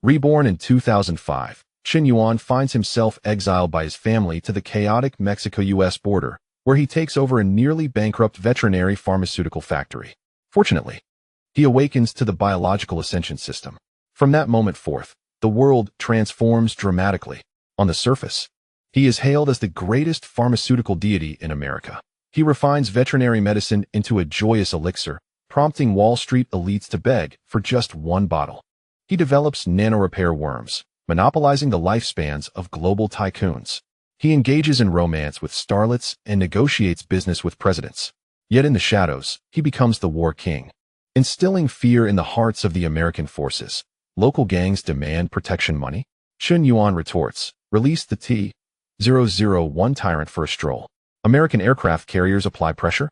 Reborn in 2005, Chen Yuan finds himself exiled by his family to the chaotic Mexico-US border, where he takes over a nearly bankrupt veterinary pharmaceutical factory. Fortunately, he awakens to the biological Ascension System. From that moment forth, the world transforms dramatically. On the surface, he is hailed as the greatest pharmaceutical deity in America. He refines veterinary medicine into a joyous elixir, prompting Wall Street elites to beg for just one bottle. He develops nano-repair worms, monopolizing the lifespans of global tycoons. He engages in romance with starlets and negotiates business with presidents. Yet in the shadows, he becomes the war king. Instilling fear in the hearts of the American forces, local gangs demand protection money. Chen Yuan retorts, release the T-001 tyrant for a stroll. American aircraft carriers apply pressure.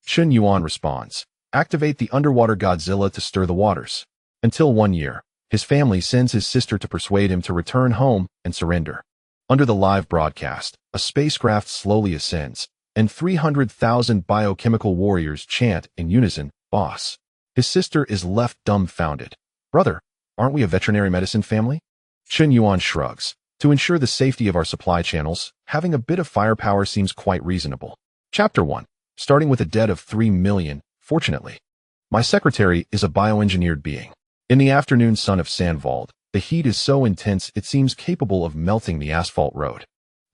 Chen Yuan responds, activate the underwater Godzilla to stir the waters. Until one year, his family sends his sister to persuade him to return home and surrender. Under the live broadcast, a spacecraft slowly ascends, and 300,000 biochemical warriors chant in unison, boss. His sister is left dumbfounded. Brother, aren't we a veterinary medicine family? Chen Yuan shrugs. To ensure the safety of our supply channels, having a bit of firepower seems quite reasonable. Chapter 1. Starting with a debt of 3 million, fortunately. My secretary is a bioengineered being. In the afternoon sun of Sandwald, the heat is so intense it seems capable of melting the asphalt road.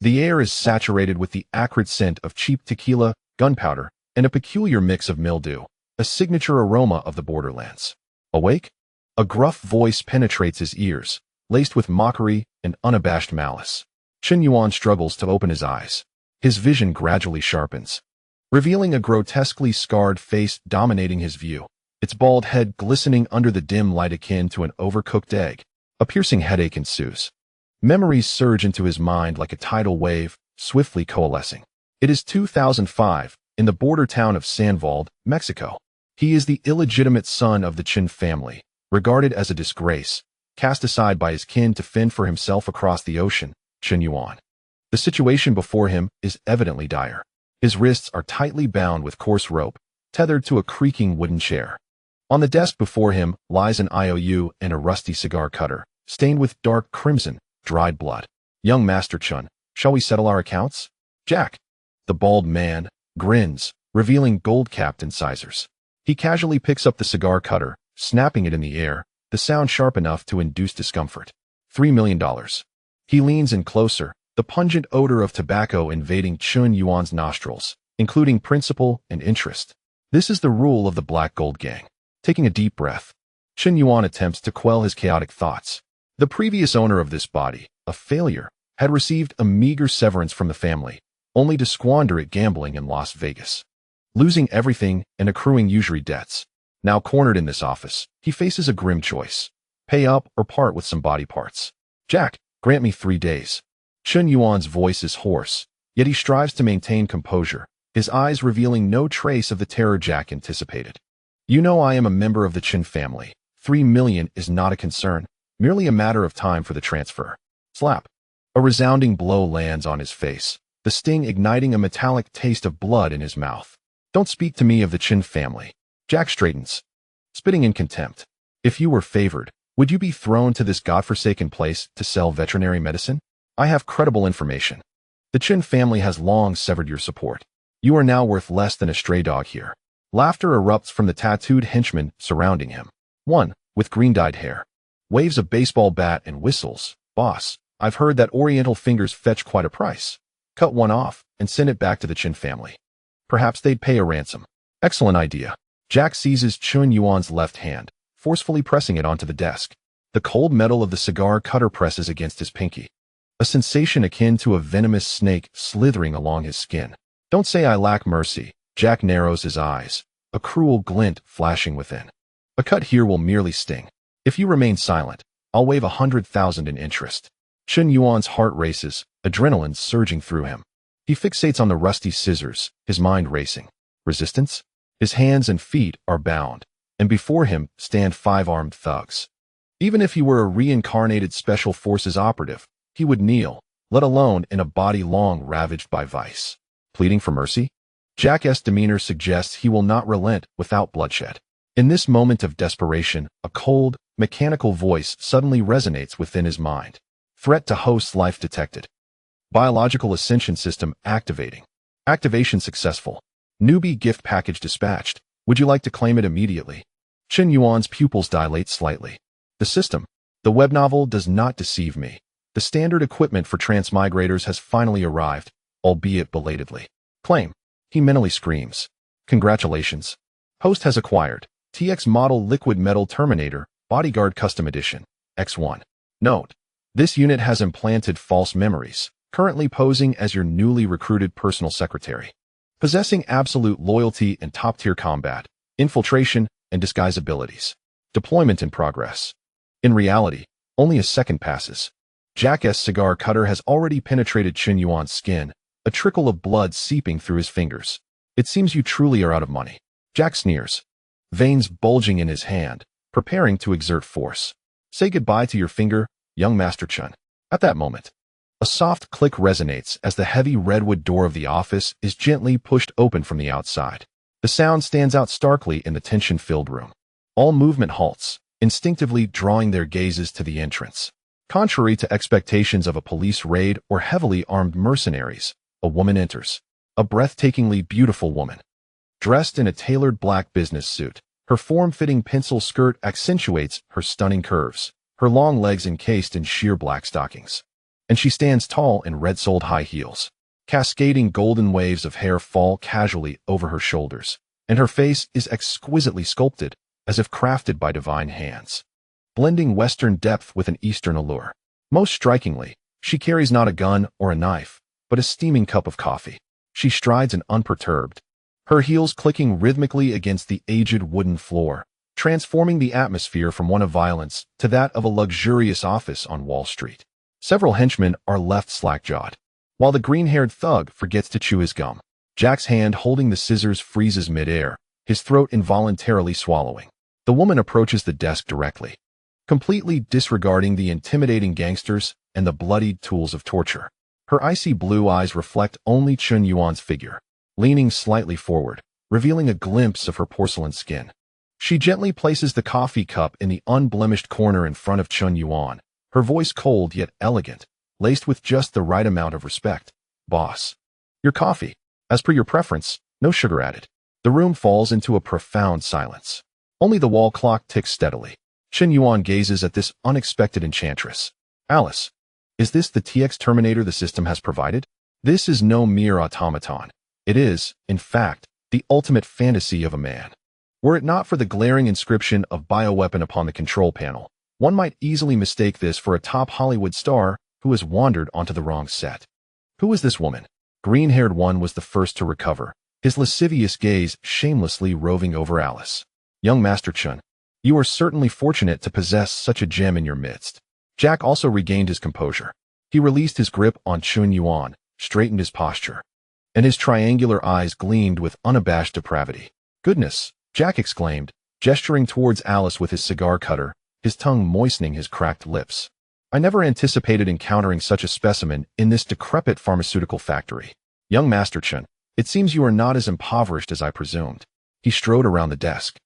The air is saturated with the acrid scent of cheap tequila, gunpowder, and a peculiar mix of mildew, a signature aroma of the borderlands. Awake? A gruff voice penetrates his ears, laced with mockery and unabashed malice. Chen Yuan struggles to open his eyes. His vision gradually sharpens, revealing a grotesquely scarred face dominating his view, its bald head glistening under the dim light akin to an overcooked egg. A piercing headache ensues. Memories surge into his mind like a tidal wave, swiftly coalescing. It is 2005, in the border town of Sandwald, Mexico. He is the illegitimate son of the Chen family, regarded as a disgrace, cast aside by his kin to fend for himself across the ocean. Chen Yuan. The situation before him is evidently dire. His wrists are tightly bound with coarse rope, tethered to a creaking wooden chair. On the desk before him lies an IOU and a rusty cigar cutter, stained with dark crimson, dried blood. Young Master Chen, shall we settle our accounts? Jack. The bald man grins, revealing gold-capped incisors. He casually picks up the cigar cutter, snapping it in the air, the sound sharp enough to induce discomfort. $3 million. He leans in closer, the pungent odor of tobacco invading Chen Yuan's nostrils, including principal and interest. This is the rule of the Black Gold Gang. Taking a deep breath, Chen Yuan attempts to quell his chaotic thoughts. The previous owner of this body, a failure, had received a meager severance from the family, only to squander it gambling in Las Vegas. Losing everything and accruing usury debts. Now cornered in this office, he faces a grim choice. Pay up or part with some body parts. Jack, grant me 3 days. Chen Yuan's voice is hoarse, yet he strives to maintain composure, his eyes revealing no trace of the terror Jack anticipated. You know I am a member of the Chen family. 3 million is not a concern, merely a matter of time for the transfer. Slap. A resounding blow lands on his face, the sting igniting a metallic taste of blood in his mouth. Don't speak to me of the Chen family. Jack straightens, spitting in contempt. If you were favored, would you be thrown to this godforsaken place to sell veterinary medicine? I have credible information. The Chen family has long severed your support. You are now worth less than a stray dog here. Laughter erupts from the tattooed henchmen surrounding him. One, with green-dyed hair, waves a baseball bat and whistles. Boss, I've heard that Oriental fingers fetch quite a price. Cut one off and send it back to the Chen family. Perhaps they'd pay a ransom. Excellent idea. Jack seizes Chen Yuan's left hand, forcefully pressing it onto the desk. The cold metal of the cigar cutter presses against his pinky. A sensation akin to a venomous snake slithering along his skin. Don't say I lack mercy. Jack narrows his eyes, a cruel glint flashing within. A cut here will merely sting. If you remain silent, I'll waive 100,000 in interest. Chen Yuan's heart races, adrenaline surging through him. He fixates on the rusty scissors, his mind racing. Resistance? His hands and feet are bound, and before him stand 5 armed thugs. Even if he were a reincarnated Special Forces operative, he would kneel, let alone in a body long ravaged by vice. Pleading for mercy? Jack's demeanor suggests he will not relent without bloodshed. In this moment of desperation, a cold, mechanical voice suddenly resonates within his mind. Threat to host's life detected. Biological Ascension System activating. Activation successful. Newbie gift package dispatched. Would you like to claim it immediately? Chen Yuan's pupils dilate slightly. The system. The web novel does not deceive me. The standard equipment for transmigrators has finally arrived, albeit belatedly. Claim. He mentally screams. Congratulations. Host has acquired. TX Model Liquid Metal Terminator, Bodyguard Custom Edition, X1. Note. This unit has implanted false memories, currently posing as your newly recruited personal secretary. Possessing absolute loyalty and top-tier combat, infiltration, and disguise abilities. Deployment in progress. In reality, only a second passes. Jack's cigar cutter has already penetrated Chen Yuan's skin, a trickle of blood seeping through his fingers. It seems you truly are out of money. Jack sneers. Veins bulging in his hand, preparing to exert force. Say goodbye to your finger, young Master Chen. At that moment, a soft click resonates as the heavy redwood door of the office is gently pushed open from the outside. The sound stands out starkly in the tension-filled room. All movement halts, instinctively drawing their gazes to the entrance. Contrary to expectations of a police raid or heavily armed mercenaries, a woman enters. A breathtakingly beautiful woman. Dressed in a tailored black business suit, her form-fitting pencil skirt accentuates her stunning curves, her long legs encased in sheer black stockings. And she stands tall in red-soled high heels. Cascading golden waves of hair fall casually over her shoulders, and her face is exquisitely sculpted, as if crafted by divine hands. Blending Western depth with an Eastern allure. Most strikingly, she carries not a gun or a knife, but a steaming cup of coffee. She strides unperturbed, her heels clicking rhythmically against the aged wooden floor, transforming the atmosphere from one of violence to that of a luxurious office on Wall Street. Several henchmen are left slack-jawed, while the green-haired thug forgets to chew his gum. Jack's hand holding the scissors freezes mid-air, his throat involuntarily swallowing. The woman approaches the desk directly, completely disregarding the intimidating gangsters and the bloodied tools of torture. Her icy blue eyes reflect only Chen Yuan's figure, leaning slightly forward, revealing a glimpse of her porcelain skin. She gently places the coffee cup in the unblemished corner in front of Chen Yuan, her voice cold yet elegant, laced with just the right amount of respect. Boss. Your coffee. As per your preference, no sugar added. The room falls into a profound silence. Only the wall clock ticks steadily. Chen Yuan gazes at this unexpected enchantress. Alice. Is this the TX Terminator the system has provided? This is no mere automaton. It is, in fact, the ultimate fantasy of a man. Were it not for the glaring inscription of bioweapon upon the control panel, one might easily mistake this for a top Hollywood star who has wandered onto the wrong set. Who is this woman? Green-haired one was the first to recover, his lascivious gaze shamelessly roving over Alice. Young Master Chen, you are certainly fortunate to possess such a gem in your midst. Jack also regained his composure. He released his grip on Chen Yuan, straightened his posture, and his triangular eyes gleamed with unabashed depravity. Goodness, Jack exclaimed, gesturing towards Alice with his cigar cutter, his tongue moistening his cracked lips. I never anticipated encountering such a specimen in this decrepit pharmaceutical factory. Young Master Chen, it seems you are not as impoverished as I presumed. He strode around the desk.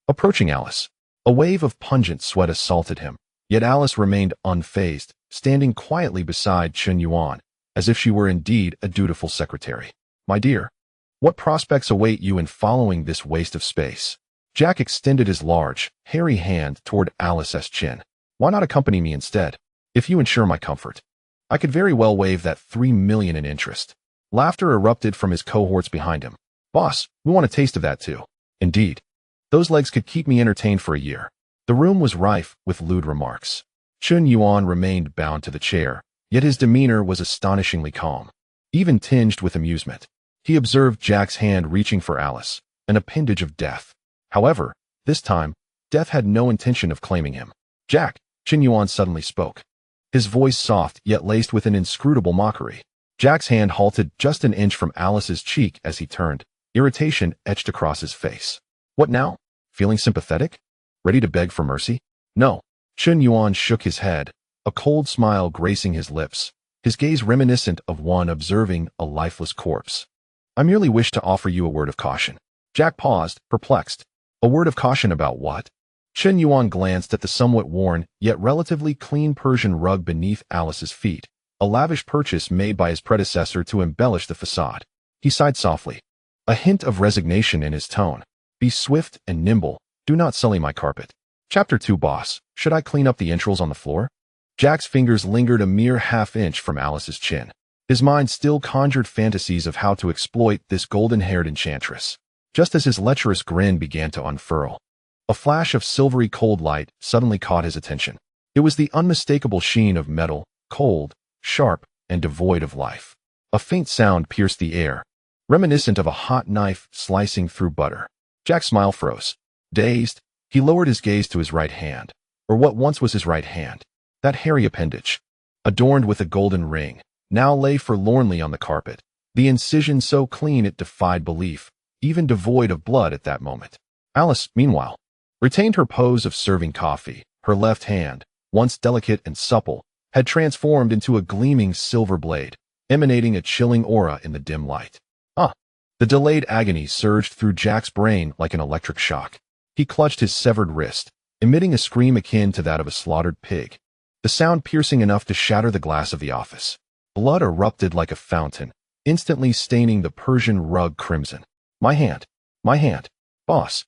Approaching Alice, a wave of pungent sweat assaulted him, yet Alice remained unfazed, standing quietly beside Chen Yuan, as if she were indeed a dutiful secretary. My dear, what prospects await you in following this waste of space? Jack extended his large, hairy hand toward Alice's chin. Why not accompany me instead? If you ensure my comfort, I could very well waive that $3 million in interest. Laughter erupted from his cohorts behind him. Boss, we want a taste of that too. Indeed. Those legs could keep me entertained for a year. The room was rife with lewd remarks. Chen Yuan remained bound to the chair, yet his demeanor was astonishingly calm, even tinged with amusement. He observed Jack's hand reaching for Alice, an appendage of death. However, this time, death had no intention of claiming him. Jack, Chen Yuan suddenly spoke. His voice soft yet laced with an inscrutable mockery. Jack's hand halted just an inch from Alice's cheek as he turned, irritation etched across his face. What now? Feeling sympathetic? Ready to beg for mercy? No. Chen Yuan shook his head, a cold smile gracing his lips, his gaze reminiscent of one observing a lifeless corpse. I merely wish to offer you a word of caution. Jack paused, perplexed. A A word of caution about what? Chen Yuan glanced at the somewhat worn, yet relatively clean Persian rug beneath Alice's feet, a lavish purchase made by his predecessor to embellish the facade. He sighed softly, a hint of resignation in his tone. Be swift and nimble, do not sully my carpet. Chapter 2 Boss, should I clean up the entrails on the floor? Jack's fingers lingered a mere half-inch from Alice's chin. His mind still conjured fantasies of how to exploit this golden-haired enchantress. Just as his lecherous grin began to unfurl, a flash of silvery cold light suddenly caught his attention. It was the unmistakable sheen of metal, cold, sharp, and devoid of life. A faint sound pierced the air, reminiscent of a hot knife slicing through butter. Jack's smile froze. Dazed, he lowered his gaze to his right hand, or what once was his right hand. That hairy appendage, adorned with a golden ring, now lay forlornly on the carpet, the incision so clean it defied belief, even devoid of blood at that moment. Alice, meanwhile, retained her pose of serving coffee. Her left hand, once delicate and supple, had transformed into a gleaming silver blade, emanating a chilling aura in the dim light. The delayed agony surged through Jack's brain like an electric shock. He clutched his severed wrist, emitting a scream akin to that of a slaughtered pig, the sound piercing enough to shatter the glass of the office. Blood erupted like a fountain, instantly staining the Persian rug crimson. My hand, boss.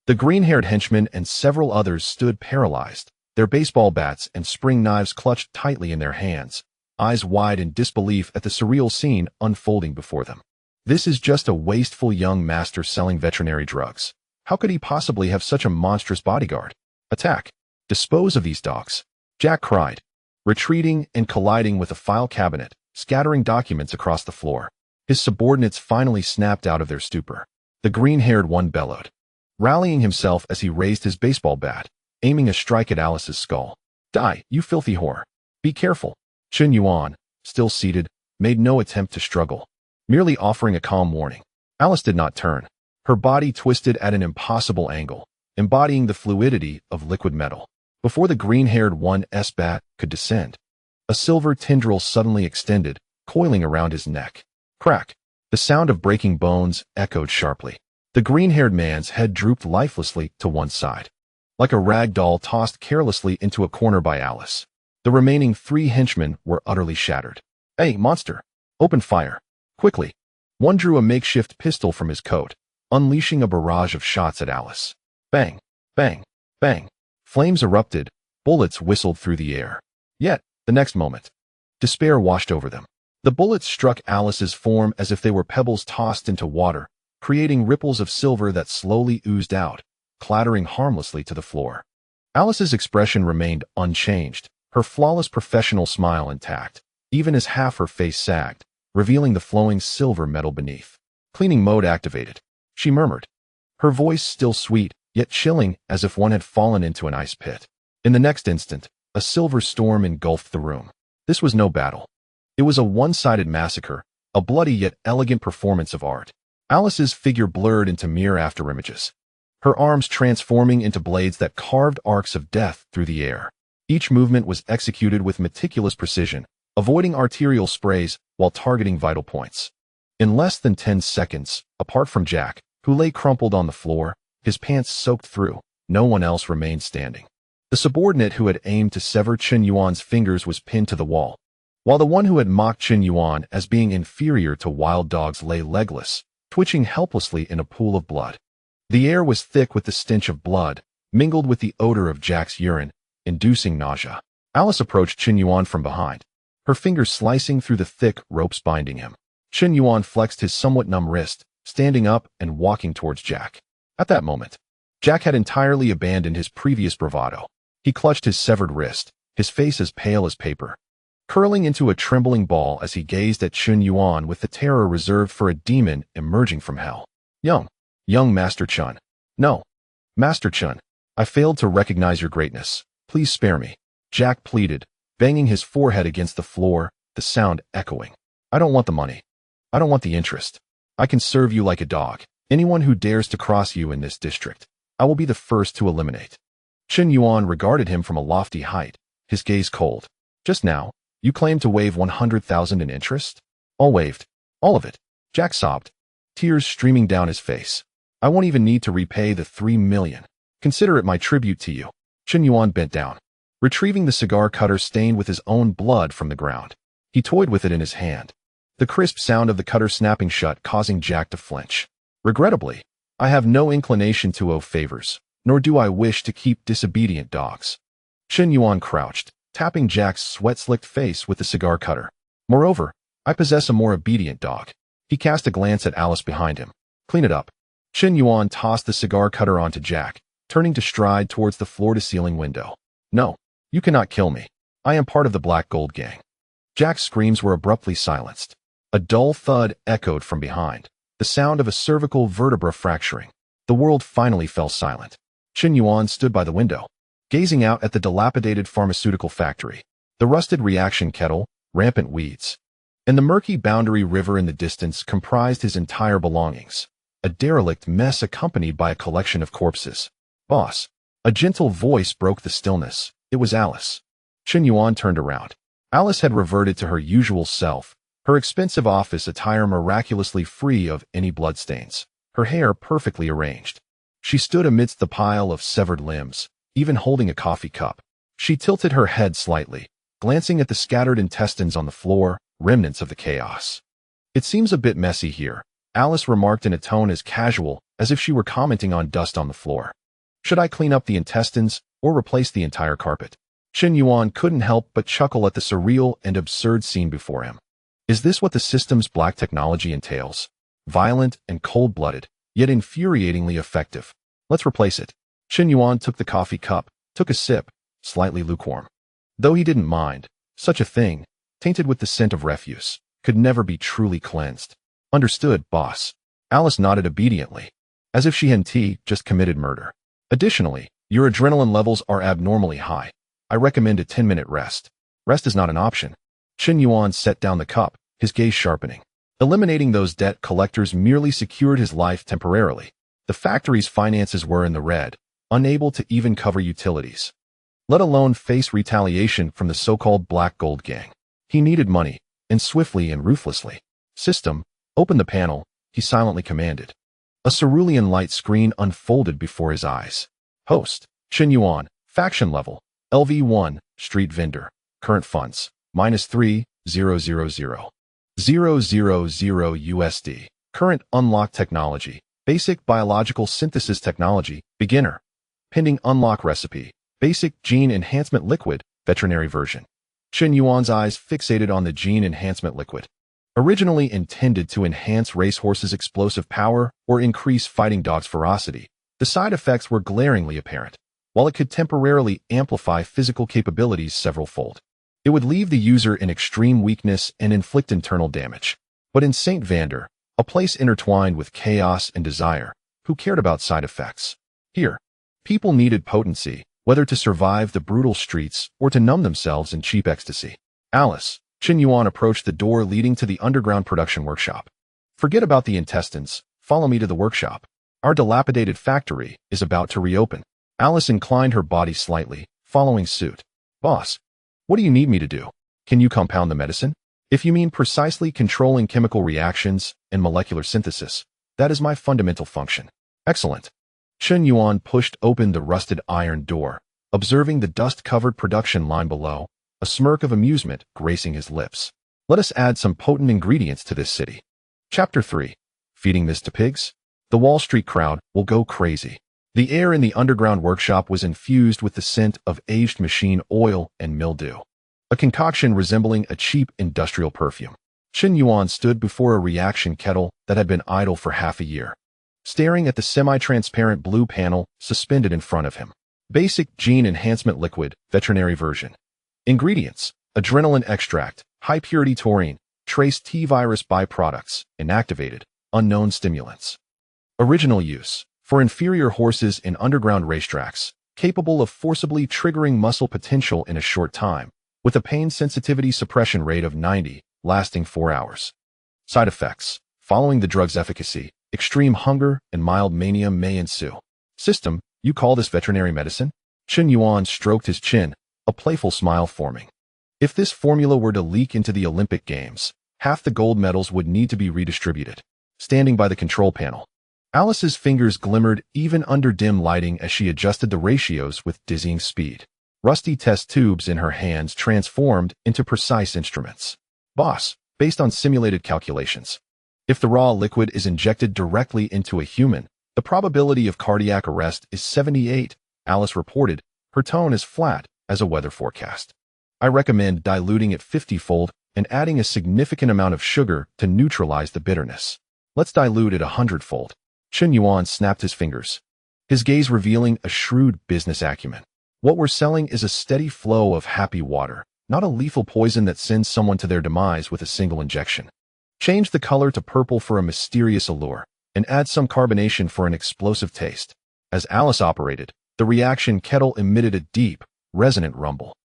The green-haired henchman and several others stood paralyzed, their baseball bats and spring knives clutched tightly in their hands, eyes wide in disbelief at the surreal scene unfolding before them. This is just a wasteful young master selling veterinary drugs. How could he possibly have such a monstrous bodyguard? Attack! Dispose of these dogs! Jack cried, retreating and colliding with a file cabinet, scattering documents across the floor. His subordinates finally snapped out of their stupor. The green-haired one bellowed, rallying himself as he raised his baseball bat, aiming a strike at Alice's skull. Die, you filthy whore! Be careful! Chen Yuan, still seated, made no attempt to struggle, merely offering a calm warning. Alice did not turn. Her body twisted at an impossible angle, embodying the fluidity of liquid metal. Before the green-haired one's bat could descend, a silver tendril suddenly extended, coiling around his neck. Crack! The sound of breaking bones echoed sharply. The green-haired man's head drooped lifelessly to one side, like a rag doll tossed carelessly into a corner by Alice. The remaining 3 henchmen were utterly shattered. Hey, monster! Open fire! Quickly! One drew a makeshift pistol from his coat, unleashing a barrage of shots at Alice. Bang! Bang! Bang! Flames erupted, bullets whistled through the air. Yet, the next moment, despair washed over them. The bullets struck Alice's form as if they were pebbles tossed into water, creating ripples of silver that slowly oozed out, clattering harmlessly to the floor. Alice's expression remained unchanged, her flawless professional smile intact, even as half her face sagged, revealing the flowing silver metal beneath. Cleaning mode activated, she murmured, her voice still sweet, yet chilling as if one had fallen into an ice pit. In the next instant, a silver storm engulfed the room. This was no battle. It was a one-sided massacre, a bloody yet elegant performance of art. Alice's figure blurred into mere afterimages, her arms transforming into blades that carved arcs of death through the air. Each movement was executed with meticulous precision, avoiding arterial sprays while targeting vital points. In less than 10 seconds, apart from Jack, who lay crumpled on the floor, his pants soaked through, no one else remained standing. The subordinate who had aimed to sever Chen Yuan's fingers was pinned to the wall, while the one who had mocked Chen Yuan as being inferior to wild dogs lay legless, twitching helplessly in a pool of blood. The air was thick with the stench of blood, mingled with the odor of Jack's urine, inducing nausea. Alice approached Chen Yuan from behind, her fingers slicing through the thick ropes binding him. Chen Yuan flexed his somewhat numb wrist, standing up and walking towards Jack. At that moment, Jack had entirely abandoned his previous bravado. He clutched his severed wrist, his face as pale as paper, curling into a trembling ball as he gazed at Chen Yuan with the terror reserved for a demon emerging from hell. Young Master Chen. No. Master Chen, I failed to recognize your greatness. Please spare me. Jack pleaded, banging his forehead against the floor, the sound echoing. I don't want the money. I don't want the interest. I can serve you like a dog. Anyone who dares to cross you in this district, I will be the first to eliminate. Chen Yuan regarded him from a lofty height, his gaze cold. Just now, you claimed to waive 100,000 in interest? All waived. All of it. Jack sobbed, tears streaming down his face. I won't even need to repay the 3 million. Consider it my tribute to you. Chen Yuan bent down, retrieving the cigar cutter stained with his own blood from the ground. He toyed with it in his hand, the crisp sound of the cutter snapping shut causing Jack to flinch. Regrettably, I have no inclination to owe favors, nor do I wish to keep disobedient dogs. Chen Yuan crouched, tapping Jack's sweat-slicked face with the cigar cutter. Moreover, I possess a more obedient dog. He cast a glance at Alice behind him. Clean it up. Chen Yuan tossed the cigar cutter onto Jack, turning to stride towards the floor-to-ceiling window. No, you cannot kill me. I am part of the Black Gold Gang. Jack's screams were abruptly silenced. A dull thud echoed from behind, the sound of a cervical vertebra fracturing. The world finally fell silent. Chen Yuan stood by the window, gazing out at the dilapidated pharmaceutical factory, the rusted reaction kettle, rampant weeds, and the murky boundary river in the distance comprised his entire belongings, a derelict mess accompanied by a collection of corpses. Boss. A gentle voice broke the stillness. It was Alice. Chen Yuan turned around. Alice had reverted to her usual self, her expensive office attire miraculously free of any bloodstains, her hair perfectly arranged. She stood amidst the pile of severed limbs, even holding a coffee cup. She tilted her head slightly, glancing at the scattered intestines on the floor, remnants of the chaos. It seems a bit messy here, Alice remarked in a tone as casual as if she were commenting on dust on the floor. Should I clean up the intestines or replace the entire carpet? Chen Yuan couldn't help but chuckle at the surreal and absurd scene before him. Is this what the system's black technology entails? Violent and cold-blooded, yet infuriatingly effective. Let's replace it. Chen Yuan took the coffee cup, took a sip, slightly lukewarm. Though he didn't mind, such a thing, tainted with the scent of refuse, could never be truly cleansed. Understood, boss. Alice nodded obediently, as if she hadn't just committed murder. Additionally, your adrenaline levels are abnormally high. I recommend a 10-minute rest. Rest is not an option. Chen Yuan set down the cup, his gaze sharpening. Eliminating those debt collectors merely secured his life temporarily. The factory's finances were in the red, unable to even cover utilities, let alone face retaliation from the so-called Black Gold Gang. He needed money, and swiftly and ruthlessly. System, open the panel, he silently commanded. A cerulean light screen unfolded before his eyes. Host, Chen Yuan, faction level, LV1, street vendor, current funds, -3,000,000 USD. Current unlock technology, basic biological synthesis technology, beginner. Pending unlock recipe, basic gene enhancement liquid, veterinary version. Chen Yuan's eyes fixated on the gene enhancement liquid. Originally intended to enhance racehorses' explosive power or increase fighting dogs' ferocity, the side effects were glaringly apparent. While it could temporarily amplify physical capabilities several-fold, it would leave the user in extreme weakness and inflict internal damage. But in St. Vander, a place intertwined with chaos and desire, who cared about side effects? Here, people needed potency, whether to survive the brutal streets or to numb themselves in cheap ecstasy. Alice, Chen Yuan approached the door leading to the underground production workshop. Forget about the intestines, follow me to the workshop. Our dilapidated factory is about to reopen. Alice inclined her body slightly, following suit. Boss, what do you need me to do? Can you compound the medicine? If you mean precisely controlling chemical reactions and molecular synthesis, that is my fundamental function. Excellent. Chen Yuan pushed open the rusted iron door, observing the dust-covered production line below, a smirk of amusement gracing his lips. Let us add some potent ingredients to this city. Chapter 3. Feeding this to pigs? The Wall Street crowd will go crazy. The air in the underground workshop was infused with the scent of aged machine oil and mildew, a concoction resembling a cheap industrial perfume. Chen Yuan stood before a reaction kettle that had been idle for half a year, staring at the semi-transparent blue panel suspended in front of him. Basic gene enhancement liquid, veterinary version. Ingredients: adrenaline extract, high-purity taurine, trace T-virus byproducts, inactivated, unknown stimulants. Original use: for inferior horses in underground racetracks, capable of forcibly triggering muscle potential in a short time, with a pain sensitivity suppression rate of 90, lasting 4 hours. Side effects: following the drug's efficacy, extreme hunger and mild mania may ensue. System: you call this veterinary medicine? Chen Yuan stroked his chin, a playful smile forming. If this formula were to leak into the Olympic Games, half the gold medals would need to be redistributed. Standing by the control panel, Alice's fingers glimmered even under dim lighting as she adjusted the ratios with dizzying speed. Rusty test tubes in her hands transformed into precise instruments. Boss, based on simulated calculations. If the raw liquid is injected directly into a human, the probability of cardiac arrest is 78, Alice reported, her tone as flat as a weather forecast. I recommend diluting it 50-fold and adding a significant amount of sugar to neutralize the bitterness. Let's dilute it 100-fold. Chen Yuan snapped his fingers, his gaze revealing a shrewd business acumen. What we're selling is a steady flow of happy water, not a lethal poison that sends someone to their demise with a single injection. Change the color to purple for a mysterious allure, and add some carbonation for an explosive taste. As Alice operated, the reaction kettle emitted a deep, resonant rumble.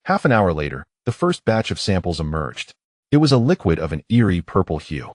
Half an hour later, the first batch of samples emerged. It was a liquid of an eerie purple hue.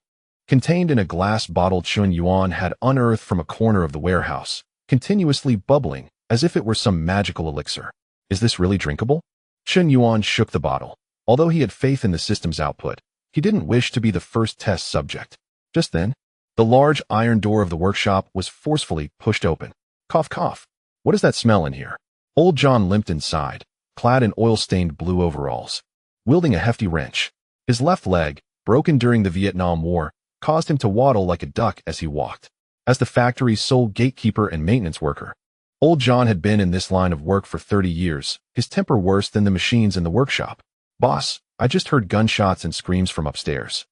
Contained in a glass bottle Chen Yuan had unearthed from a corner of the warehouse, continuously bubbling as if it were some magical elixir. Is this really drinkable? Chen Yuan shook the bottle. Although he had faith in the system's output, he didn't wish to be the first test subject. Just then, the large iron door of the workshop was forcefully pushed open. Cough, cough. What is that smell in here? Old John limped inside, clad in oil-stained blue overalls, wielding a hefty wrench. His left leg, broken during the Vietnam War, caused him to waddle like a duck as he walked. As the factory's sole gatekeeper and maintenance worker, Old John had been in this line of work for 30 years, his temper worse than the machines in the workshop. Boss, I just heard gunshots and screams from upstairs.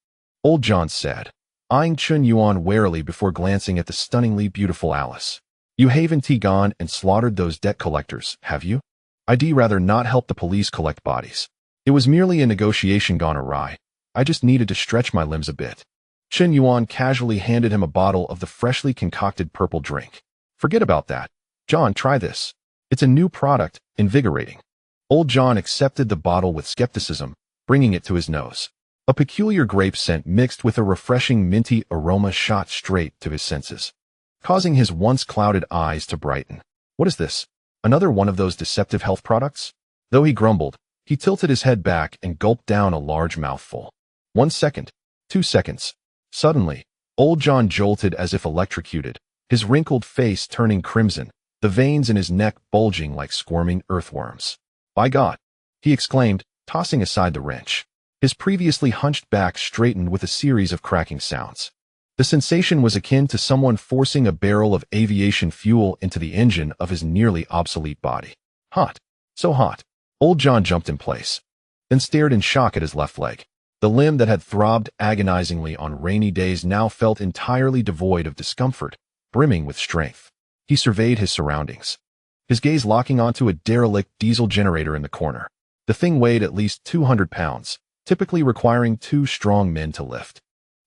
Old John said, eyeing Chen Yuan warily before glancing at the stunningly beautiful Alice. You haven't gone and slaughtered those debt collectors, have you? I'd rather not help the police collect bodies. It was merely a negotiation gone awry. I just needed to stretch my limbs a bit. Chen Yuan casually handed him a bottle of the freshly concocted purple drink. Forget about that. John, try this. It's a new product, invigorating. Old John accepted the bottle with skepticism, bringing it to his nose. A peculiar grape scent mixed with a refreshing minty aroma shot straight to his senses, causing his once clouded eyes to brighten. What is this? Another one of those deceptive health products? Though he grumbled, he tilted his head back and gulped down a large mouthful. 1 second. 2 seconds. Suddenly, Old John jolted as if electrocuted, his wrinkled face turning crimson, the veins in his neck bulging like squirming earthworms. By God! He exclaimed, tossing aside the wrench. His previously hunched back straightened with a series of cracking sounds. The sensation was akin to someone forcing a barrel of aviation fuel into the engine of his nearly obsolete body. Hot. So hot. Old John jumped in place, then stared in shock at his left leg. The limb that had throbbed agonizingly on rainy days now felt entirely devoid of discomfort, brimming with strength. He surveyed his surroundings, his gaze locking onto a derelict diesel generator in the corner. The thing weighed at least 200 pounds, typically requiring 2 strong men to lift.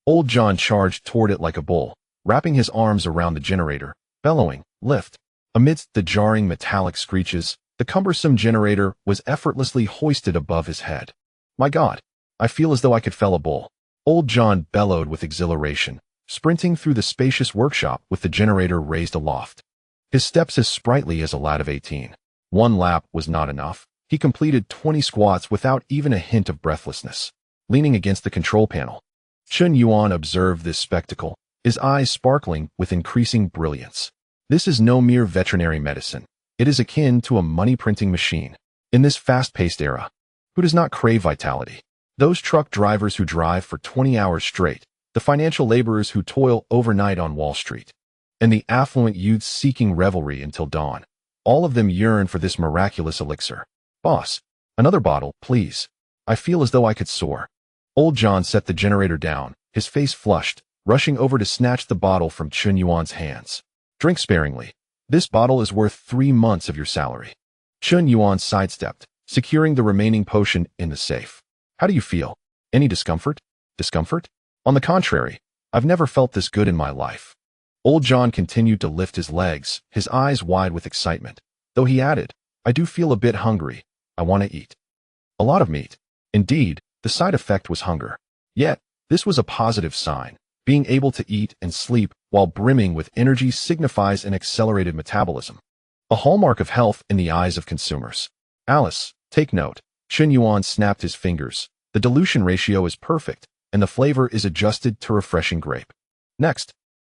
Old John charged toward it like a bull, wrapping his arms around the generator, bellowing, lift. Amidst the jarring metallic screeches, the cumbersome generator was effortlessly hoisted above his head. My God, I feel as though I could fell a bull. Old John bellowed with exhilaration, sprinting through the spacious workshop with the generator raised aloft. His steps as sprightly as a lad of 18. 1 lap was not enough. He completed 20 squats without even a hint of breathlessness. Leaning against the control panel, Chen Yuan observed this spectacle, his eyes sparkling with increasing brilliance. This is no mere veterinary medicine. It is akin to a money-printing machine. In this fast-paced era, who does not crave vitality? Those truck drivers who drive for 20 hours straight, the financial laborers who toil overnight on Wall Street, and the affluent youths seeking revelry until dawn. All of them yearn for this miraculous elixir. Boss, another bottle, please. I feel as though I could soar. Old John set the generator down, his face flushed, rushing over to snatch the bottle from Chen Yuan's hands. Drink sparingly. This bottle is worth 3 months of your salary. Chen Yuan sidestepped, securing the remaining potion in the safe. How do you feel? Any discomfort? Discomfort? On the contrary, I've never felt this good in my life. Old John continued to lift his legs, his eyes wide with excitement, though he added, I do feel a bit hungry. I want to eat. A lot of meat. Indeed, the side effect was hunger. Yet, this was a positive sign. Being able to eat and sleep while brimming with energy signifies an accelerated metabolism, a hallmark of health in the eyes of consumers. Alice, take note. Chen Yuan snapped his fingers. The dilution ratio is perfect, and the flavor is adjusted to refreshing grape. Next,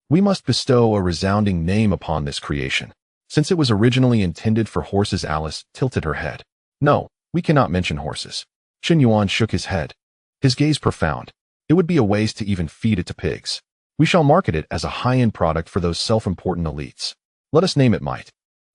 We must bestow a resounding name upon this creation. Since it was originally intended for horses, Alice tilted her head. No, we cannot mention horses. Chen Yuan shook his head, his gaze profound. It would be a waste to even feed it to pigs. We shall market it as a high-end product for those self-important elites. Let us name it might.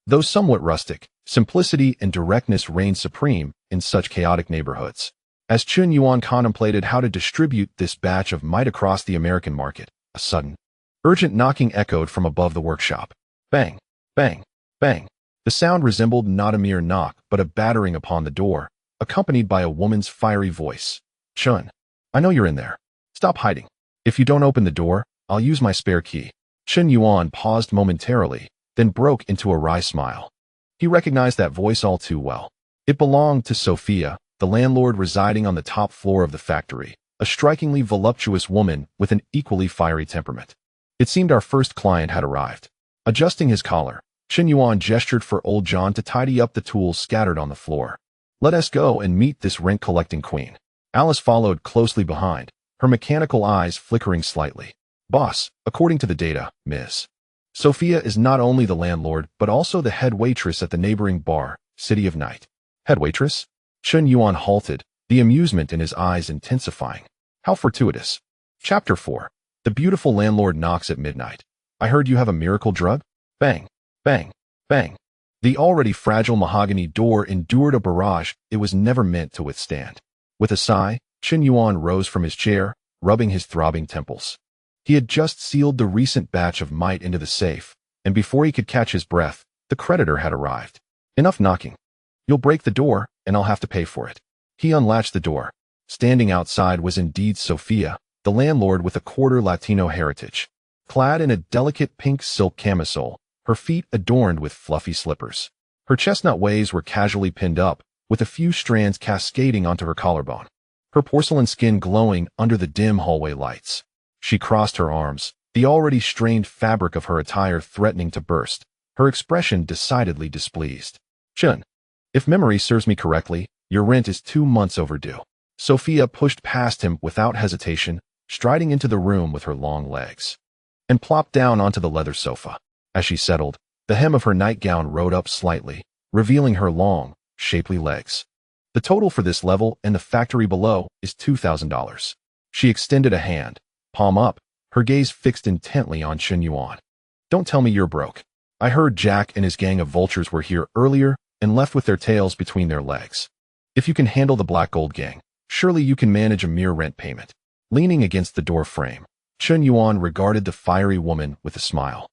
Though somewhat rustic, simplicity and directness reign supreme in such chaotic neighborhoods. As Chen Yuan contemplated how to distribute this batch of might across the American market, a sudden, urgent knocking echoed from above the workshop. Bang, bang, bang. The sound resembled not a mere knock, but a battering upon the door, accompanied by a woman's fiery voice. Chun, I know you're in there. Stop hiding. If you don't open the door, I'll use my spare key. Chen Yuan paused momentarily, then broke into a wry smile. He recognized that voice all too well. It belonged to Sophia, the landlord residing on the top floor of the factory, a strikingly voluptuous woman with an equally fiery temperament. It seemed our first client had arrived. Adjusting his collar, Chen Yuan gestured for old John to tidy up the tools scattered on the floor. Let us go and meet this rent-collecting queen. Alice followed closely behind, her mechanical eyes flickering slightly. Boss, according to the data, Ms. Sophia is not only the landlord, but also the head waitress at the neighboring bar, City of Night. Head waitress? Chen Yuan halted, the amusement in his eyes intensifying. How fortuitous. Chapter 4. The beautiful landlord knocks at midnight. I heard you have a miracle drug? Bang, bang, bang. The already fragile mahogany door endured a barrage it was never meant to withstand. With a sigh, Chen Yuan rose from his chair, rubbing his throbbing temples. He had just sealed the recent batch of might into the safe, and before he could catch his breath, the creditor had arrived. Enough knocking. You'll break the door, and I'll have to pay for it. He unlatched the door. Standing outside was indeed Sophia, the landlord with a quarter Latino heritage. Clad in a delicate pink silk camisole, her feet adorned with fluffy slippers. Her chestnut waves were casually pinned up, with a few strands cascading onto her collarbone. Her porcelain skin glowing under the dim hallway lights. She crossed her arms, the already strained fabric of her attire threatening to burst, her expression decidedly displeased. Chen, if memory serves me correctly, your rent is 2 months overdue. Sophia pushed past him without hesitation, striding into the room with her long legs, and plopped down onto the leather sofa. As she settled, the hem of her nightgown rode up slightly, revealing her long, shapely legs. The total for this level and the factory below is $2,000. She extended a hand, palm up, her gaze fixed intently on Chen Yuan. Don't tell me you're broke. I heard Jack and his gang of vultures were here earlier and left with their tails between their legs. If you can handle the Black Gold gang, surely you can manage a mere rent payment. Leaning against the door frame, Chen Yuan regarded the fiery woman with a smile.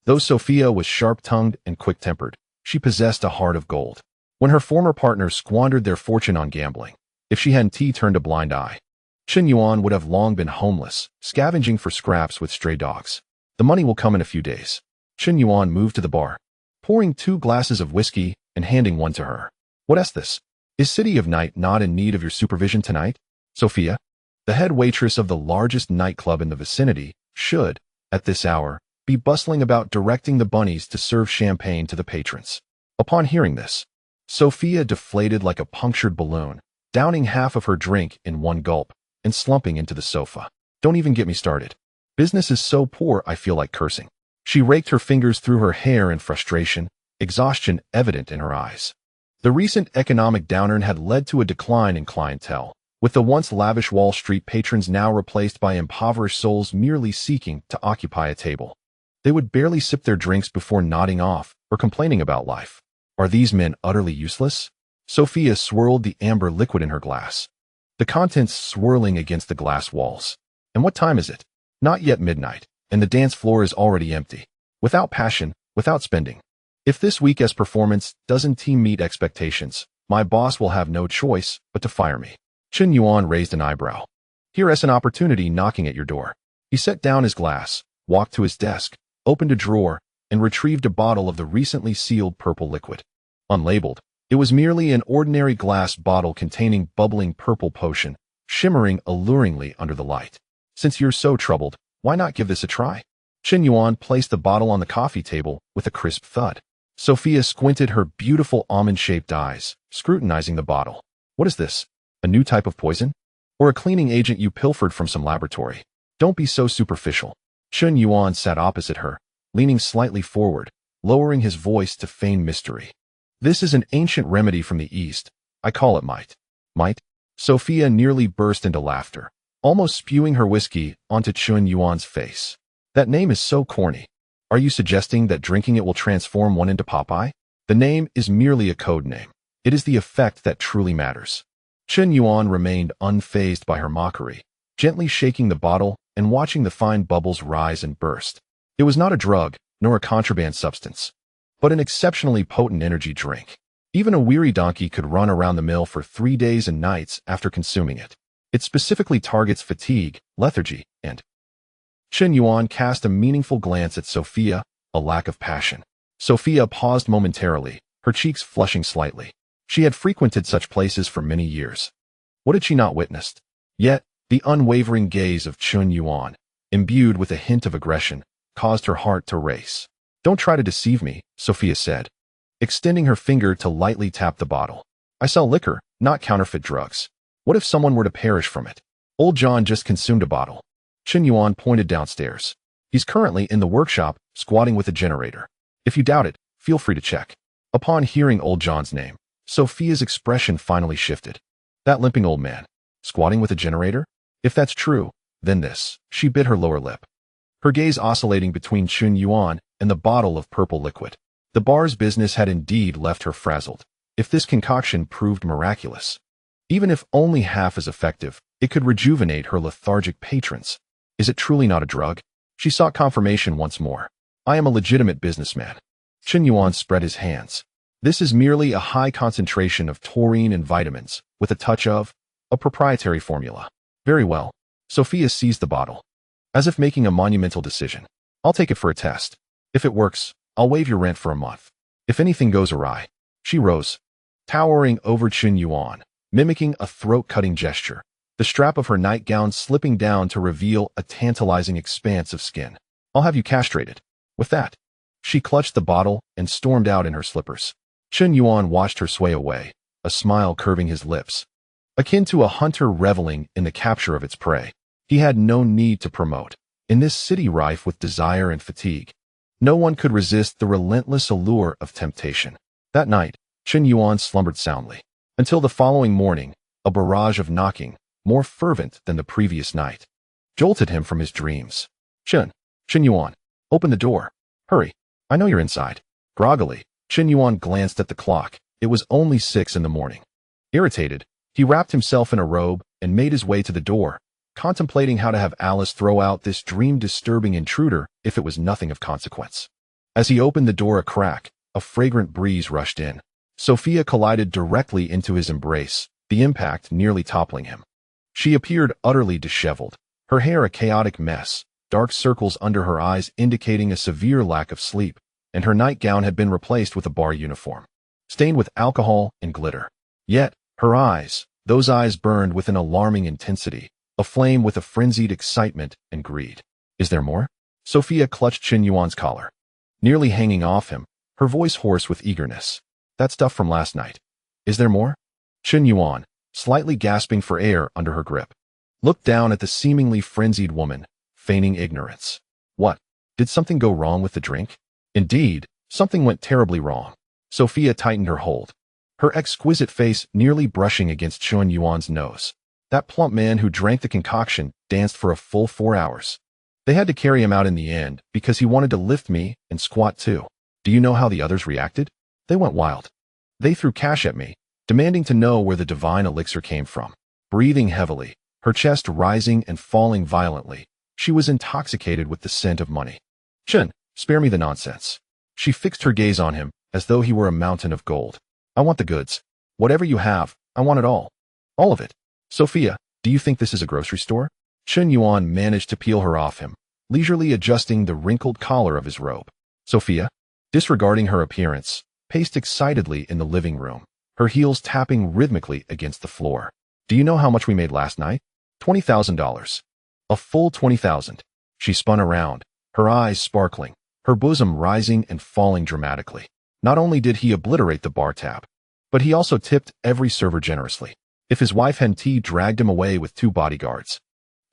Though Sophia was sharp-tongued and quick-tempered, she possessed a heart of gold. When her former partners squandered their fortune on gambling, if she hadn't turned a blind eye, Chen Yuan would have long been homeless, scavenging for scraps with stray dogs. The money will come in a few days. Chen Yuan moved to the bar, pouring 2 glasses of whiskey and handing one to her. What's this? Is City of Night not in need of your supervision tonight? Sophia, the head waitress of the largest nightclub in the vicinity, should, at this hour, be bustling about directing the bunnies to serve champagne to the patrons. Upon hearing this, Sophia deflated like a punctured balloon, downing half of her drink in one gulp and slumping into the sofa. Don't even get me started. Business is so poor I feel like cursing. She raked her fingers through her hair in frustration, exhaustion evident in her eyes. The recent economic downturn had led to a decline in clientele, with the once lavish Wall Street patrons now replaced by impoverished souls merely seeking to occupy a table. They would barely sip their drinks before nodding off or complaining about life. Are these men utterly useless? Sophia swirled the amber liquid in her glass, the contents swirling against the glass walls. And what time is it? Not yet midnight, and the dance floor is already empty. Without passion, without spending. If this week's performance doesn't meet expectations, my boss will have no choice but to fire me. Chen Yuan raised an eyebrow. Here is an opportunity knocking at your door. He set down his glass, walked to his desk, opened a drawer, and retrieved a bottle of the recently sealed purple liquid. Unlabeled, it was merely an ordinary glass bottle containing bubbling purple potion, shimmering alluringly under the light. Since you're so troubled, why not give this a try? Chen Yuan placed the bottle on the coffee table with a crisp thud. Sophia squinted her beautiful almond-shaped eyes, scrutinizing the bottle. What is this? A new type of poison? Or a cleaning agent you pilfered from some laboratory? Don't be so superficial. Chen Yuan sat opposite her, leaning slightly forward, lowering his voice to feign mystery. This is an ancient remedy from the East. I call it might. Might? Sophia nearly burst into laughter, almost spewing her whiskey onto Chen Yuan's face. That name is so corny. Are you suggesting that drinking it will transform one into Popeye? The name is merely a code name. It is the effect that truly matters. Chen Yuan remained unfazed by her mockery, gently shaking the bottle and watching the fine bubbles rise and burst. It was not a drug, nor a contraband substance, but an exceptionally potent energy drink. Even a weary donkey could run around the mill for 3 days and nights after consuming it. It specifically targets fatigue, lethargy, and... Chen Yuan cast a meaningful glance at Sophia, a lack of passion. Sophia paused momentarily, her cheeks flushing slightly. She had frequented such places for many years. What had she not witnessed? Yet, the unwavering gaze of Chen Yuan, imbued with a hint of aggression, caused her heart to race. Don't try to deceive me, Sophia said, extending her finger to lightly tap the bottle. I sell liquor, not counterfeit drugs. What if someone were to perish from it? Old John just consumed a bottle. Chen Yuan pointed downstairs. He's currently in the workshop, squatting with a generator. If you doubt it, feel free to check. Upon hearing Old John's name, Sophia's expression finally shifted. That limping old man, squatting with a generator? If that's true, then this. She bit her lower lip, her gaze oscillating between Chen Yuan and the bottle of purple liquid. The bar's business had indeed left her frazzled. If this concoction proved miraculous, even if only half as effective, it could rejuvenate her lethargic patrons. Is it truly not a drug? She sought confirmation once more. I am a legitimate businessman. Chen Yuan spread his hands. This is merely a high concentration of taurine and vitamins, with a touch of a proprietary formula. Very well. Sophia seized the bottle, as if making a monumental decision. I'll take it for a test. If it works, I'll waive your rent for a month. If anything goes awry. She rose, towering over Chen Yuan, mimicking a throat-cutting gesture, the strap of her nightgown slipping down to reveal a tantalizing expanse of skin. I'll have you castrated. With that, she clutched the bottle and stormed out in her slippers. Chen Yuan watched her sway away, a smile curving his lips, akin to a hunter reveling in the capture of its prey. He had no need to promote. In this city rife with desire and fatigue, no one could resist the relentless allure of temptation. That night, Chen Yuan slumbered soundly. Until the following morning, a barrage of knocking, more fervent than the previous night, jolted him from his dreams. Chen Yuan, open the door. Hurry. I know you're inside. Groggily, Chen Yuan glanced at the clock. It was only 6 in the morning. Irritated, he wrapped himself in a robe and made his way to the door, contemplating how to have Alice throw out this dream-disturbing intruder if it was nothing of consequence. As he opened the door a crack, a fragrant breeze rushed in. Sophia collided directly into his embrace, the impact nearly toppling him. She appeared utterly disheveled, her hair a chaotic mess, dark circles under her eyes indicating a severe lack of sleep, and her nightgown had been replaced with a bar uniform, stained with alcohol and glitter. Yet, her eyes, those eyes burned with an alarming intensity, aflame with a frenzied excitement and greed. Is there more? Sophia clutched Chen Yuan's collar, nearly hanging off him, her voice hoarse with eagerness. That stuff from last night. Is there more? Chen Yuan, slightly gasping for air under her grip, looked down at the seemingly frenzied woman, feigning ignorance. What? Did something go wrong with the drink? Indeed, something went terribly wrong. Sophia tightened her hold, her exquisite face nearly brushing against Chen Yuan's nose. That plump man who drank the concoction danced for a full 4 hours. They had to carry him out in the end because he wanted to lift me and squat too. Do you know how the others reacted? They went wild. They threw cash at me, demanding to know where the divine elixir came from. Breathing heavily, her chest rising and falling violently, she was intoxicated with the scent of money. Chen, spare me the nonsense. She fixed her gaze on him, as though he were a mountain of gold. I want the goods. Whatever you have, I want it all. All of it. Sophia, do you think this is a grocery store? Chen Yuan managed to peel her off him, leisurely adjusting the wrinkled collar of his robe. Sophia, disregarding her appearance, paced excitedly in the living room, her heels tapping rhythmically against the floor. Do you know how much we made last night? $20,000. A full 20,000. She spun around, her eyes sparkling, her bosom rising and falling dramatically. Not only did he obliterate the bar tab, but he also tipped every server generously. If his wife Henti dragged him away with 2 bodyguards,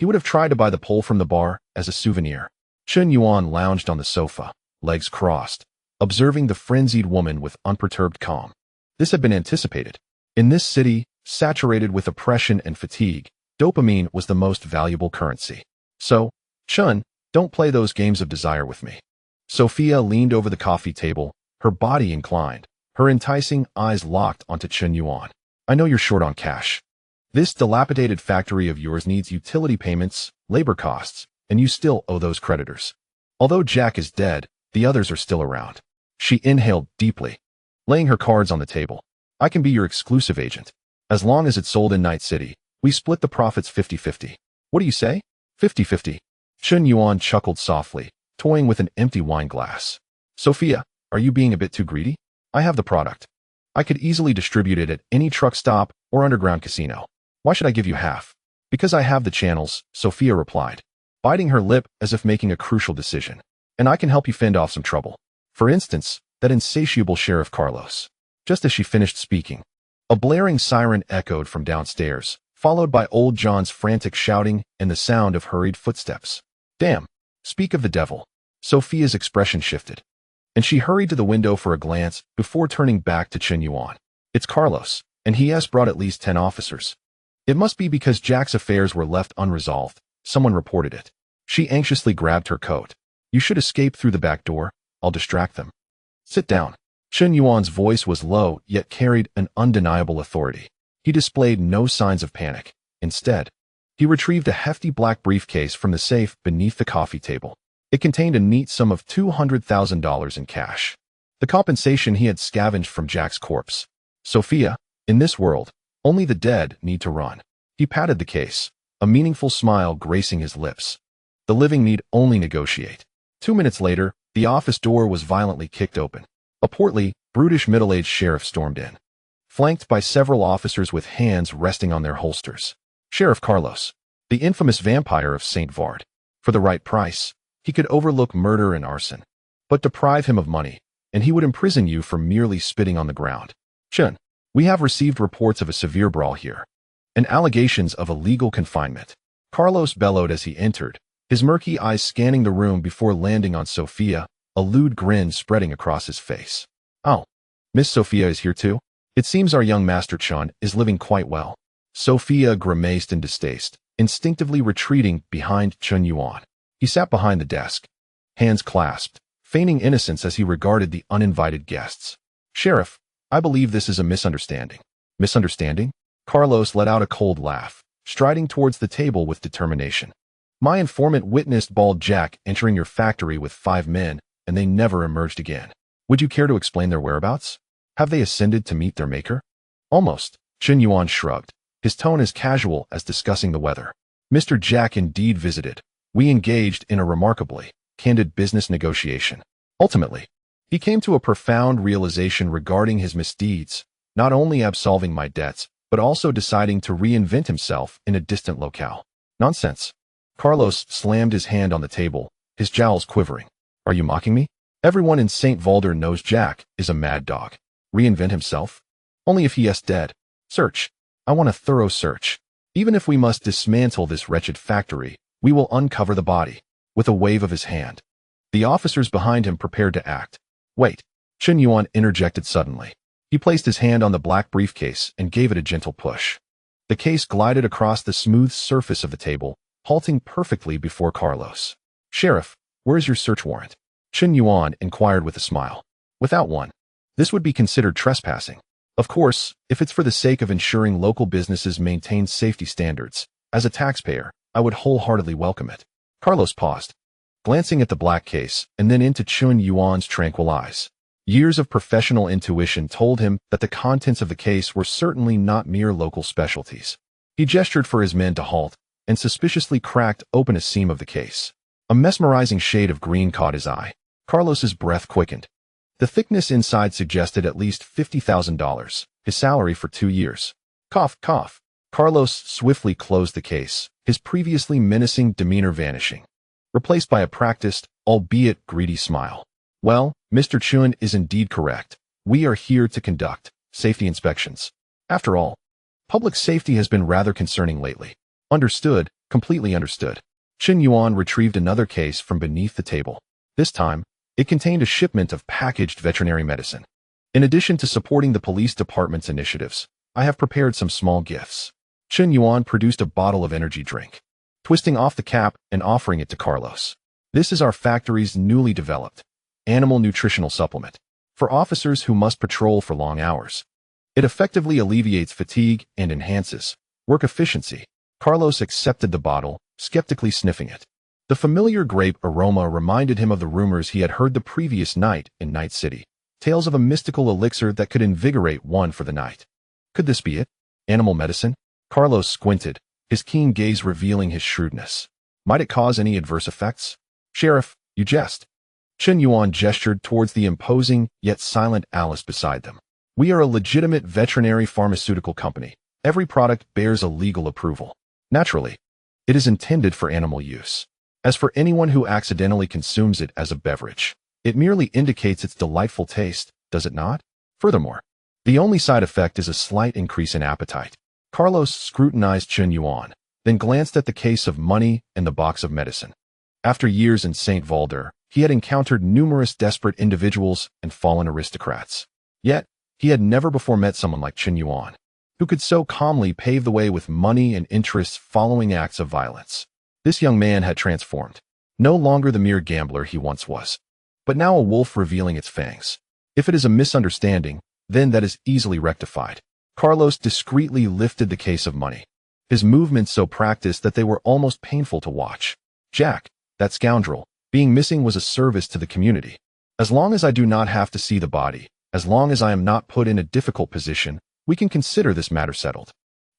he would have tried to buy the pole from the bar as a souvenir. Chen Yuan lounged on the sofa, legs crossed, observing the frenzied woman with unperturbed calm. This had been anticipated. In this city, saturated with oppression and fatigue, dopamine was the most valuable currency. So, Chen, don't play those games of desire with me. Sophia leaned over the coffee table, her body inclined, her enticing eyes locked onto Chen Yuan. I know you're short on cash. This dilapidated factory of yours needs utility payments, labor costs, and you still owe those creditors. Although Jack is dead, the others are still around. She inhaled deeply, laying her cards on the table. I can be your exclusive agent. As long as it's sold in Night City, we split the profits 50-50. What do you say? 50-50. Chen Yuan chuckled softly, toying with an empty wine glass. Sophia, are you being a bit too greedy? I have the product. I could easily distribute it at any truck stop or underground casino. Why should I give you half? Because I have the channels, Sophia replied, biting her lip as if making a crucial decision. And I can help you fend off some trouble. For instance, that insatiable Sheriff Carlos. Just as she finished speaking, a blaring siren echoed from downstairs, followed by old John's frantic shouting and the sound of hurried footsteps. Damn! Speak of the devil. Sophia's expression shifted, and she hurried to the window for a glance before turning back to Chen Yuan. It's Carlos, and he has brought at least 10 officers. It must be because Jack's affairs were left unresolved. Someone reported it. She anxiously grabbed her coat. You should escape through the back door. I'll distract them. Sit down. Chen Yuan's voice was low, yet carried an undeniable authority. He displayed no signs of panic. Instead, he retrieved a hefty black briefcase from the safe beneath the coffee table. It contained a neat sum of $200,000 in cash, the compensation he had scavenged from Jack's corpse. Sophia, in this world, only the dead need to run. He patted the case, a meaningful smile gracing his lips. The living need only negotiate. 2 minutes later, the office door was violently kicked open. A portly, brutish middle-aged sheriff stormed in, flanked by several officers with hands resting on their holsters. Sheriff Carlos, the infamous vampire of St. Vard. For the right price, he could overlook murder and arson, but deprive him of money, and he would imprison you for merely spitting on the ground. Chen, we have received reports of a severe brawl here, and allegations of illegal confinement. Carlos bellowed as he entered, his murky eyes scanning the room before landing on Sophia, a lewd grin spreading across his face. Oh, Miss Sophia is here too? It seems our young Master Chen is living quite well. Sophia grimaced in distaste, instinctively retreating behind Chen Yuan. He sat behind the desk, hands clasped, feigning innocence as he regarded the uninvited guests. Sheriff, I believe this is a misunderstanding. Misunderstanding? Carlos let out a cold laugh, striding towards the table with determination. My informant witnessed Bald Jack entering your factory with 5 men, and they never emerged again. Would you care to explain their whereabouts? Have they ascended to meet their maker? Almost. Chen Yuan shrugged, his tone as casual as discussing the weather. Mr. Jack indeed visited. We engaged in a remarkably candid business negotiation. Ultimately, he came to a profound realization regarding his misdeeds, not only absolving my debts, but also deciding to reinvent himself in a distant locale. Nonsense. Carlos slammed his hand on the table, his jowls quivering. Are you mocking me? Everyone in St. Valder knows Jack is a mad dog. Reinvent himself? Only if he is dead. Search. I want a thorough search. Even if we must dismantle this wretched factory, we will uncover the body. With a wave of his hand, the officers behind him prepared to act. Wait. Chen Yuan interjected suddenly. He placed his hand on the black briefcase and gave it a gentle push. The case glided across the smooth surface of the table, halting perfectly before Carlos. Sheriff, where's your search warrant? Chen Yuan inquired with a smile. Without one, this would be considered trespassing. Of course, if it's for the sake of ensuring local businesses maintain safety standards, as a taxpayer, I would wholeheartedly welcome it. Carlos paused, glancing at the black case and then into Chen Yuan's tranquil eyes. Years of professional intuition told him that the contents of the case were certainly not mere local specialties. He gestured for his men to halt and suspiciously cracked open a seam of the case. A mesmerizing shade of green caught his eye. Carlos's breath quickened. The thickness inside suggested at least $50,000, his salary for 2 years. Cough, cough. Carlos swiftly closed the case, his previously menacing demeanor vanishing, replaced by a practiced, albeit greedy smile. Well, Mr. Chen is indeed correct. We are here to conduct safety inspections. After all, public safety has been rather concerning lately. Understood, completely understood. Chen Yuan retrieved another case from beneath the table. This time, it contained a shipment of packaged veterinary medicine. In addition to supporting the police department's initiatives, I have prepared some small gifts. Chen Yuan produced a bottle of energy drink, twisting off the cap and offering it to Carlos. This is our factory's newly developed animal nutritional supplement for officers who must patrol for long hours. It effectively alleviates fatigue and enhances work efficiency. Carlos accepted the bottle, skeptically sniffing it. The familiar grape aroma reminded him of the rumors he had heard the previous night in Night City, tales of a mystical elixir that could invigorate one for the night. Could this be it? Animal medicine? Carlos squinted, his keen gaze revealing his shrewdness. Might it cause any adverse effects? Sheriff, you jest. Chen Yuan gestured towards the imposing yet silent Alice beside them. We are a legitimate veterinary pharmaceutical company. Every product bears a legal approval. Naturally, it is intended for animal use. As for anyone who accidentally consumes it as a beverage, it merely indicates its delightful taste, does it not? Furthermore, the only side effect is a slight increase in appetite. Carlos scrutinized Chen Yuan, then glanced at the case of money and the box of medicine. After years in St. Valder, he had encountered numerous desperate individuals and fallen aristocrats. Yet, he had never before met someone like Chen Yuan, who could so calmly pave the way with money and interests following acts of violence. This young man had transformed, no longer the mere gambler he once was, but now a wolf revealing its fangs. If it is a misunderstanding, then that is easily rectified. Carlos discreetly lifted the case of money, his movements so practiced that they were almost painful to watch. Jack, that scoundrel, being missing was a service to the community. As long as I do not have to see the body, as long as I am not put in a difficult position, we can consider this matter settled.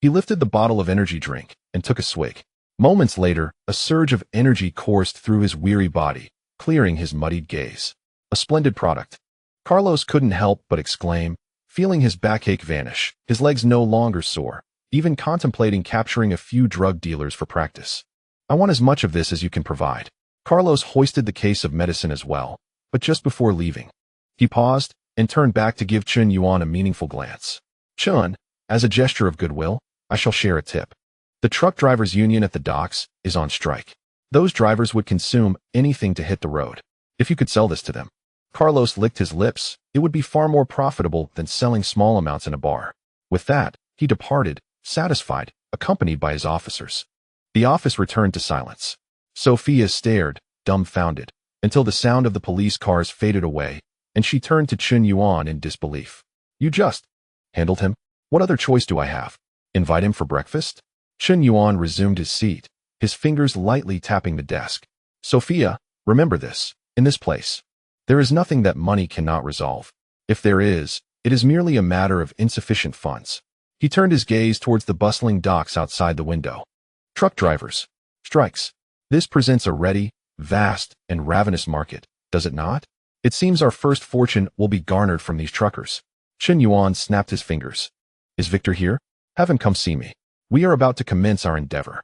He lifted the bottle of energy drink and took a swig. Moments later, a surge of energy coursed through his weary body, clearing his muddied gaze. A splendid product. Carlos couldn't help but exclaim, feeling his backache vanish, his legs no longer sore, even contemplating capturing a few drug dealers for practice. I want as much of this as you can provide. Carlos hoisted the case of medicine as well, but just before leaving, he paused and turned back to give Chen Yuan a meaningful glance. Chen, as a gesture of goodwill, I shall share a tip. The truck drivers' union at the docks is on strike. Those drivers would consume anything to hit the road. If you could sell this to them. Carlos licked his lips. It would be far more profitable than selling small amounts in a bar. With that, he departed, satisfied, accompanied by his officers. The office returned to silence. Sophia stared, dumbfounded, until the sound of the police cars faded away, and she turned to Chen Yuan in disbelief. You just handled him? What other choice do I have? Invite him for breakfast? Chen Yuan resumed his seat, his fingers lightly tapping the desk. Sophia, remember this. In this place, there is nothing that money cannot resolve. If there is, it is merely a matter of insufficient funds. He turned his gaze towards the bustling docks outside the window. Truck drivers. Strikes. This presents a ready, vast, and ravenous market, does it not? It seems our first fortune will be garnered from these truckers. Chen Yuan snapped his fingers. Is Victor here? Have him come see me. We are about to commence our endeavor.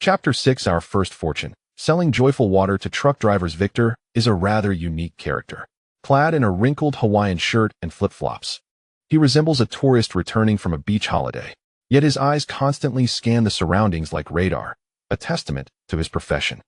Chapter 6. Our first fortune. Selling joyful water to truck drivers. Victor is a rather unique character. Clad in a wrinkled Hawaiian shirt and flip-flops, he resembles a tourist returning from a beach holiday. Yet his eyes constantly scan the surroundings like radar, a testament to his profession.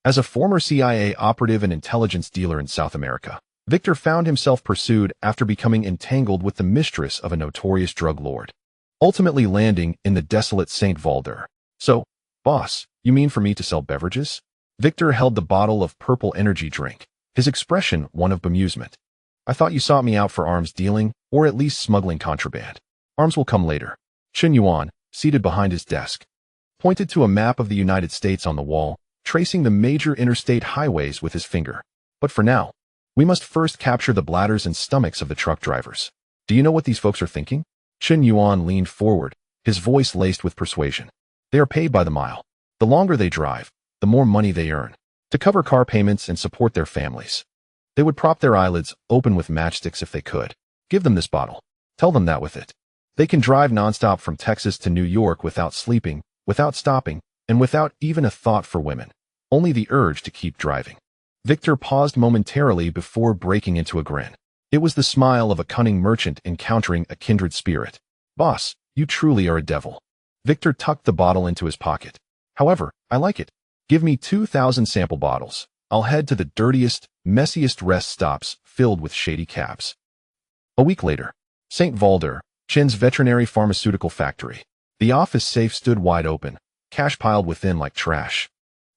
As a former CIA operative and intelligence dealer in South America, Victor found himself pursued after becoming entangled with the mistress of a notorious drug lord, ultimately landing in the desolate St. Valder. So, boss, you mean for me to sell beverages? Victor held the bottle of purple energy drink, his expression one of bemusement. I thought you sought me out for arms dealing, or at least smuggling contraband. Arms will come later. Chen Yuan, seated behind his desk, pointed to a map of the United States on the wall, tracing the major interstate highways with his finger. But for now, we must first capture the bladders and stomachs of the truck drivers. Do you know what these folks are thinking? Chen Yuan leaned forward, his voice laced with persuasion. They are paid by the mile. The longer they drive, the more money they earn, to cover car payments and support their families. They would prop their eyelids open with matchsticks if they could. Give them this bottle. Tell them that with it, they can drive nonstop from Texas to New York without sleeping, without stopping, and without even a thought for women. Only the urge to keep driving. Victor paused momentarily before breaking into a grin. It was the smile of a cunning merchant encountering a kindred spirit. Boss, you truly are a devil. Victor tucked the bottle into his pocket. However, I like it. Give me 2,000 sample bottles. I'll head to the dirtiest, messiest rest stops filled with shady cabs. A week later, St. Valder, Chen's veterinary pharmaceutical factory. The office safe stood wide open, cash piled within like trash.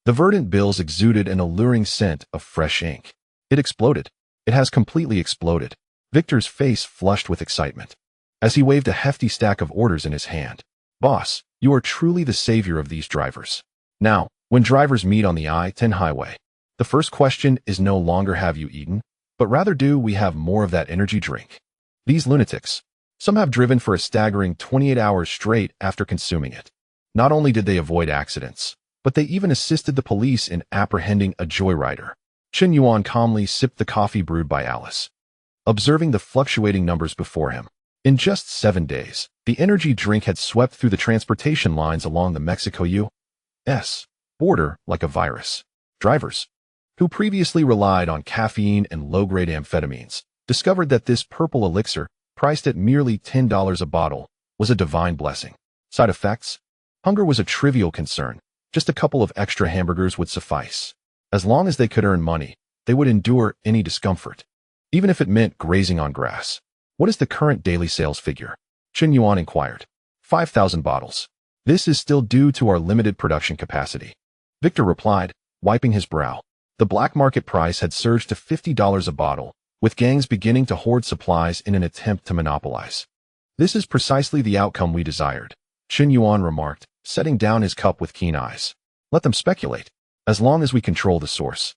The verdant bills exuded an alluring scent of fresh ink. It exploded. It has completely exploded. Victor's face flushed with excitement as he waved a hefty stack of orders in his hand. Boss, you are truly the savior of these drivers. Now, when drivers meet on the I-10 highway, the first question is no longer have you eaten, but rather do we have more of that energy drink. These lunatics, some have driven for a staggering 28 hours straight after consuming it. Not only did they avoid accidents, but they even assisted the police in apprehending a joyrider. Chen Yuan calmly sipped the coffee brewed by Alice, observing the fluctuating numbers before him. In just 7 days, the energy drink had swept through the transportation lines along the Mexico-U.S. border like a virus. Drivers, who previously relied on caffeine and low-grade amphetamines, discovered that this purple elixir, priced at merely $10 a bottle, was a divine blessing. Side effects? Hunger was a trivial concern. Just a couple of extra hamburgers would suffice. As long as they could earn money, they would endure any discomfort, even if it meant grazing on grass. What is the current daily sales figure? Chen Yuan inquired. 5,000 bottles. This is still due to our limited production capacity. Victor replied, wiping his brow. The black market price had surged to $50 a bottle, with gangs beginning to hoard supplies in an attempt to monopolize. This is precisely the outcome we desired, Chen Yuan remarked, setting down his cup with keen eyes. Let them speculate. As long as we control the source.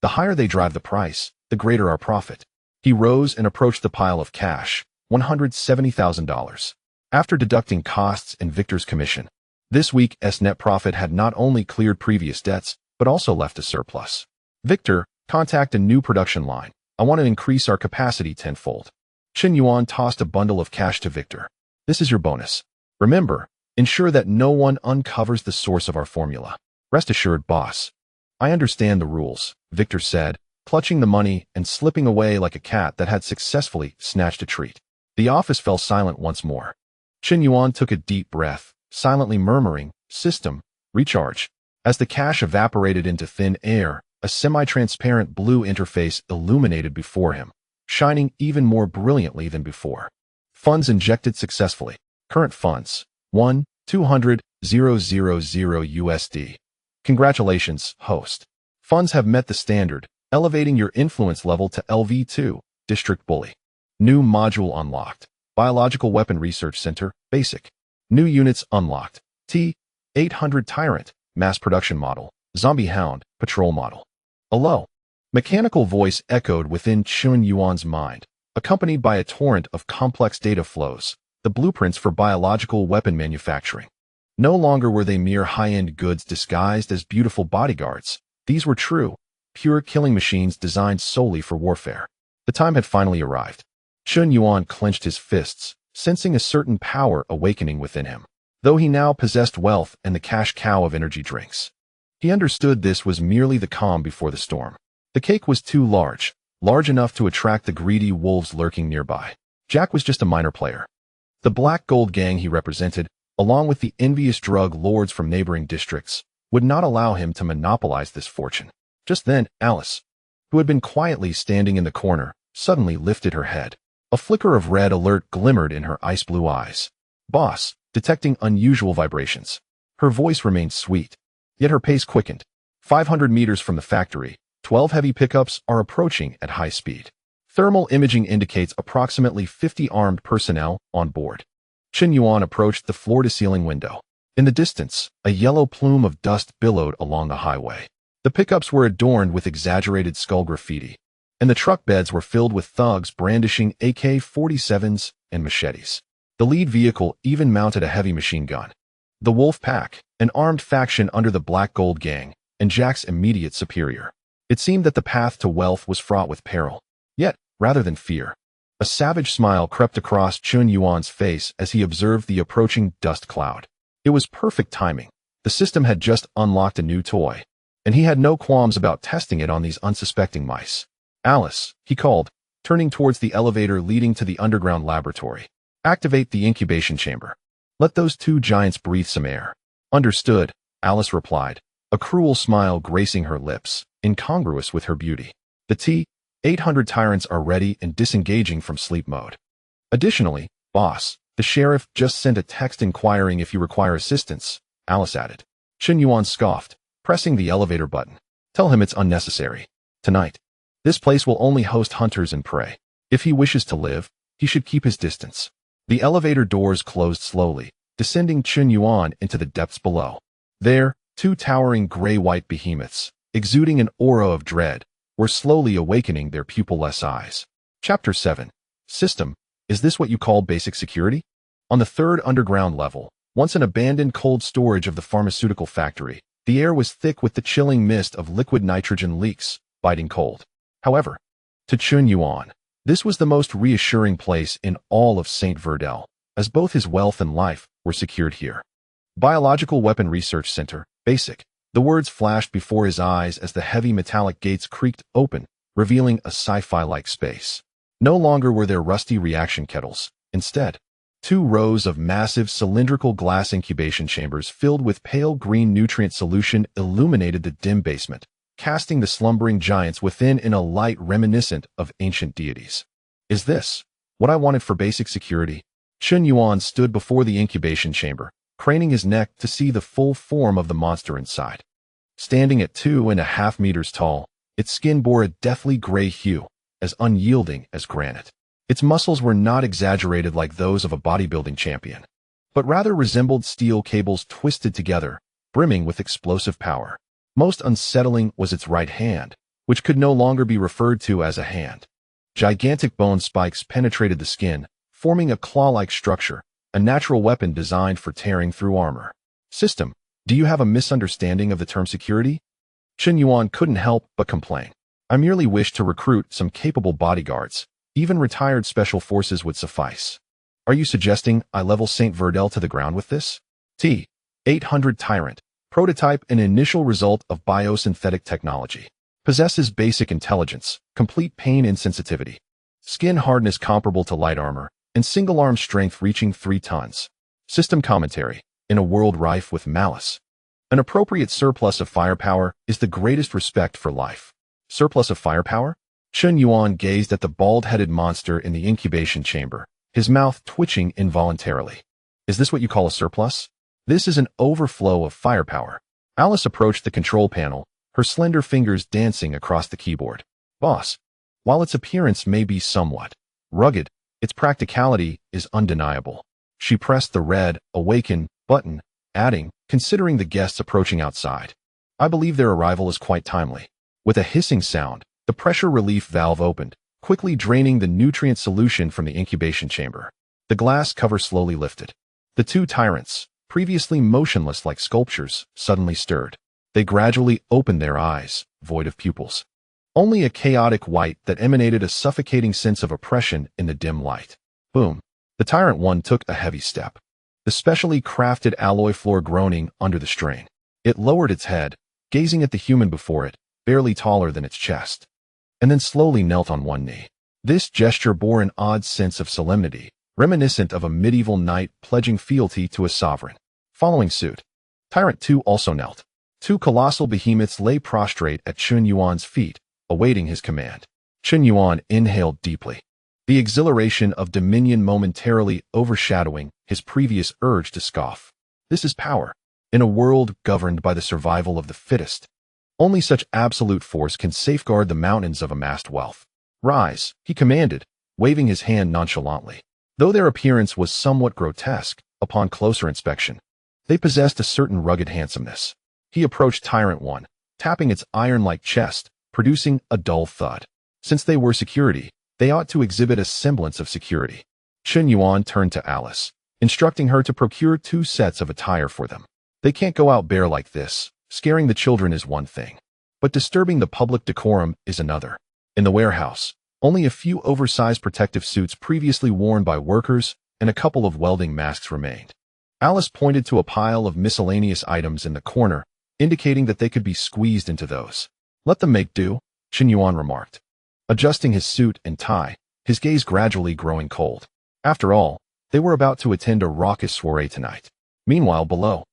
The higher they drive the price, the greater our profit. He rose and approached the pile of cash, $170,000. After deducting costs and Victor's commission, this week's net profit had not only cleared previous debts, but also left a surplus. Victor, contact a new production line. I want to increase our capacity tenfold. Chen Yuan tossed a bundle of cash to Victor. This is your bonus. Remember, ensure that no one uncovers the source of our formula. Rest assured, boss. I understand the rules, Victor said, clutching the money and slipping away like a cat that had successfully snatched a treat. The office fell silent once more. Chen Yuan took a deep breath, silently murmuring, "System, recharge." As the cash evaporated into thin air, a semi-transparent blue interface illuminated before him, shining even more brilliantly than before. Funds injected successfully. Current funds, 1,200,000 USD. Congratulations, host. Funds have met the standard, elevating your influence level to LV2, District Bully. New module unlocked. Biological Weapon Research Center, Basic. New units unlocked. T-800 Tyrant, Mass Production Model. Zombie Hound, Patrol Model. A low, mechanical voice echoed within Chen Yuan's mind, accompanied by a torrent of complex data flows, the blueprints for biological weapon manufacturing. No longer were they mere high-end goods disguised as beautiful bodyguards. These were true, pure killing machines designed solely for warfare. The time had finally arrived. Chen Yuan clenched his fists, sensing a certain power awakening within him. Though he now possessed wealth and the cash cow of energy drinks, he understood this was merely the calm before the storm. The cake was too large enough to attract the greedy wolves lurking nearby. Jack was just a minor player. The black gold gang he represented, along with the envious drug lords from neighboring districts, would not allow him to monopolize this fortune. Just then, Alice, who had been quietly standing in the corner, suddenly lifted her head. A flicker of red alert glimmered in her ice-blue eyes. Boss, detecting unusual vibrations. Her voice remained sweet, yet her pace quickened. 500 meters from the factory, 12 heavy pickups are approaching at high speed. Thermal imaging indicates approximately 50 armed personnel on board. Chen Yuan approached the floor-to-ceiling window. In the distance, a yellow plume of dust billowed along the highway. The pickups were adorned with exaggerated skull graffiti, and the truck beds were filled with thugs brandishing AK-47s and machetes. The lead vehicle even mounted a heavy machine gun. The Wolf Pack, an armed faction under the Black Gold Gang, and Jack's immediate superior. It seemed that the path to wealth was fraught with peril. Yet, rather than fear, a savage smile crept across Chen Yuan's face as he observed the approaching dust cloud. It was perfect timing. The system had just unlocked a new toy, and he had no qualms about testing it on these unsuspecting mice. Alice, he called, turning towards the elevator leading to the underground laboratory. Activate the incubation chamber. Let those two giants breathe some air. Understood, Alice replied, a cruel smile gracing her lips, incongruous with her beauty. The T-800 tyrants are ready and disengaging from sleep mode. Additionally, boss, the sheriff just sent a text inquiring if you require assistance, Alice added. Chen Yuan scoffed, pressing the elevator button. Tell him it's unnecessary. Tonight, this place will only host hunters and prey. If he wishes to live, he should keep his distance. The elevator doors closed slowly, descending Chen Yuan into the depths below. There, two towering gray-white behemoths, exuding an aura of dread, were slowly awakening their pupil-less eyes. Chapter 7. System. Is this what you call basic security? On the third underground level, once an abandoned cold storage of the pharmaceutical factory, the air was thick with the chilling mist of liquid nitrogen leaks, biting cold. However, to Chen Yuan, this was the most reassuring place in all of St. Verdel, as both his wealth and life were secured here. Biological Weapon Research Center, BASIC. The words flashed before his eyes as the heavy metallic gates creaked open, revealing a sci-fi-like space. No longer were there rusty reaction kettles. Instead, two rows of massive cylindrical glass incubation chambers filled with pale green nutrient solution illuminated the dim basement, casting the slumbering giants within in a light reminiscent of ancient deities. Is this what I wanted for basic security? Chen Yuan stood before the incubation chamber, craning his neck to see the full form of the monster inside. Standing at 2.5 meters tall, its skin bore a deathly gray hue, as unyielding as granite. Its muscles were not exaggerated like those of a bodybuilding champion, but rather resembled steel cables twisted together, brimming with explosive power. Most unsettling was its right hand, which could no longer be referred to as a hand. Gigantic bone spikes penetrated the skin, forming a claw-like structure, a natural weapon designed for tearing through armor. System, do you have a misunderstanding of the term security? Chen Yuan couldn't help but complain. I merely wish to recruit some capable bodyguards. Even retired special forces would suffice. Are you suggesting I level St. Verdel to the ground with this? T-800 Tyrant, prototype and initial result of biosynthetic technology. Possesses basic intelligence, complete pain insensitivity, skin hardness comparable to light armor, and single-arm strength reaching 3 tons. System commentary. In a world rife with malice, an appropriate surplus of firepower is the greatest respect for life. Surplus of firepower? Chen Yuan gazed at the bald-headed monster in the incubation chamber, his mouth twitching involuntarily. Is this what you call a surplus? This is an overflow of firepower. Alice approached the control panel, her slender fingers dancing across the keyboard. Boss, while its appearance may be somewhat rugged, its practicality is undeniable. She pressed the red, awaken button, adding, considering the guests approaching outside. I believe their arrival is quite timely. With a hissing sound, the pressure relief valve opened, quickly draining the nutrient solution from the incubation chamber. The glass cover slowly lifted. The two tyrants, previously motionless like sculptures, suddenly stirred. They gradually opened their eyes, void of pupils. Only a chaotic white that emanated a suffocating sense of oppression in the dim light. Boom. The tyrant one took a heavy step, the specially crafted alloy floor groaning under the strain. It lowered its head, gazing at the human before it, barely taller than its chest, and then slowly knelt on one knee. This gesture bore an odd sense of solemnity, reminiscent of a medieval knight pledging fealty to a sovereign. Following suit, Tyrant 2 also knelt. Two colossal behemoths lay prostrate at Chen Yuan's feet, awaiting his command. Chen Yuan inhaled deeply, the exhilaration of dominion momentarily overshadowing his previous urge to scoff. This is power. In a world governed by the survival of the fittest, only such absolute force can safeguard the mountains of amassed wealth. Rise, he commanded, waving his hand nonchalantly. Though their appearance was somewhat grotesque, upon closer inspection, they possessed a certain rugged handsomeness. He approached Tyrant 1, tapping its iron-like chest, producing a dull thud. Since they were security, they ought to exhibit a semblance of security. Chen Yuan turned to Alice, instructing her to procure 2 sets of attire for them. They can't go out bare like this. Scaring the children is one thing, but disturbing the public decorum is another. In the warehouse, only a few oversized protective suits previously worn by workers and a couple of welding masks remained. Alice pointed to a pile of miscellaneous items in the corner, indicating that they could be squeezed into those. Let them make do, Chen Yuan remarked, adjusting his suit and tie, his gaze gradually growing cold. After all, they were about to attend a raucous soiree tonight. Meanwhile, below,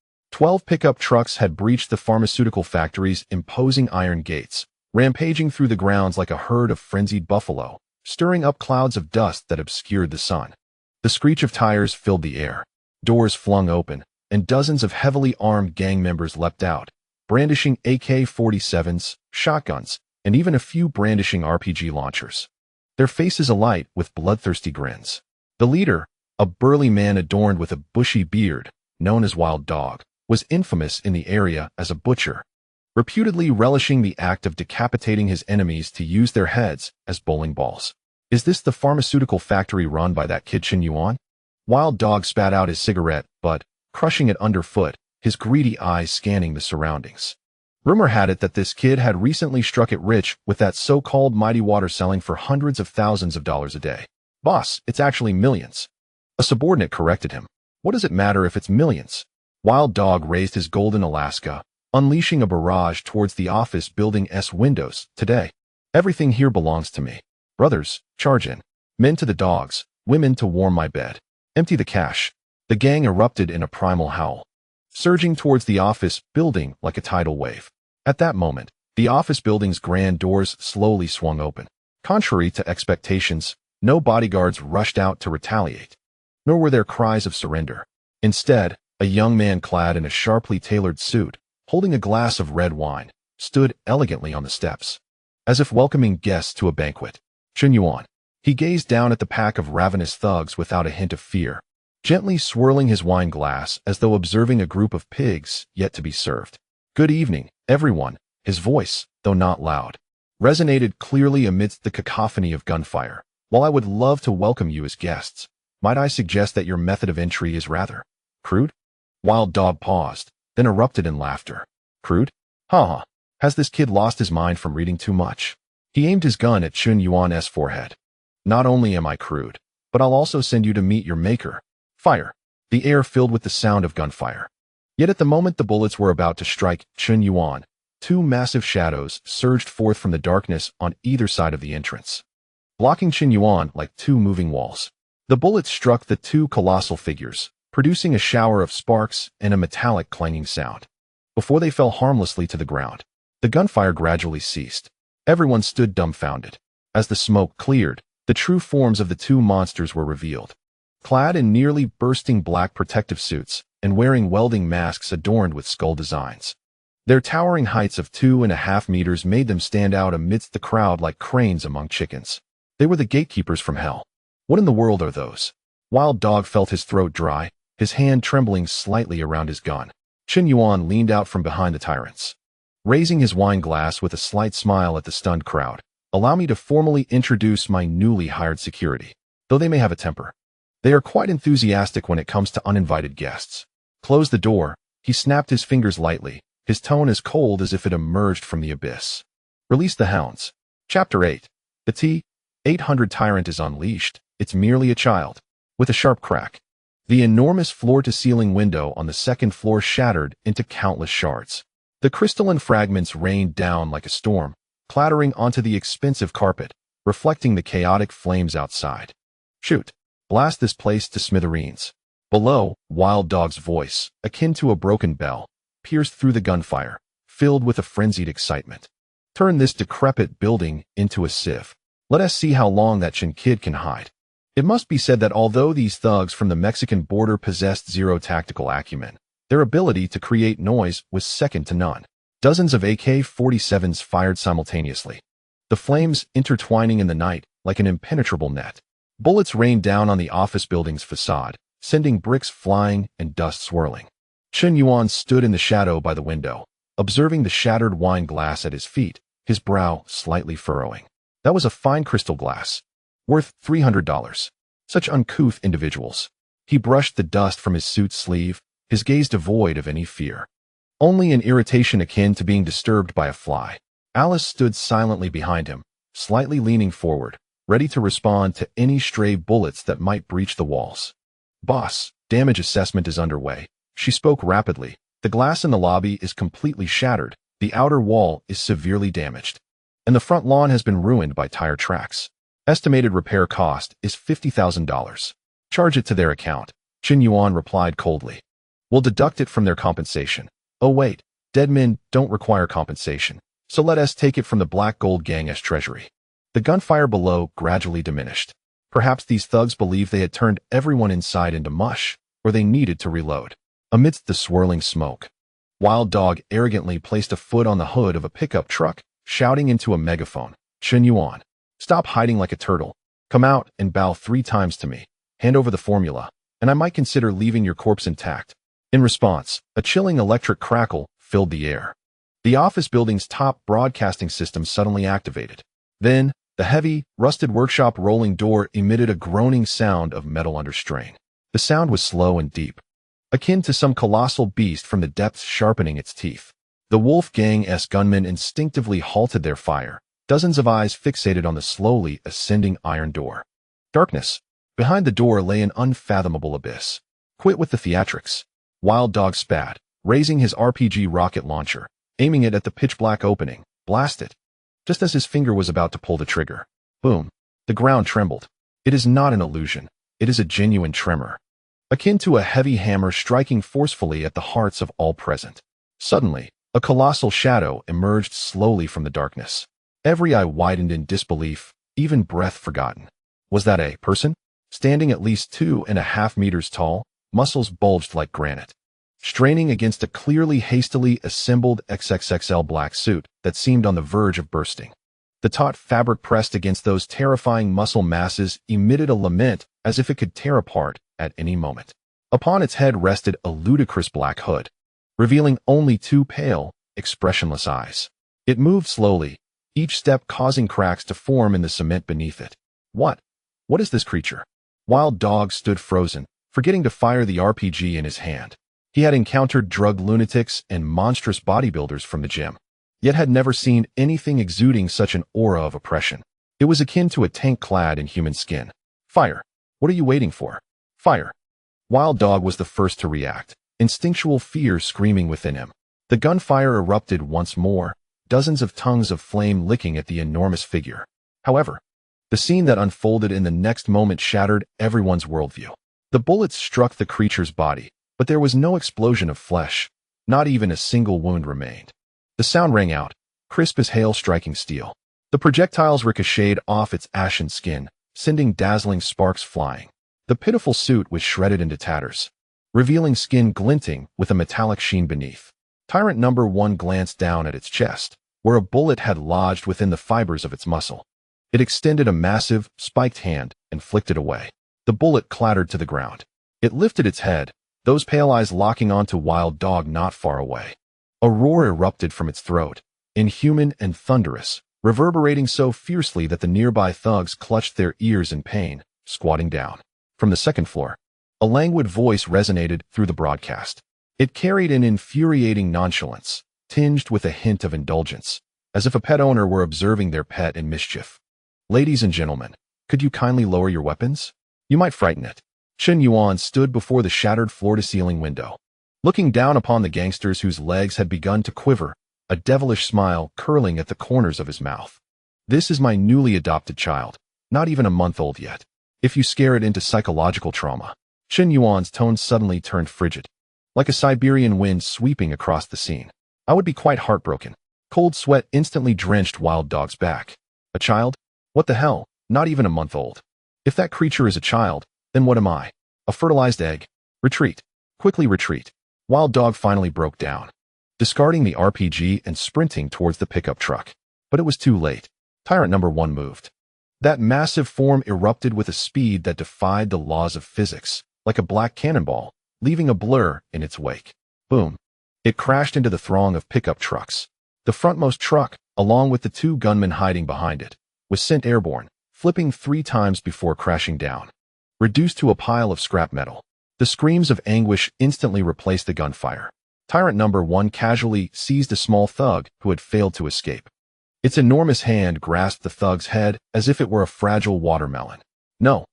12 pickup trucks had breached the pharmaceutical factory's imposing iron gates, rampaging through the grounds like a herd of frenzied buffalo, stirring up clouds of dust that obscured the sun. The screech of tires filled the air. Doors flung open, and dozens of heavily armed gang members leapt out, brandishing AK-47s, shotguns, and even a few brandishing RPG launchers. Their faces alight with bloodthirsty grins. The leader, a burly man adorned with a bushy beard, known as Wild Dog, was infamous in the area as a butcher, reputedly relishing the act of decapitating his enemies to use their heads as bowling balls. Is this the pharmaceutical factory run by that kid Chen Yuan? Wild Dog spat out his cigarette, but, crushing it underfoot, his greedy eyes scanning the surroundings. Rumor had it that this kid had recently struck it rich with that so-called mighty water selling for hundreds of thousands of dollars a day. Boss, it's actually millions. A subordinate corrected him. What does it matter if it's millions? Wild Dog raised his golden Alaska, unleashing a barrage towards the office building's windows. Today, everything here belongs to me. Brothers, charge in. Men to the dogs, women to warm my bed. Empty the cash. The gang erupted in a primal howl, surging towards the office building like a tidal wave. At that moment, the office building's grand doors slowly swung open. Contrary to expectations, no bodyguards rushed out to retaliate, nor were there cries of surrender. Instead, a young man clad in a sharply tailored suit, holding a glass of red wine, stood elegantly on the steps, as if welcoming guests to a banquet. Chen Yuan. He gazed down at the pack of ravenous thugs without a hint of fear, gently swirling his wine glass as though observing a group of pigs yet to be served. Good evening, everyone. His voice, though not loud, resonated clearly amidst the cacophony of gunfire. While I would love to welcome you as guests, might I suggest that your method of entry is rather crude? Wild Dog paused, then erupted in laughter. Crude? Ha! Has this kid lost his mind from reading too much? He aimed his gun at Chen Yuan's forehead. Not only am I crude, but I'll also send you to meet your maker. Fire. The air filled with the sound of gunfire. Yet at the moment the bullets were about to strike Chen Yuan, two massive shadows surged forth from the darkness on either side of the entrance, blocking Chen Yuan like two moving walls. The bullets struck the two colossal figures, producing a shower of sparks and a metallic clanging sound. Before they fell harmlessly to the ground, the gunfire gradually ceased. Everyone stood dumbfounded. As the smoke cleared, the true forms of the two monsters were revealed. Clad in nearly bursting black protective suits and wearing welding masks adorned with skull designs, their towering heights of 2.5 meters made them stand out amidst the crowd like cranes among chickens. They were the gatekeepers from hell. What in the world are those? Wild Dog felt his throat dry, his hand trembling slightly around his gun. Chen Yuan leaned out from behind the tyrants, raising his wine glass with a slight smile at the stunned crowd. Allow me to formally introduce my newly hired security. Though they may have a temper, they are quite enthusiastic when it comes to uninvited guests. Close the door. He snapped his fingers lightly, his tone as cold as if it emerged from the abyss. Release the hounds. Chapter 8. The T-800 tyrant is unleashed. It's merely a child. With a sharp crack, the enormous floor-to-ceiling window on the second floor shattered into countless shards. The crystalline fragments rained down like a storm, clattering onto the expensive carpet, reflecting the chaotic flames outside. Shoot! Blast this place to smithereens. Below, Wild Dog's voice, akin to a broken bell, pierced through the gunfire, filled with a frenzied excitement. Turn this decrepit building into a sieve. Let us see how long that Chen kid can hide. It must be said that although these thugs from the Mexican border possessed zero tactical acumen, their ability to create noise was second to none. Dozens of AK-47s fired simultaneously, the flames intertwining in the night like an impenetrable net. Bullets rained down on the office building's facade, sending bricks flying and dust swirling. Chen Yuan stood in the shadow by the window, observing the shattered wine glass at his feet, his brow slightly furrowing. That was a fine crystal glass, worth $300. Such uncouth individuals. He brushed the dust from his suit sleeve, his gaze devoid of any fear. Only an irritation akin to being disturbed by a fly. Alice stood silently behind him, slightly leaning forward, ready to respond to any stray bullets that might breach the walls. Boss, damage assessment is underway. She spoke rapidly. The glass in the lobby is completely shattered, the outer wall is severely damaged, and the front lawn has been ruined by tire tracks. Estimated repair cost is $50,000. Charge it to their account. Chen Yuan replied coldly. We'll deduct it from their compensation. Oh wait, dead men don't require compensation, so let us take it from the Black Gold Gang's treasury. The gunfire below gradually diminished. Perhaps these thugs believed they had turned everyone inside into mush, or they needed to reload. Amidst the swirling smoke, Wild Dog arrogantly placed a foot on the hood of a pickup truck, shouting into a megaphone, "Chen Yuan, stop hiding like a turtle. Come out and bow 3 times to me. Hand over the formula, and I might consider leaving your corpse intact." In response, a chilling electric crackle filled the air. The office building's top broadcasting system suddenly activated. Then, the heavy, rusted workshop rolling door emitted a groaning sound of metal under strain. The sound was slow and deep, akin to some colossal beast from the depths sharpening its teeth. The Wolfgang's gunmen instinctively halted their fire, dozens of eyes fixated on the slowly ascending iron door. Darkness. Behind the door lay an unfathomable abyss. Quit with the theatrics. Wild Dog spat, raising his RPG rocket launcher, aiming it at the pitch-black opening. Blast it. Just as his finger was about to pull the trigger. Boom. The ground trembled. It is not an illusion. It is a genuine tremor, akin to a heavy hammer striking forcefully at the hearts of all present. Suddenly, a colossal shadow emerged slowly from the darkness. Every eye widened in disbelief, even breath forgotten. Was that a person? Standing at least 2.5 meters tall, muscles bulged like granite, straining against a clearly hastily assembled XXXL black suit that seemed on the verge of bursting. The taut fabric pressed against those terrifying muscle masses emitted a lament as if it could tear apart at any moment. Upon its head rested a ludicrous black hood, revealing only 2 pale, expressionless eyes. It moved slowly, each step causing cracks to form in the cement beneath it. What is this creature? Wild Dog stood frozen, forgetting to fire the RPG in his hand. He had encountered drug lunatics and monstrous bodybuilders from the gym, yet had never seen anything exuding such an aura of oppression. It was akin to a tank clad in human skin. Fire! What are you waiting for? Fire! Wild Dog was the first to react, instinctual fear screaming within him. The gunfire erupted once more, dozens of tongues of flame licking at the enormous figure. However, the scene that unfolded in the next moment shattered everyone's worldview. The bullets struck the creature's body, but there was no explosion of flesh. Not even a single wound remained. The sound rang out, crisp as hail striking steel. The projectiles ricocheted off its ashen skin, sending dazzling sparks flying. The pitiful suit was shredded into tatters, revealing skin glinting with a metallic sheen beneath. Tyrant number 1 glanced down at its chest, where a bullet had lodged within the fibers of its muscle. It extended a massive, spiked hand and flicked it away. The bullet clattered to the ground. It lifted its head, those pale eyes locking onto Wild Dog not far away. A roar erupted from its throat, inhuman and thunderous, reverberating so fiercely that the nearby thugs clutched their ears in pain, squatting down. From the second floor, a languid voice resonated through the broadcast. It carried an infuriating nonchalance, tinged with a hint of indulgence, as if a pet owner were observing their pet in mischief. "Ladies and gentlemen, could you kindly lower your weapons? You might frighten it." Chen Yuan stood before the shattered floor-to-ceiling window, looking down upon the gangsters whose legs had begun to quiver, a devilish smile curling at the corners of his mouth. "This is my newly adopted child, not even a month old yet. If you scare it into psychological trauma." Chen Yuan's tone suddenly turned frigid, like a Siberian wind sweeping across the scene. "I would be quite heartbroken." Cold sweat instantly drenched Wild Dog's back. "A child? What the hell? Not even a month old. If that creature is a child, then what am I? A fertilized egg? Retreat. Quickly retreat." Wild Dog finally broke down, discarding the RPG and sprinting towards the pickup truck. But it was too late. Tyrant number 1 moved. That massive form erupted with a speed that defied the laws of physics, like a black cannonball, leaving a blur in its wake. Boom. It crashed into the throng of pickup trucks. The frontmost truck, along with the 2 gunmen hiding behind it, was sent airborne, flipping 3 times before crashing down, reduced to a pile of scrap metal. The screams of anguish instantly replaced the gunfire. Tyrant number 1 casually seized a small thug who had failed to escape. Its enormous hand grasped the thug's head as if it were a fragile watermelon. "No.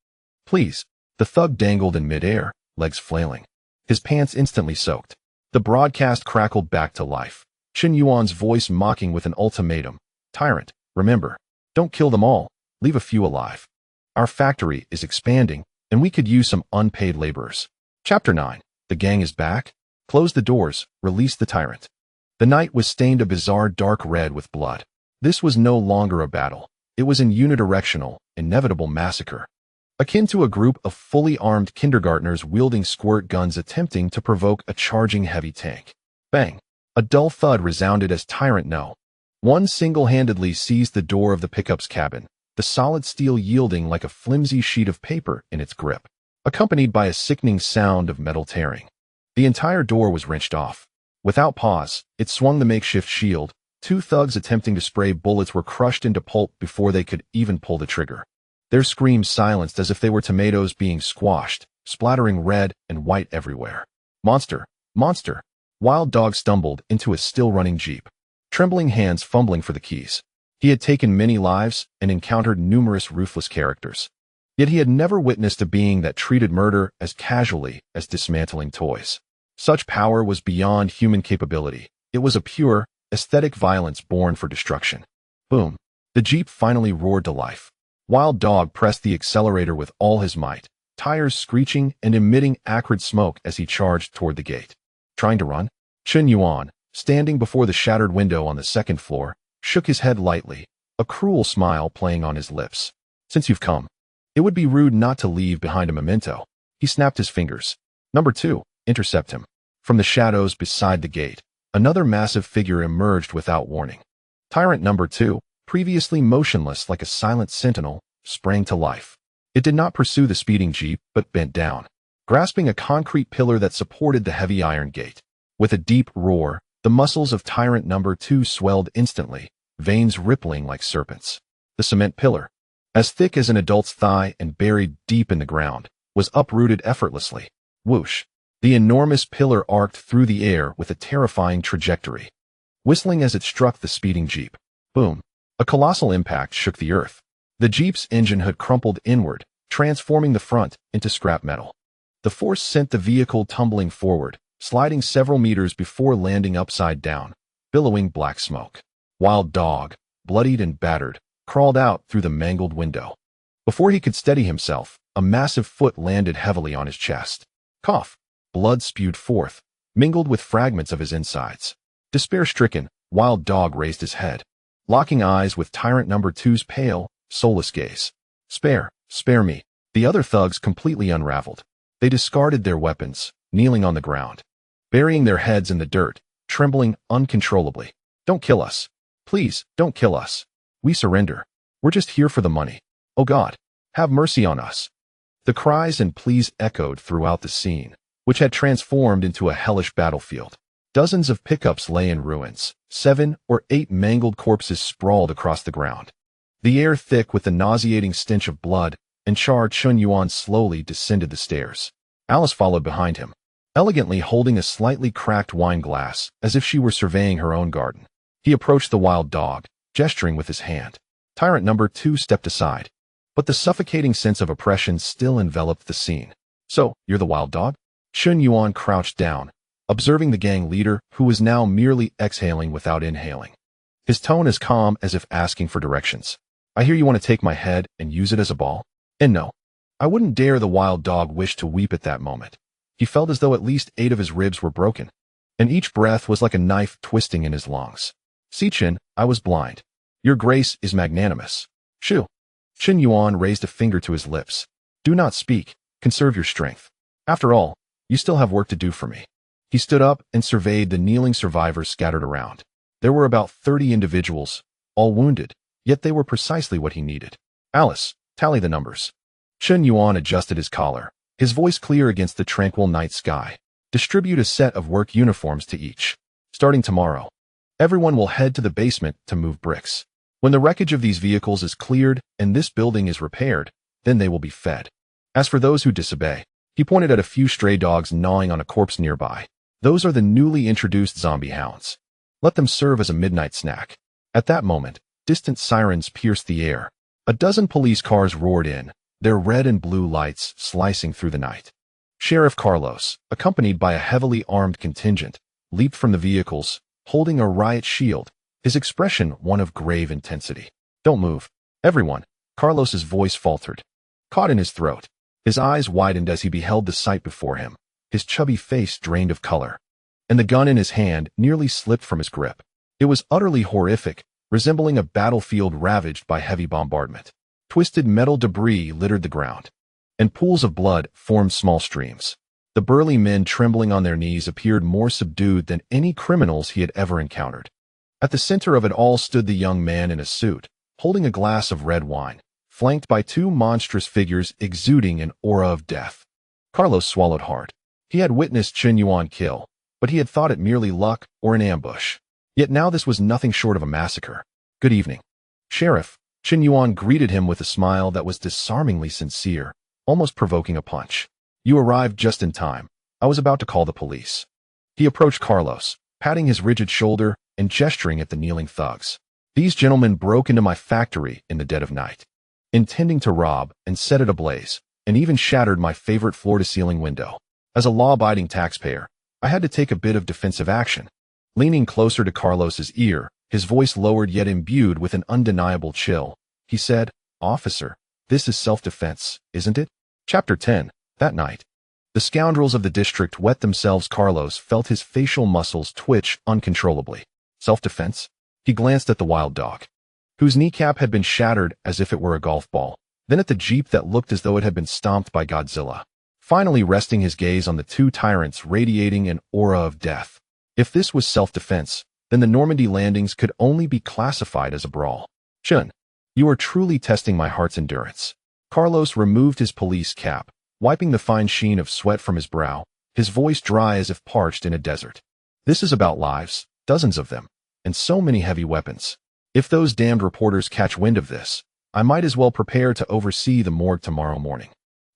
Please." The thug dangled in midair, legs flailing, his pants instantly soaked. The broadcast crackled back to life, Chen Yuan's voice mocking with an ultimatum. "Tyrant, remember, don't kill them all, leave a few alive. Our factory is expanding, and we could use some unpaid laborers." Chapter 9. The gang is back? Close the doors, release the tyrant. The night was stained a bizarre dark red with blood. This was no longer a battle. It was an unidirectional, inevitable massacre. Akin to a group of fully armed kindergartners wielding squirt guns attempting to provoke a charging heavy tank. Bang! A dull thud resounded as Tyrant No. 1 single-handedly seized the door of the pickup's cabin, the solid steel yielding like a flimsy sheet of paper in its grip, accompanied by a sickening sound of metal tearing. The entire door was wrenched off. Without pause, it swung the makeshift shield. 2 thugs attempting to spray bullets were crushed into pulp before they could even pull the trigger. Their screams silenced as if they were tomatoes being squashed, splattering red and white everywhere. Monster! Monster! Wild Dog stumbled into a still-running jeep, trembling hands fumbling for the keys. He had taken many lives and encountered numerous ruthless characters. Yet he had never witnessed a being that treated murder as casually as dismantling toys. Such power was beyond human capability. It was a pure, aesthetic violence born for destruction. Boom! The jeep finally roared to life. Wild Dog pressed the accelerator with all his might, tires screeching and emitting acrid smoke as he charged toward the gate. Trying to run? Chen Yuan, standing before the shattered window on the 2nd floor, shook his head lightly, a cruel smile playing on his lips. Since you've come, it would be rude not to leave behind a memento. He snapped his fingers. Number 2, intercept him. From the shadows beside the gate, another massive figure emerged without warning. Tyrant number 2, previously motionless like a silent sentinel, sprang to life. It did not pursue the speeding jeep, but bent down, grasping a concrete pillar that supported the heavy iron gate. With a deep roar, the muscles of Tyrant number 2 swelled instantly, veins rippling like serpents. The cement pillar, as thick as an adult's thigh and buried deep in the ground, was uprooted effortlessly. Whoosh! The enormous pillar arced through the air with a terrifying trajectory, whistling as it struck the speeding jeep. Boom! A colossal impact shook the earth. The jeep's engine had crumpled inward, transforming the front into scrap metal. The force sent the vehicle tumbling forward, sliding several meters before landing upside down, billowing black smoke. Wild Dog, bloodied and battered, crawled out through the mangled window. Before he could steady himself, a massive foot landed heavily on his chest. Cough! Blood spewed forth, mingled with fragments of his insides. Despair-stricken, Wild Dog raised his head, locking eyes with Tyrant number 2's pale, soulless gaze. Spare me. The other thugs completely unraveled. They discarded their weapons, kneeling on the ground, burying their heads in the dirt, trembling uncontrollably. Don't kill us. Please, don't kill us. We surrender. We're just here for the money. Oh God, have mercy on us. The cries and pleas echoed throughout the scene, which had transformed into a hellish battlefield. Dozens of pickups lay in ruins. 7 or 8 mangled corpses sprawled across the ground. The air thick with the nauseating stench of blood and charred. Chen Yuan slowly descended the stairs. Alice followed behind him, elegantly holding a slightly cracked wine glass as if she were surveying her own garden. He approached the Wild Dog, gesturing with his hand. Tyrant number 2 stepped aside, but the suffocating sense of oppression still enveloped the scene. So, you're the Wild Dog? Chen Yuan crouched down, observing the gang leader, who was now merely exhaling without inhaling. His tone as calm as if asking for directions. I hear you want to take my head and use it as a ball? And no, I wouldn't dare. The Wild Dog wished to weep at that moment. He felt as though at least 8 of his ribs were broken, and each breath was like a knife twisting in his lungs. See, Chen, I was blind. Your grace is magnanimous. Shoo! Chen Yuan raised a finger to his lips. Do not speak. Conserve your strength. After all, you still have work to do for me. He stood up and surveyed the kneeling survivors scattered around. There were about 30 individuals, all wounded, yet they were precisely what he needed. Alice, tally the numbers. Chen Yuan adjusted his collar, his voice clear against the tranquil night sky. Distribute a set of work uniforms to each. Starting tomorrow, everyone will head to the basement to move bricks. When the wreckage of these vehicles is cleared and this building is repaired, then they will be fed. As for those who disobey, he pointed at a few stray dogs gnawing on a corpse nearby. Those are the newly introduced zombie hounds. Let them serve as a midnight snack. At that moment, distant sirens pierced the air. A dozen police cars roared in, their red and blue lights slicing through the night. Sheriff Carlos, accompanied by a heavily armed contingent, leaped from the vehicles, holding a riot shield, his expression one of grave intensity. Don't move. Everyone. Carlos's voice faltered, caught in his throat. His eyes widened as he beheld the sight before him, his chubby face drained of color. and the gun in his hand nearly slipped from his grip. It was utterly horrific, resembling a battlefield ravaged by heavy bombardment. Twisted metal debris littered the ground, and pools of blood formed small streams. The burly men trembling on their knees appeared more subdued than any criminals he had ever encountered. At the center of it all stood the young man in a suit, holding a glass of red wine, flanked by two monstrous figures exuding an aura of death. Carlos swallowed hard. He had witnessed Chen Yuan kill, but he had thought it merely luck or an ambush. Yet now this was nothing short of a massacre. "Good evening, Sheriff." Chen Yuan greeted him with a smile that was disarmingly sincere, almost provoking a punch. "You arrived just in time. I was about to call the police." He approached Carlos, patting his rigid shoulder and gesturing at the kneeling thugs. "These gentlemen broke into my factory in the dead of night, intending to rob and set it ablaze, and even shattered my favorite floor-to-ceiling window. As a law-abiding taxpayer, I had to take a bit of defensive action." Leaning closer to Carlos's ear, his voice lowered yet imbued with an undeniable chill, he said, "Officer, this is self-defense, isn't it?" Chapter 10. That night, the scoundrels of the district wet themselves. Carlos felt his facial muscles twitch uncontrollably. Self-defense? He glanced at the wild dog, whose kneecap had been shattered as if it were a golf ball, then at the jeep that looked as though it had been stomped by Godzilla, finally resting his gaze on the two tyrants radiating an aura of death. If this was self-defense, then the Normandy landings could only be classified as a brawl. "Chen, you are truly testing my heart's endurance." Carlos removed his police cap, wiping the fine sheen of sweat from his brow, his voice dry as if parched in a desert. "This is about lives, dozens of them, and so many heavy weapons. If those damned reporters catch wind of this, I might as well prepare to oversee the morgue tomorrow morning."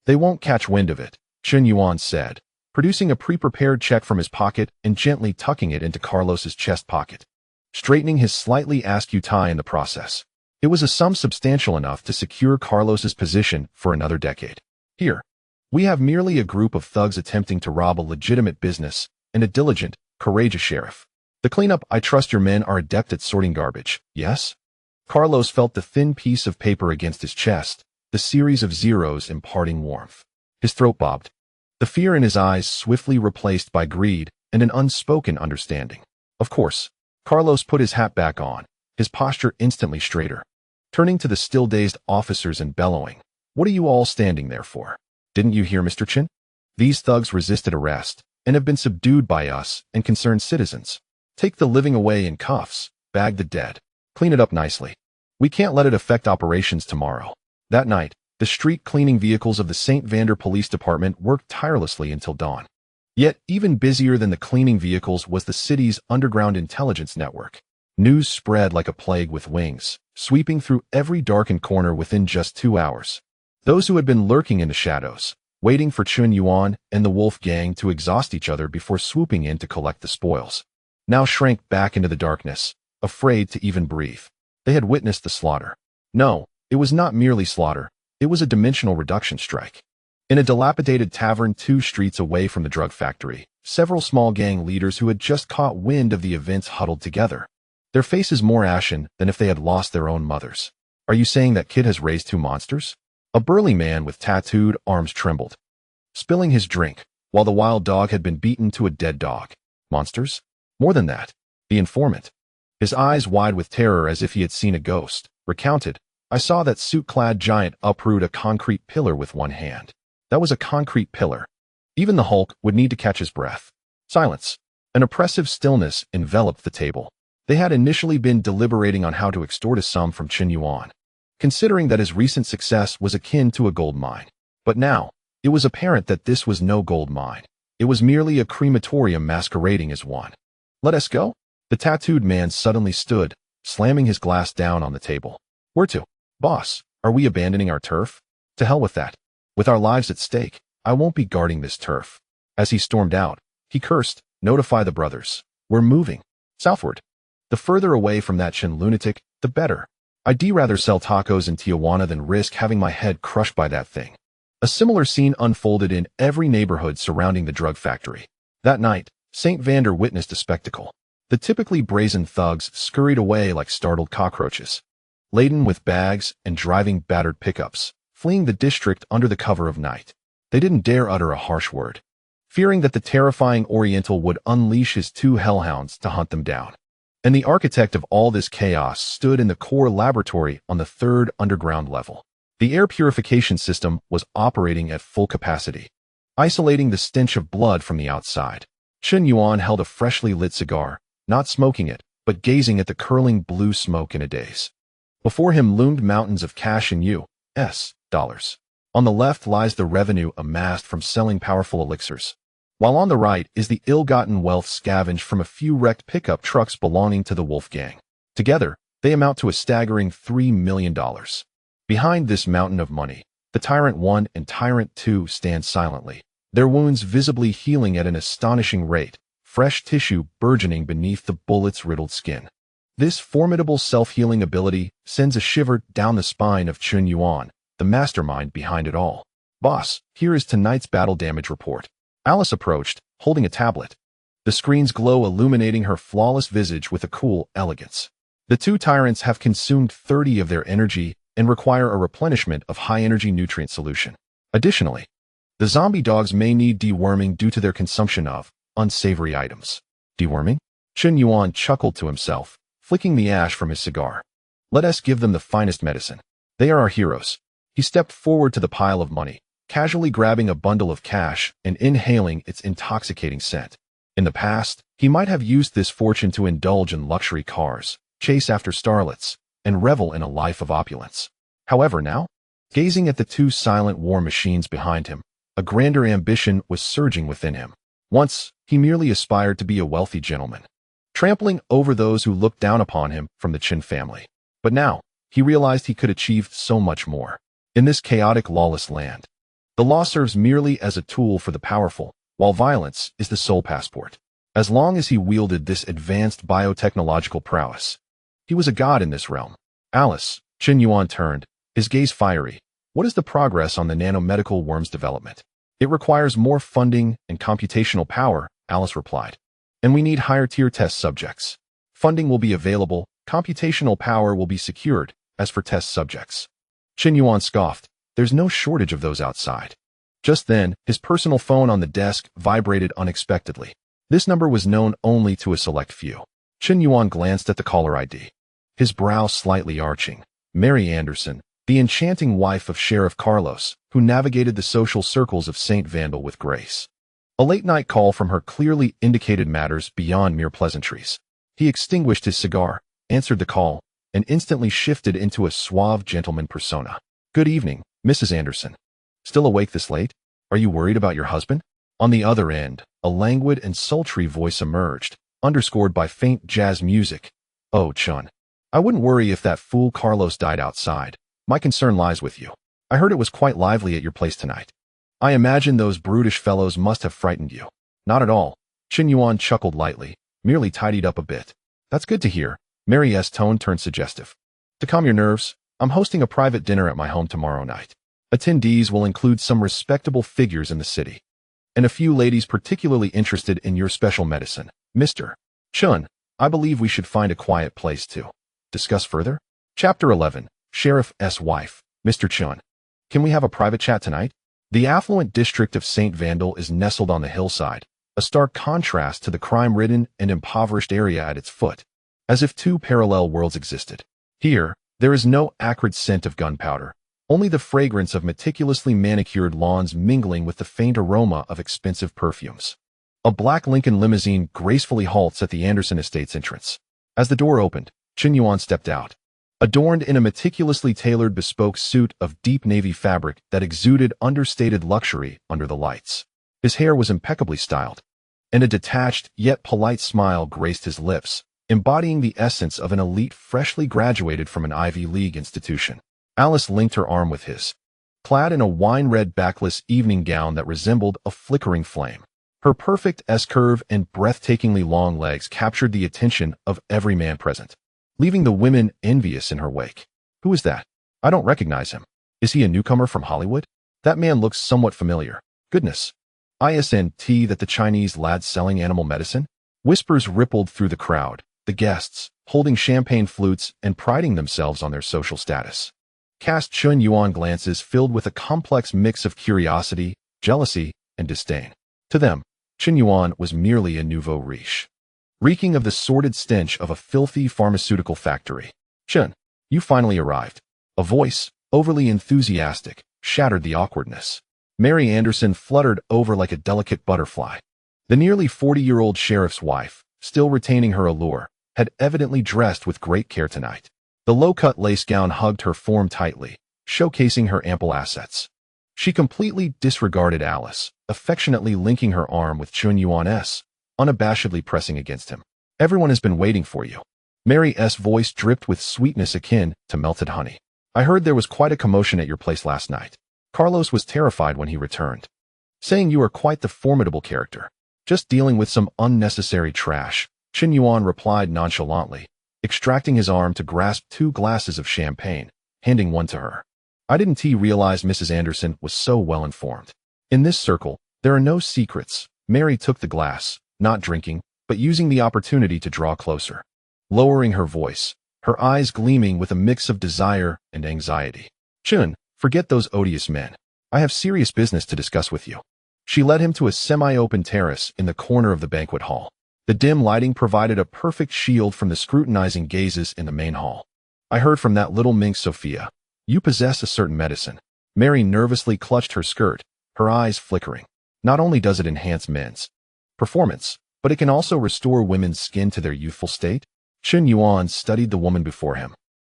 "They won't catch wind of it," Chen Yuan said, producing a pre-prepared check from his pocket and gently tucking it into Carlos's chest pocket, straightening his slightly askew tie in the process. It was a sum substantial enough to secure Carlos's position for another decade. "Here, we have merely a group of thugs attempting to rob a legitimate business and a diligent, courageous sheriff. The cleanup, I trust your men are adept at sorting garbage, yes?" Carlos felt the thin piece of paper against his chest, the series of zeros imparting warmth. His throat bobbed, the fear in his eyes swiftly replaced by greed and an unspoken understanding. Of course. Carlos put his hat back on, his posture instantly straighter, turning to the still-dazed officers and bellowing, "What are you all standing there for? Didn't you hear, Mr. Chen? These thugs resisted arrest and have been subdued by us and concerned citizens. Take the living away in cuffs, bag the dead, clean it up nicely. We can't let it affect operations tomorrow." That night, the street cleaning vehicles of the St. Vander Police Department worked tirelessly until dawn. Yet, even busier than the cleaning vehicles was the city's underground intelligence network. News spread like a plague with wings, sweeping through every darkened corner within just 2 hours. Those who had been lurking in the shadows, waiting for Chen Yuan and the Wolf Gang to exhaust each other before swooping in to collect the spoils, now shrank back into the darkness, afraid to even breathe. They had witnessed the slaughter. No, it was not merely slaughter. It was a dimensional reduction strike. In a dilapidated tavern 2 streets away from the drug factory, several small gang leaders who had just caught wind of the events huddled together, their faces more ashen than if they had lost their own mothers. "Are you saying that kid has raised 2 monsters?" A burly man with tattooed arms trembled, spilling his drink, while the wild dog had been beaten to a dead dog. "Monsters? More than that." The informant, his eyes wide with terror as if he had seen a ghost, recounted, "I saw that suit-clad giant uproot a concrete pillar with one hand. That was a concrete pillar. Even the Hulk would need to catch his breath." Silence. An oppressive stillness enveloped the table. They had initially been deliberating on how to extort a sum from Chen Yuan, considering that his recent success was akin to a gold mine. But now, it was apparent that this was no gold mine. It was merely a crematorium masquerading as one. "Let us go?" The tattooed man suddenly stood, slamming his glass down on the table. "Where to? Boss, are we abandoning our turf? To hell with that. With our lives at stake, I won't be guarding this turf." As he stormed out, he cursed, "Notify the brothers. We're moving. Southward. The further away from that Chen lunatic, the better. I'd rather sell tacos in Tijuana than risk having my head crushed by that thing." A similar scene unfolded in every neighborhood surrounding the drug factory. That night, St. Vander witnessed a spectacle. The typically brazen thugs scurried away like startled cockroaches, laden with bags and driving battered pickups, fleeing the district under the cover of night. They didn't dare utter a harsh word. fearing that the terrifying Oriental would unleash his two hellhounds to hunt them down. And the architect of all this chaos stood in the core laboratory on the third underground level. The air purification system was operating at full capacity, isolating the stench of blood from the outside. Chen Yuan held a freshly lit cigar, not smoking it, but gazing at the curling blue smoke in a daze. Before him loomed mountains of cash in U.S. dollars. On the left lies the revenue amassed from selling powerful elixirs, while on the right is the ill-gotten wealth scavenged from a few wrecked pickup trucks belonging to the Wolf Gang. Together, they amount to a staggering $3 million. Behind this mountain of money, the Tyrant 1 and Tyrant 2 stand silently, their wounds visibly healing at an astonishing rate, fresh tissue burgeoning beneath the bullets-riddled skin. This formidable self-healing ability sends a shiver down the spine of Chen Yuan, the mastermind behind it all. "Boss, here is tonight's battle damage report." Alice approached, holding a tablet. The screen's glow illuminating her flawless visage with a cool elegance. The two tyrants have consumed 30 of their energy and require a replenishment of high-energy nutrient solution. Additionally, the zombie dogs may need deworming due to their consumption of unsavory items. Deworming? Chen Yuan chuckled to himself, flicking the ash from his cigar. "Let us give them the finest medicine. They are our heroes." He stepped forward to the pile of money, casually grabbing a bundle of cash and inhaling its intoxicating scent. In the past, he might have used this fortune to indulge in luxury cars, chase after starlets, and revel in a life of opulence. However, now, gazing at the two silent war machines behind him, a grander ambition was surging within him. Once, he merely aspired to be a wealthy gentleman, trampling over those who looked down upon him from the Chen family. But now, he realized he could achieve so much more. In this chaotic, lawless land, the law serves merely as a tool for the powerful, while violence is the sole passport. As long as he wielded this advanced biotechnological prowess, he was a god in this realm. "Alice," Chen Yuan turned, his gaze fiery. "What is the progress on the nanomedical worm's development?" "It requires more funding and computational power," Alice replied. "And we need higher-tier test subjects. Funding will be available, computational power will be secured. As for test subjects," Chen Yuan scoffed, "there's no shortage of those outside." Just then, his personal phone on the desk vibrated unexpectedly. This number was known only to a select few. Chen Yuan glanced at the caller ID, his brow slightly arching. Mary Anderson, the enchanting wife of Sheriff Carlos, who navigated the social circles of St. Vandal with grace. A late-night call from her clearly indicated matters beyond mere pleasantries. He extinguished his cigar, answered the call, and instantly shifted into a suave gentleman persona. "Good evening, Mrs. Anderson. Still awake this late? Are you worried about your husband?" On the other end, a languid and sultry voice emerged, underscored by faint jazz music. "Oh, Chun, I wouldn't worry if that fool Carlos died outside. My concern lies with you. I heard it was quite lively at your place tonight. I imagine those brutish fellows must have frightened you." "Not at all." Chen Yuan chuckled lightly, merely tidied up a bit. "That's good to hear." Mary's tone turned suggestive. "To calm your nerves, I'm hosting a private dinner at my home tomorrow night. Attendees will include some respectable figures in the city, and a few ladies particularly interested in your special medicine. Mr. Chun, I believe we should find a quiet place to discuss further." Chapter 11, Sheriff's Wife. "Mr. Chun, can we have a private chat tonight?" The affluent district of St. Vandal is nestled on the hillside, a stark contrast to the crime-ridden and impoverished area at its foot, as if two parallel worlds existed. Here, there is no acrid scent of gunpowder, only the fragrance of meticulously manicured lawns mingling with the faint aroma of expensive perfumes. A black Lincoln limousine gracefully halts at the Anderson Estate's entrance. As the door opened, Chen Yuan stepped out, adorned in a meticulously tailored bespoke suit of deep navy fabric that exuded understated luxury under the lights. His hair was impeccably styled, and a detached yet polite smile graced his lips, embodying the essence of an elite freshly graduated from an Ivy League institution. Alice linked her arm with his, clad in a wine-red backless evening gown that resembled a flickering flame. Her perfect S-curve and breathtakingly long legs captured the attention of every man present, leaving the women envious in her wake. "Who is that? I don't recognize him. Is he a newcomer from Hollywood? That man looks somewhat familiar. Goodness. Isn't that the Chinese lad selling animal medicine?" Whispers rippled through the crowd, the guests, holding champagne flutes and priding themselves on their social status, cast Chen Yuan glances filled with a complex mix of curiosity, jealousy, and disdain. To them, Chen Yuan was merely a nouveau riche, reeking of the sordid stench of a filthy pharmaceutical factory. "Chen, you finally arrived." A voice, overly enthusiastic, shattered the awkwardness. Mary Anderson fluttered over like a delicate butterfly. The nearly 40-year-old sheriff's wife, still retaining her allure, had evidently dressed with great care tonight. The low-cut lace gown hugged her form tightly, showcasing her ample assets. She completely disregarded Alice, affectionately linking her arm with Chen Yuan's, unabashedly pressing against him. "Everyone has been waiting for you." Mary's voice dripped with sweetness akin to melted honey. "I heard there was quite a commotion at your place last night." Carlos was terrified when he returned, saying, "You are quite the formidable character." "Just dealing with some unnecessary trash," Chen Yuan replied nonchalantly, extracting his arm to grasp 2 glasses of champagne, handing one to her. "I didn't realize Mrs. Anderson was so well informed. In this circle, there are no secrets." Mary took the glass, not drinking, but using the opportunity to draw closer. Lowering her voice, her eyes gleaming with a mix of desire and anxiety. "Chen, forget those odious men. I have serious business to discuss with you." She led him to a semi-open terrace in the corner of the banquet hall. The dim lighting provided a perfect shield from the scrutinizing gazes in the main hall. "I heard from that little minx Sophia. You possess a certain medicine." Mary nervously clutched her skirt, her eyes flickering. "Not only does it enhance men's performance, but it can also restore women's skin to their youthful state." Chen Yuan studied the woman before him,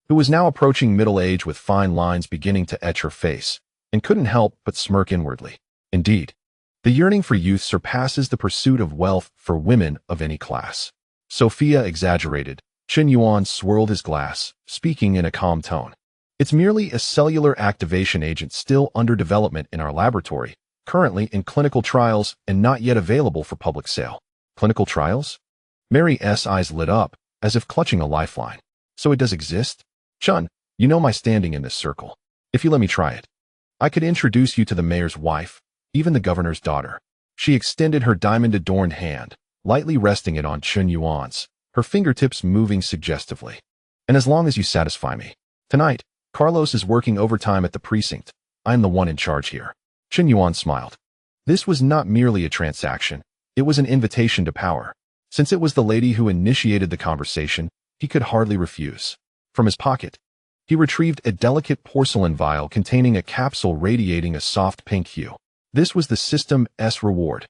who was now approaching middle age with fine lines beginning to etch her face, and couldn't help but smirk inwardly. Indeed, the yearning for youth surpasses the pursuit of wealth for women of any class. Sophia exaggerated. Chen Yuan swirled his glass, speaking in a calm tone. "It's merely a cellular activation agent still under development in our laboratory, currently in clinical trials and not yet available for public sale." "Clinical trials?" Mary's eyes lit up, as if clutching a lifeline. "So it does exist? Chen, you know my standing in this circle. If you let me try it, I could introduce you to the mayor's wife, even the governor's daughter." She extended her diamond-adorned hand, lightly resting it on Chen Yuan's, her fingertips moving suggestively. "And as long as you satisfy me. Tonight, Carlos is working overtime at the precinct. I'm the one in charge here." Chen Yuan smiled. This was not merely a transaction, it was an invitation to power. Since it was the lady who initiated the conversation, he could hardly refuse. From his pocket, he retrieved a delicate porcelain vial containing a capsule radiating a soft pink hue. This was the system's reward,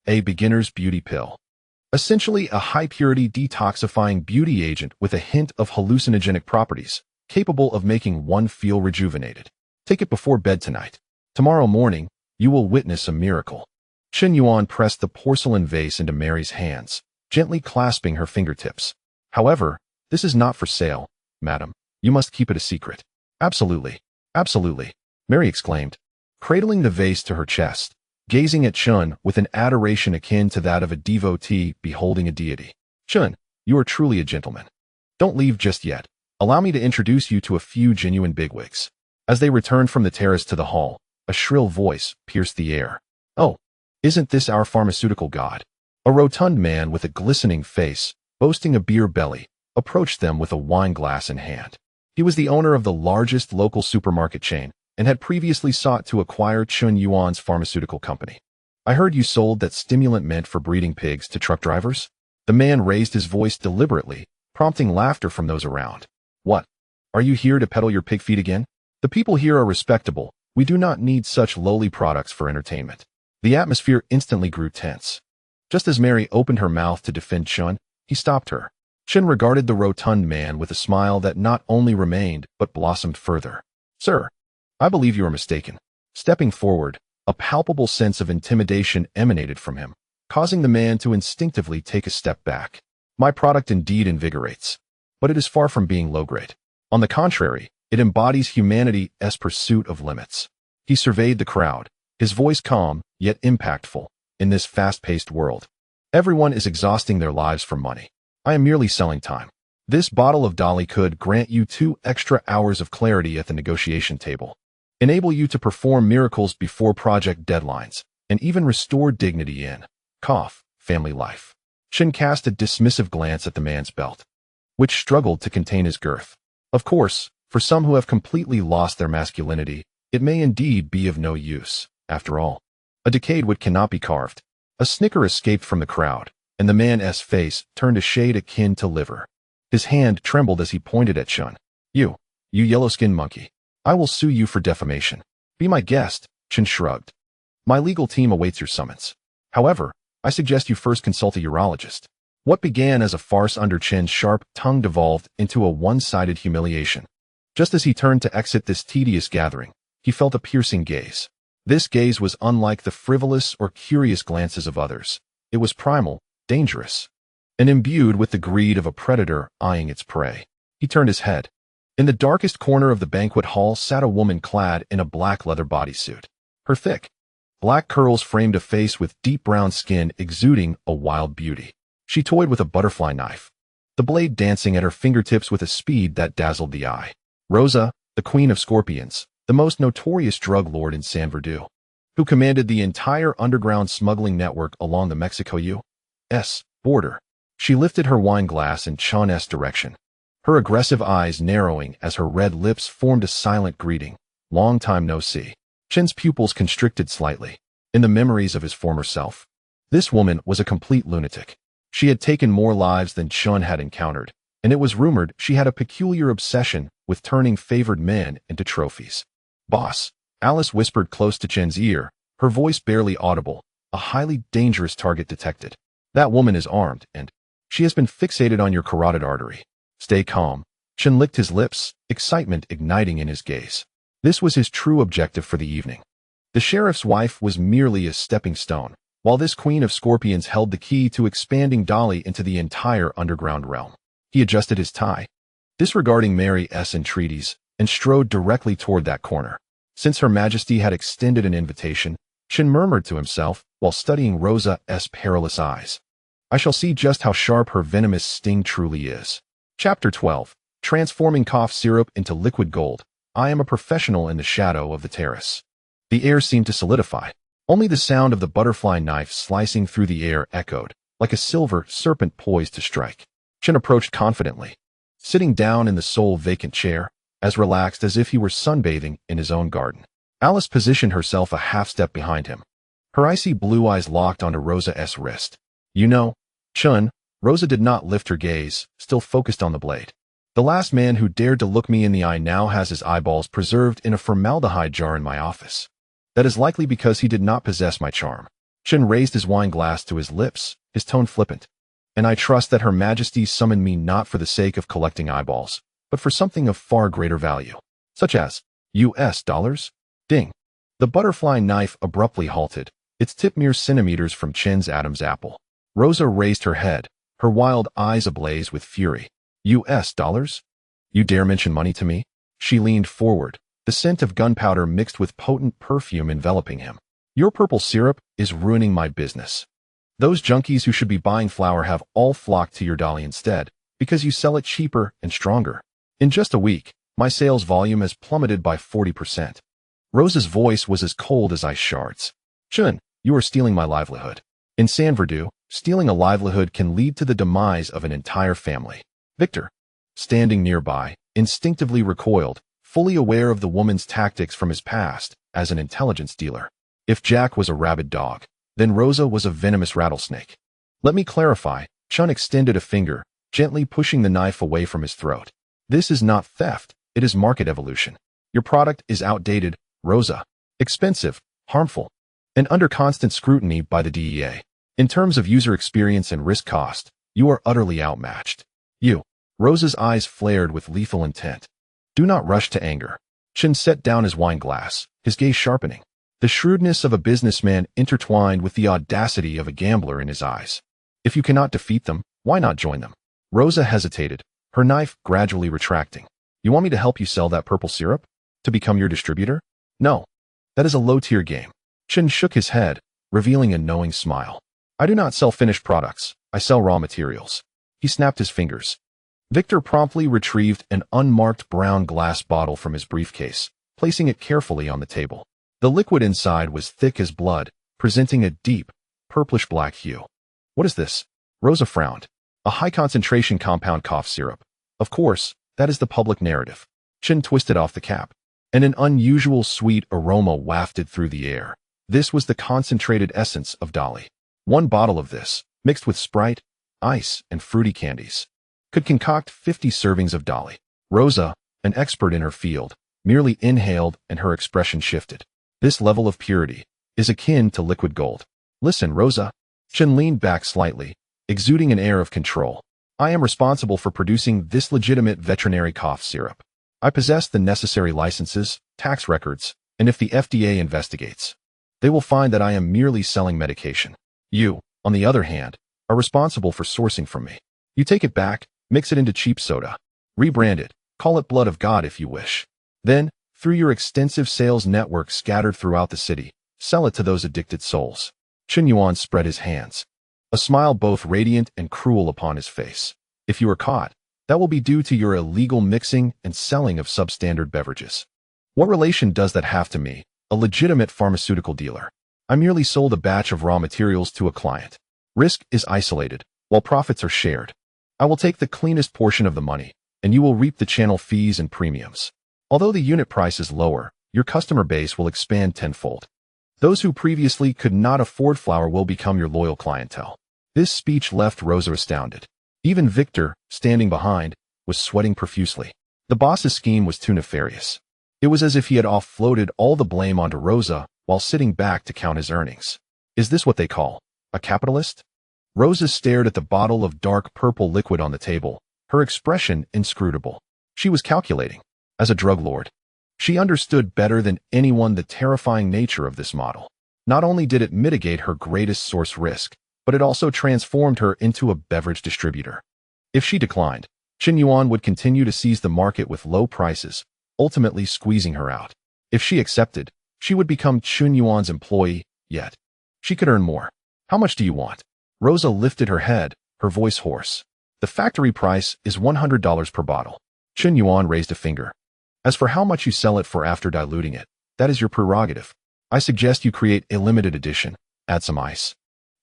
a beginner's beauty pill. Essentially a high-purity detoxifying beauty agent with a hint of hallucinogenic properties, capable of making one feel rejuvenated. "Take it before bed tonight. Tomorrow morning, you will witness a miracle." Chen Yuan pressed the porcelain vase into Mary's hands, gently clasping her fingertips. "However, this is not for sale, madam. You must keep it a secret." "Absolutely, absolutely," Mary exclaimed, cradling the vase to her chest, gazing at Chen with an adoration akin to that of a devotee beholding a deity. "Chen, you are truly a gentleman. Don't leave just yet. Allow me to introduce you to a few genuine bigwigs." As they returned from the terrace to the hall, a shrill voice pierced the air. "Oh, isn't this our pharmaceutical god?" A rotund man with a glistening face, boasting a beer belly, approached them with a wine glass in hand. He was the owner of the largest local supermarket chain and had previously sought to acquire Chen Yuan's pharmaceutical company. "I heard you sold that stimulant meant for breeding pigs to truck drivers?" The man raised his voice deliberately, prompting laughter from those around. "What? Are you here to peddle your pig feed again? The people here are respectable. We do not need such lowly products for entertainment." The atmosphere instantly grew tense. Just as Mary opened her mouth to defend Chen, he stopped her. Chen regarded the rotund man with a smile that not only remained but blossomed further. "Sir, I believe you are mistaken." Stepping forward, a palpable sense of intimidation emanated from him, causing the man to instinctively take a step back. "My product indeed invigorates, but it is far from being low-grade. On the contrary, it embodies humanity's pursuit of limits." He surveyed the crowd, his voice calm, yet impactful. "In this fast-paced world, everyone is exhausting their lives for money. I am merely selling time. This bottle of Dolly could grant you 2 extra hours of clarity at the negotiation table, enable you to perform miracles before project deadlines, and even restore dignity in family life." Chen cast a dismissive glance at the man's belt, which struggled to contain his girth. Of course, for some who have completely lost their masculinity, it may indeed be of no use. After all, a decayed wood cannot be carved. A snicker escaped from the crowd, and the man's face turned a shade akin to liver. His hand trembled as he pointed at Chen. You yellow-skinned monkey. I will sue you for defamation. Be my guest, Chen shrugged. My legal team awaits your summons. However, I suggest you first consult a urologist. What began as a farce under Chen's sharp tongue devolved into a one-sided humiliation. Just as he turned to exit this tedious gathering, he felt a piercing gaze. This gaze was unlike the frivolous or curious glances of others. It was primal, dangerous, and imbued with the greed of a predator eyeing its prey. He turned his head. In the darkest corner of the banquet hall sat a woman clad in a black leather bodysuit. Her thick, black curls framed a face with deep brown skin exuding a wild beauty. She toyed with a butterfly knife, the blade dancing at her fingertips with a speed that dazzled the eye. Rosa, the Queen of Scorpions, the most notorious drug lord in San Verdu, who commanded the entire underground smuggling network along the Mexico-U.S. border. She lifted her wine glass in Chan's direction, her aggressive eyes narrowing as her red lips formed a silent greeting. Long time no see. Chen's pupils constricted slightly, in the memories of his former self. This woman was a complete lunatic. She had taken more lives than Chen had encountered, and it was rumored she had a peculiar obsession with turning favored men into trophies. Boss, Alice whispered close to Chen's ear, her voice barely audible, a highly dangerous target detected. That woman is armed, and she has been fixated on your carotid artery. Stay calm. Chen licked his lips, excitement igniting in his gaze. This was his true objective for the evening. The sheriff's wife was merely a stepping stone, while this Queen of Scorpions held the key to expanding Dolly into the entire underground realm. He adjusted his tie, disregarding Mary's entreaties, and strode directly toward that corner. Since Her Majesty had extended an invitation, Chen murmured to himself while studying Rosa's perilous eyes. I shall see just how sharp her venomous sting truly is. Chapter 12. Transforming cough syrup into liquid gold. I am a professional in the shadow of the terrace. The air seemed to solidify. Only the sound of the butterfly knife slicing through the air echoed, like a silver serpent poised to strike. Chen approached confidently, sitting down in the sole vacant chair, as relaxed as if he were sunbathing in his own garden. Alice positioned herself a half-step behind him. Her icy blue eyes locked onto Rosa's wrist. You know, Chen, Rosa did not lift her gaze, still focused on the blade. The last man who dared to look me in the eye now has his eyeballs preserved in a formaldehyde jar in my office. That is likely because he did not possess my charm. Chen raised his wine glass to his lips, his tone flippant. And I trust that Her Majesty summoned me not for the sake of collecting eyeballs, but for something of far greater value, such as US dollars? Ding. The butterfly knife abruptly halted, its tip mere centimeters from Chen's Adam's apple. Rosa raised her head, her wild eyes ablaze with fury. US dollars? You dare mention money to me? She leaned forward, the scent of gunpowder mixed with potent perfume enveloping him. Your purple syrup is ruining my business. Those junkies who should be buying flour have all flocked to your dolly instead, because you sell it cheaper and stronger. In just a week, my sales volume has plummeted by 40%. Rosa's voice was as cold as ice shards. Chen, you are stealing my livelihood. In San Verdu, stealing a livelihood can lead to the demise of an entire family. Victor, standing nearby, instinctively recoiled, fully aware of the woman's tactics from his past as an intelligence dealer. If Jack was a rabid dog, then Rosa was a venomous rattlesnake. Let me clarify. Chen extended a finger, gently pushing the knife away from his throat. This is not theft, it is market evolution. Your product is outdated, Rosa, expensive, harmful, and under constant scrutiny by the DEA. In terms of user experience and risk cost, you are utterly outmatched. Rosa's eyes flared with lethal intent. Do not rush to anger. Chen set down his wine glass, his gaze sharpening. The shrewdness of a businessman intertwined with the audacity of a gambler in his eyes. If you cannot defeat them, why not join them? Rosa hesitated, her knife gradually retracting. You want me to help you sell that purple syrup? To become your distributor? No. That is a low-tier game. Chen shook his head, revealing a knowing smile. I do not sell finished products. I sell raw materials. He snapped his fingers. Victor promptly retrieved an unmarked brown glass bottle from his briefcase, placing it carefully on the table. The liquid inside was thick as blood, presenting a deep, purplish-black hue. What is this? Rosa frowned. A high-concentration compound cough syrup. Of course, that is the public narrative. Chen twisted off the cap, and an unusual sweet aroma wafted through the air. This was the concentrated essence of Dolly. One bottle of this, mixed with Sprite, ice, and fruity candies, could concoct 50 servings of Dolly. Rosa, an expert in her field, merely inhaled and her expression shifted. This level of purity is akin to liquid gold. Listen, Rosa. Chen leaned back slightly, exuding an air of control. I am responsible for producing this legitimate veterinary cough syrup. I possess the necessary licenses, tax records, and if the FDA investigates, they will find that I am merely selling medication. You, on the other hand, are responsible for sourcing from me. You take it back, mix it into cheap soda, rebrand it, call it Blood of God if you wish. Then, through your extensive sales network scattered throughout the city, sell it to those addicted souls. Chen Yuan spread his hands, a smile both radiant and cruel upon his face. If you are caught, that will be due to your illegal mixing and selling of substandard beverages. What relation does that have to me, a legitimate pharmaceutical dealer? I merely sold a batch of raw materials to a client. Risk is isolated, while profits are shared. I will take the cleanest portion of the money, and you will reap the channel fees and premiums. Although the unit price is lower, your customer base will expand tenfold. Those who previously could not afford flour will become your loyal clientele. This speech left Rosa astounded. Even Victor, standing behind, was sweating profusely. The boss's scheme was too nefarious. It was as if he had offloaded all the blame onto Rosa while sitting back to count his earnings. Is this what they call a capitalist? Rosa stared at the bottle of dark purple liquid on the table, her expression inscrutable. She was calculating. As a drug lord, she understood better than anyone the terrifying nature of this model. Not only did it mitigate her greatest source risk, but it also transformed her into a beverage distributor. If she declined, Chen Yuan would continue to seize the market with low prices, ultimately squeezing her out. If she accepted, she would become Chen Yuan's employee, yet she could earn more. How much do you want? Rosa lifted her head, her voice hoarse. The factory price is $100 per bottle. Chen Yuan raised a finger. As for how much you sell it for after diluting it, that is your prerogative. I suggest you create a limited edition, add some ice,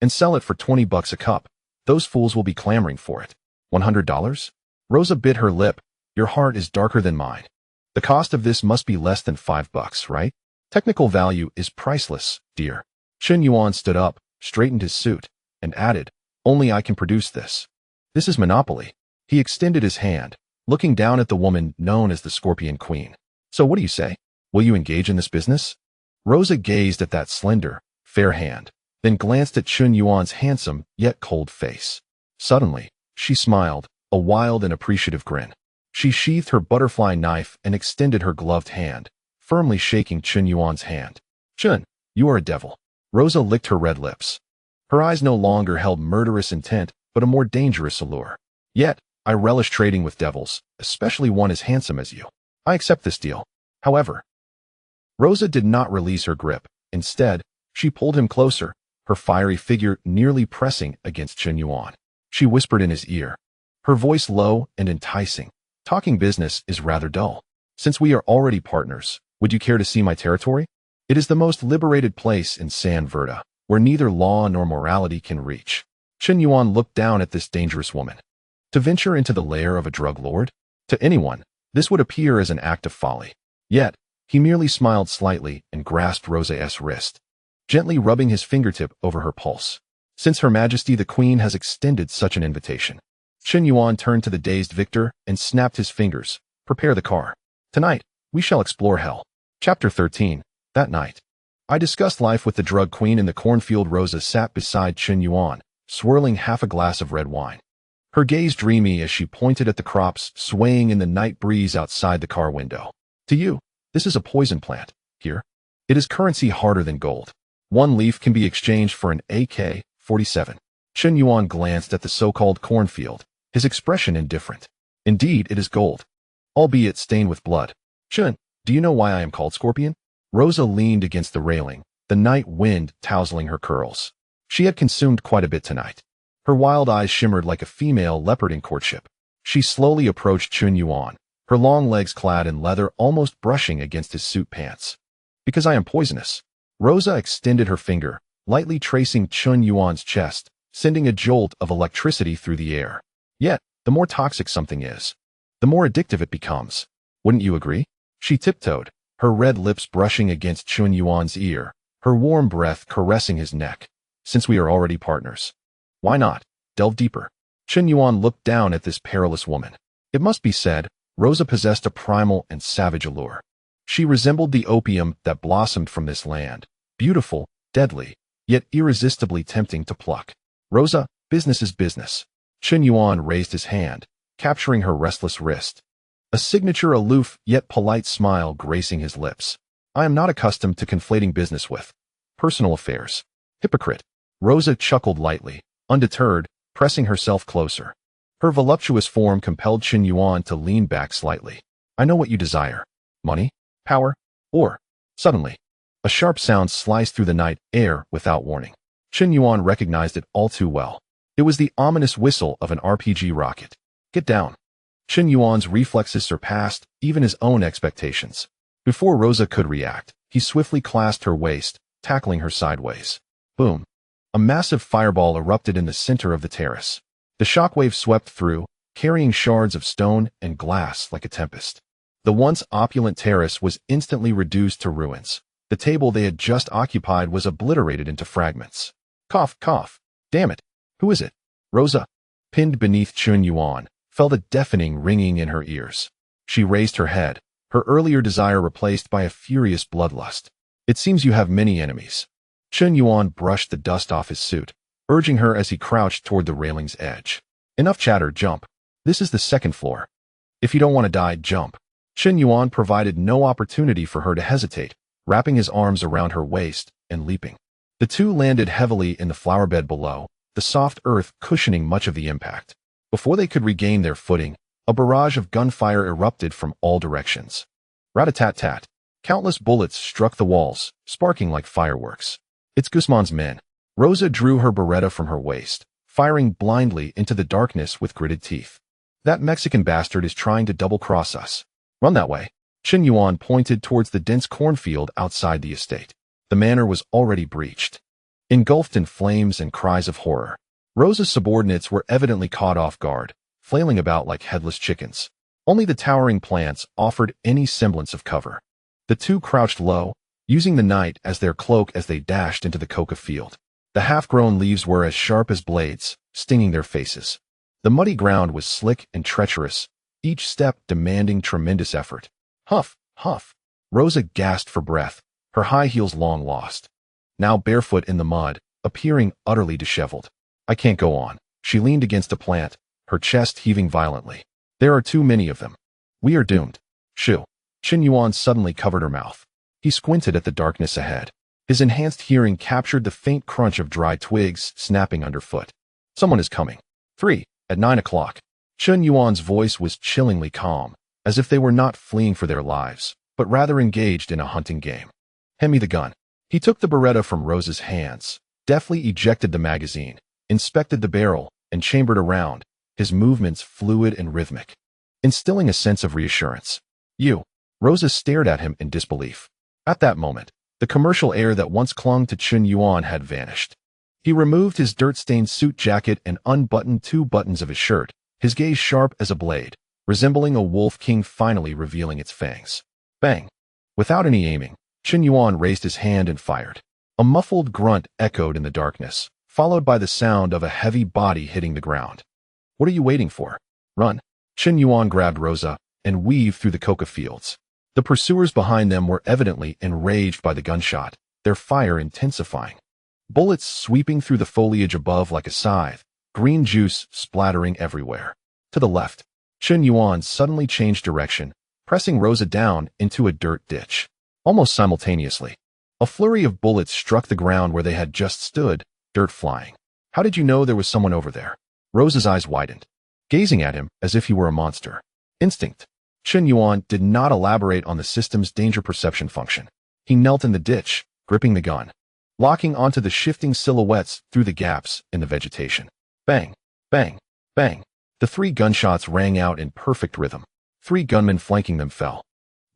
and sell it for $20 a cup. Those fools will be clamoring for it. $100? Rosa bit her lip. Your heart is darker than mine. The cost of this must be less than $5, right? Technical value is priceless, dear. Chen Yuan stood up, straightened his suit, and added, only I can produce this. This is monopoly. He extended his hand, looking down at the woman known as the Scorpion Queen. So what do you say? Will you engage in this business? Rosa gazed at that slender, fair hand, then glanced at Chen Yuan's handsome yet cold face. Suddenly, she smiled, a wild and appreciative grin. She sheathed her butterfly knife and extended her gloved hand, firmly shaking Chen Yuan's hand. Chen, you are a devil. Rosa licked her red lips. Her eyes no longer held murderous intent, but a more dangerous allure. Yet, I relish trading with devils, especially one as handsome as you. I accept this deal. However, Rosa did not release her grip. Instead, she pulled him closer, her fiery figure nearly pressing against Chen Yuan. She whispered in his ear, her voice low and enticing. Talking business is rather dull. Since we are already partners, would you care to see my territory? It is the most liberated place in San Verda, where neither law nor morality can reach. Chen Yuan looked down at this dangerous woman. To venture into the lair of a drug lord? To anyone, this would appear as an act of folly. Yet, he merely smiled slightly and grasped Rosa's wrist, gently rubbing his fingertip over her pulse. Since Her Majesty the Queen has extended such an invitation. Chen Yuan turned to the dazed Victor and snapped his fingers. Prepare the car. Tonight, we shall explore hell. Chapter 13. That night, I discussed life with the drug queen in the cornfield. Rosa sat beside Chen Yuan, swirling half a glass of red wine. Her gaze dreamy as she pointed at the crops swaying in the night breeze outside the car window. To you, this is a poison plant. Here, it is currency harder than gold. One leaf can be exchanged for an AK-47. Chen Yuan glanced at the so-called cornfield, his expression indifferent. Indeed, it is gold, albeit stained with blood. Chen, do you know why I am called Scorpion? Rosa leaned against the railing, the night wind tousling her curls. She had consumed quite a bit tonight. Her wild eyes shimmered like a female leopard in courtship. She slowly approached Chen Yuan, her long legs clad in leather almost brushing against his suit pants. Because I am poisonous. Rosa extended her finger, lightly tracing Chen Yuan's chest, sending a jolt of electricity through the air. Yet, the more toxic something is, the more addictive it becomes. Wouldn't you agree? She tiptoed, her red lips brushing against Chen Yuan's ear, her warm breath caressing his neck. since we are already partners. Why not delve deeper? Chen Yuan looked down at this perilous woman. It must be said, Rosa possessed a primal and savage allure. She resembled the opium that blossomed from this land, beautiful, deadly, yet irresistibly tempting to pluck. Rosa, business is business. Chen Yuan raised his hand, capturing her restless wrist. A signature aloof yet polite smile gracing his lips. I am not accustomed to conflating business with personal affairs. Hypocrite. Rosa chuckled lightly, undeterred, pressing herself closer. Her voluptuous form compelled Chen Yuan to lean back slightly. I know what you desire. Money? Power? Or? Suddenly, a sharp sound sliced through the night air without warning. Chen Yuan recognized it all too well. It was the ominous whistle of an RPG rocket. Get down. Chen Yuan's reflexes surpassed even his own expectations. Before Rosa could react, he swiftly clasped her waist, tackling her sideways. Boom. A massive fireball erupted in the center of the terrace. The shockwave swept through, carrying shards of stone and glass like a tempest. The once opulent terrace was instantly reduced to ruins. The table they had just occupied was obliterated into fragments. Cough, cough. Damn it. Who is it? Rosa, pinned beneath Chen Yuan, felt a deafening ringing in her ears. She raised her head, her earlier desire replaced by a furious bloodlust. It seems you have many enemies. Chen Yuan brushed the dust off his suit, urging her as he crouched toward the railing's edge. Enough chatter, jump. This is the second floor. If you don't want to die, jump. Chen Yuan provided no opportunity for her to hesitate, wrapping his arms around her waist and leaping. The two landed heavily in the flowerbed below, the soft earth cushioning much of the impact. Before they could regain their footing, a barrage of gunfire erupted from all directions. Rat-a-tat-tat. Countless bullets struck the walls, sparking like fireworks. It's Guzman's men. Rosa drew her beretta from her waist, firing blindly into the darkness with gritted teeth. That Mexican bastard is trying to double-cross us. Run that way. Chen Yuan pointed towards the dense cornfield outside the estate. The manor was already breached. Engulfed in flames and cries of horror, Rosa's subordinates were evidently caught off guard, flailing about like headless chickens. Only the towering plants offered any semblance of cover. The two crouched low, using the night as their cloak as they dashed into the coca field. The half-grown leaves were as sharp as blades, stinging their faces. The muddy ground was slick and treacherous, each step demanding tremendous effort. Huff, huff. Rosa gasped for breath, her high heels long lost. Now barefoot in the mud, appearing utterly disheveled. I can't go on. She leaned against a plant, her chest heaving violently. There are too many of them. We are doomed. Shoo. Chen Yuan suddenly covered her mouth. He squinted at the darkness ahead. His enhanced hearing captured the faint crunch of dry twigs snapping underfoot. Someone is coming. 3, at 9 o'clock. Chen Yuan's voice was chillingly calm, as if they were not fleeing for their lives, but rather engaged in a hunting game. Hand me the gun. He took the beretta from Rosa's hands, deftly ejected the magazine, inspected the barrel, and chambered around, his movements fluid and rhythmic, instilling a sense of reassurance. You. Rosa stared at him in disbelief. At that moment, the commercial air that once clung to Chen Yuan had vanished. He removed his dirt-stained suit jacket and unbuttoned 2 buttons of his shirt, his gaze sharp as a blade, resembling a wolf king finally revealing its fangs. Bang! Without any aiming, Chen Yuan raised his hand and fired. A muffled grunt echoed in the darkness, followed by the sound of a heavy body hitting the ground. What are you waiting for? Run! Chen Yuan grabbed Rosa and weaved through the coca fields. The pursuers behind them were evidently enraged by the gunshot, their fire intensifying. Bullets sweeping through the foliage above like a scythe, green juice splattering everywhere. To the left, Chen Yuan suddenly changed direction, pressing Rosa down into a dirt ditch. Almost simultaneously, a flurry of bullets struck the ground where they had just stood, dirt flying. How did you know there was someone over there? Rosa's eyes widened, gazing at him as if he were a monster. Instinct. Chen Yuan did not elaborate on the system's danger perception function. He knelt in the ditch, gripping the gun, locking onto the shifting silhouettes through the gaps in the vegetation. Bang, bang, bang. The 3 gunshots rang out in perfect rhythm. 3 gunmen flanking them fell.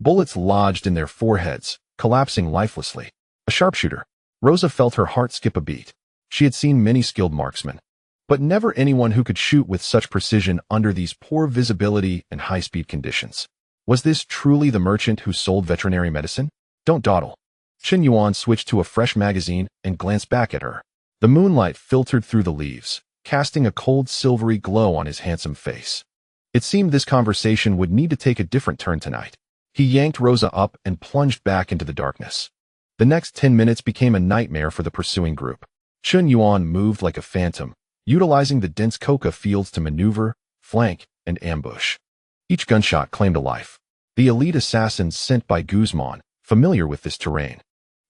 Bullets lodged in their foreheads, collapsing lifelessly. A sharpshooter. Rosa felt her heart skip a beat. She had seen many skilled marksmen, but never anyone who could shoot with such precision under these poor visibility and high-speed conditions. Was this truly the merchant who sold veterinary medicine? Don't dawdle. Chen Yuan switched to a fresh magazine and glanced back at her. The moonlight filtered through the leaves, casting a cold silvery glow on his handsome face. It seemed this conversation would need to take a different turn tonight. He yanked Rosa up and plunged back into the darkness. The next 10 minutes became a nightmare for the pursuing group. Chen Yuan moved like a phantom, utilizing the dense coca fields to maneuver, flank, and ambush. Each gunshot claimed a life. The elite assassins sent by Guzman, familiar with this terrain,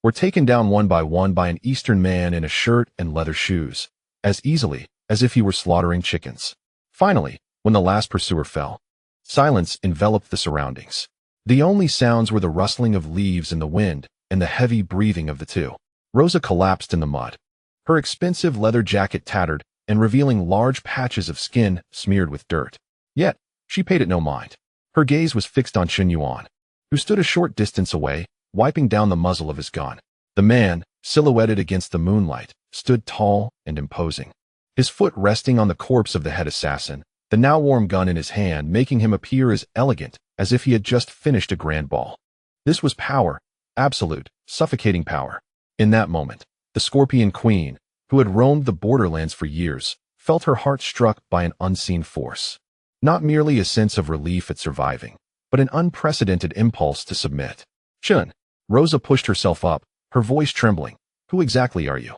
were taken down one by an Eastern man in a shirt and leather shoes, as easily as if he were slaughtering chickens. Finally, when the last pursuer fell, silence enveloped the surroundings. The only sounds were the rustling of leaves in the wind and the heavy breathing of the two. Rosa collapsed in the mud, her expensive leather jacket tattered and revealing large patches of skin smeared with dirt. Yet, she paid it no mind. Her gaze was fixed on Chen Yuan, who stood a short distance away, wiping down the muzzle of his gun. The man, silhouetted against the moonlight, stood tall and imposing, his foot resting on the corpse of the head assassin, the now warm gun in his hand making him appear as elegant as if he had just finished a grand ball. This was power, absolute, suffocating power. In that moment, the Scorpion Queen, who had roamed the borderlands for years, felt her heart struck by an unseen force. Not merely a sense of relief at surviving, but an unprecedented impulse to submit. Chen. Rosa pushed herself up, her voice trembling. Who exactly are you?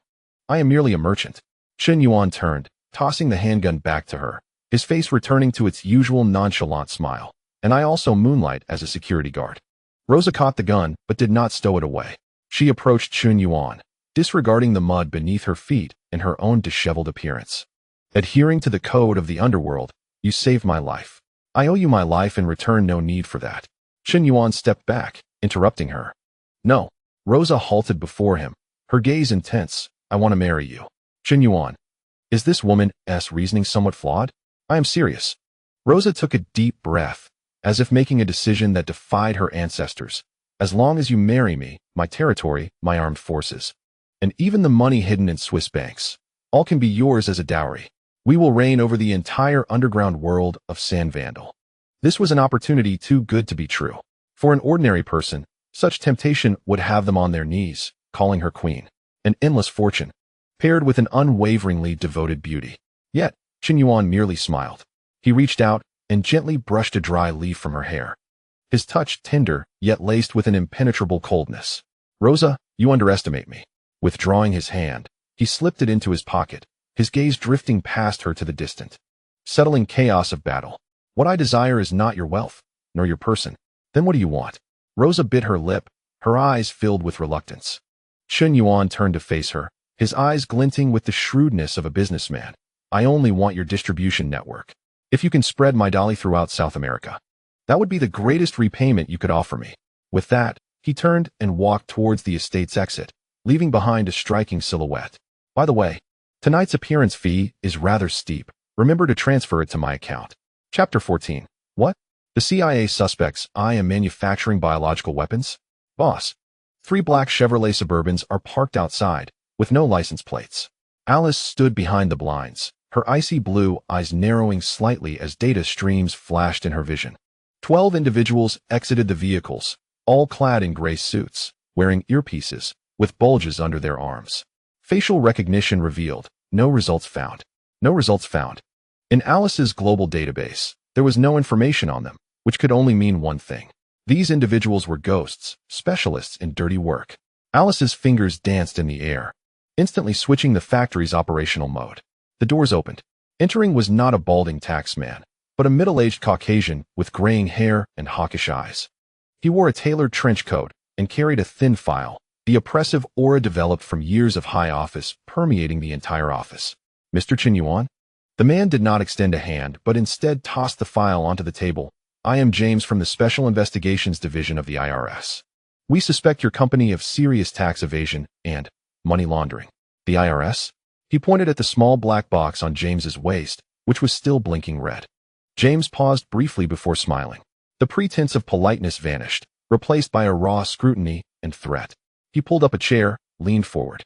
I am merely a merchant. Chen Yuan turned, tossing the handgun back to her, his face returning to its usual nonchalant smile. And I also moonlight as a security guard. Rosa caught the gun, but did not stow it away. She approached Chen Yuan, disregarding the mud beneath her feet and her own disheveled appearance. Adhering to the code of the underworld, you saved my life. I owe you my life in return, no need for that. Chen Yuan stepped back, interrupting her. No. Rosa halted before him, her gaze intense. I want to marry you. Chen Yuan. Is this woman's reasoning somewhat flawed? I am serious. Rosa took a deep breath, as if making a decision that defied her ancestors. As long as you marry me, my territory, my armed forces, and even the money hidden in Swiss banks, all can be yours as a dowry. We will reign over the entire underground world of San Vandal. This was an opportunity too good to be true. For an ordinary person, such temptation would have them on their knees, calling her queen. An endless fortune, paired with an unwaveringly devoted beauty. Yet, Chen Yuan merely smiled. He reached out and gently brushed a dry leaf from her hair. His touch tender, yet laced with an impenetrable coldness. Rosa, you underestimate me. Withdrawing his hand, he slipped it into his pocket, his gaze drifting past her to the distant, settling chaos of battle. What I desire is not your wealth, nor your person. Then what do you want? Rosa bit her lip, her eyes filled with reluctance. Chen Yuan turned to face her, his eyes glinting with the shrewdness of a businessman. I only want your distribution network. If you can spread my dolly throughout South America, that would be the greatest repayment you could offer me. With that, he turned and walked towards the estate's exit, leaving behind a striking silhouette. By the way, tonight's appearance fee is rather steep. Remember to transfer it to my account. Chapter 14. What? The CIA suspects I am manufacturing biological weapons? Boss. 3 black Chevrolet Suburbans are parked outside, with no license plates. Alice stood behind the blinds, her icy blue eyes narrowing slightly as data streams flashed in her vision. 12 individuals exited the vehicles, all clad in gray suits, wearing earpieces, with bulges under their arms. Facial recognition revealed. No results found. No results found. In Alice's global database, there was no information on them, which could only mean one thing. These individuals were ghosts, specialists in dirty work. Alice's fingers danced in the air, instantly switching the factory's operational mode. The doors opened. Entering was not a balding taxman, but a middle-aged Caucasian with graying hair and hawkish eyes. He wore a tailored trench coat and carried a thin file, the oppressive aura developed from years of high office permeating the entire office. Mr. Chen Yuan? The man did not extend a hand, but instead tossed the file onto the table. I am James from the Special Investigations Division of the IRS. We suspect your company of serious tax evasion and money laundering. The IRS? He pointed at the small black box on James's waist, which was still blinking red. James paused briefly before smiling. The pretense of politeness vanished, replaced by a raw scrutiny and threat. He pulled up a chair, leaned forward,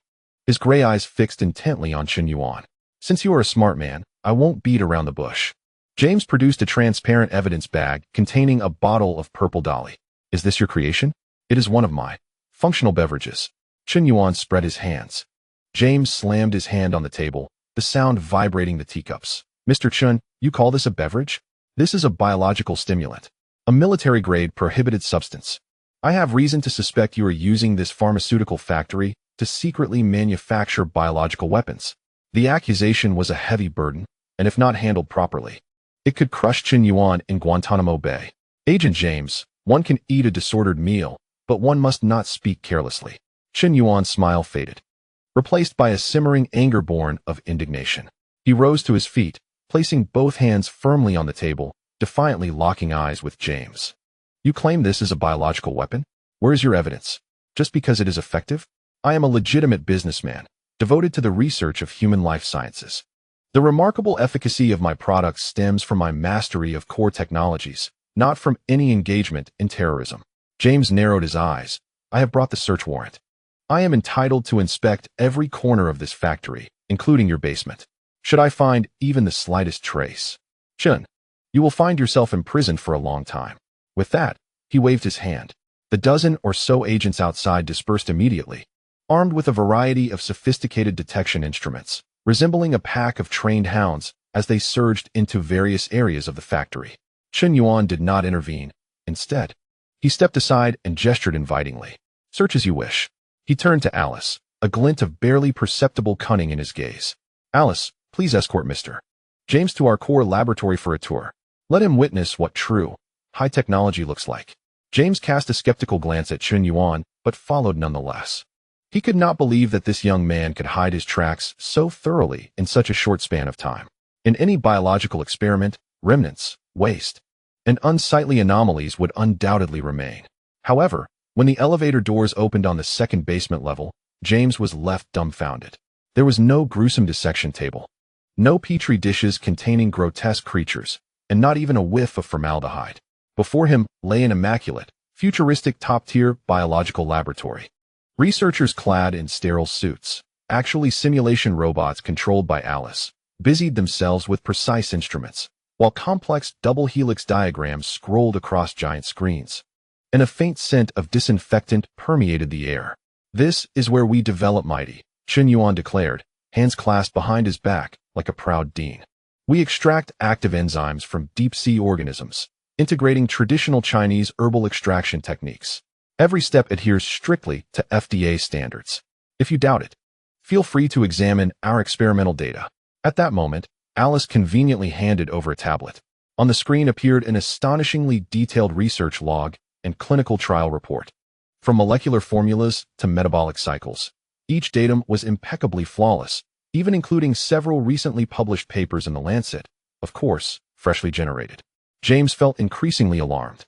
his gray eyes fixed intently on Chen Yuan. Since you are a smart man, I won't beat around the bush. James produced a transparent evidence bag containing a bottle of purple dolly. Is this your creation? It is one of my functional beverages. Chen Yuan spread his hands. James slammed his hand on the table, the sound vibrating the teacups. Mr. Chen, you call this a beverage? This is a biological stimulant. A military-grade prohibited substance. I have reason to suspect you are using this pharmaceutical factory to secretly manufacture biological weapons. The accusation was a heavy burden, and if not handled properly, it could crush Chen Yuan in Guantanamo Bay. Agent James, one can eat a disordered meal, but one must not speak carelessly. Chen Yuan's smile faded, replaced by a simmering anger born of indignation. He rose to his feet, placing both hands firmly on the table, defiantly locking eyes with James. You claim this is a biological weapon? Where is your evidence? Just because it is effective? I am a legitimate businessman, devoted to the research of human life sciences. The remarkable efficacy of my products stems from my mastery of core technologies, not from any engagement in terrorism. James narrowed his eyes. I have brought the search warrant. I am entitled to inspect every corner of this factory, including your basement. Should I find even the slightest trace, Chen, you will find yourself imprisoned for a long time. With that, he waved his hand. The dozen or so agents outside dispersed immediately, armed with a variety of sophisticated detection instruments, resembling a pack of trained hounds as they surged into various areas of the factory. Chen Yuan did not intervene. Instead, he stepped aside and gestured invitingly. Search as you wish. He turned to Alice, a glint of barely perceptible cunning in his gaze. Alice, please escort Mr. James to our core laboratory for a tour. Let him witness what true, high technology looks like. James cast a skeptical glance at Chen Yuan, but followed nonetheless. He could not believe that this young man could hide his tracks so thoroughly in such a short span of time. In any biological experiment, remnants, waste, and unsightly anomalies would undoubtedly remain. However, when the elevator doors opened on the second basement level, James was left dumbfounded. There was no gruesome dissection table, no petri dishes containing grotesque creatures, and not even a whiff of formaldehyde. Before him lay an immaculate, futuristic top-tier biological laboratory. Researchers clad in sterile suits, actually simulation robots controlled by Alice, busied themselves with precise instruments, while complex double-helix diagrams scrolled across giant screens. And a faint scent of disinfectant permeated the air. This is where we develop mighty, Chen Yuan declared, hands clasped behind his back like a proud dean. We extract active enzymes from deep-sea organisms, integrating traditional Chinese herbal extraction techniques. Every step adheres strictly to FDA standards. If you doubt it, feel free to examine our experimental data. At that moment, Alice conveniently handed over a tablet. On the screen appeared an astonishingly detailed research log and clinical trial report. From molecular formulas to metabolic cycles, each datum was impeccably flawless, even including several recently published papers in The Lancet, of course, freshly generated. James felt increasingly alarmed.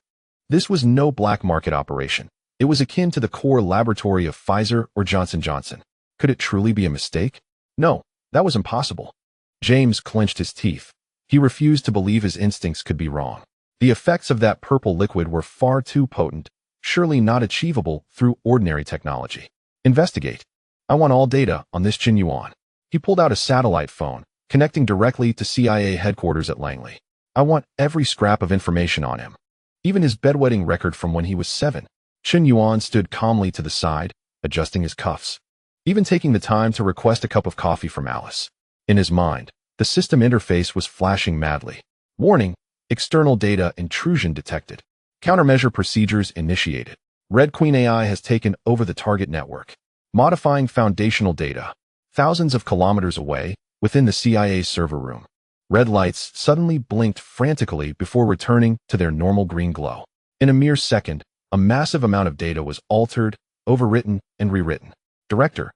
This was no black market operation. It was akin to the core laboratory of Pfizer or Johnson & Johnson. Could it truly be a mistake? No, that was impossible. James clenched his teeth. He refused to believe his instincts could be wrong. The effects of that purple liquid were far too potent, surely not achievable through ordinary technology. Investigate. I want all data on this Chen Yuan. He pulled out a satellite phone, connecting directly to CIA headquarters at Langley. I want every scrap of information on him. Even his bedwetting record from when he was 7. Chen Yuan stood calmly to the side, adjusting his cuffs, even taking the time to request a cup of coffee from Alice. In his mind, the system interface was flashing madly. Warning, external data intrusion detected. Countermeasure procedures initiated. Red Queen AI has taken over the target network, modifying foundational data. Thousands of kilometers away, within the CIA's server room, red lights suddenly blinked frantically before returning to their normal green glow. In a mere second, a massive amount of data was altered, overwritten, and rewritten. Director.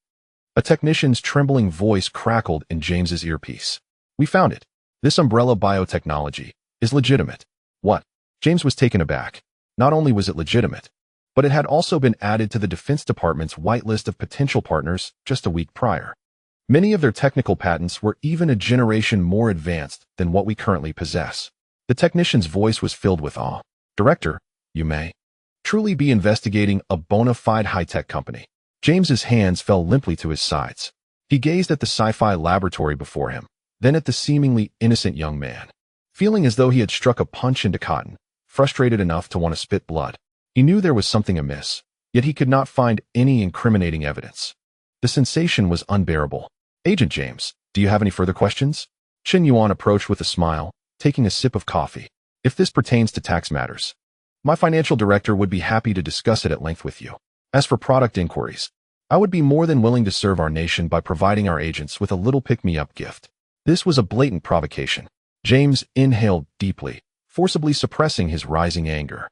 A technician's trembling voice crackled in James's earpiece. We found it. This umbrella biotechnology is legitimate. What? James was taken aback. Not only was it legitimate, but it had also been added to the Defense Department's whitelist of potential partners just a week prior. Many of their technical patents were even a generation more advanced than what we currently possess. The technician's voice was filled with awe. Director, you may truly be investigating a bona fide high-tech company. James's hands fell limply to his sides. He gazed at the sci-fi laboratory before him, then at the seemingly innocent young man. Feeling as though he had struck a punch into cotton, frustrated enough to want to spit blood. He knew there was something amiss, yet he could not find any incriminating evidence. The The sensation was unbearable. Agent James, do you have any further questions? Chen Yuan approached with a smile, taking a sip of coffee. If this pertains to tax matters, my financial director would be happy to discuss it at length with you. As for product inquiries, I would be more than willing to serve our nation by providing our agents with a little pick-me-up gift. This was a blatant provocation. James inhaled deeply, forcibly suppressing his rising anger.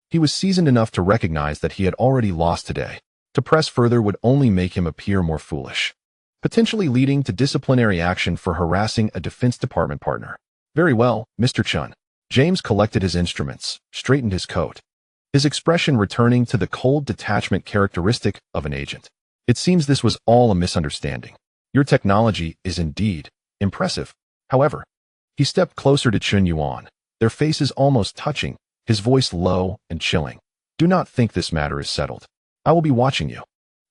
He was seasoned enough to recognize that he had already lost today. To press further would only make him appear more foolish, potentially leading to disciplinary action for harassing a Defense Department partner. Very well, Mr. Chen. James collected his instruments, straightened his coat, his expression returning to the cold detachment characteristic of an agent. It seems this was all a misunderstanding. Your technology is indeed impressive. However, he stepped closer to Chen Yuan, their faces almost touching, his voice low and chilling. Do not think this matter is settled. I will be watching you.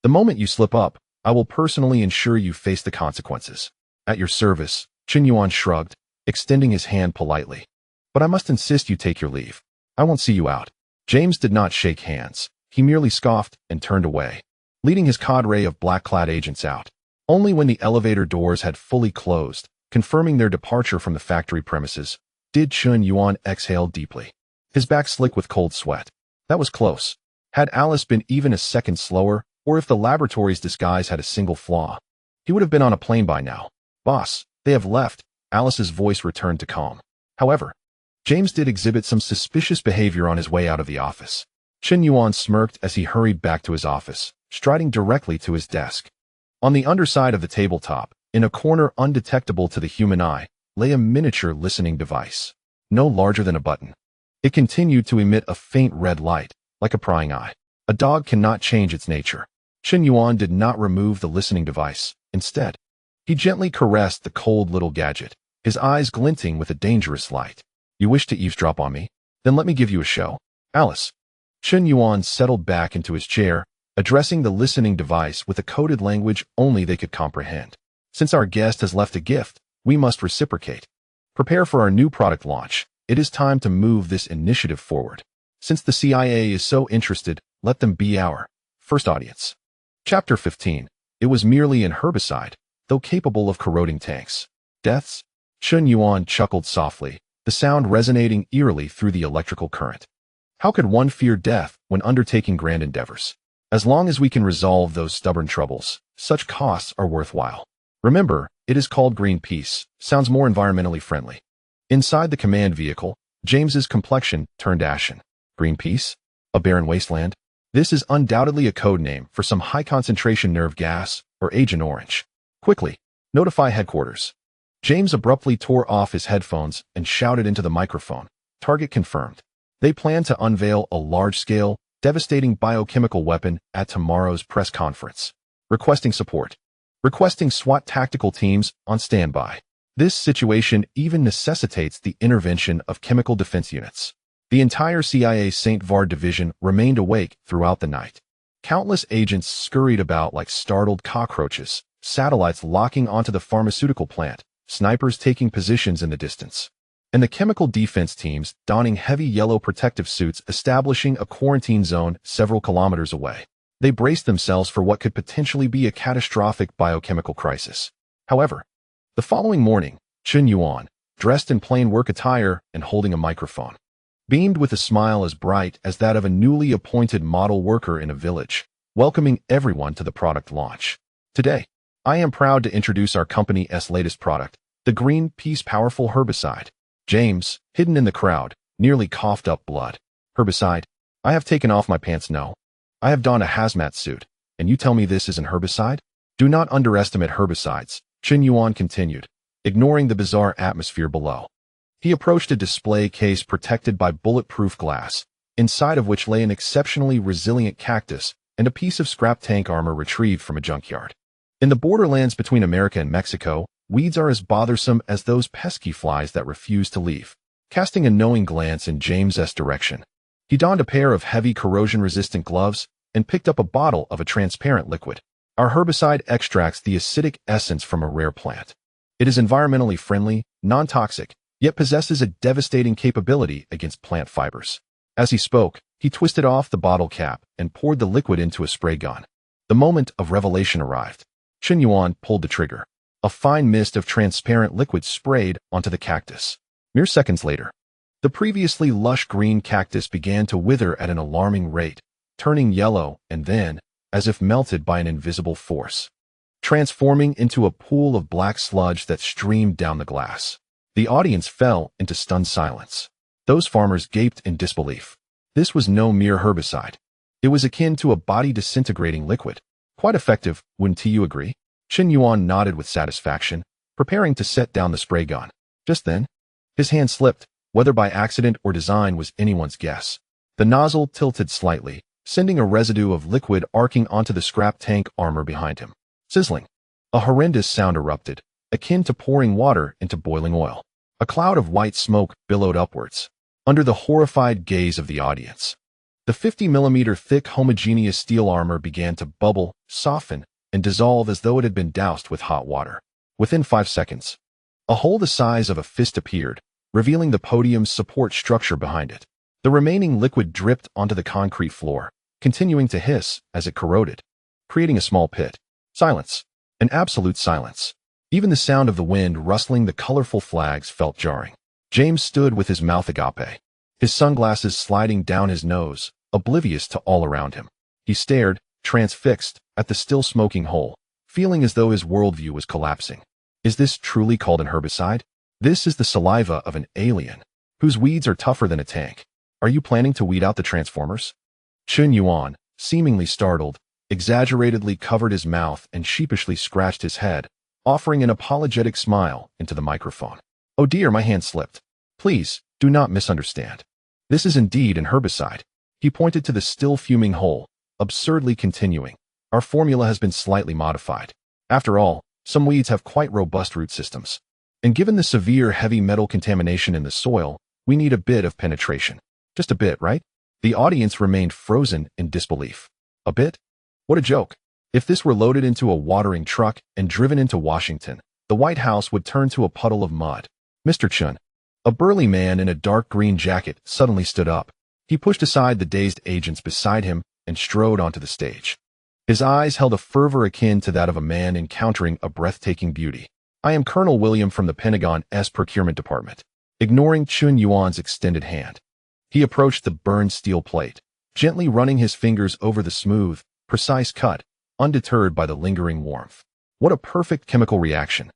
The moment you slip up, I will personally ensure you face the consequences. At your service, Chen Yuan shrugged, extending his hand politely. But I must insist you take your leave. I won't see you out. James did not shake hands. He merely scoffed and turned away, leading his cadre of black-clad agents out. Only when the elevator doors had fully closed, confirming their departure from the factory premises, did Chen Yuan exhale deeply, his back slick with cold sweat. That was close. Had Alice been even a second slower, or if the laboratory's disguise had a single flaw, he would have been on a plane by now. Boss, they have left. Alice's voice returned to calm. However, James did exhibit some suspicious behavior on his way out of the office. Chen Yuan smirked as he hurried back to his office, striding directly to his desk. On the underside of the tabletop, in a corner undetectable to the human eye, lay a miniature listening device, no larger than a button. It continued to emit a faint red light, like a prying eye. A dog cannot change its nature. Chen Yuan did not remove the listening device. Instead, he gently caressed the cold little gadget, his eyes glinting with a dangerous light. You wish to eavesdrop on me? Then let me give you a show. Alice. Chen Yuan settled back into his chair, addressing the listening device with a coded language only they could comprehend. Since our guest has left a gift, we must reciprocate. Prepare for our new product launch. It is time to move this initiative forward. Since the CIA is so interested, let them be our first audience. Chapter 15. It was merely an herbicide, though capable of corroding tanks. Deaths? Chen Yuan chuckled softly, the sound resonating eerily through the electrical current. How could one fear death when undertaking grand endeavors? As long as we can resolve those stubborn troubles, such costs are worthwhile. Remember, it is called green peace. Sounds more environmentally friendly. Inside the command vehicle, James's complexion turned ashen. Green peace? A barren wasteland? This is undoubtedly a code name for some high-concentration nerve gas or Agent Orange. Quickly, notify headquarters. James abruptly tore off his headphones and shouted into the microphone. Target confirmed. They plan to unveil a large-scale, devastating biochemical weapon at tomorrow's press conference. Requesting support. Requesting SWAT tactical teams on standby. This situation even necessitates the intervention of chemical defense units. The entire CIA St. Vard division remained awake throughout the night. Countless agents scurried about like startled cockroaches, satellites locking onto the pharmaceutical plant, snipers taking positions in the distance, and the chemical defense teams donning heavy yellow protective suits establishing a quarantine zone several kilometers away. They braced themselves for what could potentially be a catastrophic biochemical crisis. However, the following morning, Chen Yuan, dressed in plain work attire and holding a microphone, beamed with a smile as bright as that of a newly appointed model worker in a village, welcoming everyone to the product launch. Today, I am proud to introduce our company's latest product, the Green Peace Powerful Herbicide. James, hidden in the crowd, nearly coughed up blood. Herbicide? I have taken off my pants. No. I have donned a hazmat suit, and you tell me this isn't herbicide? Do not underestimate herbicides, Chen Yuan continued, ignoring the bizarre atmosphere below. He approached a display case protected by bulletproof glass, inside of which lay an exceptionally resilient cactus and a piece of scrap tank armor retrieved from a junkyard. In the borderlands between America and Mexico, weeds are as bothersome as those pesky flies that refuse to leave. Casting a knowing glance in James's direction, he donned a pair of heavy corrosion-resistant gloves and picked up a bottle of a transparent liquid. Our herbicide extracts the acidic essence from a rare plant. It is environmentally friendly, non-toxic, yet possesses a devastating capability against plant fibers. As he spoke, he twisted off the bottle cap and poured the liquid into a spray gun. The moment of revelation arrived. Chen Yuan pulled the trigger. A fine mist of transparent liquid sprayed onto the cactus. Mere seconds later, the previously lush green cactus began to wither at an alarming rate, turning yellow and then, as if melted by an invisible force, transforming into a pool of black sludge that streamed down the glass. The audience fell into stunned silence. Those farmers gaped in disbelief. This was no mere herbicide. It was akin to a body-disintegrating liquid. Quite effective, wouldn't you agree? Chen Yuan nodded with satisfaction, preparing to set down the spray gun. Just then, his hand slipped. Whether by accident or design was anyone's guess. The nozzle tilted slightly, sending a residue of liquid arcing onto the scrap tank armor behind him. Sizzling. A horrendous sound erupted, akin to pouring water into boiling oil. A cloud of white smoke billowed upwards, under the horrified gaze of the audience. The 50-millimeter thick homogeneous steel armor began to bubble, soften, and dissolve as though it had been doused with hot water. Within 5 seconds, a hole the size of a fist appeared, revealing the podium's support structure behind it. The remaining liquid dripped onto the concrete floor, continuing to hiss as it corroded, creating a small pit. Silence. An absolute silence. Even the sound of the wind rustling the colorful flags felt jarring. James stood with his mouth agape, his sunglasses sliding down his nose, oblivious to all around him. He stared, transfixed, at the still smoking hole, feeling as though his worldview was collapsing. Is this truly called an herbicide? This is the saliva of an alien, whose weeds are tougher than a tank. Are you planning to weed out the Transformers? Chen Yuan, seemingly startled, exaggeratedly covered his mouth and sheepishly scratched his head, offering an apologetic smile into the microphone. Oh dear, my hand slipped. Please, do not misunderstand. This is indeed an herbicide. He pointed to the still fuming hole, absurdly continuing. Our formula has been slightly modified. After all, some weeds have quite robust root systems. And given the severe heavy metal contamination in the soil, we need a bit of penetration. Just a bit, right? The audience remained frozen in disbelief. A bit? What a joke. If this were loaded into a watering truck and driven into Washington, the White House would turn to a puddle of mud. Mr. Chen, a burly man in a dark green jacket, suddenly stood up. He pushed aside the dazed agents beside him and strode onto the stage. His eyes held a fervor akin to that of a man encountering a breathtaking beauty. I am Colonel William from the Pentagon's Procurement Department. Ignoring Chen Yuan's extended hand, he approached the burned steel plate, gently running his fingers over the smooth, precise cut, undeterred by the lingering warmth. What a perfect chemical reaction.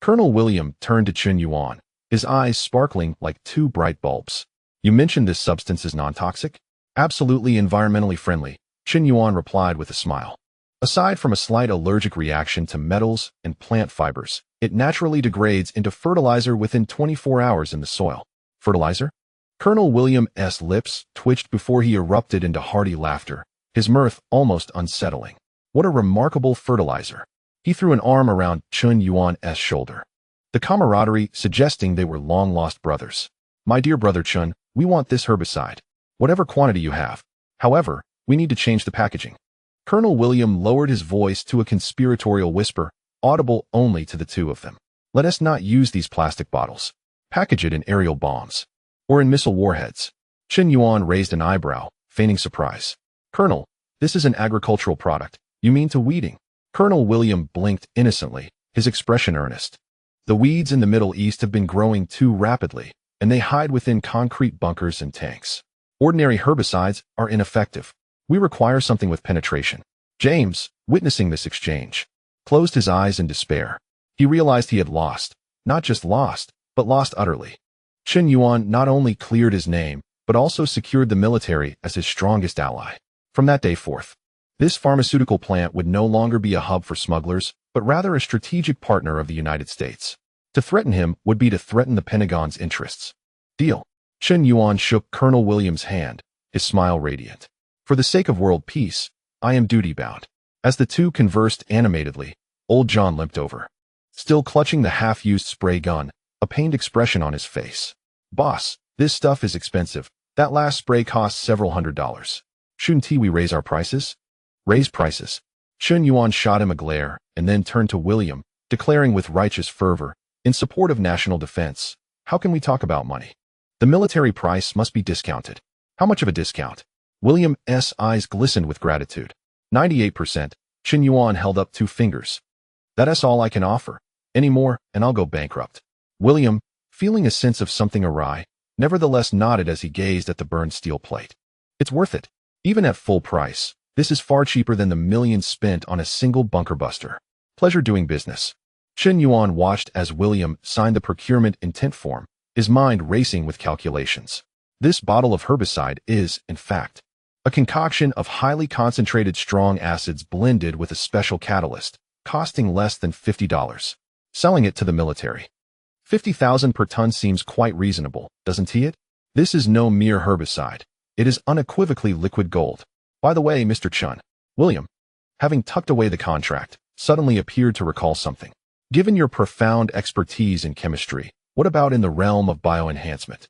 Colonel William turned to Chen Yuan, his eyes sparkling like two bright bulbs. You mentioned this substance is non-toxic? Absolutely environmentally friendly, Chen Yuan replied with a smile. Aside from a slight allergic reaction to metals and plant fibers, it naturally degrades into fertilizer within 24 hours in the soil. Fertilizer? Colonel William's lips twitched before he erupted into hearty laughter, his mirth almost unsettling. What a remarkable fertilizer. He threw an arm around Chen Yuan's shoulder, the camaraderie suggesting they were long-lost brothers. My dear brother Chen, we want this herbicide. Whatever quantity you have. However, we need to change the packaging. Colonel William lowered his voice to a conspiratorial whisper, audible only to the two of them. Let us not use these plastic bottles. Package it in aerial bombs. Or in missile warheads. Chen Yuan raised an eyebrow, feigning surprise. Colonel, this is an agricultural product. You mean to weeding? Colonel William blinked innocently, his expression earnest. The weeds in the Middle East have been growing too rapidly, and they hide within concrete bunkers and tanks. Ordinary herbicides are ineffective. We require something with penetration. James, witnessing this exchange, closed his eyes in despair. He realized he had lost. Not just lost, but lost utterly. Chen Yuan not only cleared his name, but also secured the military as his strongest ally. From that day forth, this pharmaceutical plant would no longer be a hub for smugglers, but rather a strategic partner of the United States. To threaten him would be to threaten the Pentagon's interests. Deal. Chen Yuan shook Colonel William's hand, his smile radiant. For the sake of world peace, I am duty-bound. As the two conversed animatedly, old John limped over, still clutching the half-used spray gun, a pained expression on his face. Boss, this stuff is expensive. That last spray cost several $100s. Shouldn't we raise our prices? Raise prices. Chen Yuan shot him a glare and then turned to William, declaring with righteous fervor, in support of national defense, how can we talk about money? The military price must be discounted. How much of a discount? William's eyes glistened with gratitude. 98%. Chen Yuan held up 2 fingers. That's all I can offer. Any more, and I'll go bankrupt. William, feeling a sense of something awry, nevertheless nodded as he gazed at the burned steel plate. It's worth it. Even at full price, this is far cheaper than the millions spent on a single bunker buster. Pleasure doing business. Chen Yuan watched as William signed the procurement intent form, his mind racing with calculations. This bottle of herbicide is, in fact, a concoction of highly concentrated strong acids blended with a special catalyst, costing less than $50. Selling it to the military. 50,000 per ton seems quite reasonable, doesn't it? This is no mere herbicide. It is unequivocally liquid gold. By the way, Mr. Chen, William, having tucked away the contract, suddenly appeared to recall something. Given your profound expertise in chemistry, what about in the realm of bioenhancement?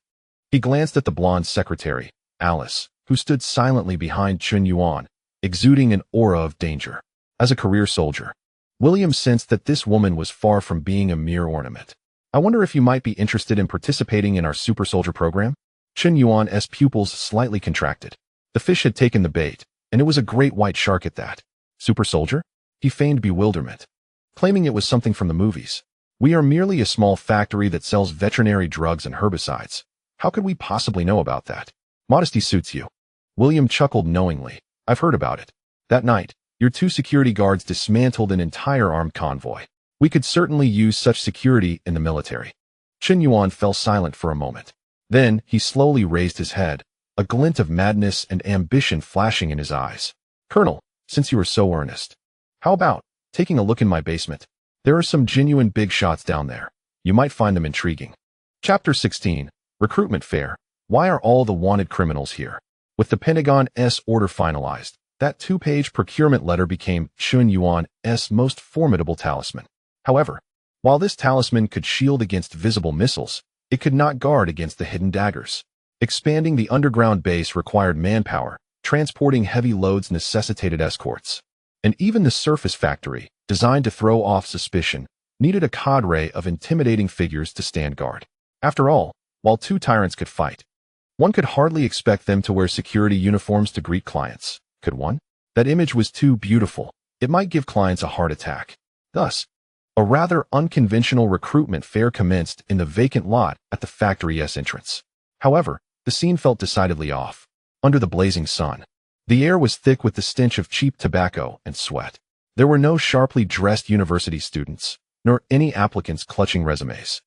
He glanced at the blonde secretary, Alice, who stood silently behind Chen Yuan, exuding an aura of danger. As a career soldier, William sensed that this woman was far from being a mere ornament. I wonder if you might be interested in participating in our super soldier program? Chen Yuan's pupils slightly contracted. The fish had taken the bait, and it was a great white shark at that. Super soldier? He feigned bewilderment, claiming it was something from the movies. We are merely a small factory that sells veterinary drugs and herbicides. How could we possibly know about that? Modesty suits you. William chuckled knowingly. I've heard about it. That night, your 2 security guards dismantled an entire armed convoy. We could certainly use such security in the military. Chen Yuan fell silent for a moment. Then, he slowly raised his head, a glint of madness and ambition flashing in his eyes. Colonel, since you are so earnest, how about taking a look in my basement? There are some genuine big shots down there. You might find them intriguing. Chapter 16, Recruitment Fair. Why are all the wanted criminals here? With the Pentagon's order finalized, that 2-page procurement letter became Chen Yuan's most formidable talisman. However, while this talisman could shield against visible missiles, it could not guard against the hidden daggers. Expanding the underground base required manpower, transporting heavy loads necessitated escorts. And even the surface factory, designed to throw off suspicion, needed a cadre of intimidating figures to stand guard. After all, while 2 tyrants could fight, one could hardly expect them to wear security uniforms to greet clients. Could one? That image was too beautiful. It might give clients a heart attack. Thus, a rather unconventional recruitment fair commenced in the vacant lot at the factory's entrance. However, the scene felt decidedly off. Under the blazing sun, the air was thick with the stench of cheap tobacco and sweat. There were no sharply dressed university students, nor any applicants clutching resumes.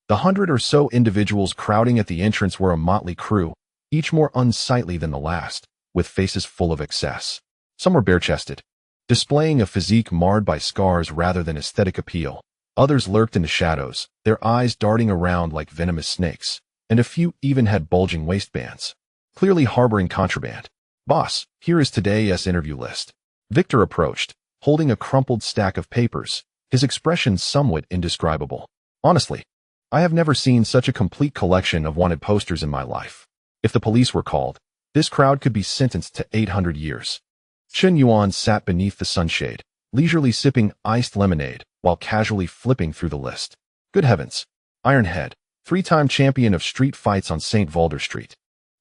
The 100 or so individuals crowding at the entrance were a motley crew, each more unsightly than the last, with faces full of excess. Some were bare-chested, displaying a physique marred by scars rather than aesthetic appeal. Others lurked in the shadows, their eyes darting around like venomous snakes, and a few even had bulging waistbands, clearly harboring contraband. Boss, here is today's interview list. Victor approached, holding a crumpled stack of papers, his expression somewhat indescribable. Honestly, I have never seen such a complete collection of wanted posters in my life. If the police were called, this crowd could be sentenced to 800 years. Chen Yuan sat beneath the sunshade, leisurely sipping iced lemonade while casually flipping through the list. Good heavens. Ironhead, 3-time champion of street fights on St. Valder Street.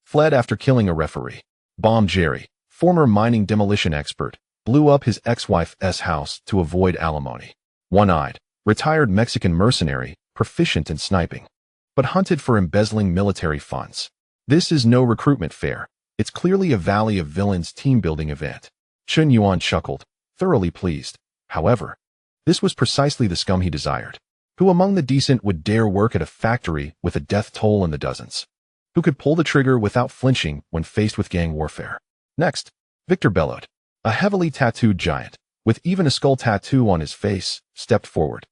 Fled after killing a referee. Bomb Jerry, former mining demolition expert, blew up his ex-wife's house to avoid alimony. One-eyed, retired Mexican mercenary, proficient in sniping, but hunted for embezzling military funds. This is no recruitment fair. It's clearly a Valley of Villains team-building event. Chen Yuan chuckled, thoroughly pleased. However, this was precisely the scum he desired. Who among the decent would dare work at a factory with a death toll in the dozens? Who could pull the trigger without flinching when faced with gang warfare? Next, Victor bellowed. A heavily tattooed giant, with even a skull tattoo on his face, stepped forward.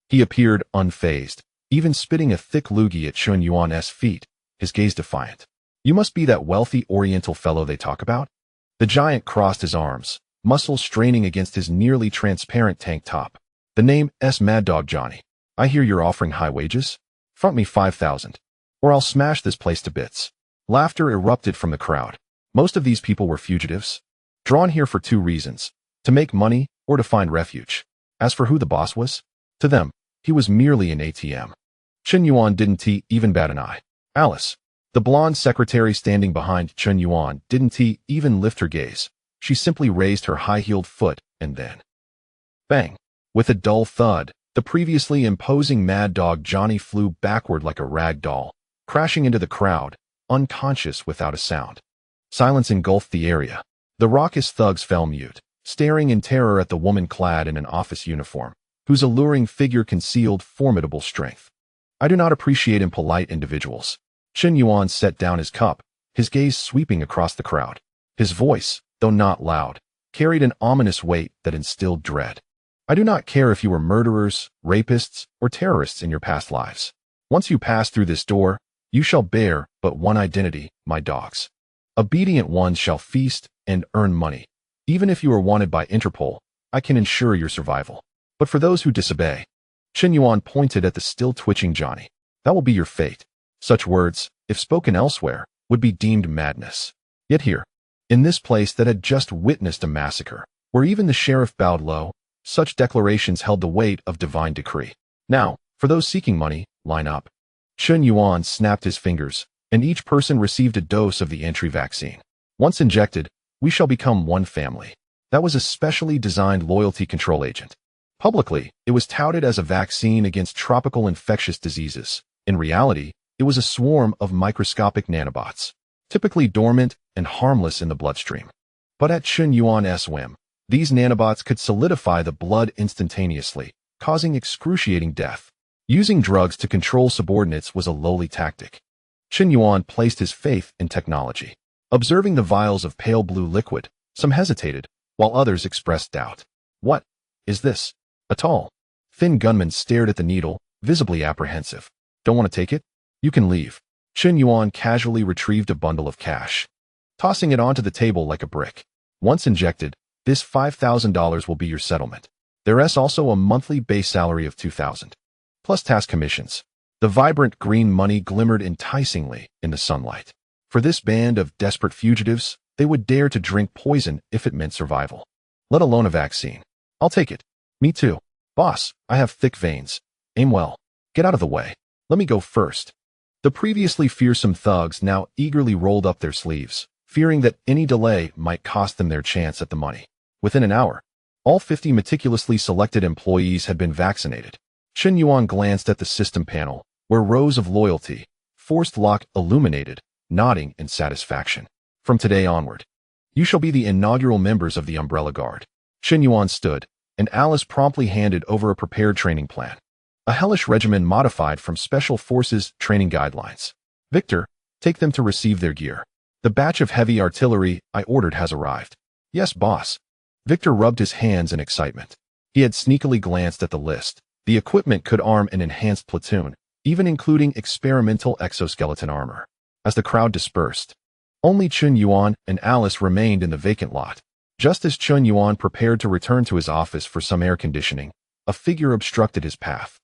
He appeared unfazed, even spitting a thick loogie at Chen Yuan's feet, his gaze defiant. You must be that wealthy Oriental fellow they talk about? The giant crossed his arms, muscles straining against his nearly transparent tank top. The name S. Mad Dog Johnny. I hear you're offering high wages? Front me 5,000, or I'll smash this place to bits. Laughter erupted from the crowd. Most of these people were fugitives, drawn here for 2 reasons, to make money or to find refuge. As for who the boss was, to them, he was merely an ATM. Chen Yuan didn't even bat an eye. Alice, the blonde secretary standing behind Chen Yuan, didn't even lift her gaze. She simply raised her high-heeled foot, and then, bang! With a dull thud, the previously imposing mad dog Johnny flew backward like a rag doll, crashing into the crowd, unconscious without a sound. Silence engulfed the area. The raucous thugs fell mute, staring in terror at the woman clad in an office uniform, whose alluring figure concealed formidable strength. I do not appreciate impolite individuals. Chen Yuan set down his cup, his gaze sweeping across the crowd. His voice, though not loud, carried an ominous weight that instilled dread. I do not care if you were murderers, rapists, or terrorists in your past lives. Once you pass through this door, you shall bear but one identity, my dogs. Obedient ones shall feast and earn money. Even if you are wanted by Interpol, I can ensure your survival. But for those who disobey, Chen Yuan pointed at the still twitching Johnny. That will be your fate. Such words, if spoken elsewhere, would be deemed madness. Yet here, in this place that had just witnessed a massacre, where even the sheriff bowed low, such declarations held the weight of divine decree. Now, for those seeking money, line up. Chen Yuan snapped his fingers, and each person received a dose of the entry vaccine. Once injected, we shall become one family. That was a specially designed loyalty control agent. Publicly, it was touted as a vaccine against tropical infectious diseases. In reality, it was a swarm of microscopic nanobots, typically dormant and harmless in the bloodstream. But at Chen Yuan's whim, these nanobots could solidify the blood instantaneously, causing excruciating death. Using drugs to control subordinates was a lowly tactic. Chen Yuan placed his faith in technology. Observing the vials of pale blue liquid, some hesitated, while others expressed doubt. What is this? A tall, thin gunman stared at the needle, visibly apprehensive. Don't want to take it? You can leave. Chen Yuan casually retrieved a bundle of cash, tossing it onto the table like a brick. Once injected, this $5,000 will be your settlement. There's also a monthly base salary of $2,000, plus task commissions. The vibrant green money glimmered enticingly in the sunlight. For this band of desperate fugitives, they would dare to drink poison if it meant survival. Let alone a vaccine. I'll take it. Me too. Boss, I have thick veins. Aim well. Get out of the way. Let me go first. The previously fearsome thugs now eagerly rolled up their sleeves, fearing that any delay might cost them their chance at the money. Within an hour, all 50 meticulously selected employees had been vaccinated. Chen Yuan glanced at the system panel, where rows of loyalty, forced lock illuminated, nodding in satisfaction. From today onward, you shall be the inaugural members of the Umbrella Guard. Chen Yuan stood, and Alice promptly handed over a prepared training plan. A hellish regimen modified from Special Forces training guidelines. Victor, take them to receive their gear. The batch of heavy artillery I ordered has arrived. Yes, boss. Victor rubbed his hands in excitement. He had sneakily glanced at the list. The equipment could arm an enhanced platoon, even including experimental exoskeleton armor. As the crowd dispersed, only Chen Yuan and Alice remained in the vacant lot. Just as Chen Yuan prepared to return to his office for some air conditioning, a figure obstructed his path.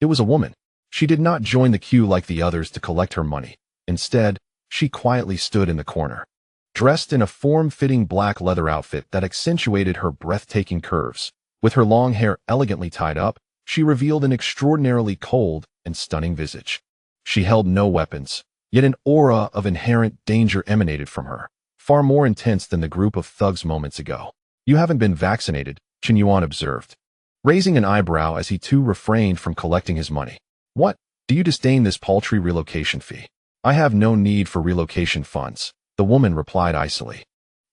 It was a woman. She did not join the queue like the others to collect her money. Instead, she quietly stood in the corner. Dressed in a form-fitting black leather outfit that accentuated her breathtaking curves, with her long hair elegantly tied up, she revealed an extraordinarily cold and stunning visage. She held no weapons, yet an aura of inherent danger emanated from her, far more intense than the group of thugs moments ago. You haven't been vaccinated, Chen Yuan observed, raising an eyebrow as he too refrained from collecting his money. What? Do you disdain this paltry relocation fee? I have no need for relocation funds, the woman replied icily,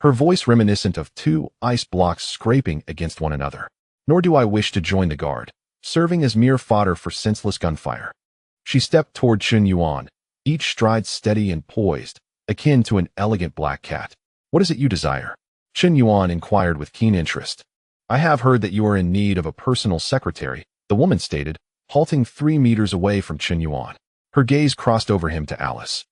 her voice reminiscent of two ice blocks scraping against one another. Nor do I wish to join the guard, serving as mere fodder for senseless gunfire. She stepped toward Chen Yuan, each stride steady and poised, akin to an elegant black cat. What is it you desire? Chen Yuan inquired with keen interest. I have heard that you are in need of a personal secretary, the woman stated, halting 3 meters away from Chen Yuan. Her gaze crossed over him to Alice,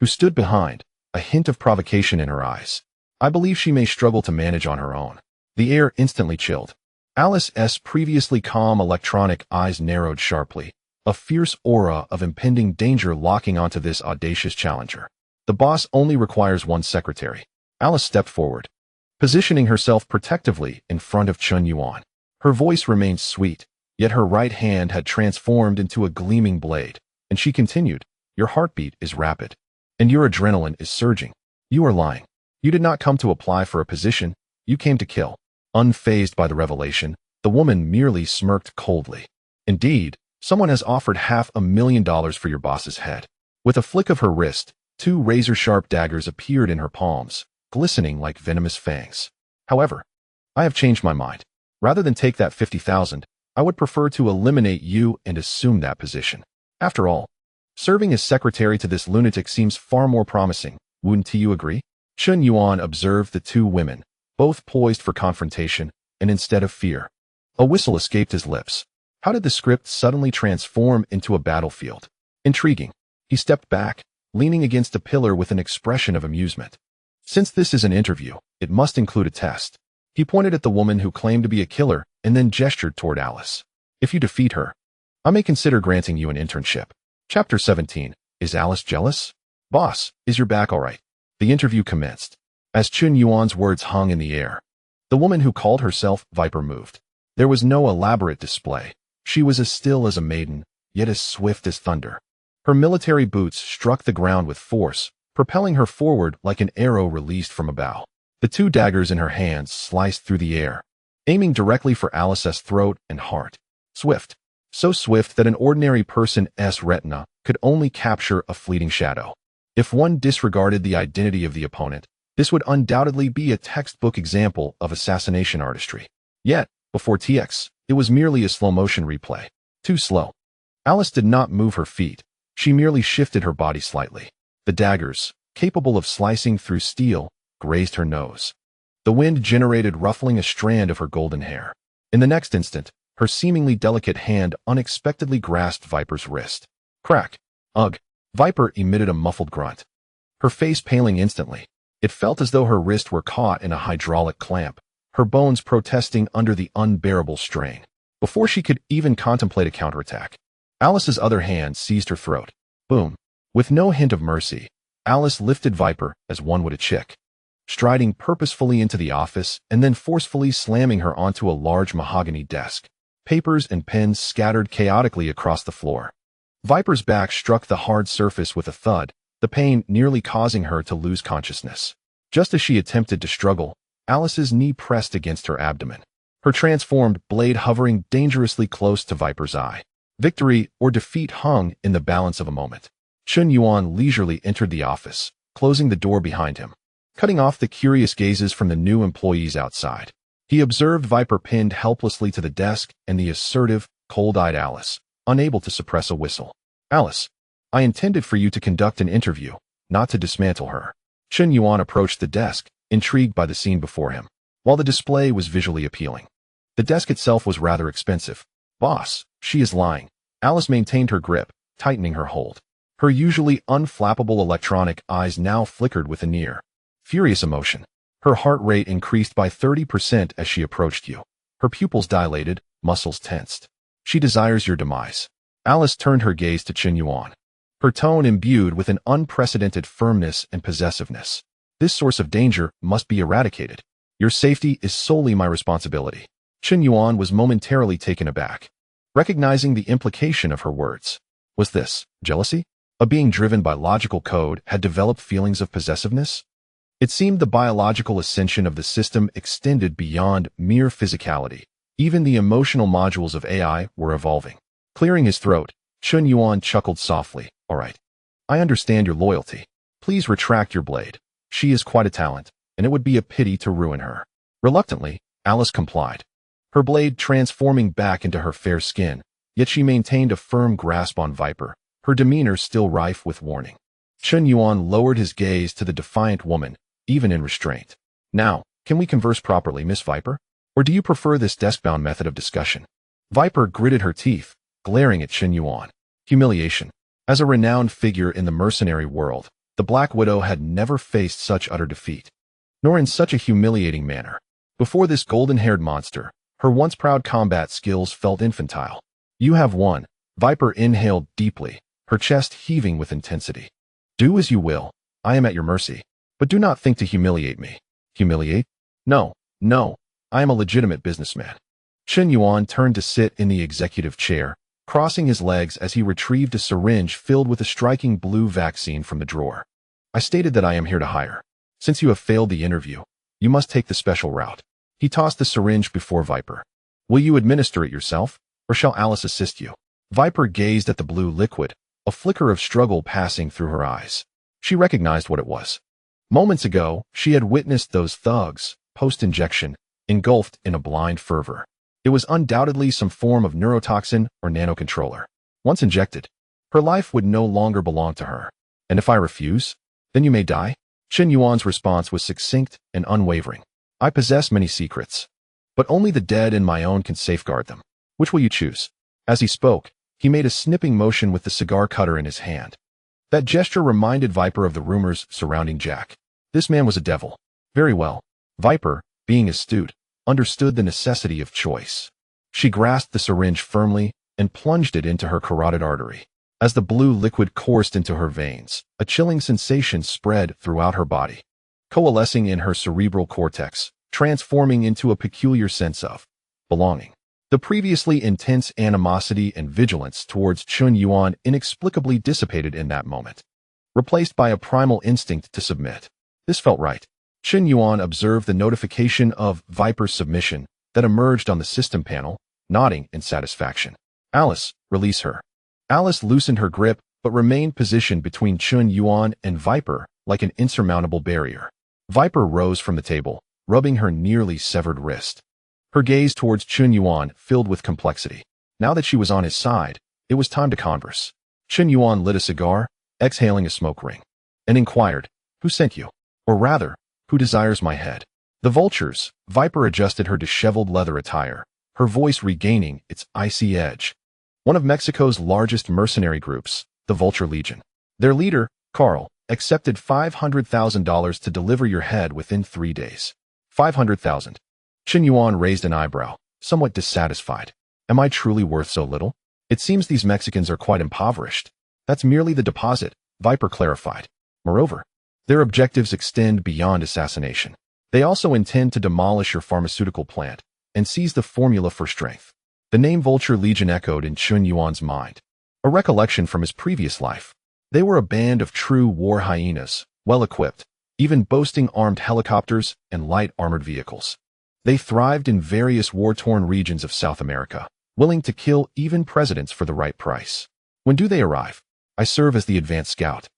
who stood behind, a hint of provocation in her eyes. I believe she may struggle to manage on her own. The air instantly chilled. Alice's previously calm electronic eyes narrowed sharply, a fierce aura of impending danger locking onto this audacious challenger. The boss only requires one secretary. Alice stepped forward, positioning herself protectively in front of Chen Yuan. Her voice remained sweet, yet her right hand had transformed into a gleaming blade, and she continued, your heartbeat is rapid, and your adrenaline is surging. You are lying. You did not come to apply for a position, you came to kill. Unfazed by the revelation, the The woman merely smirked coldly. Indeed, someone has offered $500,000 for your boss's head. With a flick of her wrist, 2 razor-sharp daggers appeared in her palms, glistening like venomous fangs. However, I have changed my mind. Rather than take that $50,000, I would prefer to eliminate you and assume that position. After all, serving as secretary to this lunatic seems far more promising. Wouldn't you agree? Chen Yuan observed the 2 women, both poised for confrontation, and instead of fear, a whistle escaped his lips. How did the script suddenly transform into a battlefield? Intriguing. He stepped back, leaning against a pillar with an expression of amusement. Since this is an interview, it must include a test. He pointed at the woman who claimed to be a killer and then gestured toward Alice. If you defeat her, I may consider granting you an internship. Chapter 17. Is Alice jealous? Boss, is your back all right? The interview commenced. As Chen Yuan's words hung in the air, the woman who called herself Viper moved. There was no elaborate display. She was as still as a maiden, yet as swift as thunder. Her military boots struck the ground with force, propelling her forward like an arrow released from a bow. The 2 daggers in her hands sliced through the air, aiming directly for Alice's throat and heart. Swift. So swift that an ordinary person's retina could only capture a fleeting shadow. If one disregarded the identity of the opponent, this would undoubtedly be a textbook example of assassination artistry. Yet, before TX, it was merely a slow-motion replay. Too slow. Alice did not move her feet. She merely shifted her body slightly. The daggers, capable of slicing through steel, grazed her nose. The wind generated ruffling a strand of her golden hair. In the next instant, her seemingly delicate hand unexpectedly grasped Viper's wrist. Crack. Ugh. Viper emitted a muffled grunt, her face paling instantly. It felt as though her wrist were caught in a hydraulic clamp, her bones protesting under the unbearable strain. Before she could even contemplate a counterattack, Alice's other hand seized her throat. Boom. With no hint of mercy, Alice lifted Viper as one would a chick, striding purposefully into the office and then forcefully slamming her onto a large mahogany desk. Papers and pens scattered chaotically across the floor. Viper's back struck the hard surface with a thud, the pain nearly causing her to lose consciousness. Just as she attempted to struggle, Alice's knee pressed against her abdomen, her transformed blade hovering dangerously close to Viper's eye. Victory or defeat hung in the balance of a moment. Chen Yuan leisurely entered the office, closing the door behind him, cutting off the curious gazes from the new employees outside. He observed Viper pinned helplessly to the desk and the assertive, cold-eyed Alice, unable to suppress a whistle. Alice, I intended for you to conduct an interview, not to dismantle her. Chen Yuan approached the desk, intrigued by the scene before him. While the display was visually appealing, the desk itself was rather expensive. Boss, she is lying. Alice maintained her grip, tightening her hold. Her usually unflappable electronic eyes now flickered with a near furious emotion. Her heart rate increased by 30% as she approached you. Her pupils dilated, muscles tensed. She desires your demise. Alice turned her gaze to Chen Yuan, her tone imbued with an unprecedented firmness and possessiveness. This source of danger must be eradicated. Your safety is solely my responsibility. Chen Yuan was momentarily taken aback, recognizing the implication of her words. Was this jealousy? A being driven by logical code had developed feelings of possessiveness? It seemed the biological ascension of the system extended beyond mere physicality. Even the emotional modules of AI were evolving. Clearing his throat, Chen Yuan chuckled softly. All right. I understand your loyalty. Please retract your blade. She is quite a talent, and it would be a pity to ruin her. Reluctantly, Alice complied, her blade transforming back into her fair skin, yet she maintained a firm grasp on Viper, her demeanor still rife with warning. Chen Yuan lowered his gaze to the defiant woman, even in restraint. Now, can we converse properly, Miss Viper? Or do you prefer this desk-bound method of discussion? Viper gritted her teeth, glaring at Chen Yuan. Humiliation. As a renowned figure in the mercenary world, the Black Widow had never faced such utter defeat, nor in such a humiliating manner. Before this golden-haired monster, her once proud combat skills felt infantile. You have won. Viper inhaled deeply, her chest heaving with intensity. Do as you will. I am at your mercy. But do not think to humiliate me. Humiliate? No, no. I am a legitimate businessman. Chen Yuan turned to sit in the executive chair, crossing his legs as he retrieved a syringe filled with a striking blue vaccine from the drawer. I stated that I am here to hire. Since you have failed the interview, you must take the special route. He tossed the syringe before Viper. Will you administer it yourself, or shall Alice assist you? Viper gazed at the blue liquid, a flicker of struggle passing through her eyes. She recognized what it was. Moments ago, she had witnessed those thugs, post-injection, engulfed in a blind fervor. It was undoubtedly some form of neurotoxin or nanocontroller. Once injected, her life would no longer belong to her. And if I refuse, then you may die? Chen Yuan's response was succinct and unwavering. I possess many secrets, but only the dead and my own can safeguard them. Which will you choose? As he spoke, he made a snipping motion with the cigar cutter in his hand. That gesture reminded Viper of the rumors surrounding Jack. This man was a devil. Very well. Viper, being astute, understood the necessity of choice. She grasped the syringe firmly and plunged it into her carotid artery. As the blue liquid coursed into her veins, a chilling sensation spread throughout her body, coalescing in her cerebral cortex, transforming into a peculiar sense of belonging. The previously intense animosity and vigilance towards Chen Yuan inexplicably dissipated in that moment, replaced by a primal instinct to submit. This felt right. Chen Yuan observed the notification of Viper's submission that emerged on the system panel, nodding in satisfaction. Alice, release her. Alice loosened her grip, but remained positioned between Chen Yuan and Viper like an insurmountable barrier. Viper rose from the table, rubbing her nearly severed wrist. Her gaze towards Chen Yuan filled with complexity. Now that she was on his side, it was time to converse. Chen Yuan lit a cigar, exhaling a smoke ring, and inquired, "Who sent you? Or rather, who desires my head?" The vultures. Viper adjusted her disheveled leather attire, her voice regaining its icy edge. One of Mexico's largest mercenary groups, the Vulture Legion. Their leader, Carl, accepted $500,000 to deliver your head within 3 days. 500,000. Chen Yuan raised an eyebrow, somewhat dissatisfied. Am I truly worth so little? It seems these Mexicans are quite impoverished. That's merely the deposit, Viper clarified. Moreover, their objectives extend beyond assassination. They also intend to demolish your pharmaceutical plant and seize the formula for strength. The name Vulture Legion echoed in Chen Yuan's mind, a recollection from his previous life. They were a band of true war hyenas, well-equipped, even boasting armed helicopters and light armored vehicles. They thrived in various war-torn regions of South America, willing to kill even presidents for the right price. When do they arrive? I serve as the advance scout.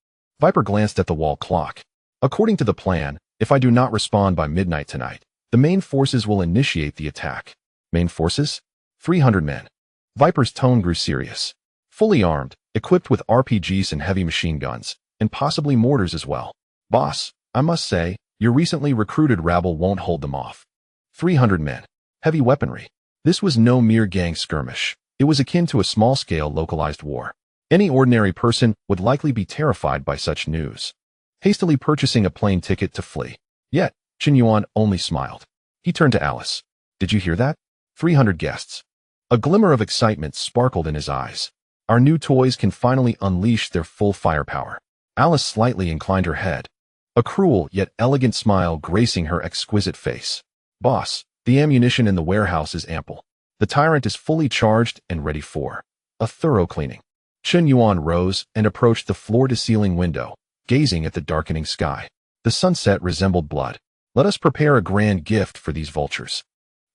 Viper glanced at the wall clock. According to the plan, if I do not respond by midnight tonight, the main forces will initiate the attack. Main forces? 300 men. Viper's tone grew serious. Fully armed, equipped with RPGs and heavy machine guns, and possibly mortars as well. Boss, I must say, your recently recruited rabble won't hold them off. 300 men. Heavy weaponry. This was no mere gang skirmish. It was akin to a small-scale localized war. Any ordinary person would likely be terrified by such news, hastily purchasing a plane ticket to flee. Yet, Chen Yuan only smiled. He turned to Alice. Did you hear that? 300 guests. A glimmer of excitement sparkled in his eyes. Our new toys can finally unleash their full firepower. Alice slightly inclined her head, a cruel yet elegant smile gracing her exquisite face. Boss, the ammunition in the warehouse is ample. The tyrant is fully charged and ready for a thorough cleaning. Chen Yuan rose and approached the floor-to-ceiling window, gazing at the darkening sky. The sunset resembled blood. Let us prepare a grand gift for these vultures.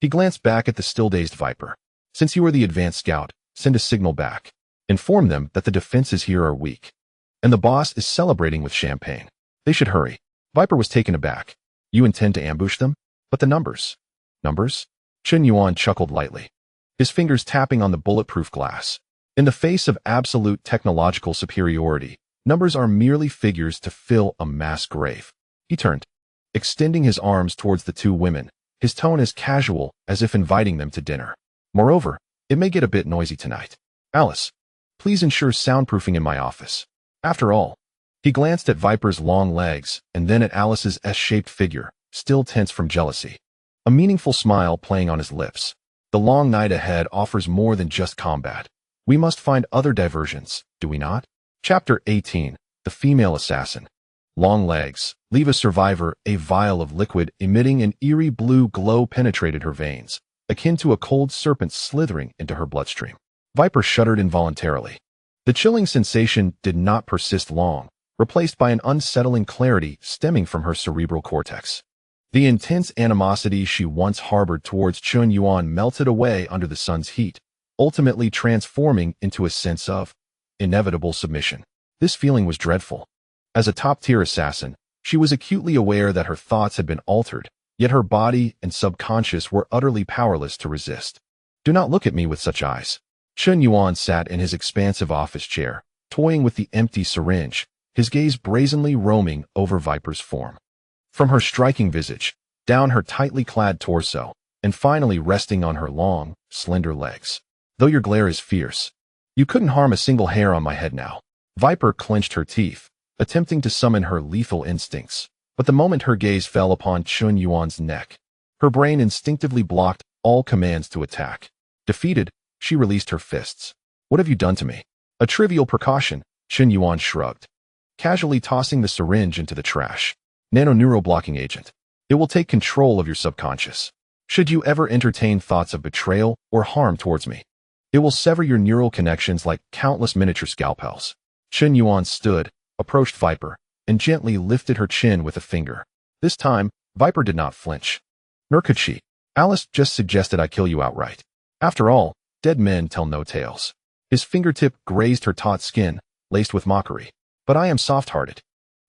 He glanced back at the still-dazed Viper. Since you are the advance scout, send a signal back. Inform them that the defenses here are weak, and the boss is celebrating with champagne. They should hurry. Viper was taken aback. You intend to ambush them? But the numbers. Numbers? Chen Yuan chuckled lightly, his fingers tapping on the bulletproof glass. In the face of absolute technological superiority, numbers are merely figures to fill a mass grave. He turned, extending his arms towards the two women, his tone as casual as if inviting them to dinner. Moreover, it may get a bit noisy tonight. Alice, please ensure soundproofing in my office. After all, he glanced at Viper's long legs and then at Alice's S-shaped figure, still tense from jealousy. A meaningful smile playing on his lips. The long night ahead offers more than just combat. We must find other diversions, do we not? Chapter 18. The Female Assassin. Long legs. Leave a survivor. A vial of liquid emitting an eerie blue glow penetrated her veins, akin to a cold serpent slithering into her bloodstream. Viper shuddered involuntarily. The chilling sensation did not persist long, replaced by an unsettling clarity stemming from her cerebral cortex. The intense animosity she once harbored towards Chen Yuan melted away under the sun's heat, ultimately transforming into a sense of inevitable submission. This feeling was dreadful. As a top-tier assassin, she was acutely aware that her thoughts had been altered, yet her body and subconscious were utterly powerless to resist. Do not look at me with such eyes. Chen Yuan sat in his expansive office chair, toying with the empty syringe, his gaze brazenly roaming over Viper's form. From her striking visage, down her tightly clad torso, and finally resting on her long, slender legs. Though your glare is fierce, you couldn't harm a single hair on my head now. Viper clenched her teeth, attempting to summon her lethal instincts, but the moment her gaze fell upon Chen Yuan's neck, her brain instinctively blocked all commands to attack. Defeated, she released her fists. What have you done to me? A trivial precaution, Chen Yuan shrugged, casually tossing the syringe into the trash. Nano-neuroblocking agent. It will take control of your subconscious. Should you ever entertain thoughts of betrayal or harm towards me, it will sever your neural connections like countless miniature scalpels. Chen Yuan stood, approached Viper, and gently lifted her chin with a finger. This time, Viper did not flinch. Nor could she. Alice just suggested I kill you outright. After all, dead men tell no tales. His fingertip grazed her taut skin, laced with mockery. But I am soft-hearted,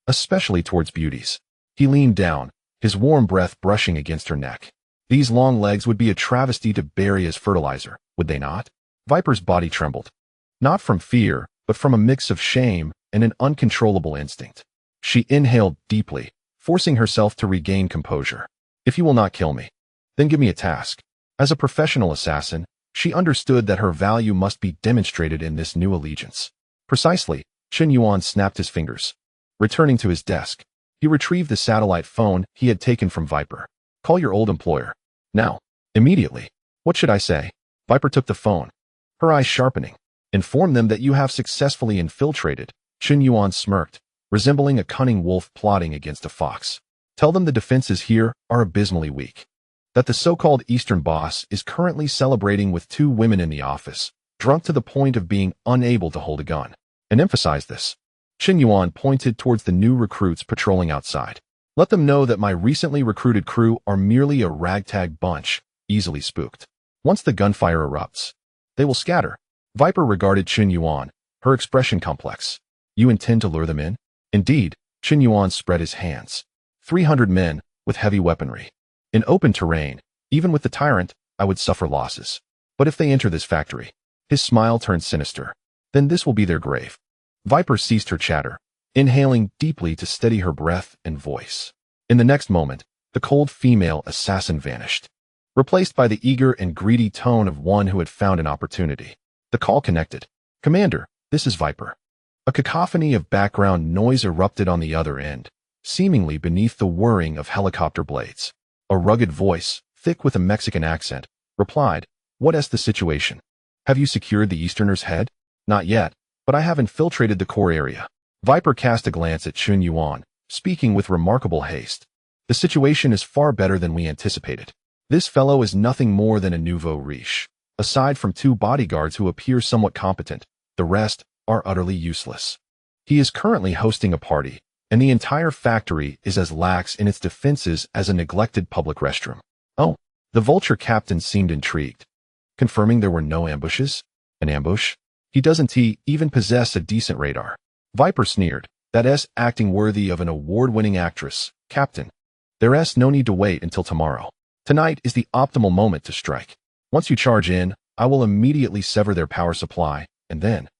especially towards beauties. He leaned down, his warm breath brushing against her neck. These long legs would be a travesty to bury as fertilizer, would they not? Viper's body trembled. Not from fear, but from a mix of shame and an uncontrollable instinct. She inhaled deeply, forcing herself to regain composure. If you will not kill me, then give me a task. As a professional assassin, she understood that her value must be demonstrated in this new allegiance. Precisely, Chen Yuan snapped his fingers. Returning to his desk, he retrieved the satellite phone he had taken from Viper. Call your old employer. Now. Immediately. What should I say? Viper took the phone, her eyes sharpening. Inform them that you have successfully infiltrated. Chen Yuan smirked, resembling a cunning wolf plotting against a fox. Tell them the defenses here are abysmally weak. That the so-called Eastern boss is currently celebrating with 2 women in the office, drunk to the point of being unable to hold a gun. And emphasize this. Chen Yuan pointed towards the new recruits patrolling outside. Let them know that my recently recruited crew are merely a ragtag bunch, easily spooked. Once the gunfire erupts, they will scatter. Viper regarded Chen Yuan, her expression complex. You intend to lure them in? Indeed, Chen Yuan spread his hands. 300 men, with heavy weaponry. In open terrain, even with the tyrant, I would suffer losses. But if they enter this factory, his smile turned sinister, then this will be their grave. Viper ceased her chatter, inhaling deeply to steady her breath and voice. In the next moment, the cold female assassin vanished, replaced by the eager and greedy tone of one who had found an opportunity. The call connected. Commander, this is Viper. A cacophony of background noise erupted on the other end, seemingly beneath the whirring of helicopter blades. A rugged voice, thick with a Mexican accent, replied, What is the situation? Have you secured the Easterner's head? Not yet, but I have infiltrated the core area. Viper cast a glance at Chen Yuan, speaking with remarkable haste. The situation is far better than we anticipated. This fellow is nothing more than a nouveau riche. Aside from 2 bodyguards who appear somewhat competent, the rest are utterly useless. He is currently hosting a party, and the entire factory is as lax in its defenses as a neglected public restroom. Oh, the Vulture captain seemed intrigued. Confirming there were no ambushes? An ambush? He doesn't even possess a decent radar. Viper sneered. That's acting worthy of an award-winning actress, Captain. There's no need to wait until tomorrow. Tonight is the optimal moment to strike. Once you charge in, I will immediately sever their power supply, and then...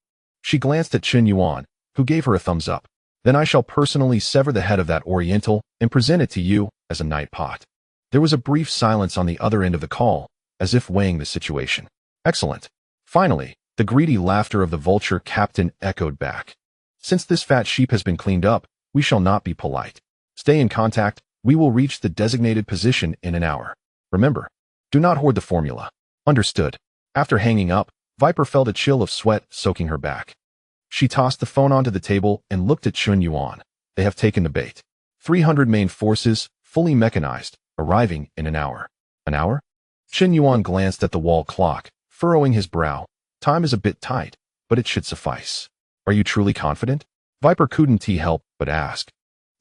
She glanced at Chen Yuan, who gave her a thumbs up. Then I shall personally sever the head of that Oriental and present it to you as a night pot. There was a brief silence on the other end of the call, as if weighing the situation. Excellent. Finally, the greedy laughter of the Vulture captain echoed back. Since this fat sheep has been cleaned up, we shall not be polite. Stay in contact, we will reach the designated position in an hour. Remember, do not hoard the formula. Understood. After hanging up, Viper felt a chill of sweat soaking her back. She tossed the phone onto the table and looked at Chen Yuan. They have taken the bait. 300 main forces, fully mechanized, arriving in an hour. An hour? Chen Yuan glanced at the wall clock, furrowing his brow. Time is a bit tight, but it should suffice. Are you truly confident? Viper couldn't help but ask.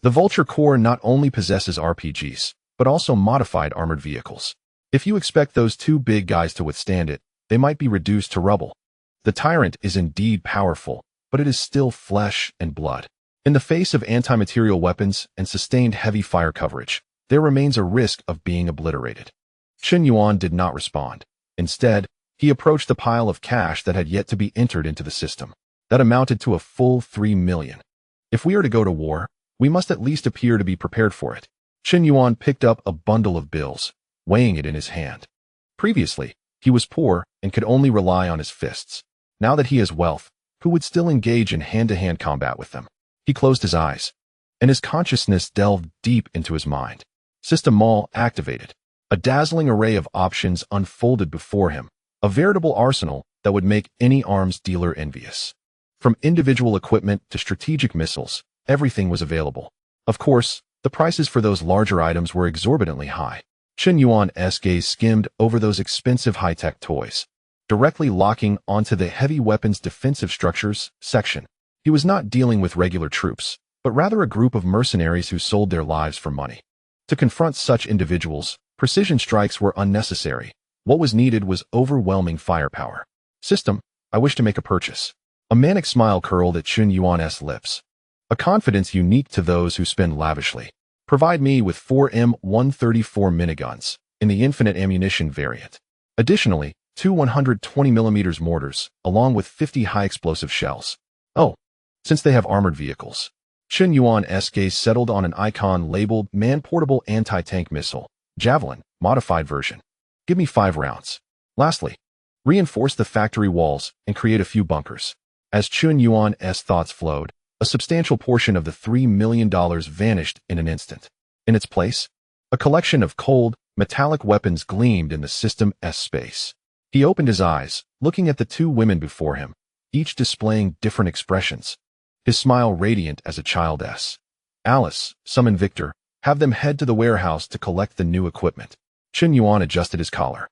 The Vulture Corps not only possesses RPGs, but also modified armored vehicles. If you expect those two big guys to withstand it, they might be reduced to rubble. The tyrant is indeed powerful, but it is still flesh and blood. In the face of anti-material weapons and sustained heavy fire coverage, there remains a risk of being obliterated. Chen Yuan did not respond. Instead, he approached the pile of cash that had yet to be entered into the system. That amounted to a full 3 million. If we are to go to war, we must at least appear to be prepared for it. Chen Yuan picked up a bundle of bills, weighing it in his hand. Previously, he was poor and could only rely on his fists. Now that he has wealth, who would still engage in hand-to-hand combat with them? He closed his eyes, and his consciousness delved deep into his mind. System Mall activated. A dazzling array of options unfolded before him, a veritable arsenal that would make any arms dealer envious. From individual equipment to strategic missiles, everything was available. Of course, the prices for those larger items were exorbitantly high. Chen Yuan's gaze skimmed over those expensive high-tech toys, directly locking onto the heavy weapons defensive structures section. He was not dealing with regular troops, but rather a group of mercenaries who sold their lives for money. To confront such individuals, precision strikes were unnecessary. What was needed was overwhelming firepower. System, I wish to make a purchase. A manic smile curled at Chen Yuan's lips. A confidence unique to those who spend lavishly. Provide me with 4 M134 miniguns in the infinite ammunition variant. Additionally, 2 120mm mortars, along with 50 high-explosive shells. Oh, since they have armored vehicles. Chen Yuan's gaze settled on an icon labeled Man-Portable Anti-Tank Missile, Javelin, Modified Version. Give me 5 rounds. Lastly, reinforce the factory walls and create a few bunkers. As Chen Yuan's thoughts flowed, a substantial portion of the $3 million vanished in an instant. In its place, a collection of cold, metallic weapons gleamed in the system's space. He opened his eyes, looking at the two women before him, each displaying different expressions. His smile radiant as a child's. Alice, summon Victor, have them head to the warehouse to collect the new equipment. Chen Yuan adjusted his collar.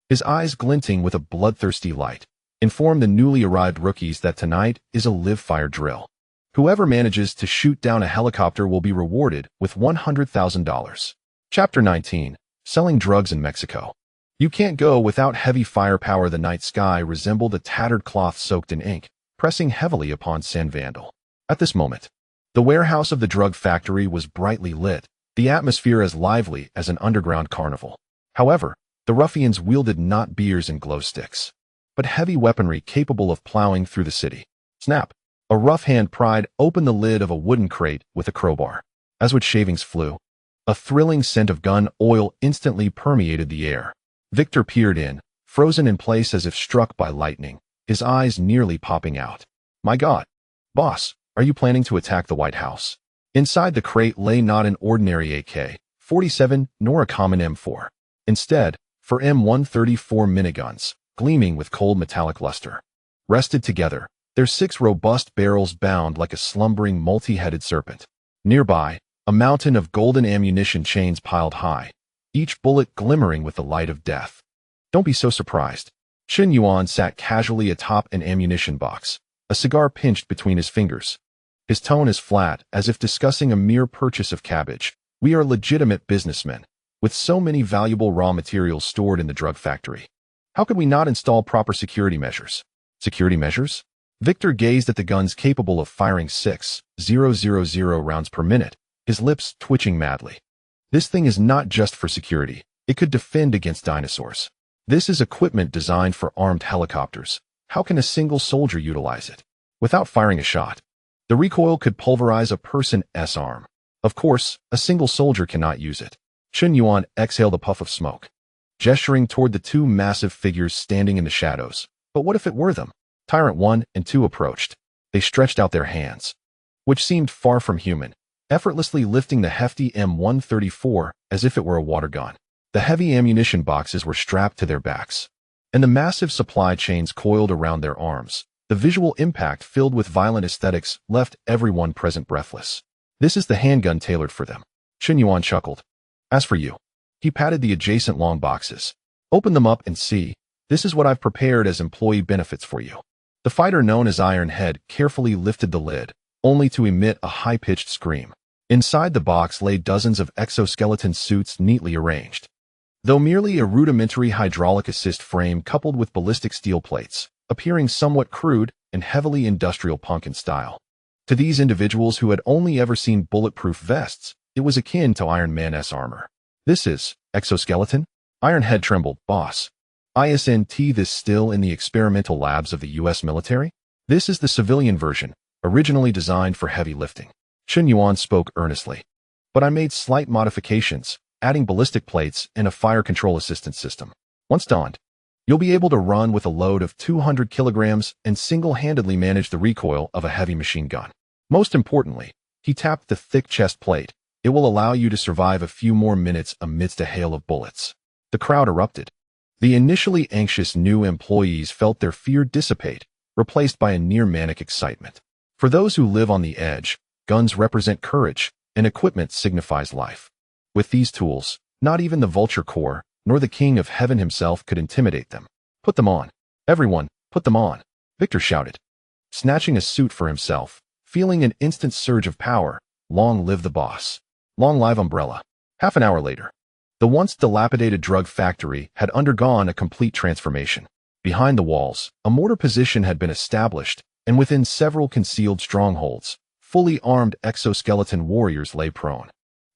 His eyes glinting with a bloodthirsty light, informed the newly arrived rookies that tonight is a live-fire drill. Whoever manages to shoot down a helicopter will be rewarded with $100,000. Chapter 19. Selling Drugs in Mexico. You can't go without heavy firepower. The night sky resembled a tattered cloth soaked in ink, pressing heavily upon San Vandal. At this moment, the warehouse of the drug factory was brightly lit, the atmosphere as lively as an underground carnival. However, the ruffians wielded not beers and glow sticks, but heavy weaponry capable of plowing through the city. Snap! A rough hand pried open the lid of a wooden crate with a crowbar. As wood shavings flew, a thrilling scent of gun oil instantly permeated the air. Victor peered in, frozen in place as if struck by lightning, his eyes nearly popping out. My God! Boss, are you planning to attack the White House? Inside the crate lay not an ordinary AK-47 nor a common M4. Instead, 4 M134 miniguns, gleaming with cold metallic luster. Rested together, their 6 robust barrels bound like a slumbering multi-headed serpent. Nearby, a mountain of golden ammunition chains piled high, each bullet glimmering with the light of death. Don't be so surprised. Chen Yuan sat casually atop an ammunition box, a cigar pinched between his fingers. His tone is flat, as if discussing a mere purchase of cabbage. We are legitimate businessmen, with so many valuable raw materials stored in the drug factory. How could we not install proper security measures? Security measures? Victor gazed at the guns capable of firing 6,000 rounds per minute, his lips twitching madly. This thing is not just for security. It could defend against dinosaurs. This is equipment designed for armed helicopters. How can a single soldier utilize it? Without firing a shot, the recoil could pulverize a person's arm. Of course, a single soldier cannot use it. Chen Yuan exhaled a puff of smoke, gesturing toward the 2 massive figures standing in the shadows. But what if it were them? Tyrant 1 and 2 approached. They stretched out their hands, which seemed far from human, effortlessly lifting the hefty M134 as if it were a water gun. The heavy ammunition boxes were strapped to their backs, and the massive supply chains coiled around their arms. The visual impact, filled with violent aesthetics, left everyone present breathless. This is the handgun tailored for them. Chen Yuan chuckled. As for you, he patted the adjacent long boxes. Open them up and see. This is what I've prepared as employee benefits for you. The fighter known as Iron Head carefully lifted the lid, only to emit a high-pitched scream. Inside the box lay dozens of exoskeleton suits neatly arranged. Though merely a rudimentary hydraulic assist frame coupled with ballistic steel plates, appearing somewhat crude and heavily industrial punk in style. To these individuals who had only ever seen bulletproof vests, it was akin to Iron Man's armor. This is exoskeleton? Ironhead trembled, boss. Isn't this still in the experimental labs of the US military? This is the civilian version, originally designed for heavy lifting. Chen Yuan spoke earnestly. But I made slight modifications, adding ballistic plates and a fire control assistance system. Once donned, you'll be able to run with a load of 200 kilograms and single-handedly manage the recoil of a heavy machine gun. Most importantly, he tapped the thick chest plate. It will allow you to survive a few more minutes amidst a hail of bullets. The crowd erupted. The initially anxious new employees felt their fear dissipate, replaced by a near-manic excitement. For those who live on the edge, guns represent courage, and equipment signifies life. With these tools, not even the Vulture Corps, nor the King of Heaven himself could intimidate them. Put them on. Everyone, put them on. Victor shouted. Snatching a suit for himself, feeling an instant surge of power. Long live the boss. Long live Umbrella. Half an hour later, the once dilapidated drug factory had undergone a complete transformation. Behind the walls, a mortar position had been established, and within several concealed strongholds, fully armed exoskeleton warriors lay prone.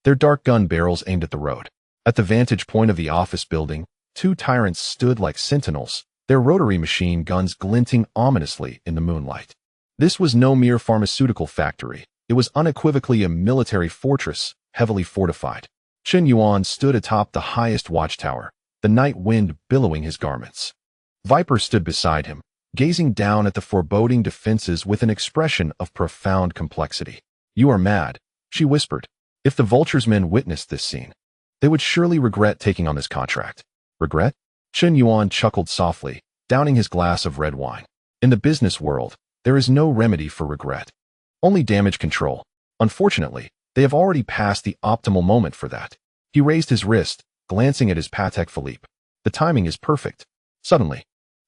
Their dark gun barrels aimed at the road. At the vantage point of the office building, two tyrants stood like sentinels, their rotary machine guns glinting ominously in the moonlight. This was no mere pharmaceutical factory. It was unequivocally a military fortress, heavily fortified. Chen Yuan stood atop the highest watchtower, the night wind billowing his garments. Viper stood beside him, gazing down at the foreboding defenses with an expression of profound complexity. You are mad, she whispered. If the Vulture's men witnessed this scene, they would surely regret taking on this contract. Regret? Chen Yuan chuckled softly, downing his glass of red wine. In the business world, there is no remedy for regret. Only damage control. Unfortunately, they have already passed the optimal moment for that. He raised his wrist, glancing at his Patek Philippe. The timing is perfect. Suddenly,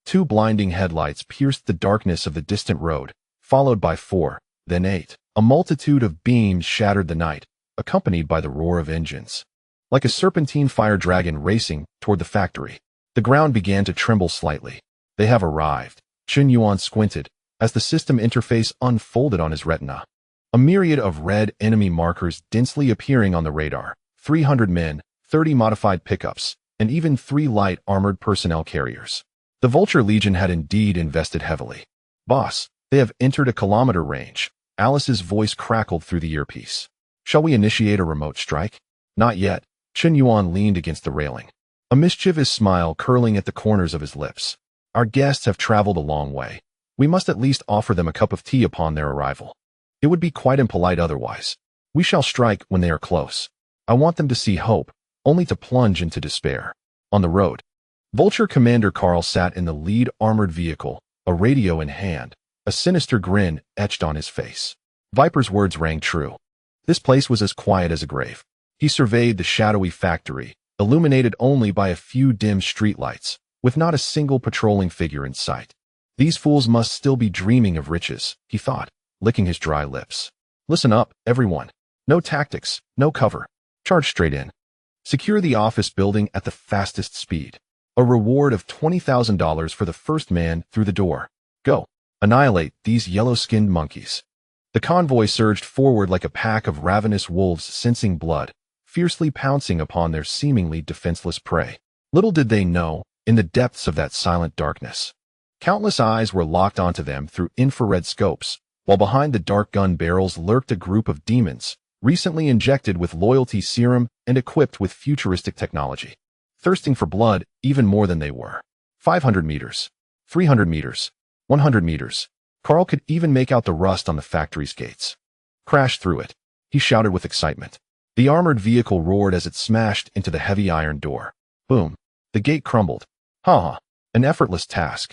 two blinding headlights pierced the darkness of the distant road, followed by 4, then 8. A multitude of beams shattered the night, accompanied by the roar of engines. Like a serpentine fire dragon racing toward the factory, the ground began to tremble slightly. They have arrived. Chen Yuan squinted as the system interface unfolded on his retina. A myriad of red enemy markers densely appearing on the radar. 300 men, 30 modified pickups, and even 3 light armored personnel carriers. The Vulture Legion had indeed invested heavily. Boss, they have entered a kilometer range. Alice's voice crackled through the earpiece. Shall we initiate a remote strike? Not yet. Chen Yuan leaned against the railing, a mischievous smile curling at the corners of his lips. Our guests have traveled a long way. We must at least offer them a cup of tea upon their arrival. It would be quite impolite otherwise. We shall strike when they are close. I want them to see hope, only to plunge into despair. On the road, Vulture Commander Carl sat in the lead armored vehicle, a radio in hand, a sinister grin etched on his face. Viper's words rang true. This place was as quiet as a grave. He surveyed the shadowy factory, illuminated only by a few dim streetlights, with not a single patrolling figure in sight. These fools must still be dreaming of riches, he thought, licking his dry lips. Listen up, everyone. No tactics, no cover. Charge straight in. Secure the office building at the fastest speed. A reward of $20,000 for the first man through the door. Go. Annihilate these yellow-skinned monkeys. The convoy surged forward like a pack of ravenous wolves sensing blood, fiercely pouncing upon their seemingly defenseless prey. Little did they know, in the depths of that silent darkness, countless eyes were locked onto them through infrared scopes, while behind the dark gun barrels lurked a group of demons, recently injected with loyalty serum and equipped with futuristic technology, thirsting for blood even more than they were. 500 meters, 300 meters, 100 meters. Carl could even make out the rust on the factory's gates. Crash through it, he shouted with excitement. The armored vehicle roared as it smashed into the heavy iron door. Boom. The gate crumbled. Ha! An effortless task.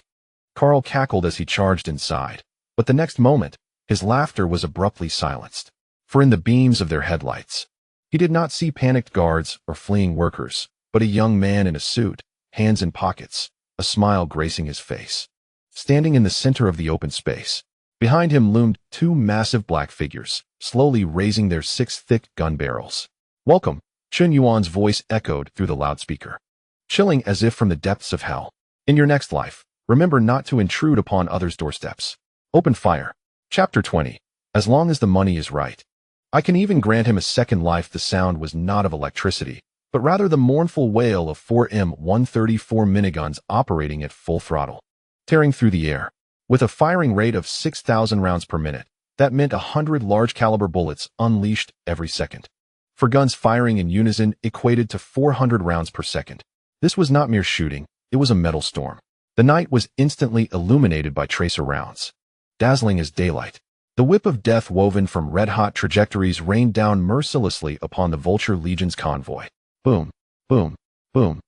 Carl cackled as he charged inside, but the next moment, his laughter was abruptly silenced. For in the beams of their headlights, he did not see panicked guards or fleeing workers, but a young man in a suit, hands in pockets, a smile gracing his face. Standing in the center of the open space, Behind him loomed two massive black figures, slowly raising their six thick gun barrels. "Welcome," Chen Yuan's voice echoed through the loudspeaker. "Chilling as if from the depths of hell. In your next life, remember not to intrude upon others' doorsteps. Open fire." Chapter 20. As long as the money is right. I can even grant him a second life. The sound was not of electricity, but rather the mournful wail of 4 M134 miniguns operating at full throttle, tearing through the air. With a firing rate of 6,000 rounds per minute, that meant 100 large-caliber bullets unleashed every second. For guns firing in unison equated to 400 rounds per second. This was not mere shooting, it was a metal storm. The night was instantly illuminated by tracer rounds, dazzling as daylight. The whip of death woven from red-hot trajectories rained down mercilessly upon the Vulture Legion's convoy. Boom, boom, boom.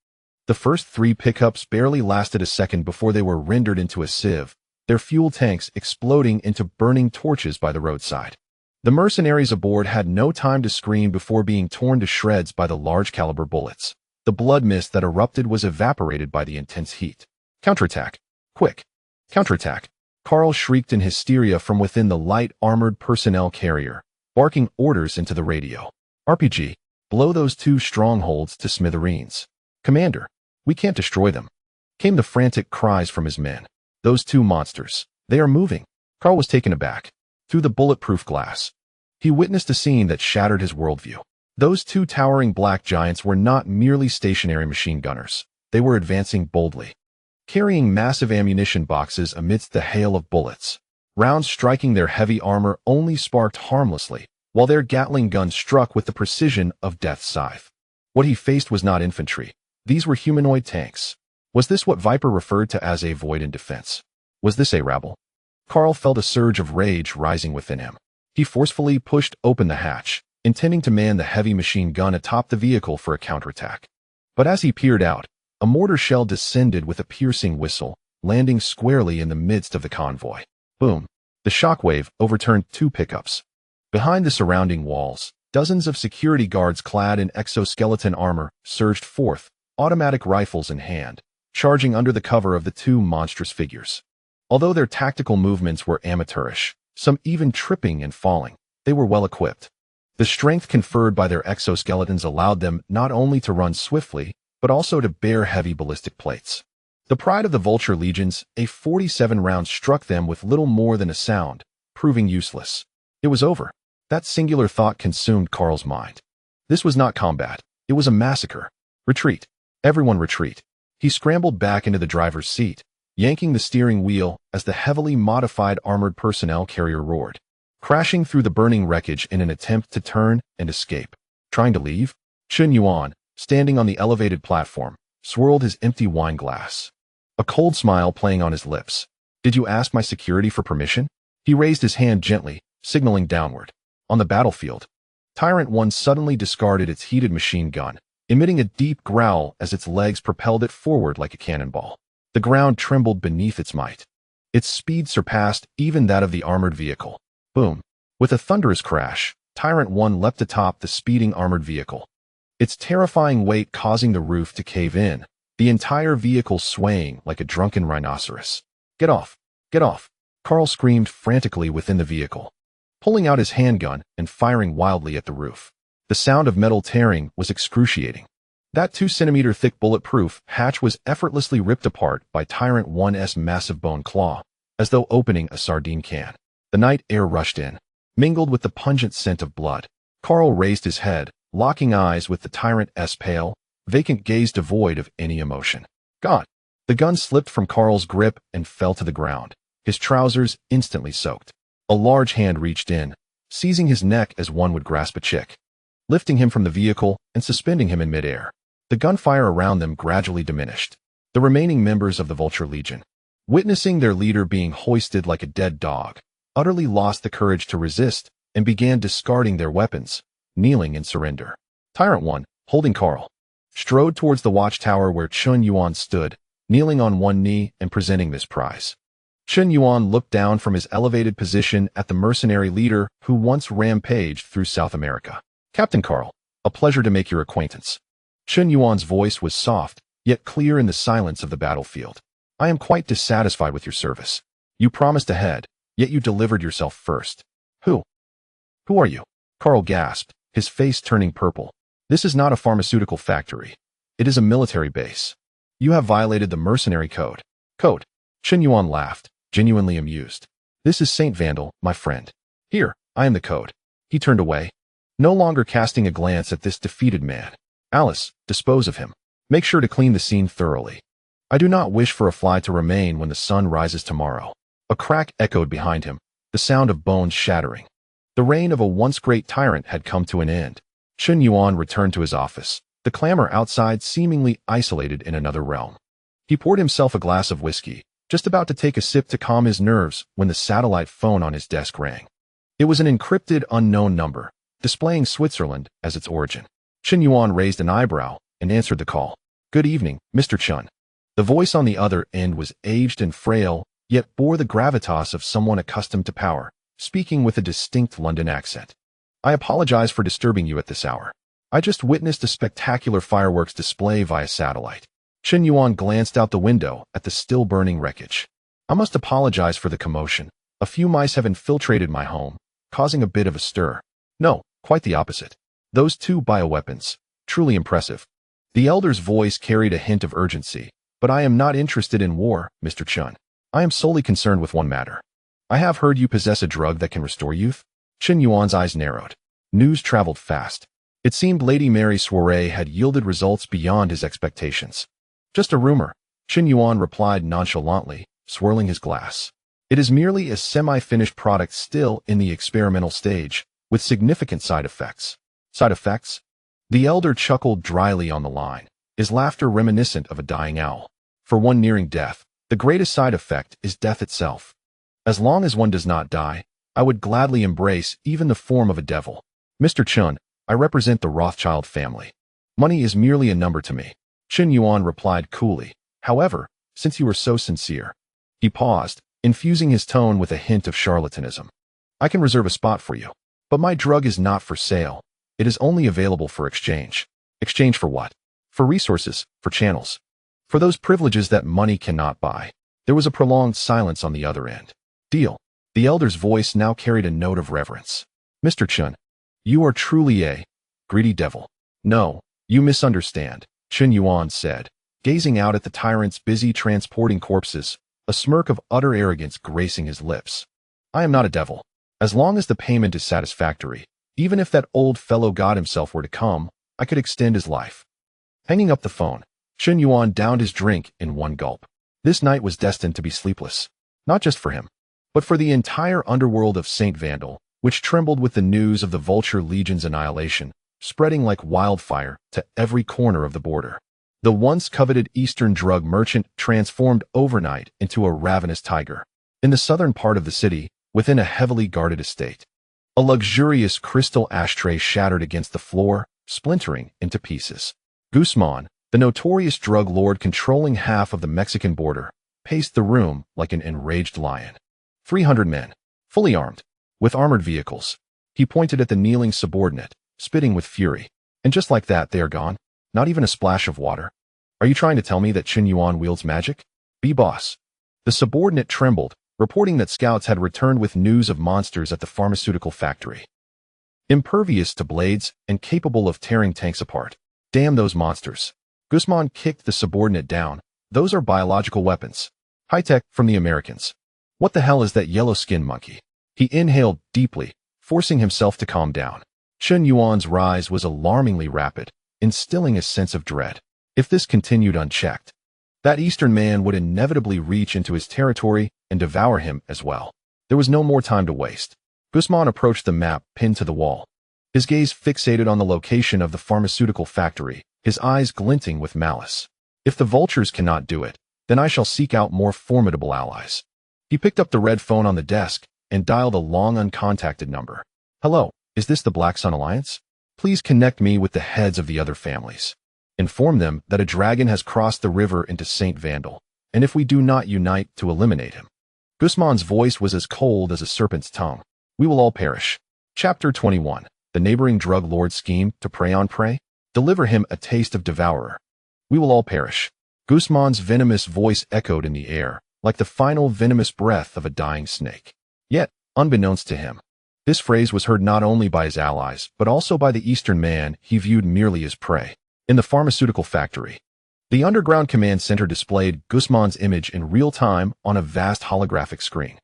The first 3 pickups barely lasted a second before they were rendered into a sieve, their fuel tanks exploding into burning torches by the roadside. The mercenaries aboard had no time to scream before being torn to shreds by the large-caliber bullets. The blood mist that erupted was evaporated by the intense heat. "Counterattack! Quick! Counterattack!" Carl shrieked in hysteria from within the light armored personnel carrier, barking orders into the radio. "RPG, blow those 2 strongholds to smithereens." "Commander, we can't destroy them," came the frantic cries from his men. "Those 2 monsters, they are moving." Carl was taken aback. Through the bulletproof glass, he witnessed a scene that shattered his worldview. Those 2 towering black giants were not merely stationary machine gunners. They were advancing boldly, carrying massive ammunition boxes amidst the hail of bullets. Rounds striking their heavy armor only sparked harmlessly, while their Gatling guns struck with the precision of death's scythe. What he faced was not infantry. These were humanoid tanks. Was this what Viper referred to as a void in defense? Was this a rabble? Carl felt a surge of rage rising within him. He forcefully pushed open the hatch, intending to man the heavy machine gun atop the vehicle for a counterattack. But as he peered out, a mortar shell descended with a piercing whistle, landing squarely in the midst of the convoy. Boom! The shockwave overturned 2 pickups. Behind the surrounding walls, dozens of security guards clad in exoskeleton armor surged forth, automatic rifles in hand, charging under the cover of the 2 monstrous figures. Although their tactical movements were amateurish, some even tripping and falling, they were well equipped. The strength conferred by their exoskeletons allowed them not only to run swiftly, but also to bear heavy ballistic plates. The pride of the Vulture Legions, a 47 round struck them with little more than a sound, proving useless. It was over. That singular thought consumed Carl's mind. This was not combat. It was a massacre. Retreat. Everyone retreat. He scrambled back into the driver's seat, yanking the steering wheel as the heavily modified armored personnel carrier roared, crashing through the burning wreckage in an attempt to turn and escape. Trying to leave? Chen Yuan, standing on the elevated platform, swirled his empty wine glass, a cold smile playing on his lips. "Did you ask my security for permission?" He raised his hand gently, signaling downward. On the battlefield, Tyrant 1 suddenly discarded its heated machine gun, emitting a deep growl as its legs propelled it forward like a cannonball. The ground trembled beneath its might. Its speed surpassed even that of the armored vehicle. Boom! With a thunderous crash, Tyrant 1 leapt atop the speeding armored vehicle, its terrifying weight causing the roof to cave in, the entire vehicle swaying like a drunken rhinoceros. "Get off! Get off!" Carl screamed frantically within the vehicle, pulling out his handgun and firing wildly at the roof. The sound of metal tearing was excruciating. That 2-centimeter thick bulletproof hatch was effortlessly ripped apart by Tyrant 1's massive bone claw, as though opening a sardine can. The night air rushed in, mingled with the pungent scent of blood. Carl raised his head, locking eyes with the Tyrant's pale, vacant gaze devoid of any emotion. God! The gun slipped from Carl's grip and fell to the ground, his trousers instantly soaked. A large hand reached in, seizing his neck as one would grasp a chick, lifting him from the vehicle and suspending him in midair. The gunfire around them gradually diminished. The remaining members of the Vulture Legion, witnessing their leader being hoisted like a dead dog, utterly lost the courage to resist and began discarding their weapons, kneeling in surrender. Tyrant 1, holding Carl, strode towards the watchtower where Chen Yuan stood, kneeling on one knee and presenting this prize. Chen Yuan looked down from his elevated position at the mercenary leader who once rampaged through South America. "Captain Carl, a pleasure to make your acquaintance." Chen Yuan's voice was soft, yet clear in the silence of the battlefield. "I am quite dissatisfied with your service. You promised ahead, Yet you delivered yourself first. Who? Who are you? Carl gasped, his face turning purple. This is not a pharmaceutical factory. It is a military base. You have violated the mercenary code. Code? Chen Yuan laughed, genuinely amused. This is Saint Vandal, my friend. Here, I am the code. He turned away, no longer casting a glance at this defeated man. Alice, dispose of him. Make sure to clean the scene thoroughly. I do not wish for a fly to remain when the sun rises tomorrow. A crack echoed behind him, the sound of bones shattering. The reign of a once great tyrant had come to an end. Chen Yuan returned to his office, the clamor outside seemingly isolated in another realm. He poured himself a glass of whiskey, just about to take a sip to calm his nerves when the satellite phone on his desk rang. It was an encrypted unknown number, displaying Switzerland as its origin. Chen Yuan raised an eyebrow and answered the call. Good evening, Mr. Chen. The voice on the other end was aged and frail, yet bore the gravitas of someone accustomed to power, speaking with a distinct London accent. I apologize for disturbing you at this hour. I just witnessed a spectacular fireworks display via satellite. Chen Yuan glanced out the window at the still-burning wreckage. I must apologize for the commotion. A few mice have infiltrated my home, causing a bit of a stir. No, quite the opposite. Those two bioweapons. Truly impressive. The elder's voice carried a hint of urgency. But I am not interested in war, Mr. Chen. I am solely concerned with one matter. I have heard you possess a drug that can restore youth. Chen Yuan's eyes narrowed. News traveled fast. It seemed Lady Mary's soiree had yielded results beyond his expectations. Just a rumor, Chen Yuan replied nonchalantly, swirling his glass. It is merely a semi-finished product still in the experimental stage, with significant side effects. Side effects? The elder chuckled dryly on the line, his laughter reminiscent of a dying owl. For one nearing death, the greatest side effect is death itself. As long as one does not die, I would gladly embrace even the form of a devil. Mr. Chen, I represent the Rothschild family. Money is merely a number to me. Chen Yuan replied coolly. However, since you were so sincere. He paused, infusing his tone with a hint of charlatanism. I can reserve a spot for you. But my drug is not for sale. It is only available for exchange. Exchange for what? For resources, for channels. For those privileges that money cannot buy. There was a prolonged silence on the other end. Deal. The elder's voice now carried a note of reverence. Mr. Chen, you are truly a greedy devil. No, you misunderstand, Chen Yuan said, gazing out at the tyrant's busy transporting corpses, a smirk of utter arrogance gracing his lips. I am not a devil. As long as the payment is satisfactory, even if that old fellow god himself were to come, I could extend his life. Hanging up the phone, Chen Yuan downed his drink in one gulp. This night was destined to be sleepless. Not just for him, but for the entire underworld of Saint Vandal, which trembled with the news of the Vulture Legion's annihilation, spreading like wildfire to every corner of the border. The once coveted Eastern drug merchant transformed overnight into a ravenous tiger. In the southern part of the city, within a heavily guarded estate, a luxurious crystal ashtray shattered against the floor, splintering into pieces. Guzman, the notorious drug lord controlling half of the Mexican border, paced the room like an enraged lion. 300 men, fully armed, with armored vehicles. He pointed at the kneeling subordinate, spitting with fury. And just like that, they are gone. Not even a splash of water. Are you trying to tell me that Chen Yuan wields magic? Be boss. The subordinate trembled, reporting that scouts had returned with news of monsters at the pharmaceutical factory. Impervious to blades and capable of tearing tanks apart. Damn those monsters. Guzman kicked the subordinate down. Those are biological weapons. High-tech from the Americans. What the hell is that yellow-skinned monkey? He inhaled deeply, forcing himself to calm down. Chen Yuan's rise was alarmingly rapid, instilling a sense of dread. If this continued unchecked, that Eastern man would inevitably reach into his territory and devour him as well. There was no more time to waste. Guzman approached the map pinned to the wall, his gaze fixated on the location of the pharmaceutical factory, his eyes glinting with malice. If the vultures cannot do it, then I shall seek out more formidable allies. He picked up the red phone on the desk and dialed a long uncontacted number. Hello, is this the Black Sun Alliance? Please connect me with the heads of the other families. Inform them that a dragon has crossed the river into Saint Vandal, and if we do not unite to eliminate him. Guzman's voice was as cold as a serpent's tongue. We will all perish. Chapter 21. The neighboring drug lord scheme to prey on prey? Deliver him a taste of devourer. We will all perish. Guzman's venomous voice echoed in the air, like the final venomous breath of a dying snake. Yet, unbeknownst to him, this phrase was heard not only by his allies, but also by the Eastern man he viewed merely as prey. In the pharmaceutical factory, the underground command center displayed Guzman's image in real time on a vast holographic screen.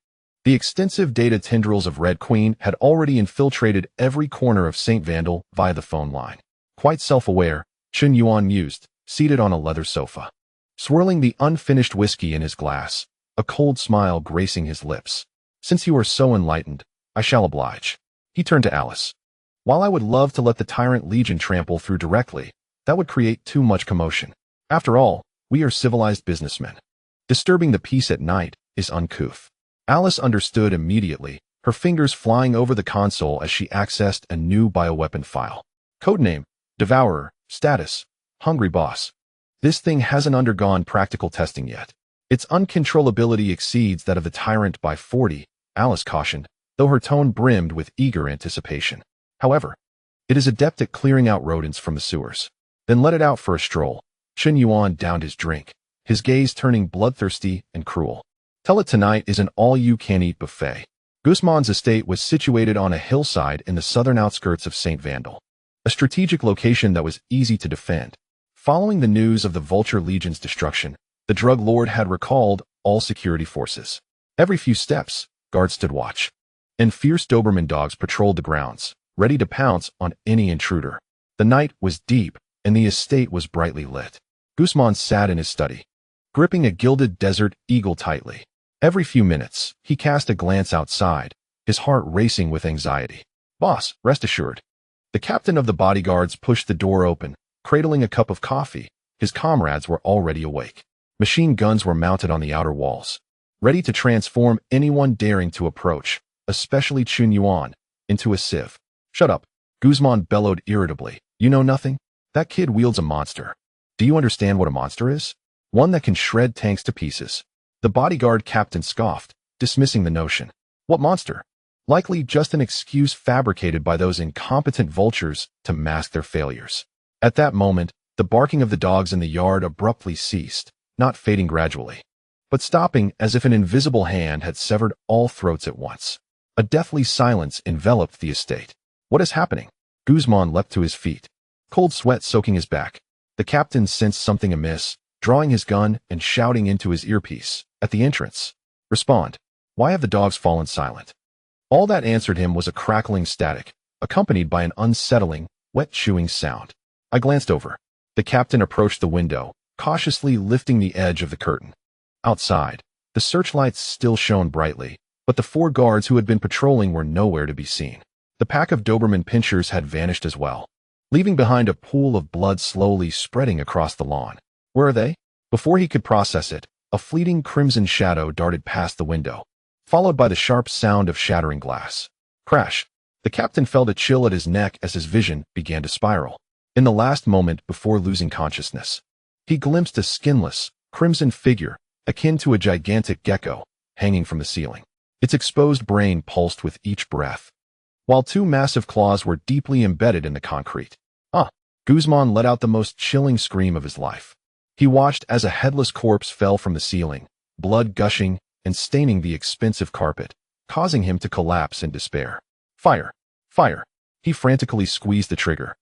The extensive data tendrils of Red Queen had already infiltrated every corner of St. Vandal via the phone line. Quite self-aware, Chen Yuan mused, seated on a leather sofa, swirling the unfinished whiskey in his glass, a cold smile gracing his lips. Since you are so enlightened, I shall oblige. He turned to Alice. While I would love to let the Tyrant Legion trample through directly, that would create too much commotion. After all, we are civilized businessmen. Disturbing the peace at night is uncouth. Alice understood immediately, her fingers flying over the console as she accessed a new bioweapon file. Codename, Devourer, status, Hungry Boss. This thing hasn't undergone practical testing yet. Its uncontrollability exceeds that of the Tyrant by 40, Alice cautioned, though her tone brimmed with eager anticipation. However, it is adept at clearing out rodents from the sewers. Then let it out for a stroll. Chen Yuan downed his drink, his gaze turning bloodthirsty and cruel. Tell it tonight is an all-you-can-eat buffet. Guzman's estate was situated on a hillside in the southern outskirts of St. Vandal, a strategic location that was easy to defend. Following the news of the Vulture Legion's destruction, the drug lord had recalled all security forces. Every few steps, guards stood watch, and fierce Doberman dogs patrolled the grounds, ready to pounce on any intruder. The night was deep, and the estate was brightly lit. Guzman sat in his study, gripping a gilded desert eagle tightly. Every few minutes, he cast a glance outside, his heart racing with anxiety. Boss, rest assured. The captain of the bodyguards pushed the door open, cradling a cup of coffee. His comrades were already awake. Machine guns were mounted on the outer walls, ready to transform anyone daring to approach, especially Chen Yuan, into a sieve. Shut up, Guzman bellowed irritably. You know nothing? That kid wields a monster. Do you understand what a monster is? One that can shred tanks to pieces. The bodyguard captain scoffed, dismissing the notion. What monster? Likely just an excuse fabricated by those incompetent vultures to mask their failures. At that moment, the barking of the dogs in the yard abruptly ceased, not fading gradually, but stopping as if an invisible hand had severed all throats at once. A deathly silence enveloped the estate. What is happening? Guzman leapt to his feet, cold sweat soaking his back. The captain sensed something amiss, drawing his gun and shouting into his earpiece. At the entrance. Respond. Why have the dogs fallen silent? All that answered him was a crackling static, accompanied by an unsettling, wet-chewing sound. I glanced over. The captain approached the window, cautiously lifting the edge of the curtain. Outside, the searchlights still shone brightly, but the 4 guards who had been patrolling were nowhere to be seen. The pack of Doberman pinchers had vanished as well, leaving behind a pool of blood slowly spreading across the lawn. Where are they? Before he could process it, a fleeting crimson shadow darted past the window, followed by the sharp sound of shattering glass. Crash! The captain felt a chill at his neck as his vision began to spiral. In the last moment before losing consciousness, he glimpsed a skinless, crimson figure, akin to a gigantic gecko, hanging from the ceiling. Its exposed brain pulsed with each breath, while 2 massive claws were deeply embedded in the concrete. Guzman let out the most chilling scream of his life. He watched as a headless corpse fell from the ceiling, blood gushing and staining the expensive carpet, causing him to collapse in despair. Fire! Fire! He frantically squeezed the trigger,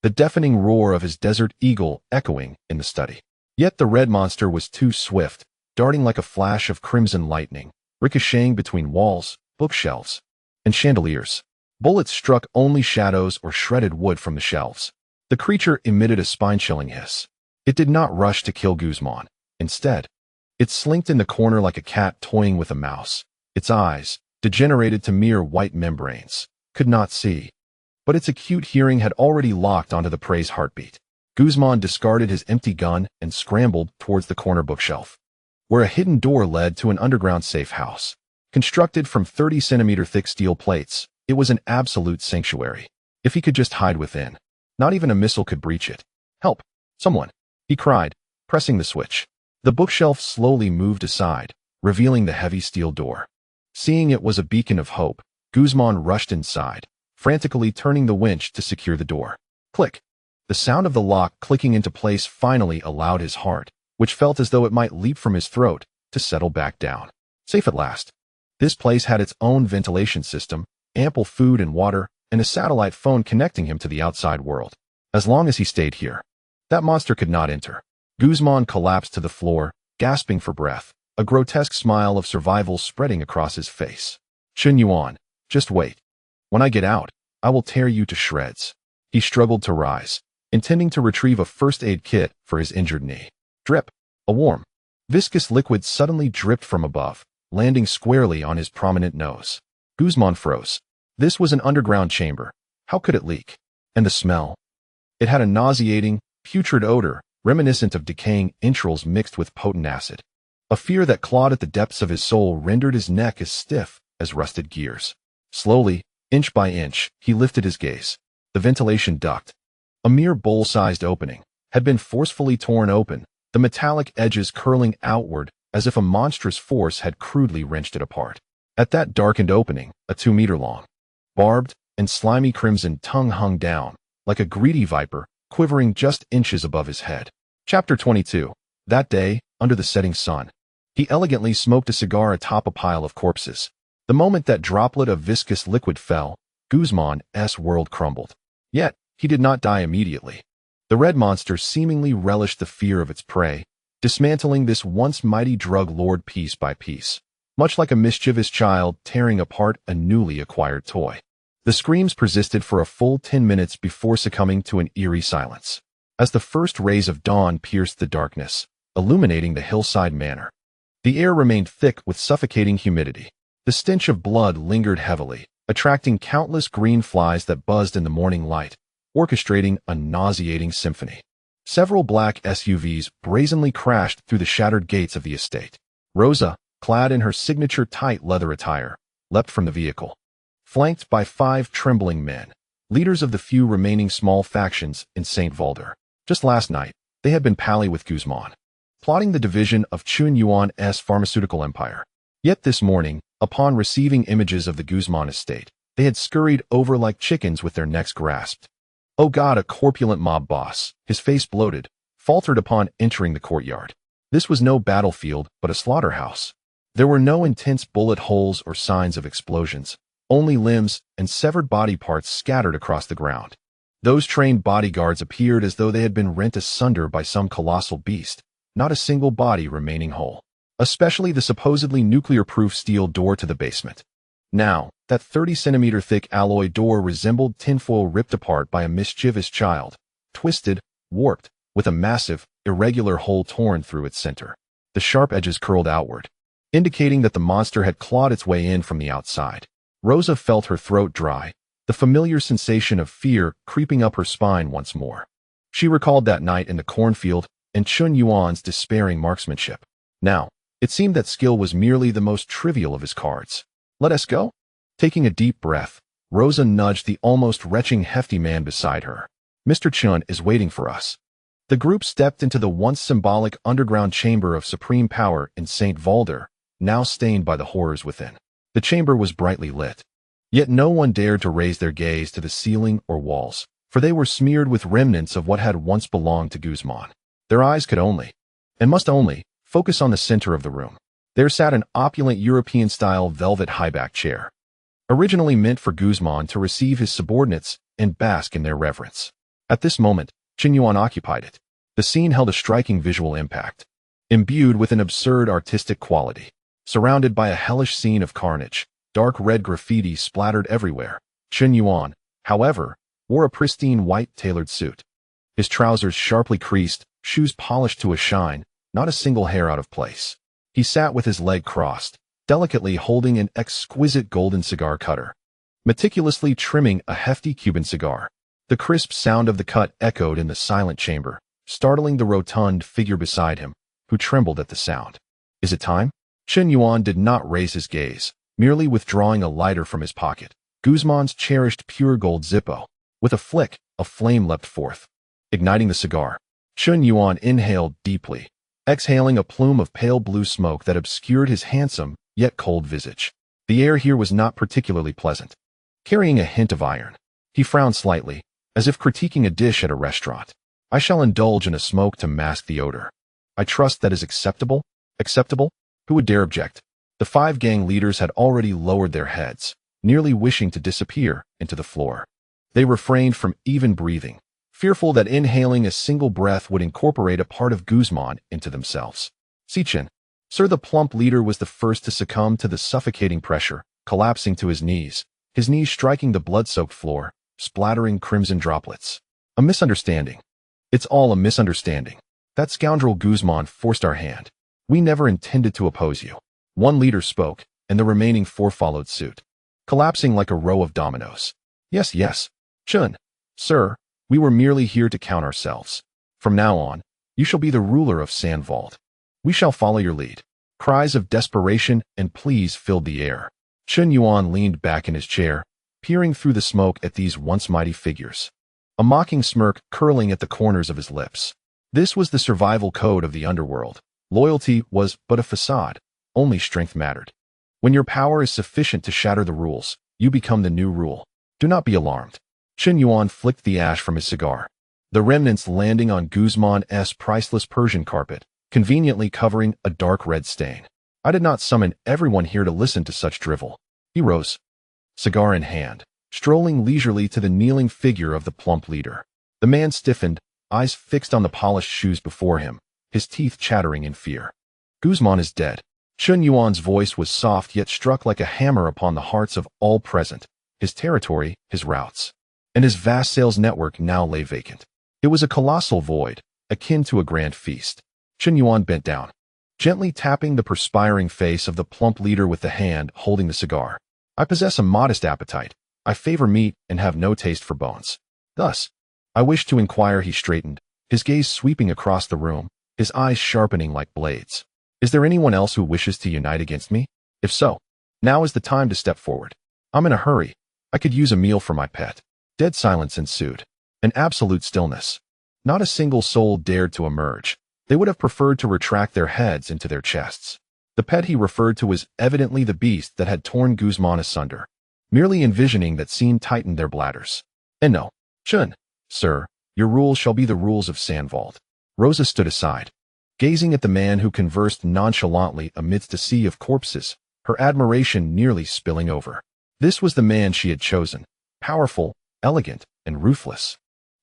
the deafening roar of his desert eagle echoing in the study. Yet the red monster was too swift, darting like a flash of crimson lightning, ricocheting between walls, bookshelves, and chandeliers. Bullets struck only shadows or shredded wood from the shelves. The creature emitted a spine-chilling hiss. It did not rush to kill Guzman. Instead, it slinked in the corner like a cat toying with a mouse. Its eyes, degenerated to mere white membranes, could not see, but its acute hearing had already locked onto the prey's heartbeat. Guzman discarded his empty gun and scrambled towards the corner bookshelf, where a hidden door led to an underground safe house. Constructed from 30-centimeter thick steel plates, it was an absolute sanctuary. If he could just hide within, not even a missile could breach it. Help! Someone! He cried, pressing the switch. The bookshelf slowly moved aside, revealing the heavy steel door. Seeing it was a beacon of hope, Guzman rushed inside, frantically turning the winch to secure the door. Click! The sound of the lock clicking into place finally allowed his heart, which felt as though it might leap from his throat, to settle back down. Safe at last. This place had its own ventilation system, ample food and water, and a satellite phone connecting him to the outside world. As long as he stayed here, that monster could not enter. Guzman collapsed to the floor, gasping for breath, a grotesque smile of survival spreading across his face. Chen Yuan, just wait. When I get out, I will tear you to shreds. He struggled to rise, intending to retrieve a first aid kit for his injured knee. Drip. A warm, viscous liquid suddenly dripped from above, landing squarely on his prominent nose. Guzman froze. This was an underground chamber. How could it leak? And the smell? It had a nauseating, putrid odor, reminiscent of decaying entrails mixed with potent acid. A fear that clawed at the depths of his soul rendered his neck as stiff as rusted gears. Slowly, inch by inch, he lifted his gaze. The ventilation duct, a mere bowl-sized opening, had been forcefully torn open, the metallic edges curling outward as if a monstrous force had crudely wrenched it apart. At that darkened opening, a 2-meter-long, barbed and slimy crimson tongue hung down, like a greedy viper, quivering just inches above his head. Chapter 22. That day, under the setting sun, he elegantly smoked a cigar atop a pile of corpses. The moment that droplet of viscous liquid fell, Guzman's world crumbled. Yet, he did not die immediately. The red monster seemingly relished the fear of its prey, dismantling this once mighty drug lord piece by piece, much like a mischievous child tearing apart a newly acquired toy. The screams persisted for a full 10 minutes before succumbing to an eerie silence. As the first rays of dawn pierced the darkness, illuminating the hillside manor, the air remained thick with suffocating humidity. The stench of blood lingered heavily, attracting countless green flies that buzzed in the morning light, orchestrating a nauseating symphony. Several black SUVs brazenly crashed through the shattered gates of the estate. Rosa, clad in her signature tight leather attire, leapt from the vehicle, flanked by 5 trembling men, leaders of the few remaining small factions in St. Valder. Just last night, they had been pally with Guzman, plotting the division of Chen Yuan's pharmaceutical empire. Yet this morning, upon receiving images of the Guzman estate, they had scurried over like chickens with their necks grasped. Oh God, a corpulent mob boss, his face bloated, faltered upon entering the courtyard. This was no battlefield, but a slaughterhouse. There were no intense bullet holes or signs of explosions, only limbs and severed body parts scattered across the ground. Those trained bodyguards appeared as though they had been rent asunder by some colossal beast, not a single body remaining whole. Especially the supposedly nuclear-proof steel door to the basement. Now, that 30-centimeter thick alloy door resembled tinfoil ripped apart by a mischievous child, twisted, warped, with a massive, irregular hole torn through its center. The sharp edges curled outward, indicating that the monster had clawed its way in from the outside. Rosa felt her throat dry, the familiar sensation of fear creeping up her spine once more. She recalled that night in the cornfield and Chen Yuan's despairing marksmanship. Now, it seemed that skill was merely the most trivial of his cards. Let us go? Taking a deep breath, Rosa nudged the almost retching hefty man beside her. Mr. Chen is waiting for us. The group stepped into the once symbolic underground chamber of supreme power in St. Valder, now stained by the horrors within. The chamber was brightly lit. Yet no one dared to raise their gaze to the ceiling or walls, for they were smeared with remnants of what had once belonged to Guzman. Their eyes could only, and must only, focus on the center of the room. There sat an opulent European-style velvet high-back chair, originally meant for Guzman to receive his subordinates and bask in their reverence. At this moment, Chen Yuan occupied it. The scene held a striking visual impact, imbued with an absurd artistic quality. Surrounded by a hellish scene of carnage, dark red graffiti splattered everywhere. Chen Yuan, however, wore a pristine white tailored suit. His trousers sharply creased, shoes polished to a shine, not a single hair out of place. He sat with his leg crossed, delicately holding an exquisite golden cigar cutter, meticulously trimming a hefty Cuban cigar. The crisp sound of the cut echoed in the silent chamber, startling the rotund figure beside him, who trembled at the sound. Is it time? Chen Yuan did not raise his gaze, merely withdrawing a lighter from his pocket. Guzman's cherished pure gold Zippo. With a flick, a flame leapt forth, igniting the cigar. Chen Yuan inhaled deeply, exhaling a plume of pale blue smoke that obscured his handsome, yet cold visage. The air here was not particularly pleasant, carrying a hint of iron. He frowned slightly, as if critiquing a dish at a restaurant. I shall indulge in a smoke to mask the odor. I trust that is acceptable? Acceptable? Who would dare object? The 5 gang leaders had already lowered their heads, nearly wishing to disappear into the floor. They refrained from even breathing, fearful that inhaling a single breath would incorporate a part of Guzman into themselves. Chen, sir, the plump leader was the first to succumb to the suffocating pressure, collapsing to his knees striking the blood-soaked floor, splattering crimson droplets. A misunderstanding. It's all a misunderstanding. That scoundrel Guzman forced our hand. We never intended to oppose you. One leader spoke, and the remaining 4 followed suit, collapsing like a row of dominoes. Yes. Chen, sir, we were merely here to count ourselves. From now on, you shall be the ruler of Sandwald. We shall follow your lead. Cries of desperation and pleas filled the air. Chen Yuan leaned back in his chair, peering through the smoke at these once mighty figures, a mocking smirk curling at the corners of his lips. This was the survival code of the underworld. Loyalty was but a facade. Only strength mattered. When your power is sufficient to shatter the rules, you become the new rule. Do not be alarmed. Chen Yuan flicked the ash from his cigar, the remnants landing on Guzman's priceless Persian carpet, conveniently covering a dark red stain. I did not summon everyone here to listen to such drivel. He rose, cigar in hand, strolling leisurely to the kneeling figure of the plump leader. The man stiffened, eyes fixed on the polished shoes before him, his teeth chattering in fear. Guzman is dead. Chen Yuan's voice was soft yet struck like a hammer upon the hearts of all present. His territory, his routes, and his vast sales network now lay vacant. It was a colossal void, akin to a grand feast. Chen Yuan bent down, gently tapping the perspiring face of the plump leader with the hand holding the cigar. I possess a modest appetite. I favor meat and have no taste for bones. Thus, I wish to inquire. He straightened, his gaze sweeping across the room, his eyes sharpening like blades. Is there anyone else who wishes to unite against me? If so, now is the time to step forward. I'm in a hurry. I could use a meal for my pet. Dead silence ensued. An absolute stillness. Not a single soul dared to emerge. They would have preferred to retract their heads into their chests. The pet he referred to was evidently the beast that had torn Guzman asunder. Merely envisioning that scene tightened their bladders. And no, Chen, sir, your rules shall be the rules of Sandwald. Rosa stood aside, gazing at the man who conversed nonchalantly amidst a sea of corpses, her admiration nearly spilling over. This was the man she had chosen, powerful, elegant, and ruthless,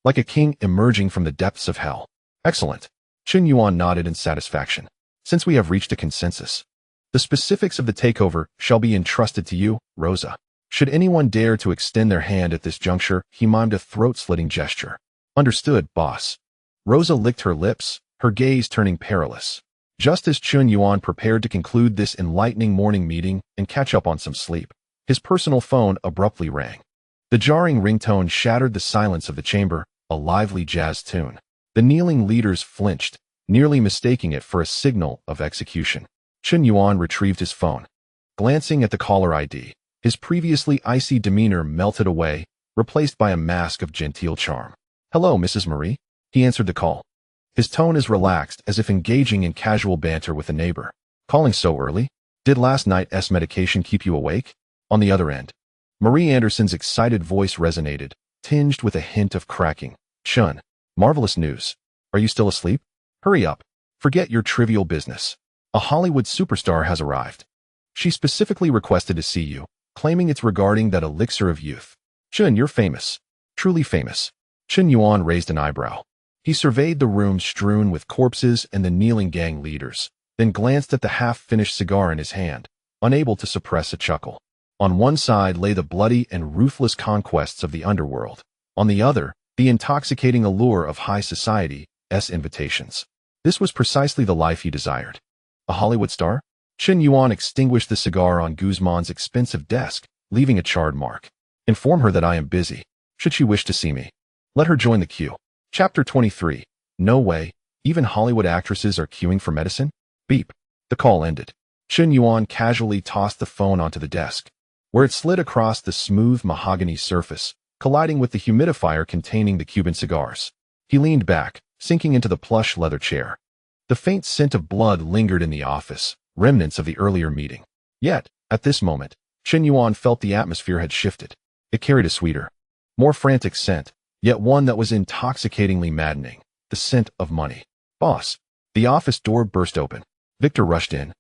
like a king emerging from the depths of hell. Excellent. Chen Yuan nodded in satisfaction. Since we have reached a consensus, the specifics of the takeover shall be entrusted to you, Rosa. Should anyone dare to extend their hand at this juncture, he mimed a throat-slitting gesture. Understood, boss. Rosa licked her lips, her gaze turning perilous. Just as Chen Yuan prepared to conclude this enlightening morning meeting and catch up on some sleep, his personal phone abruptly rang. The jarring ringtone shattered the silence of the chamber, a lively jazz tune. The kneeling leaders flinched, nearly mistaking it for a signal of execution. Chen Yuan retrieved his phone. Glancing at the caller ID, his previously icy demeanor melted away, replaced by a mask of genteel charm. Hello, Mrs. Marie. He answered the call, his tone as relaxed as if engaging in casual banter with a neighbor. Calling so early? Did last night's medication keep you awake? On the other end, Marie Anderson's excited voice resonated, tinged with a hint of cracking. Chen, marvelous news. Are you still asleep? Hurry up. Forget your trivial business. A Hollywood superstar has arrived. She specifically requested to see you, claiming it's regarding that elixir of youth. Chen, you're famous. Truly famous. Chen Yuan raised an eyebrow. He surveyed the room strewn with corpses and the kneeling gang leaders, then glanced at the half-finished cigar in his hand, unable to suppress a chuckle. On one side lay the bloody and ruthless conquests of the underworld. On the other, the intoxicating allure of high society's invitations. This was precisely the life he desired. A Hollywood star? Chen Yuan extinguished the cigar on Guzman's expensive desk, leaving a charred mark. Inform her that I am busy. Should she wish to see me, let her join the queue. Chapter 23. No way. Even Hollywood actresses are queuing for medicine? Beep. The call ended. Chen Yuan casually tossed the phone onto the desk, where it slid across the smooth mahogany surface, colliding with the humidifier containing the Cuban cigars. He leaned back, sinking into the plush leather chair. The faint scent of blood lingered in the office, remnants of the earlier meeting. Yet, at this moment, Chen Yuan felt the atmosphere had shifted. It carried a sweeter, more frantic scent, yet one that was intoxicatingly maddening, the scent of money. Boss. The office door burst open. Victor rushed in,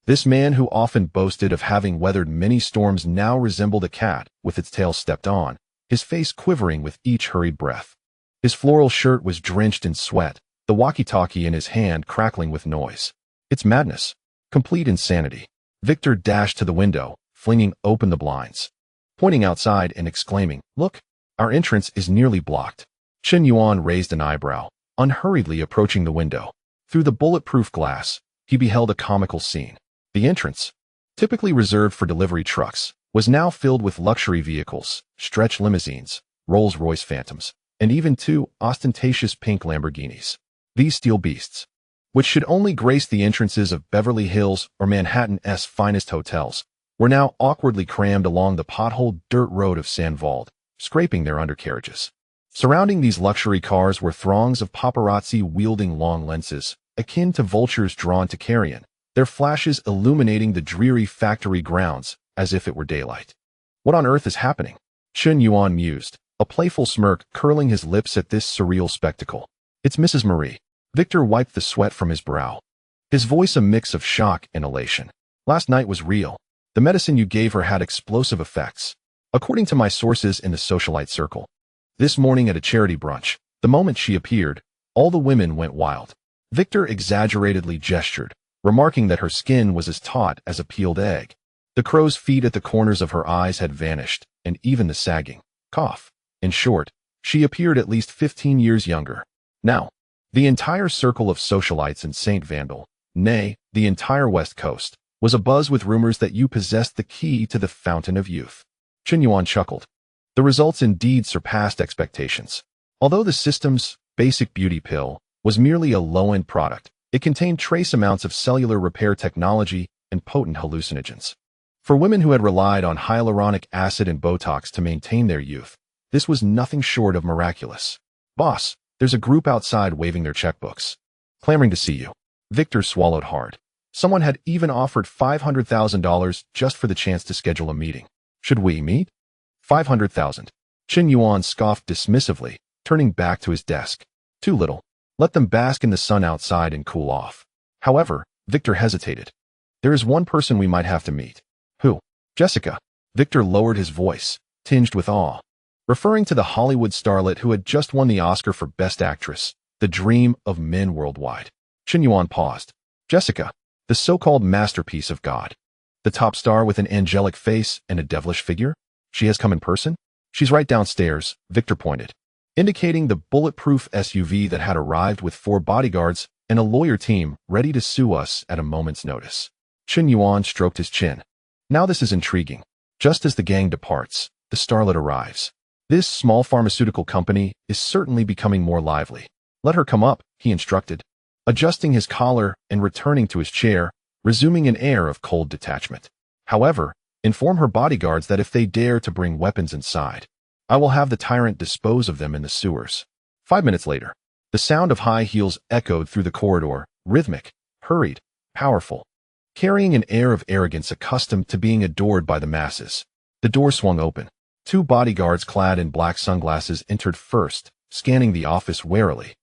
This man who often boasted of having weathered many storms now resembled a cat with its tail stepped on, his face quivering with each hurried breath. His floral shirt was drenched in sweat, the walkie-talkie in his hand crackling with noise. It's madness. Complete insanity. Victor dashed to the window, flinging open the blinds, pointing outside and exclaiming, "Look, our entrance is nearly blocked." Chen Yuan raised an eyebrow, unhurriedly approaching the window. Through the bulletproof glass, he beheld a comical scene. The entrance, typically reserved for delivery trucks, was now filled with luxury vehicles, stretch limousines, Rolls-Royce Phantoms, and even two ostentatious pink Lamborghinis. These steel beasts, which should only grace the entrances of Beverly Hills or Manhattan's finest hotels, were now awkwardly crammed along the potholed dirt road of San Vaud, scraping their undercarriages. Surrounding these luxury cars were throngs of paparazzi wielding long lenses, akin to vultures drawn to carrion, their flashes illuminating the dreary factory grounds as if it were daylight. What on earth is happening? Chen Yuan mused, a playful smirk curling his lips at this surreal spectacle. It's Mrs. Marie. Victor wiped the sweat from his brow, his voice a mix of shock and elation. Last night was real. The medicine you gave her had explosive effects. According to my sources in the socialite circle, this morning at a charity brunch, the moment she appeared, all the women went wild. Victor exaggeratedly gestured, remarking that her skin was as taut as a peeled egg. The crow's feet at the corners of her eyes had vanished, and even the sagging cough. In short, she appeared at least 15 years younger. Now, the entire circle of socialites in St. Vandal, nay, the entire West Coast, was abuzz with rumors that you possessed the key to the fountain of youth. Chen Yuan chuckled. The results indeed surpassed expectations. Although the system's basic beauty pill was merely a low-end product, it contained trace amounts of cellular repair technology and potent hallucinogens. For women who had relied on hyaluronic acid and Botox to maintain their youth, this was nothing short of miraculous. Boss, there's a group outside waving their checkbooks, clamoring to see you. Victor swallowed hard. Someone had even offered $500,000 just for the chance to schedule a meeting. Should we meet? 500,000. Chen Yuan scoffed dismissively, turning back to his desk. Too little. Let them bask in the sun outside and cool off. However, Victor hesitated. There is one person we might have to meet. Who? Jessica. Victor lowered his voice, tinged with awe, referring to the Hollywood starlet who had just won the Oscar for Best Actress, the dream of men worldwide. Chen Yuan paused. Jessica, the so-called masterpiece of God. The top star with an angelic face and a devilish figure? She has come in person? She's right downstairs, Victor pointed, indicating the bulletproof SUV that had arrived with 4 bodyguards and a lawyer team ready to sue us at a moment's notice. Chen Yuan stroked his chin. Now this is intriguing. Just as the gang departs, the starlet arrives. This small pharmaceutical company is certainly becoming more lively. Let her come up, he instructed, adjusting his collar and returning to his chair, resuming an air of cold detachment. However, inform her bodyguards that if they dare to bring weapons inside, I will have the tyrant dispose of them in the sewers. 5 minutes later, the sound of high heels echoed through the corridor, rhythmic, hurried, powerful, carrying an air of arrogance accustomed to being adored by the masses. The door swung open. 2 bodyguards clad in black sunglasses entered first, scanning the office warily,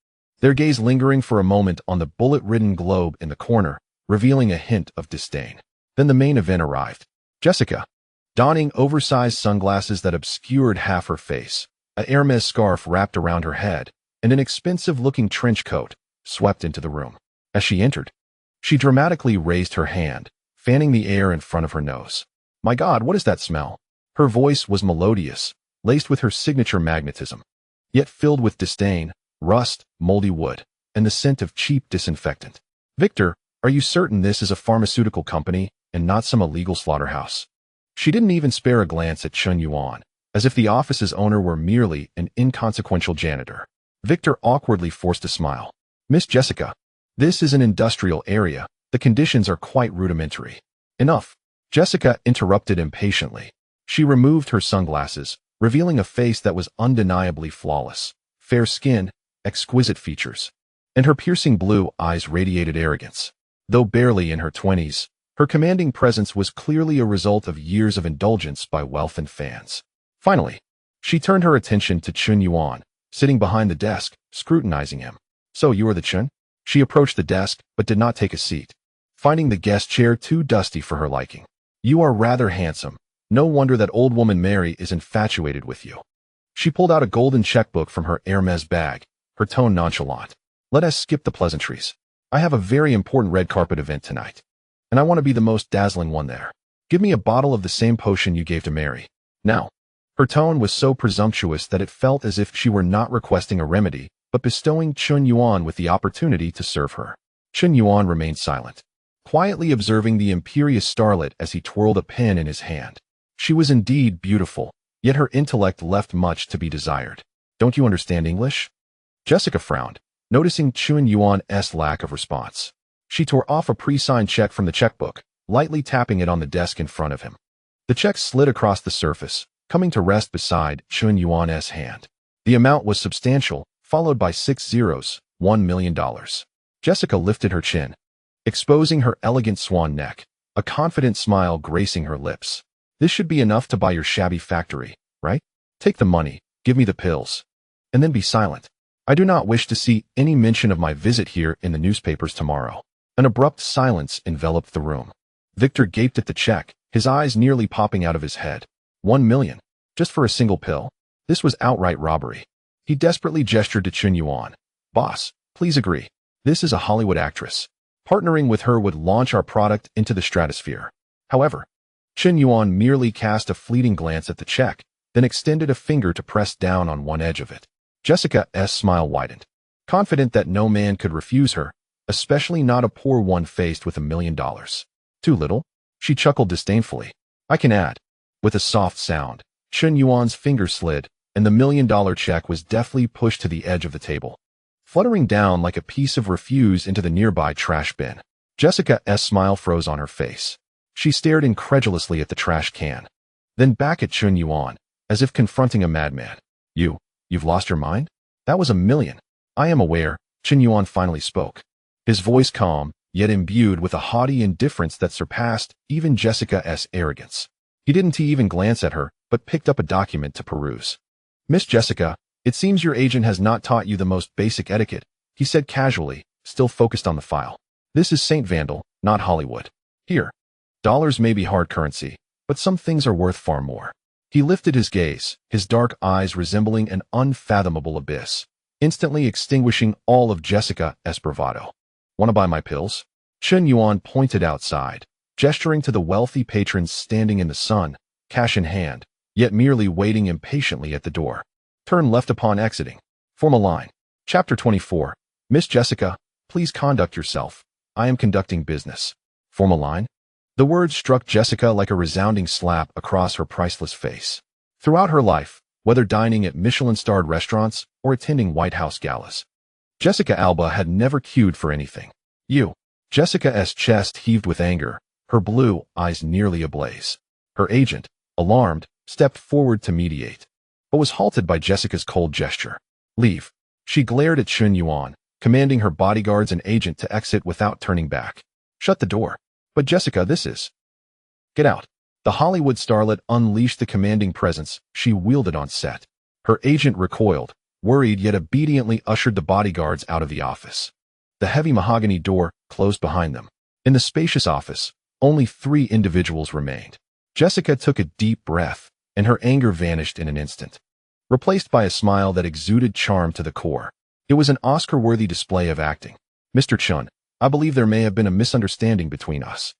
their gaze lingering for a moment on the bullet-ridden globe in the corner, revealing a hint of disdain. Then the main event arrived. Jessica, donning oversized sunglasses that obscured half her face, a Hermes scarf wrapped around her head, and an expensive-looking trench coat, swept into the room. As she entered, she dramatically raised her hand, fanning the air in front of her nose. My God, what is that smell? Her voice was melodious, laced with her signature magnetism, yet filled with disdain, rust, moldy wood, and the scent of cheap disinfectant. Victor, are you certain this is a pharmaceutical company and not some illegal slaughterhouse? She didn't even spare a glance at Chen Yuan, as if the office's owner were merely an inconsequential janitor. Victor awkwardly forced a smile. Miss Jessica, this is an industrial area. The conditions are quite rudimentary. Enough. Jessica interrupted impatiently. She removed her sunglasses, revealing a face that was undeniably flawless. Fair skin, exquisite features, and her piercing blue eyes radiated arrogance. Though barely in her 20s, her commanding presence was clearly a result of years of indulgence by wealth and fans. Finally, she turned her attention to Chen Yuan, sitting behind the desk, scrutinizing him. So you are the Chen? She approached the desk, but did not take a seat. finding the guest chair too dusty for her liking. You are rather handsome. No wonder that old woman Mary is infatuated with you. She pulled out a golden checkbook from her Hermes bag, her tone nonchalant. Let us skip the pleasantries. I have a very important red carpet event tonight, and I want to be the most dazzling one there. Give me a bottle of the same potion you gave to Mary. Now. Her tone was so presumptuous that it felt as if she were not requesting a remedy, but bestowing Chen Yuan with the opportunity to serve her. Chen Yuan remained silent, quietly observing the imperious starlet as he twirled a pen in his hand. She was indeed beautiful, yet her intellect left much to be desired. Don't you understand English? Jessica frowned, noticing Chen Yuan's lack of response. She tore off a pre-signed check from the checkbook, lightly tapping it on the desk in front of him. The check slid across the surface, coming to rest beside Chen Yuan's hand. The amount was substantial, followed by 6 zeros, $1 million. Jessica lifted her chin, exposing her elegant swan neck, a confident smile gracing her lips. This should be enough to buy your shabby factory, right? Take the money, give me the pills, and then be silent. I do not wish to see any mention of my visit here in the newspapers tomorrow. An abrupt silence enveloped the room. Victor gaped at the check, his eyes nearly popping out of his head. 1 million, just for a single pill? This was outright robbery. He desperately gestured to Chen Yuan. Boss, please agree. This is a Hollywood actress. Partnering with her would launch our product into the stratosphere. However, Chen Yuan merely cast a fleeting glance at the check, then extended a finger to press down on one edge of it. Jessica's smile widened, confident that no man could refuse her, especially not a poor one faced with $1 million. Too little? She chuckled disdainfully. I can add. With a soft sound, Chen Yuan's finger slid, and the $1 million check was deftly pushed to the edge of the table, fluttering down like a piece of refuse into the nearby trash bin. Jessica's smile froze on her face. She stared incredulously at the trash can, then back at Chen Yuan, as if confronting a madman. You've lost your mind? That was $1 million. I am aware, Chen Yuan finally spoke, his voice calm, yet imbued with a haughty indifference that surpassed even Jessica's arrogance. He didn't even glance at her, but picked up a document to peruse. Miss Jessica, it seems your agent has not taught you the most basic etiquette, he said casually, still focused on the file. This is St. Vandal, not Hollywood. Here. Dollars may be hard currency, but some things are worth far more. He lifted his gaze, his dark eyes resembling an unfathomable abyss, instantly extinguishing all of Jessica's bravado. Want to buy my pills? Chen Yuan pointed outside, gesturing to the wealthy patrons standing in the sun, cash in hand, yet merely waiting impatiently at the door. Turn left upon exiting. Form a line. Chapter 24. Miss Jessica, please conduct yourself. I am conducting business. Form a line? The words struck Jessica like a resounding slap across her priceless face. Throughout her life, whether dining at Michelin-starred restaurants or attending White House galas, Jessica Alba had never queued for anything. Jessica's chest heaved with anger, her blue eyes nearly ablaze. Her agent, alarmed, stepped forward to mediate, but was halted by Jessica's cold gesture. Leave. She glared at Chen Yuan, commanding her bodyguards and agent to exit without turning back. Shut the door. But Jessica, this is... Get out. The Hollywood starlet unleashed the commanding presence she wielded on set. Her agent recoiled, worried yet obediently ushered the bodyguards out of the office. The heavy mahogany door closed behind them. In the spacious office, only 3 individuals remained. Jessica took a deep breath, and her anger vanished in an instant, replaced by a smile that exuded charm to the core. It was an Oscar-worthy display of acting. Mr. Chen, I believe there may have been a misunderstanding between us.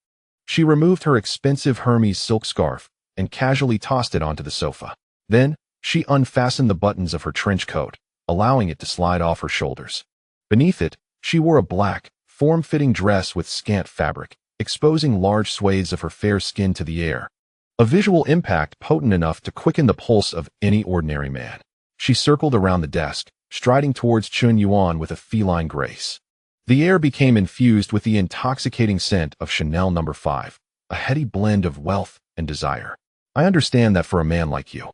She removed her expensive Hermes silk scarf and casually tossed it onto the sofa. Then, she unfastened the buttons of her trench coat, allowing it to slide off her shoulders. Beneath it, she wore a black, form-fitting dress with scant fabric, exposing large swathes of her fair skin to the air. A visual impact potent enough to quicken the pulse of any ordinary man. She circled around the desk, striding towards Chen Yuan with a feline grace. The air became infused with the intoxicating scent of Chanel No. 5, a heady blend of wealth and desire. I understand that for a man like you,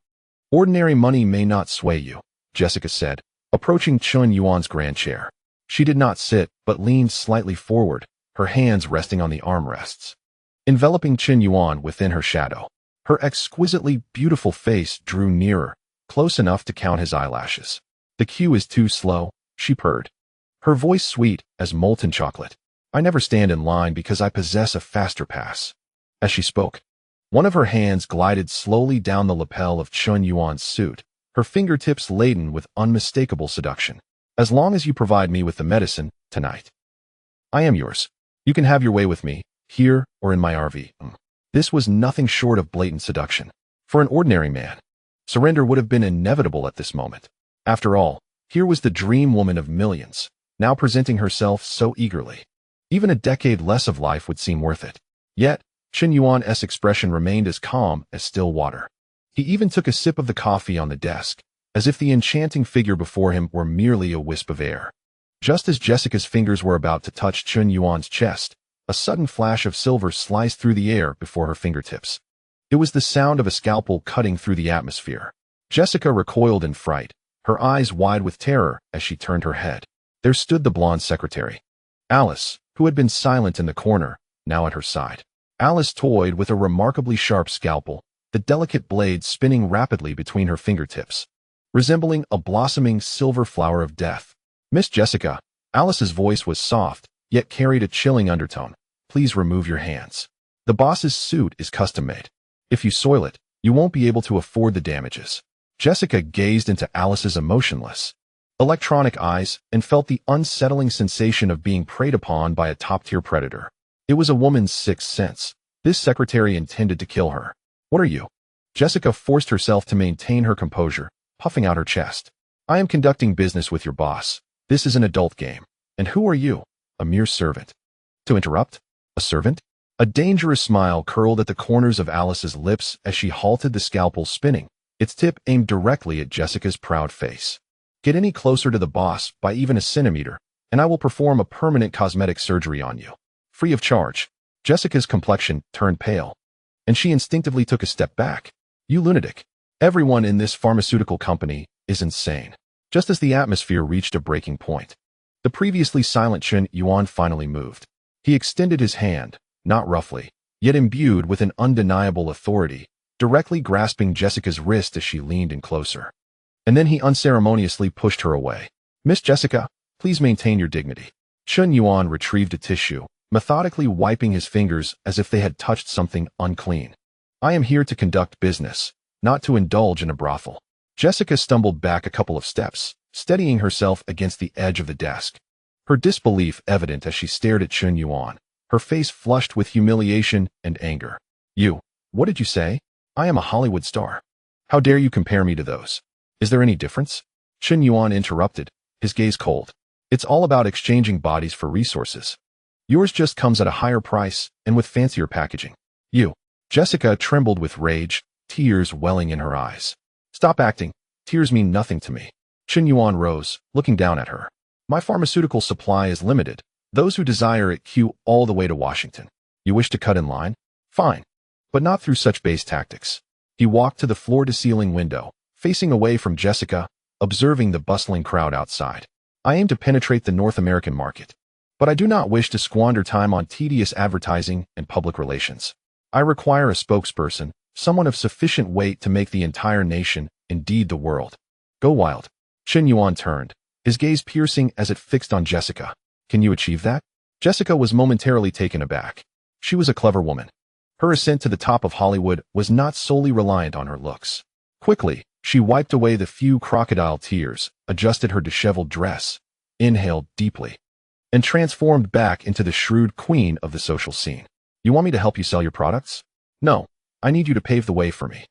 ordinary money may not sway you, Jessica said, approaching Chen Yuan's grand chair. She did not sit, but leaned slightly forward, her hands resting on the armrests, enveloping Chen Yuan within her shadow. Her exquisitely beautiful face drew nearer, close enough to count his eyelashes. The queue is too slow, she purred, her voice sweet as molten chocolate. I never stand in line because I possess a faster pass. As she spoke, one of her hands glided slowly down the lapel of Chen Yuan's suit, her fingertips laden with unmistakable seduction. As long as you provide me with the medicine tonight, I am yours. You can have your way with me, here or in my RV. This was nothing short of blatant seduction. For an ordinary man, surrender would have been inevitable at this moment. After all, here was the dream woman of millions, now presenting herself so eagerly. Even a decade less of life would seem worth it. Yet, Chen Yuan's expression remained as calm as still water. He even took a sip of the coffee on the desk, as if the enchanting figure before him were merely a wisp of air. Just as Jessica's fingers were about to touch Chen Yuan's chest, a sudden flash of silver sliced through the air before her fingertips. It was the sound of a scalpel cutting through the atmosphere. Jessica recoiled in fright, her eyes wide with terror as she turned her head. There stood the blonde secretary, Alice, who had been silent in the corner, now at her side. Alice toyed with a remarkably sharp scalpel, the delicate blade spinning rapidly between her fingertips, resembling a blossoming silver flower of death. Miss Jessica, Alice's voice was soft, yet carried a chilling undertone. Please remove your hands. The boss's suit is custom-made. If you soil it, you won't be able to afford the damages. Jessica gazed into Alice's emotionless, electronic eyes and felt the unsettling sensation of being preyed upon by a top-tier predator. It was a woman's sixth sense. This secretary intended to kill her. What are you? Jessica forced herself to maintain her composure, puffing out her chest. I am conducting business with your boss. This is an adult game. And who are you? A mere servant. To interrupt? A servant? A dangerous smile curled at the corners of Alice's lips as she halted the scalpel spinning, its tip aimed directly at Jessica's proud face. Get any closer to the boss by even a centimeter, and I will perform a permanent cosmetic surgery on you. Free of charge. Jessica's complexion turned pale, and she instinctively took a step back. You lunatic. Everyone in this pharmaceutical company is insane. Just as the atmosphere reached a breaking point, the previously silent Chen Yuan finally moved. He extended his hand, not roughly, yet imbued with an undeniable authority, directly grasping Jessica's wrist as she leaned in closer. And then he unceremoniously pushed her away. Miss Jessica, please maintain your dignity. Chen Yuan retrieved a tissue, methodically wiping his fingers as if they had touched something unclean. I am here to conduct business, not to indulge in a brothel. Jessica stumbled back a couple of steps, steadying herself against the edge of the desk, her disbelief evident as she stared at Chen Yuan, her face flushed with humiliation and anger. You, what did you say? I am a Hollywood star. How dare you compare me to those? Is there any difference? Chen Yuan interrupted, his gaze cold. It's all about exchanging bodies for resources. Yours just comes at a higher price and with fancier packaging. You. Jessica trembled with rage, tears welling in her eyes. Stop acting. Tears mean nothing to me. Chen Yuan rose, looking down at her. My pharmaceutical supply is limited. Those who desire it queue all the way to Washington. You wish to cut in line? Fine. But not through such base tactics. He walked to the floor-to-ceiling window, facing away from Jessica, observing the bustling crowd outside. I aim to penetrate the North American market, but I do not wish to squander time on tedious advertising and public relations. I require a spokesperson, someone of sufficient weight to make the entire nation, indeed the world, go wild. Chen Yuan turned, his gaze piercing as it fixed on Jessica. Can you achieve that? Jessica was momentarily taken aback. She was a clever woman. Her ascent to the top of Hollywood was not solely reliant on her looks. Quickly, she wiped away the few crocodile tears, adjusted her disheveled dress, inhaled deeply, and transformed back into the shrewd queen of the social scene. You want me to help you sell your products? No, I need you to pave the way for me.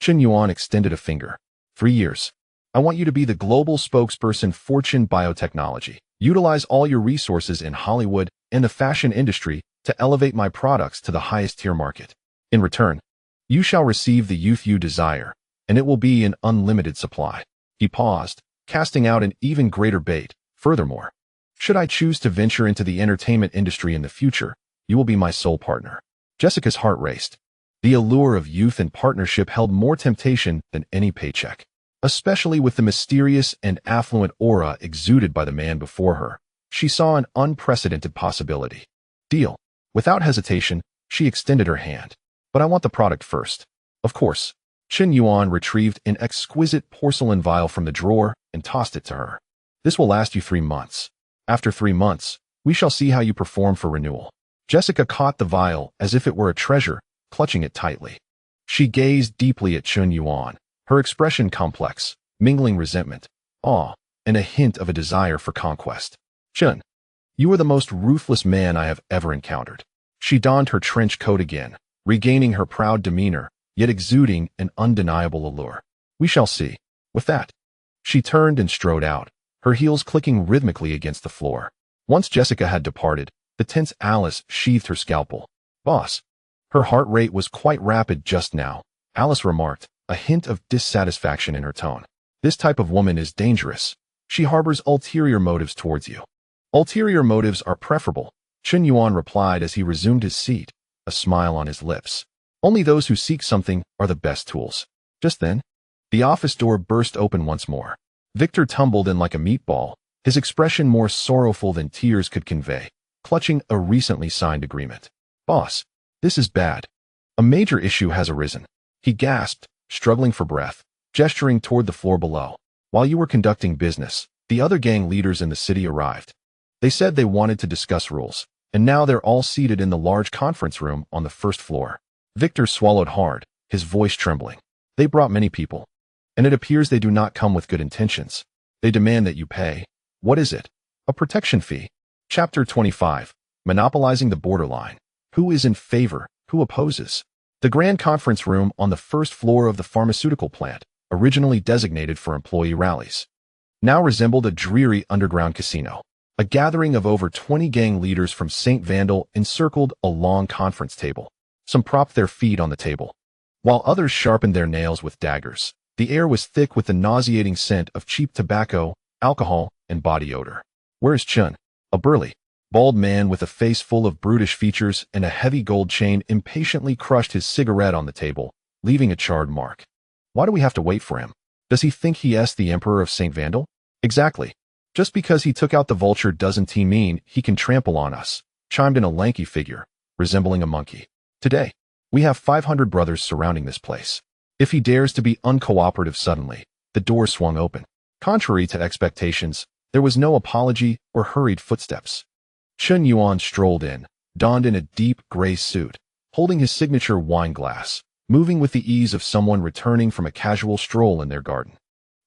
Chen Yuan extended a finger. 3 years. I want you to be the global spokesperson for Chen Biotechnology. Utilize all your resources in Hollywood and the fashion industry to elevate my products to the highest tier market. In return, you shall receive the youth you desire, and it will be an unlimited supply. He paused, casting out an even greater bait. Furthermore, should I choose to venture into the entertainment industry in the future, you will be my sole partner. Jessica's heart raced. The allure of youth and partnership held more temptation than any paycheck, especially with the mysterious and affluent aura exuded by the man before her. She saw an unprecedented possibility. Deal. Without hesitation, she extended her hand. But I want the product first. Of course. Chen Yuan retrieved an exquisite porcelain vial from the drawer and tossed it to her. This will last you 3 months. After 3 months, We shall see how you perform for renewal. Jessica caught the vial as if it were a treasure, clutching it tightly. She gazed deeply at Chen Yuan, her expression complex, mingling resentment, awe, and a hint of a desire for conquest. Chen, you are the most ruthless man I have ever encountered. She donned her trench coat again, regaining her proud demeanor, yet exuding an undeniable allure. We shall see. With that, she turned and strode out, her heels clicking rhythmically against the floor. Once Jessica had departed, the tense Alice sheathed her scalpel. Boss. Her heart rate was quite rapid just now, Alice remarked, a hint of dissatisfaction in her tone. This type of woman is dangerous. She harbors ulterior motives towards you. Ulterior motives are preferable, Chen Yuan replied as he resumed his seat, a smile on his lips. Only those who seek something are the best tools. Just then, the office door burst open once more. Victor tumbled in like a meatball, his expression more sorrowful than tears could convey, clutching a recently signed agreement. Boss, this is bad. A major issue has arisen. He gasped, struggling for breath, gesturing toward the floor below. While you were conducting business, the other gang leaders in the city arrived. They said they wanted to discuss rules, and now they're all seated in the large conference room on the first floor. Victor swallowed hard, his voice trembling. They brought many people, and it appears they do not come with good intentions. They demand that you pay. What is it? A protection fee. Chapter 25. Monopolizing the borderline. Who is in favor? Who opposes? The grand conference room on the first floor of the pharmaceutical plant, originally designated for employee rallies, now resembled a dreary underground casino. A gathering of over 20 gang leaders from St. Vandal encircled a long conference table. Some propped their feet on the table, while others sharpened their nails with daggers. The air was thick with the nauseating scent of cheap tobacco, alcohol, and body odor. Where is Chen? A burly, bald man with a face full of brutish features and a heavy gold chain impatiently crushed his cigarette on the table, leaving a charred mark. Why do we have to wait for him? Does he think he is the Emperor of St. Vandal? Exactly. Just because he took out the vulture doesn't mean he can trample on us, chimed in a lanky figure, resembling a monkey. Today, we have 500 brothers surrounding this place. If he dares to be uncooperative suddenly, the door swung open. Contrary to expectations, there was no apology or hurried footsteps. Chen Yuan strolled in, donned in a deep gray suit, holding his signature wine glass, moving with the ease of someone returning from a casual stroll in their garden.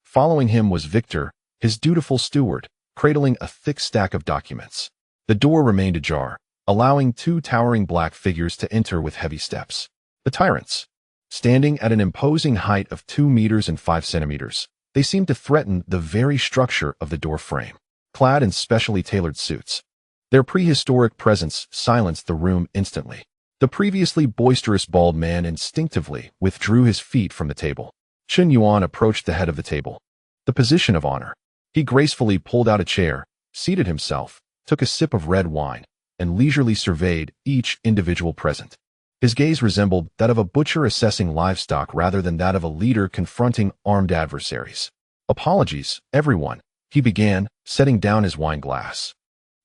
Following him was Victor, his dutiful steward, cradling a thick stack of documents. The door remained ajar, allowing two towering black figures to enter with heavy steps. The tyrants. Standing at an imposing height of 2 meters and 5 centimeters, they seemed to threaten the very structure of the door frame. Clad in specially tailored suits, their prehistoric presence silenced the room instantly. The previously boisterous bald man instinctively withdrew his feet from the table. Chen Yuan approached the head of the table, the position of honor. He gracefully pulled out a chair, seated himself, took a sip of red wine, and leisurely surveyed each individual present. His gaze resembled that of a butcher assessing livestock rather than that of a leader confronting armed adversaries. Apologies, everyone, he began, setting down his wine glass,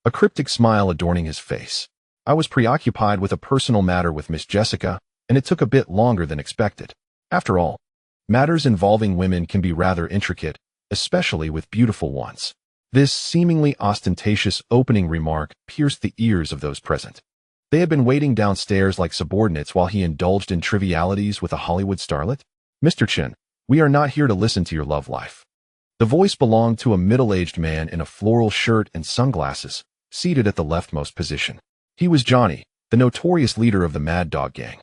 a cryptic smile adorning his face. I was preoccupied with a personal matter with Miss Jessica, and it took a bit longer than expected. After all, matters involving women can be rather intricate, especially with beautiful ones. This seemingly ostentatious opening remark pierced the ears of those present. They had been waiting downstairs like subordinates while he indulged in trivialities with a Hollywood starlet. Mr. Chen, we are not here to listen to your love life. The voice belonged to a middle-aged man in a floral shirt and sunglasses, seated at the leftmost position. He was Johnny, the notorious leader of the Mad Dog Gang,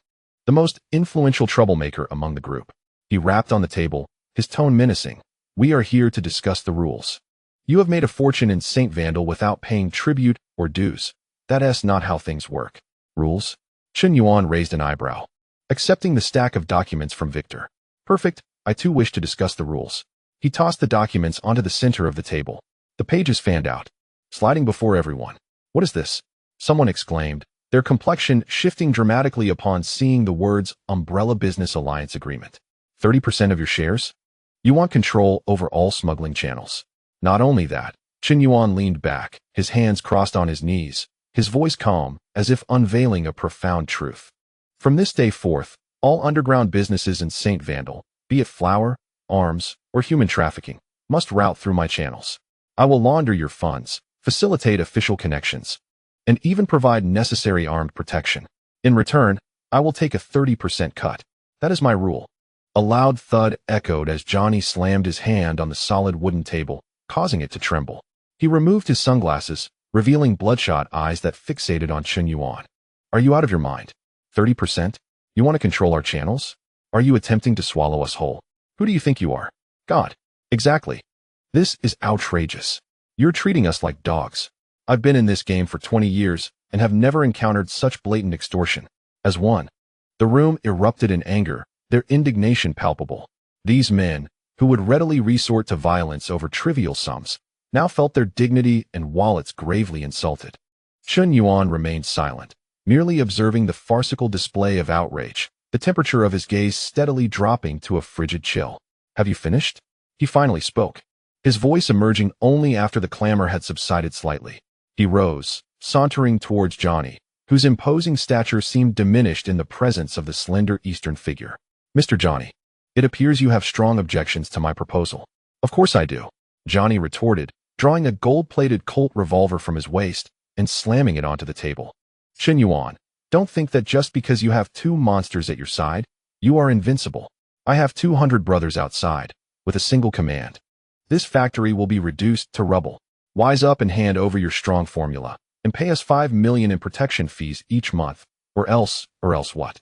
the most influential troublemaker among the group. He rapped on the table, his tone menacing. We are here to discuss the rules. You have made a fortune in St. Vandal without paying tribute or dues. That is not how things work. Rules? Chen Yuan raised an eyebrow, accepting the stack of documents from Victor. Perfect, I too wish to discuss the rules. He tossed the documents onto the center of the table. The pages fanned out, sliding before everyone. What is this? Someone exclaimed, their complexion shifting dramatically upon seeing the words Umbrella Business Alliance Agreement. 30% of your shares? You want control over all smuggling channels. Not only that, Chen Yuan leaned back, his hands crossed on his knees, his voice calm, as if unveiling a profound truth. From this day forth, all underground businesses in St. Vandal, be it flour, arms, or human trafficking, must route through my channels. I will launder your funds, facilitate official connections, and even provide necessary armed protection. In return, I will take a 30% cut. That is my rule. A loud thud echoed as Johnny slammed his hand on the solid wooden table, causing it to tremble. He removed his sunglasses, revealing bloodshot eyes that fixated on Chen Yuan. Are you out of your mind? 30%? You want to control our channels? Are you attempting to swallow us whole? Who do you think you are? God. Exactly. This is outrageous. You're treating us like dogs. I've been in this game for 20 years and have never encountered such blatant extortion. As one. The room erupted in anger, their indignation palpable. These men, who would readily resort to violence over trivial sums, now felt their dignity and wallets gravely insulted. Chen Yuan remained silent, merely observing the farcical display of outrage, the temperature of his gaze steadily dropping to a frigid chill. Have you finished? He finally spoke, his voice emerging only after the clamor had subsided slightly. He rose, sauntering towards Johnny, whose imposing stature seemed diminished in the presence of the slender Eastern figure. Mr. Johnny, it appears you have strong objections to my proposal. Of course I do, Johnny retorted, drawing a gold-plated Colt revolver from his waist and slamming it onto the table. Chen Yuan, don't think that just because you have 2 monsters at your side, you are invincible. I have 200 brothers outside, with a single command. This factory will be reduced to rubble. Wise up and hand over your strong formula, and pay us 5 million in protection fees each month, or else what?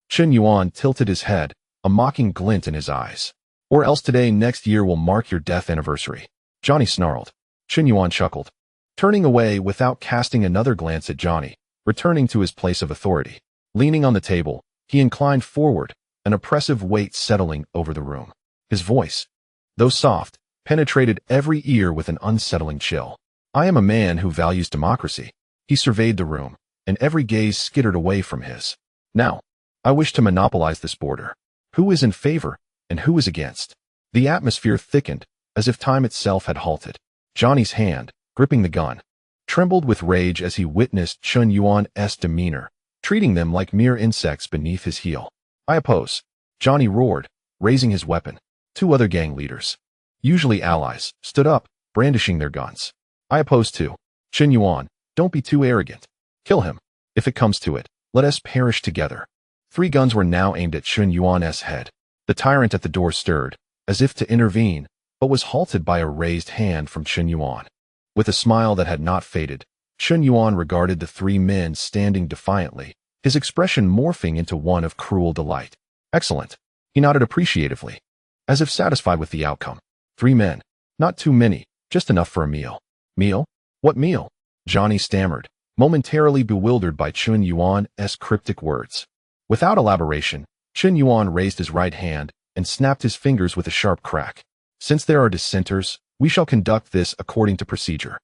Chen Yuan tilted his head, a mocking glint in his eyes. Or else today next year will mark your death anniversary. Johnny snarled. Chen Yuan chuckled, turning away without casting another glance at Johnny, returning to his place of authority. Leaning on the table, he inclined forward, an oppressive weight settling over the room. His voice, though soft, penetrated every ear with an unsettling chill. I am a man who values democracy. He surveyed the room, and every gaze skittered away from his. Now, I wish to monopolize this border. Who is in favor, and who is against? The atmosphere thickened, as if time itself had halted. Johnny's hand, gripping the gun, trembled with rage as he witnessed Chen Yuan's demeanor, treating them like mere insects beneath his heel. I oppose, Johnny roared, raising his weapon. 2 other gang leaders, usually allies, stood up, brandishing their guns. I oppose too. Chen Yuan, don't be too arrogant. Kill him. If it comes to it, let us perish together. 3 guns were now aimed at Chen Yuan's head. The tyrant at the door stirred, as if to intervene, but was halted by a raised hand from Chen Yuan. With a smile that had not faded, Chen Yuan regarded the 3 men standing defiantly, his expression morphing into one of cruel delight. Excellent. He nodded appreciatively, as if satisfied with the outcome. 3 men. Not too many, just enough for a meal. Meal? What meal? Johnny stammered, momentarily bewildered by Chen Yuan's cryptic words. Without elaboration, Chen Yuan raised his right hand and snapped his fingers with a sharp crack. Since there are dissenters, we shall conduct this according to procedure.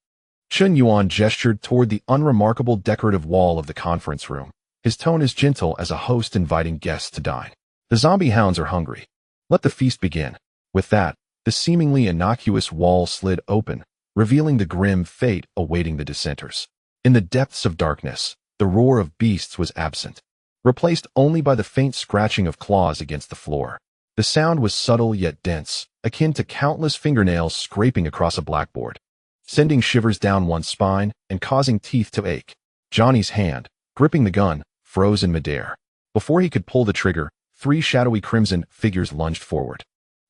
Chen Yuan gestured toward the unremarkable decorative wall of the conference room, his tone as gentle as a host inviting guests to dine. The zombie hounds are hungry. Let the feast begin. With that, the seemingly innocuous wall slid open, revealing the grim fate awaiting the dissenters. In the depths of darkness, the roar of beasts was absent, replaced only by the faint scratching of claws against the floor. The sound was subtle yet dense, akin to countless fingernails scraping across a blackboard, sending shivers down one's spine and causing teeth to ache. Johnny's hand, gripping the gun, froze in midair. Before he could pull the trigger, 3 shadowy crimson figures lunged forward.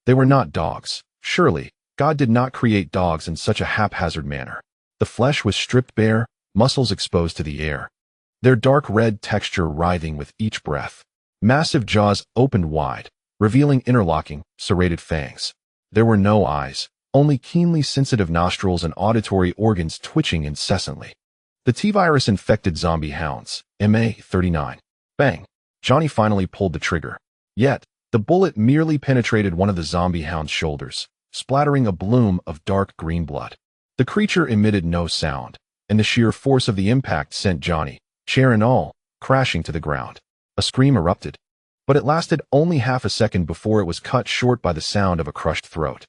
They were not dogs. Surely, God did not create dogs in such a haphazard manner. The flesh was stripped bare, muscles exposed to the air, their dark red texture writhing with each breath. Massive jaws opened wide, revealing interlocking, serrated fangs. There were no eyes, only keenly sensitive nostrils and auditory organs twitching incessantly. The T-virus-infected zombie hounds, MA-39. Bang! Johnny finally pulled the trigger. Yet, the bullet merely penetrated one of the zombie hound's shoulders, splattering a bloom of dark green blood. The creature emitted no sound, and the sheer force of the impact sent Johnny, chair and all, crashing to the ground. A scream erupted, but it lasted only half a second before it was cut short by the sound of a crushed throat.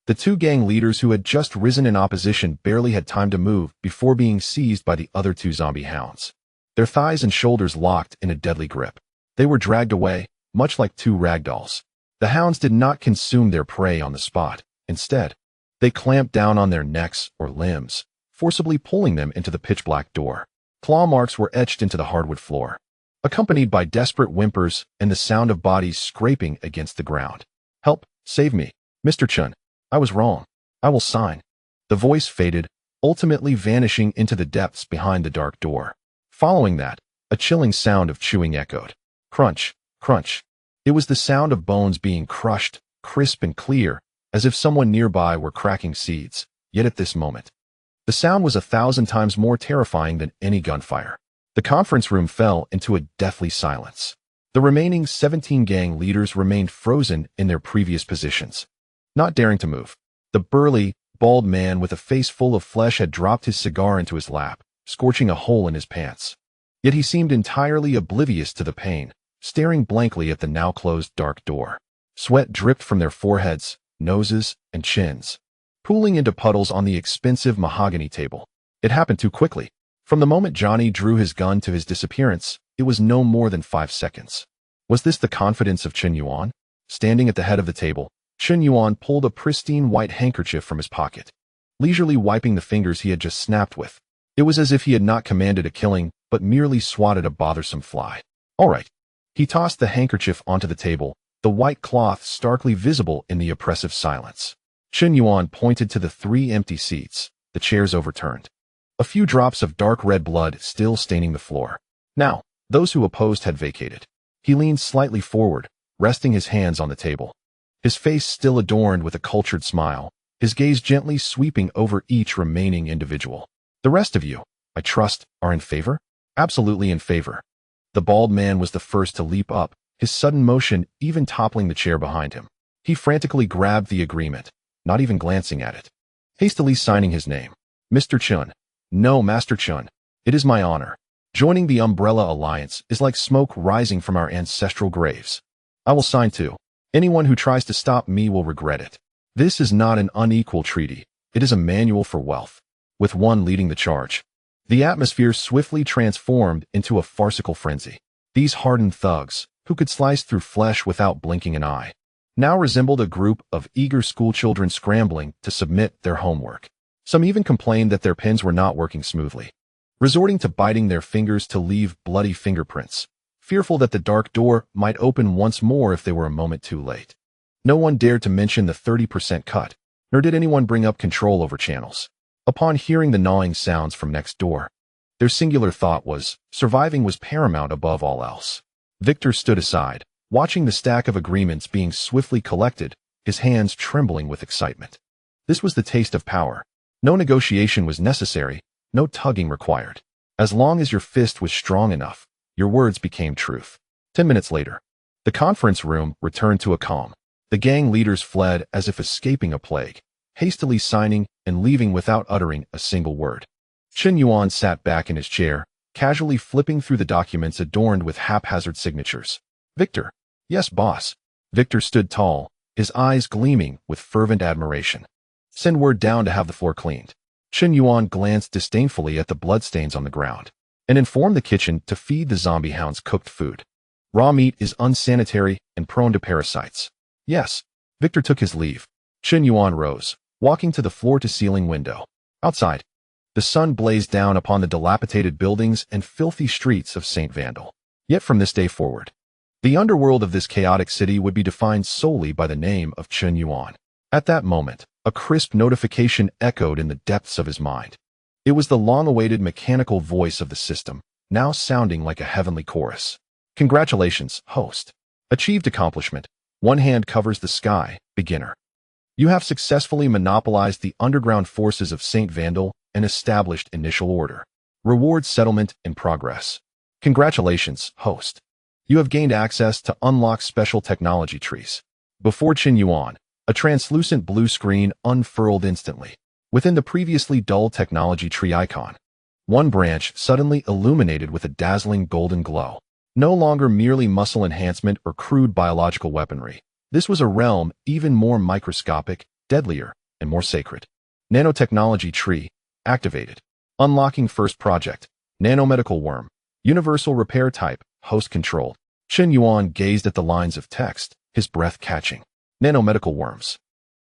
The 2 gang leaders who had just risen in opposition barely had time to move before being seized by the other 2 zombie hounds. Their thighs and shoulders locked in a deadly grip. They were dragged away, much like 2 ragdolls. The hounds did not consume their prey on the spot. Instead, they clamped down on their necks or limbs, forcibly pulling them into the pitch-black door. Claw marks were etched into the hardwood floor, accompanied by desperate whimpers and the sound of bodies scraping against the ground. "Help! Save me! Mr. Chen! I was wrong. I will sign." The voice faded, ultimately vanishing into the depths behind the dark door. Following that, a chilling sound of chewing echoed. Crunch, crunch. It was the sound of bones being crushed, crisp and clear, as if someone nearby were cracking seeds. Yet at this moment, the sound was 1,000 times more terrifying than any gunfire. The conference room fell into a deathly silence. The remaining 17 gang leaders remained frozen in their previous positions, not daring to move. The burly, bald man with a face full of flesh had dropped his cigar into his lap, scorching a hole in his pants. Yet he seemed entirely oblivious to the pain, staring blankly at the now-closed dark door. Sweat dripped from their foreheads, noses, and chins, pooling into puddles on the expensive mahogany table. It happened too quickly. From the moment Johnny drew his gun to his disappearance, it was no more than 5 seconds. Was this the confidence of Chen Yuan? Standing at the head of the table, Chen Yuan pulled a pristine white handkerchief from his pocket, leisurely wiping the fingers he had just snapped with. It was as if he had not commanded a killing, but merely swatted a bothersome fly. "All right." He tossed the handkerchief onto the table, the white cloth starkly visible in the oppressive silence. Chen Yuan pointed to the 3 empty seats, the chairs overturned, a few drops of dark red blood still staining the floor. Now, those who opposed had vacated. He leaned slightly forward, resting his hands on the table, his face still adorned with a cultured smile, his gaze gently sweeping over each remaining individual. "The rest of you, I trust, are in favor?" "Absolutely in favor." The bald man was the first to leap up, his sudden motion even toppling the chair behind him. He frantically grabbed the agreement, not even glancing at it, hastily signing his name. "Mr. Chen." "No, Master Chen. It is my honor. Joining the Umbrella Alliance is like smoke rising from our ancestral graves. I will sign too. Anyone who tries to stop me will regret it. This is not an unequal treaty. It is a manual for wealth." With one leading the charge, the atmosphere swiftly transformed into a farcical frenzy. These hardened thugs, who could slice through flesh without blinking an eye, now resembled a group of eager schoolchildren scrambling to submit their homework. Some even complained that their pens were not working smoothly, resorting to biting their fingers to leave bloody fingerprints, fearful that the dark door might open once more if they were a moment too late. No one dared to mention the 30% cut, nor did anyone bring up control over channels. Upon hearing the gnawing sounds from next door, their singular thought was, surviving was paramount above all else. Victor stood aside, watching the stack of agreements being swiftly collected, his hands trembling with excitement. This was the taste of power. No negotiation was necessary, no tugging required. As long as your fist was strong enough, your words became truth. 10 minutes later, the conference room returned to a calm. The gang leaders fled as if escaping a plague, hastily signing and leaving without uttering a single word. Chen Yuan sat back in his chair, casually flipping through the documents adorned with haphazard signatures. "Victor." "Yes, boss." Victor stood tall, his eyes gleaming with fervent admiration. "Send word down to have the floor cleaned." Chen Yuan glanced disdainfully at the bloodstains on the ground, and informed the kitchen to feed the zombie hounds cooked food. "Raw meat is unsanitary and prone to parasites." "Yes." Victor took his leave. Chen Yuan rose, walking to the floor-to-ceiling window. Outside, the sun blazed down upon the dilapidated buildings and filthy streets of St. Vandal. Yet from this day forward, the underworld of this chaotic city would be defined solely by the name of Chen Yuan. At that moment, a crisp notification echoed in the depths of his mind. It was the long-awaited mechanical voice of the system, now sounding like a heavenly chorus. "Congratulations, host. Achieved accomplishment. One hand covers the sky, beginner. You have successfully monopolized the underground forces of St. Vandal and established initial order. Reward settlement in progress. Congratulations, host. You have gained access to unlock special technology trees." Before Chen Yuan, a translucent blue screen unfurled instantly. Within the previously dull technology tree icon, one branch suddenly illuminated with a dazzling golden glow. No longer merely muscle enhancement or crude biological weaponry. This was a realm even more microscopic, deadlier, and more sacred. Nanotechnology tree activated. Unlocking first project. Nanomedical worm. Universal repair type. Host controlled. Chen Yuan gazed at the lines of text, his breath catching. Nanomedical worms.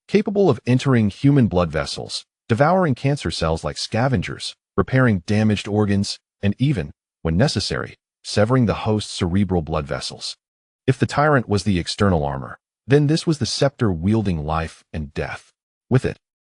Capable of entering human blood vessels, devouring cancer cells like scavengers, repairing damaged organs, and even, when necessary, severing the host's cerebral blood vessels. If the tyrant was the external armor, then this was the scepter wielding life and death. With it,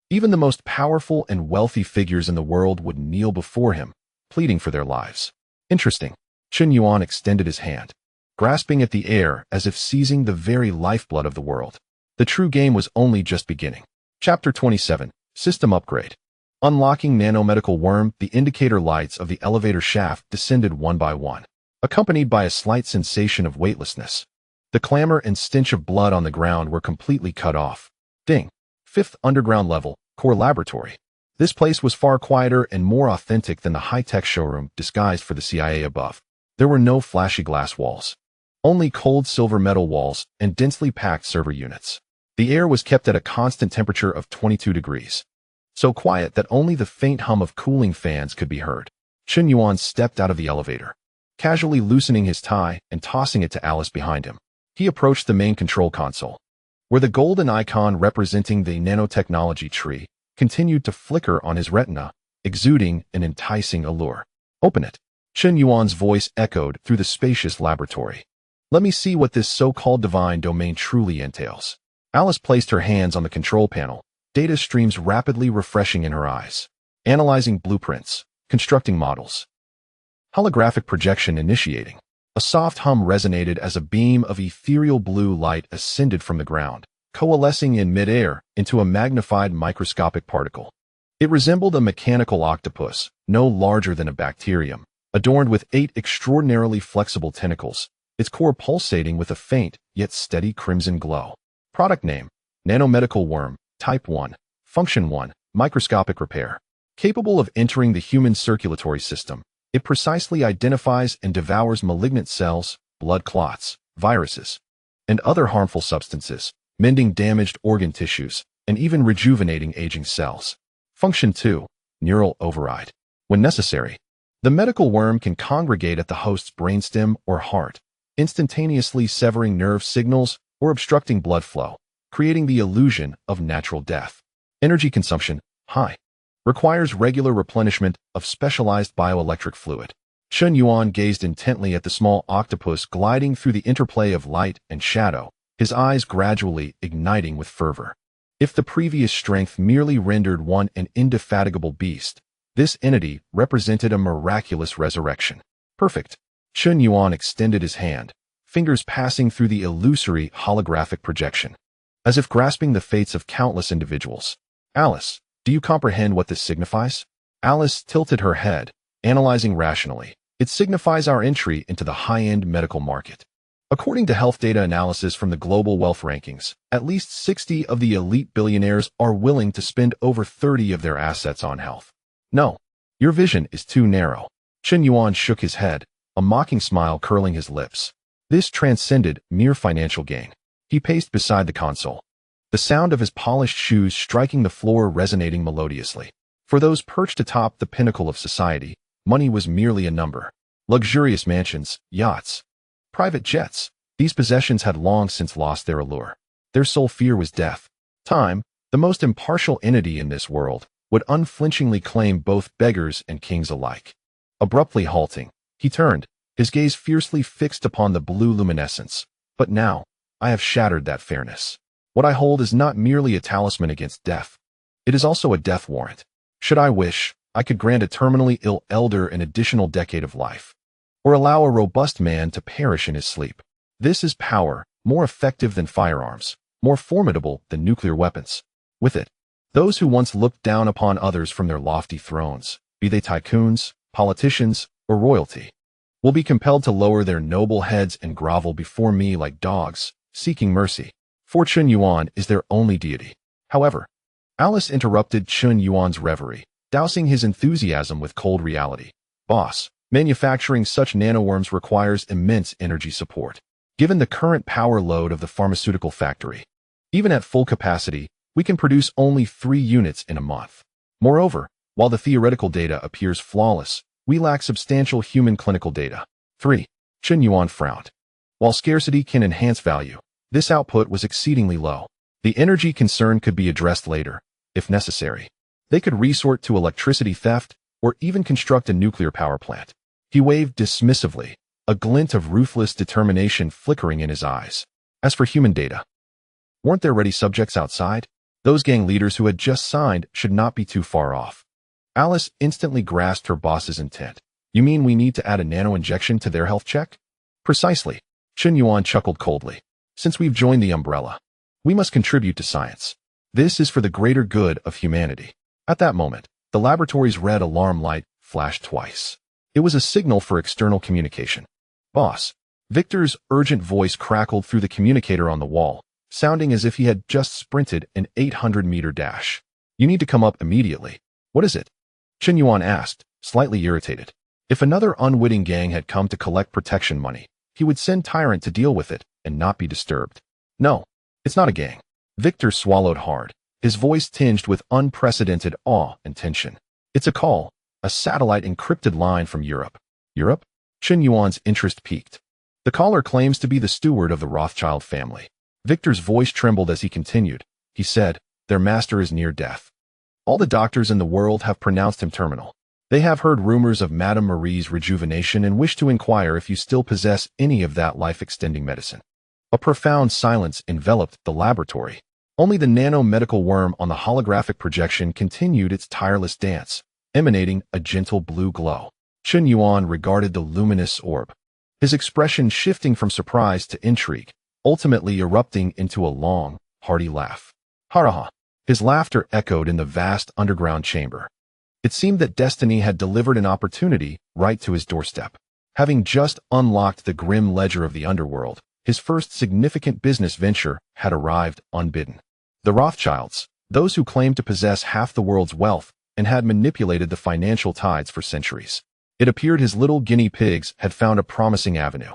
even the most powerful and wealthy figures in the world would kneel before him, pleading for their lives. Interesting. Chen Yuan extended his hand, grasping at the air as if seizing the very lifeblood of the world. The true game was only just beginning. Chapter 27. System Upgrade. Unlocking nanomedical worm, the indicator lights of the elevator shaft descended one by one, accompanied by a slight sensation of weightlessness. The clamor and stench of blood on the ground were completely cut off. Ding. 5th underground level, core laboratory. This place was far quieter and more authentic than the high-tech showroom disguised for the CIA above. There were no flashy glass walls, only cold silver metal walls and densely packed server units. The air was kept at a constant temperature of 22 degrees, so quiet that only the faint hum of cooling fans could be heard. Chen Yuan stepped out of the elevator, casually loosening his tie and tossing it to Alice behind him. He approached the main control console, where the golden icon representing the nanotechnology tree continued to flicker on his retina, exuding an enticing allure. Open it. Chen Yuan's voice echoed through the spacious laboratory. Let me see what this so-called divine domain truly entails. Alice placed her hands on the control panel, data streams rapidly refreshing in her eyes, analyzing blueprints, constructing models. Holographic projection initiating. A soft hum resonated as a beam of ethereal blue light ascended from the ground, coalescing in midair into a magnified microscopic particle. It resembled a mechanical octopus, no larger than a bacterium, adorned with 8 extraordinarily flexible tentacles, its core pulsating with a faint yet steady crimson glow. Product name: Nanomedical Worm, Type 1, Function 1, Microscopic Repair. Capable of entering the human circulatory system, it precisely identifies and devours malignant cells, blood clots, viruses, and other harmful substances, mending damaged organ tissues, and even rejuvenating aging cells. Function 2, Neural Override. When necessary, the medical worm can congregate at the host's brainstem or heart, instantaneously severing nerve signals or obstructing blood flow, creating the illusion of natural death. Energy consumption, high. Requires regular replenishment of specialized bioelectric fluid. Chen Yuan gazed intently at the small octopus gliding through the interplay of light and shadow, his eyes gradually igniting with fervor. If the previous strength merely rendered one an indefatigable beast, this entity represented a miraculous resurrection. Perfect. Chen Yuan extended his hand, fingers passing through the illusory holographic projection, as if grasping the fates of countless individuals. Alice, do you comprehend what this signifies? Alice tilted her head, analyzing rationally. It signifies our entry into the high-end medical market. According to health data analysis from the global wealth rankings, at least 60 of the elite billionaires are willing to spend over 30 of their assets on health. No, your vision is too narrow. Chen Yuan shook his head, a mocking smile curling his lips. This transcended mere financial gain. He paced beside the console, the sound of his polished shoes striking the floor resonating melodiously. For those perched atop the pinnacle of society, money was merely a number. Luxurious mansions, yachts, private jets, these possessions had long since lost their allure. Their sole fear was death. Time, the most impartial entity in this world, would unflinchingly claim both beggars and kings alike. Abruptly halting, he turned, his gaze fiercely fixed upon the blue luminescence. But now, I have shattered that fairness. What I hold is not merely a talisman against death. It is also a death warrant. Should I wish, I could grant a terminally ill elder an additional decade of life, or allow a robust man to perish in his sleep. This is power, more effective than firearms, more formidable than nuclear weapons. With it, those who once looked down upon others from their lofty thrones, be they tycoons, politicians, or royalty, will be compelled to lower their noble heads and grovel before me like dogs, seeking mercy. For Chen Yuan is their only deity. However, Alice interrupted Chen Yuan's reverie, dousing his enthusiasm with cold reality. Boss, manufacturing such nanoworms requires immense energy support. Given the current power load of the pharmaceutical factory, even at full capacity, we can produce only 3 units in a month. Moreover, while the theoretical data appears flawless, we lack substantial human clinical data. 3. Chen Yuan frowned. While scarcity can enhance value, this output was exceedingly low. The energy concern could be addressed later, if necessary. They could resort to electricity theft or even construct a nuclear power plant. He waved dismissively, a glint of ruthless determination flickering in his eyes. As for human data, weren't there ready subjects outside? Those gang leaders who had just signed should not be too far off. Alice instantly grasped her boss's intent. You mean we need to add a nano-injection to their health check? Precisely. Chen Yuan chuckled coldly. Since we've joined the umbrella, we must contribute to science. This is for the greater good of humanity. At that moment, the laboratory's red alarm light flashed twice. It was a signal for external communication. Boss. Victor's urgent voice crackled through the communicator on the wall, sounding as if he had just sprinted an 800-meter dash. You need to come up immediately. What is it? Chen Yuan asked, slightly irritated. If another unwitting gang had come to collect protection money, he would send Tyrant to deal with it and not be disturbed. No, it's not a gang. Victor swallowed hard, his voice tinged with unprecedented awe and tension. It's a call, a satellite encrypted line from Europe. Europe? Chen Yuan's interest peaked. The caller claims to be the steward of the Rothschild family. Victor's voice trembled as he continued. He said, their master is near death. All the doctors in the world have pronounced him terminal. They have heard rumors of Madame Marie's rejuvenation and wish to inquire if you still possess any of that life-extending medicine. A profound silence enveloped the laboratory. Only the nano-medical worm on the holographic projection continued its tireless dance, emanating a gentle blue glow. Chen Yuan regarded the luminous orb, his expression shifting from surprise to intrigue, ultimately erupting into a long, hearty laugh. Ha-ha! His laughter echoed in the vast underground chamber. It seemed that destiny had delivered an opportunity right to his doorstep. Having just unlocked the grim ledger of the underworld, his first significant business venture had arrived unbidden. The Rothschilds, those who claimed to possess half the world's wealth and had manipulated the financial tides for centuries. It appeared his little guinea pigs had found a promising avenue.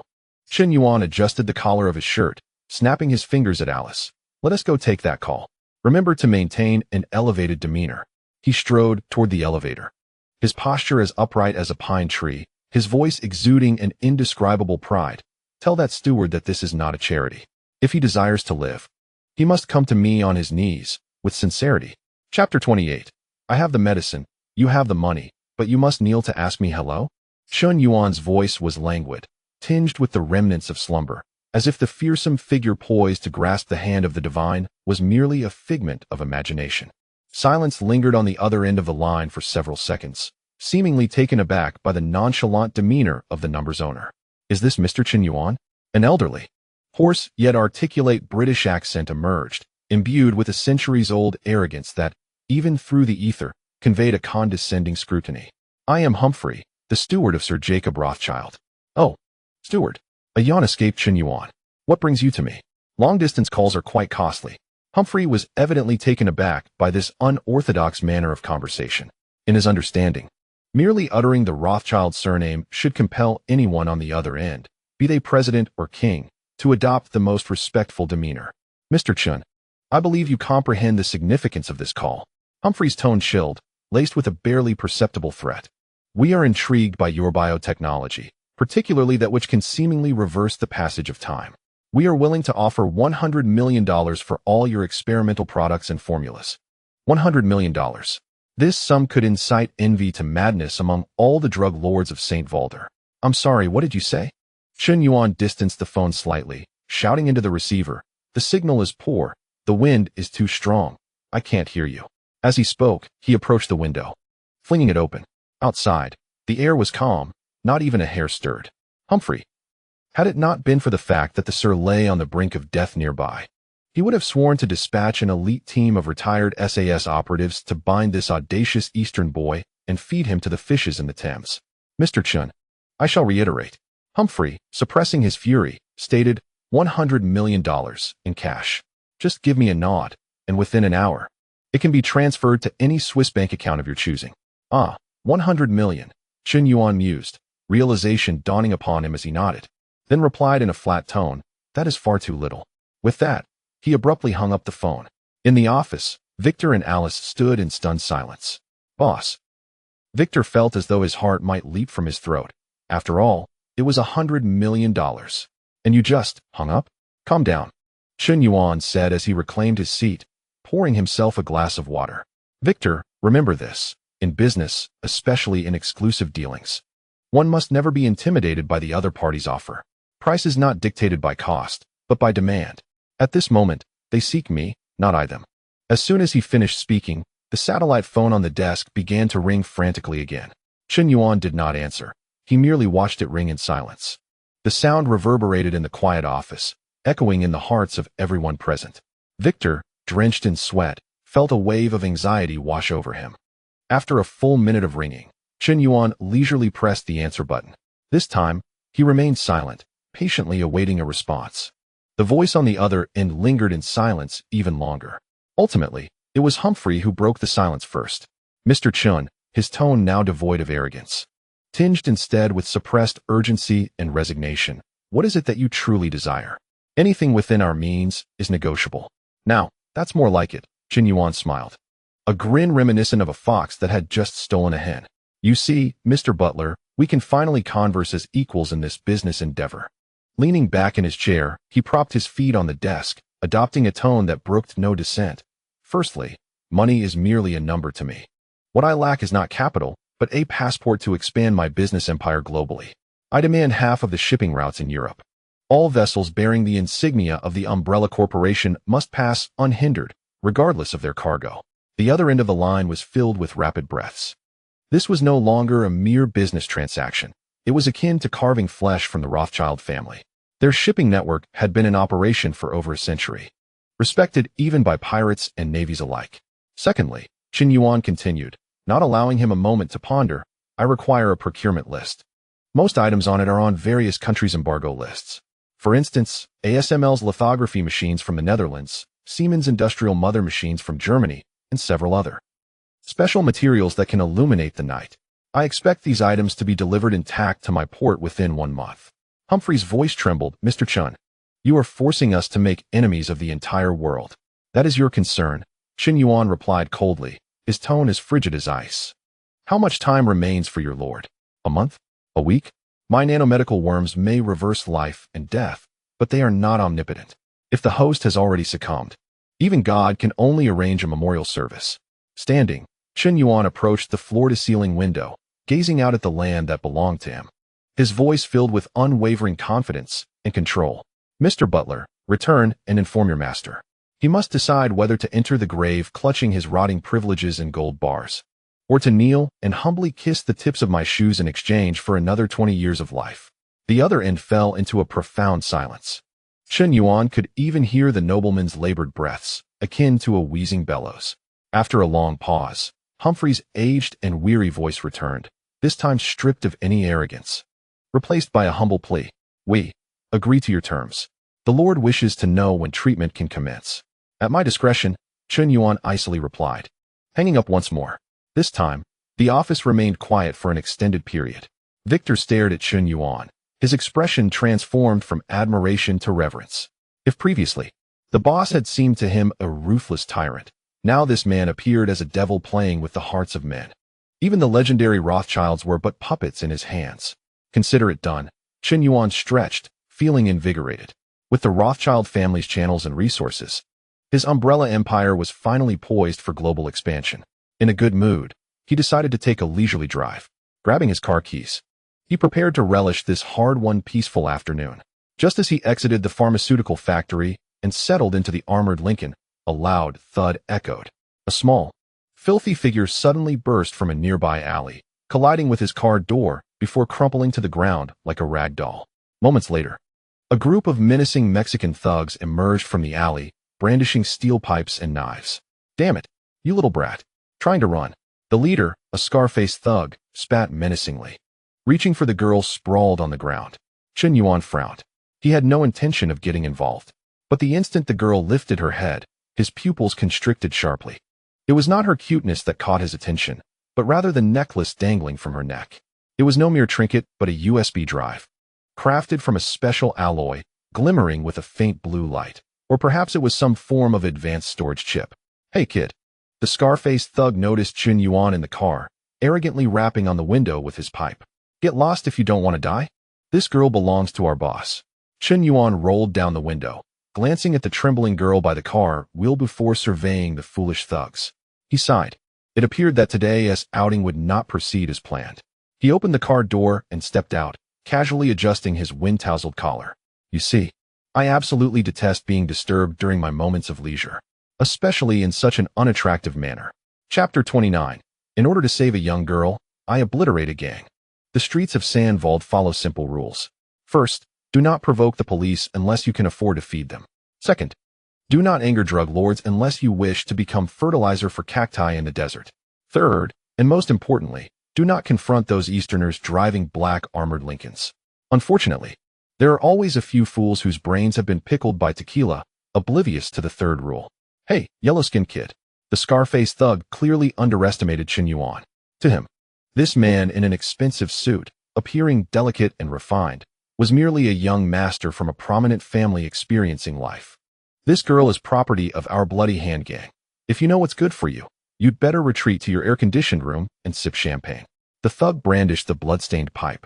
Chen Yuan adjusted the collar of his shirt, snapping his fingers at Alice. Let us go take that call. Remember to maintain an elevated demeanor. He strode toward the elevator, his posture as upright as a pine tree, his voice exuding an indescribable pride. Tell that steward that this is not a charity. If he desires to live, he must come to me on his knees, with sincerity. Chapter 28. I have the medicine, you have the money, but you must kneel to ask me hello? Chen Yuan's voice was languid, tinged with the remnants of slumber, as if the fearsome figure poised to grasp the hand of the divine was merely a figment of imagination. Silence lingered on the other end of the line for several seconds, seemingly taken aback by the nonchalant demeanor of the number's owner. Is this Mr. Chen Yuan? An elderly, hoarse yet articulate British accent emerged, imbued with a centuries-old arrogance that, even through the ether, conveyed a condescending scrutiny. I am Humphrey, the steward of Sir Jacob Rothschild. Oh, steward. A yawn escaped Chen Yuan. What brings you to me? Long-distance calls are quite costly. Humphrey was evidently taken aback by this unorthodox manner of conversation. In his understanding, merely uttering the Rothschild surname should compel anyone on the other end, be they president or king, to adopt the most respectful demeanor. Mr. Chen, I believe you comprehend the significance of this call. Humphrey's tone chilled, laced with a barely perceptible threat. We are intrigued by your biotechnology, particularly that which can seemingly reverse the passage of time. We are willing to offer $100 million for all your experimental products and formulas. $100 million. This sum could incite envy to madness among all the drug lords of St. Valder. I'm sorry, what did you say? Chen Yuan distanced the phone slightly, shouting into the receiver. The signal is poor. The wind is too strong. I can't hear you. As he spoke, he approached the window, flinging it open. Outside, the air was calm, not even a hair stirred. Humphrey. Had it not been for the fact that the Sir lay on the brink of death nearby, he would have sworn to dispatch an elite team of retired SAS operatives to bind this audacious Eastern boy and feed him to the fishes in the Thames. Mr. Chen, I shall reiterate. Humphrey, suppressing his fury, stated $100 million in cash. Just give me a nod, and within an hour, it can be transferred to any Swiss bank account of your choosing. Ah, 100 million, Chen Yuan mused, realization dawning upon him as he nodded, then replied in a flat tone, that is far too little. With that, he abruptly hung up the phone. In the office, Victor and Alice stood in stunned silence. Boss. Victor felt as though his heart might leap from his throat. After all, it was $100 million. And you just hung up? Calm down, Chen Yuan said as he reclaimed his seat, pouring himself a glass of water. Victor, remember this. In business, especially in exclusive dealings, one must never be intimidated by the other party's offer. Price is not dictated by cost, but by demand. At this moment, they seek me, not I them. As soon as he finished speaking, the satellite phone on the desk began to ring frantically again. Chen Yuan did not answer. He merely watched it ring in silence. The sound reverberated in the quiet office, echoing in the hearts of everyone present. Victor, drenched in sweat, felt a wave of anxiety wash over him. After a full minute of ringing, Chen Yuan leisurely pressed the answer button. This time, he remained silent, patiently awaiting a response. The voice on the other end lingered in silence even longer. Ultimately, it was Humphrey who broke the silence first. Mr. Chen, his tone now devoid of arrogance, tinged instead with suppressed urgency and resignation. What is it that you truly desire? Anything within our means is negotiable. Now, that's more like it, Chen Yuan smiled. A grin reminiscent of a fox that had just stolen a hen. You see, Mr. Butler, we can finally converse as equals in this business endeavor. Leaning back in his chair, he propped his feet on the desk, adopting a tone that brooked no dissent. Firstly, money is merely a number to me. What I lack is not capital, but a passport to expand my business empire globally. I demand half of the shipping routes in Europe. All vessels bearing the insignia of the Umbrella Corporation must pass unhindered, regardless of their cargo. The other end of the line was filled with rapid breaths. This was no longer a mere business transaction. It was akin to carving flesh from the Rothschild family. Their shipping network had been in operation for over a century, respected even by pirates and navies alike. Secondly, Chen Yuan continued, not allowing him a moment to ponder, I require a procurement list. Most items on it are on various countries' embargo lists. For instance, ASML's lithography machines from the Netherlands, Siemens industrial mother machines from Germany, and several other special materials that can illuminate the night. I expect these items to be delivered intact to my port within 1 month. Humphrey's voice trembled. Mr. Chen, you are forcing us to make enemies of the entire world. That is your concern, Chen Yuan replied coldly, his tone as frigid as ice. How much time remains for your lord? A month? A week? My nanomedical worms may reverse life and death, but they are not omnipotent. If the host has already succumbed, even God can only arrange a memorial service. Standing, Chen Yuan approached the floor-to-ceiling window, gazing out at the land that belonged to him. His voice filled with unwavering confidence and control. Mr. Butler, return and inform your master. He must decide whether to enter the grave clutching his rotting privileges and gold bars, or to kneel and humbly kiss the tips of my shoes in exchange for another 20 years of life. The other end fell into a profound silence. Chen Yuan could even hear the nobleman's labored breaths, akin to a wheezing bellows. After a long pause, Humphrey's aged and weary voice returned, this time stripped of any arrogance, replaced by a humble plea. We agree to your terms. The Lord wishes to know when treatment can commence. At my discretion, Chen Yuan icily replied, hanging up once more. This time, the office remained quiet for an extended period. Victor stared at Chen Yuan, his expression transformed from admiration to reverence. If previously, the boss had seemed to him a ruthless tyrant, now this man appeared as a devil playing with the hearts of men. Even the legendary Rothschilds were but puppets in his hands. Consider it done, Chen Yuan stretched, feeling invigorated. With the Rothschild family's channels and resources, his umbrella empire was finally poised for global expansion. In a good mood, he decided to take a leisurely drive. Grabbing his car keys, he prepared to relish this hard-won peaceful afternoon. Just as he exited the pharmaceutical factory and settled into the armored Lincoln, a loud thud echoed. A small, filthy figure suddenly burst from a nearby alley, colliding with his car door before crumpling to the ground like a rag doll. Moments later, a group of menacing Mexican thugs emerged from the alley, brandishing steel pipes and knives. Damn it, you little brat. Trying to run. The leader, a scar-faced thug, spat menacingly. Reaching for the girl sprawled on the ground. Chen Yuan frowned. He had no intention of getting involved. But the instant the girl lifted her head, his pupils constricted sharply. It was not her cuteness that caught his attention, but rather the necklace dangling from her neck. It was no mere trinket, but a USB drive, crafted from a special alloy, glimmering with a faint blue light. Or perhaps it was some form of advanced storage chip. Hey kid. The scar-faced thug noticed Chen Yuan in the car, arrogantly rapping on the window with his pipe. Get lost if you don't want to die? This girl belongs to our boss. Chen Yuan rolled down the window, glancing at the trembling girl by the car wheel before surveying the foolish thugs. He sighed. It appeared that today's outing would not proceed as planned. He opened the car door and stepped out, casually adjusting his wind-tousled collar. You see, I absolutely detest being disturbed during my moments of leisure, especially in such an unattractive manner. Chapter 29. In order to save a young girl, I obliterate a gang. The streets of Sandwald follow simple rules. First, do not provoke the police unless you can afford to feed them. Second, do not anger drug lords unless you wish to become fertilizer for cacti in the desert. Third, and most importantly, do not confront those Easterners driving black armored Lincolns. Unfortunately, there are always a few fools whose brains have been pickled by tequila, oblivious to the third rule. Hey, yellow-skinned kid. The scar-faced thug clearly underestimated Chen Yuan. To him, this man in an expensive suit, appearing delicate and refined, was merely a young master from a prominent family experiencing life. This girl is property of our bloody hand gang. If you know what's good for you, you'd better retreat to your air-conditioned room and sip champagne. The thug brandished the blood-stained pipe,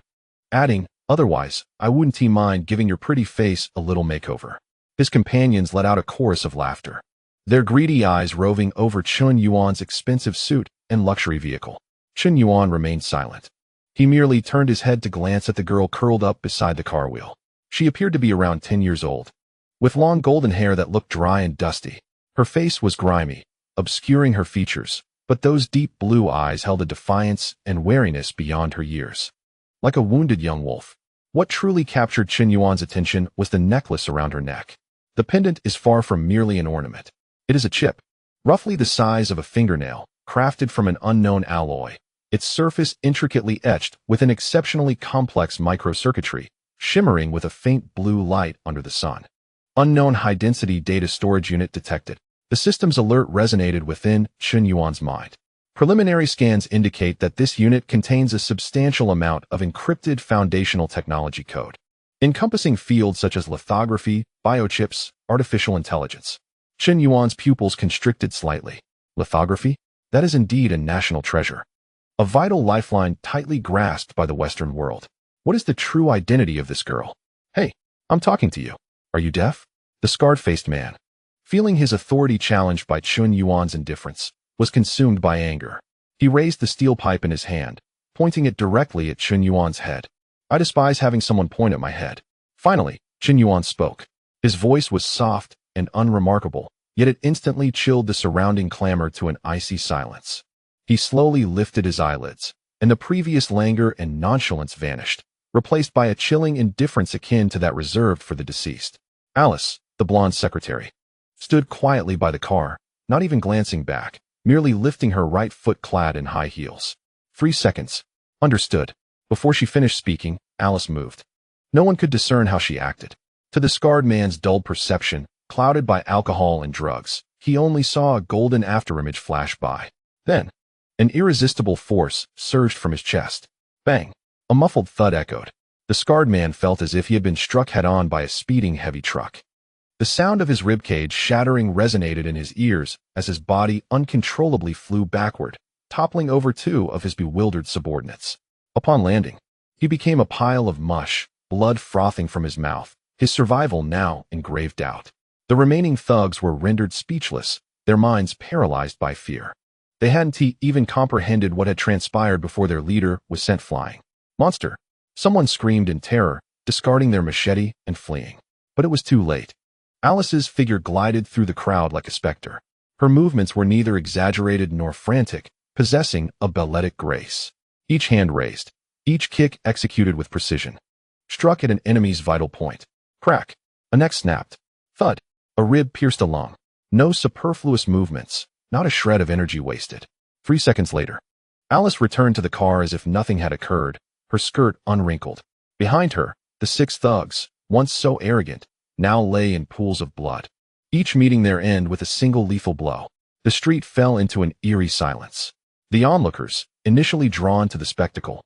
adding, otherwise, I wouldn't mind giving your pretty face a little makeover. His companions let out a chorus of laughter, their greedy eyes roving over Chen Yuan's expensive suit and luxury vehicle. Chen Yuan remained silent. He merely turned his head to glance at the girl curled up beside the car wheel. She appeared to be around 10 years old, with long golden hair that looked dry and dusty. Her face was grimy, obscuring her features, but those deep blue eyes held a defiance and wariness beyond her years. Like a wounded young wolf. What truly captured Chen Yuan's attention was the necklace around her neck. The pendant is far from merely an ornament. It is a chip, roughly the size of a fingernail, crafted from an unknown alloy, its surface intricately etched with an exceptionally complex microcircuitry, shimmering with a faint blue light under the sun. Unknown high-density data storage unit detected. The system's alert resonated within Chen Yuan's mind. Preliminary scans indicate that this unit contains a substantial amount of encrypted foundational technology code, encompassing fields such as lithography, biochips, artificial intelligence. Chen Yuan's pupils constricted slightly. Lithography? That is indeed a national treasure. A vital lifeline tightly grasped by the Western world. What is the true identity of this girl? Hey, I'm talking to you. Are you deaf? The scarred-faced man, feeling his authority challenged by Chen Yuan's indifference, was consumed by anger. He raised the steel pipe in his hand, pointing it directly at Chen Yuan's head. I despise having someone point at my head. Finally, Chen Yuan spoke. His voice was soft and unremarkable, yet it instantly chilled the surrounding clamor to an icy silence. He slowly lifted his eyelids, and the previous languor and nonchalance vanished, replaced by a chilling indifference akin to that reserved for the deceased. Alice, the blonde secretary, stood quietly by the car, not even glancing back, merely lifting her right foot clad in high heels. 3 seconds. Understood. Before she finished speaking, Alice moved. No one could discern how she acted. To the scarred man's dulled perception, clouded by alcohol and drugs, he only saw a golden afterimage flash by. Then, an irresistible force surged from his chest. Bang! A muffled thud echoed. The scarred man felt as if he had been struck head-on by a speeding heavy truck. The sound of his ribcage shattering resonated in his ears as his body uncontrollably flew backward, toppling over 2 of his bewildered subordinates. Upon landing, he became a pile of mush, blood frothing from his mouth, his survival now in grave doubt. The remaining thugs were rendered speechless, their minds paralyzed by fear. They hadn't even comprehended what had transpired before their leader was sent flying. Monster! Someone screamed in terror, discarding their machete and fleeing. But it was too late. Alice's figure glided through the crowd like a specter. Her movements were neither exaggerated nor frantic, possessing a balletic grace. Each hand raised, each kick executed with precision, struck at an enemy's vital point. Crack! A neck snapped. Thud! A rib pierced a lung. No superfluous movements, not a shred of energy wasted. 3 seconds later, Alice returned to the car as if nothing had occurred, her skirt unwrinkled. Behind her, the 6 thugs, once so arrogant, now lay in pools of blood, each meeting their end with a single lethal blow. The street fell into an eerie silence. The onlookers, initially drawn to the spectacle,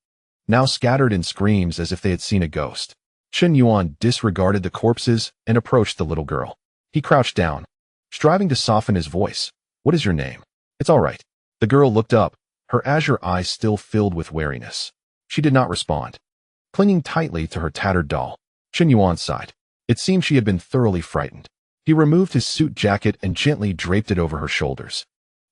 now scattered in screams as if they had seen a ghost. Chen Yuan disregarded the corpses and approached the little girl. He crouched down, striving to soften his voice. What is your name? It's all right. The girl looked up, her azure eyes still filled with wariness. She did not respond. Clinging tightly to her tattered doll, Chen Yuan sighed. It seemed she had been thoroughly frightened. He removed his suit jacket and gently draped it over her shoulders,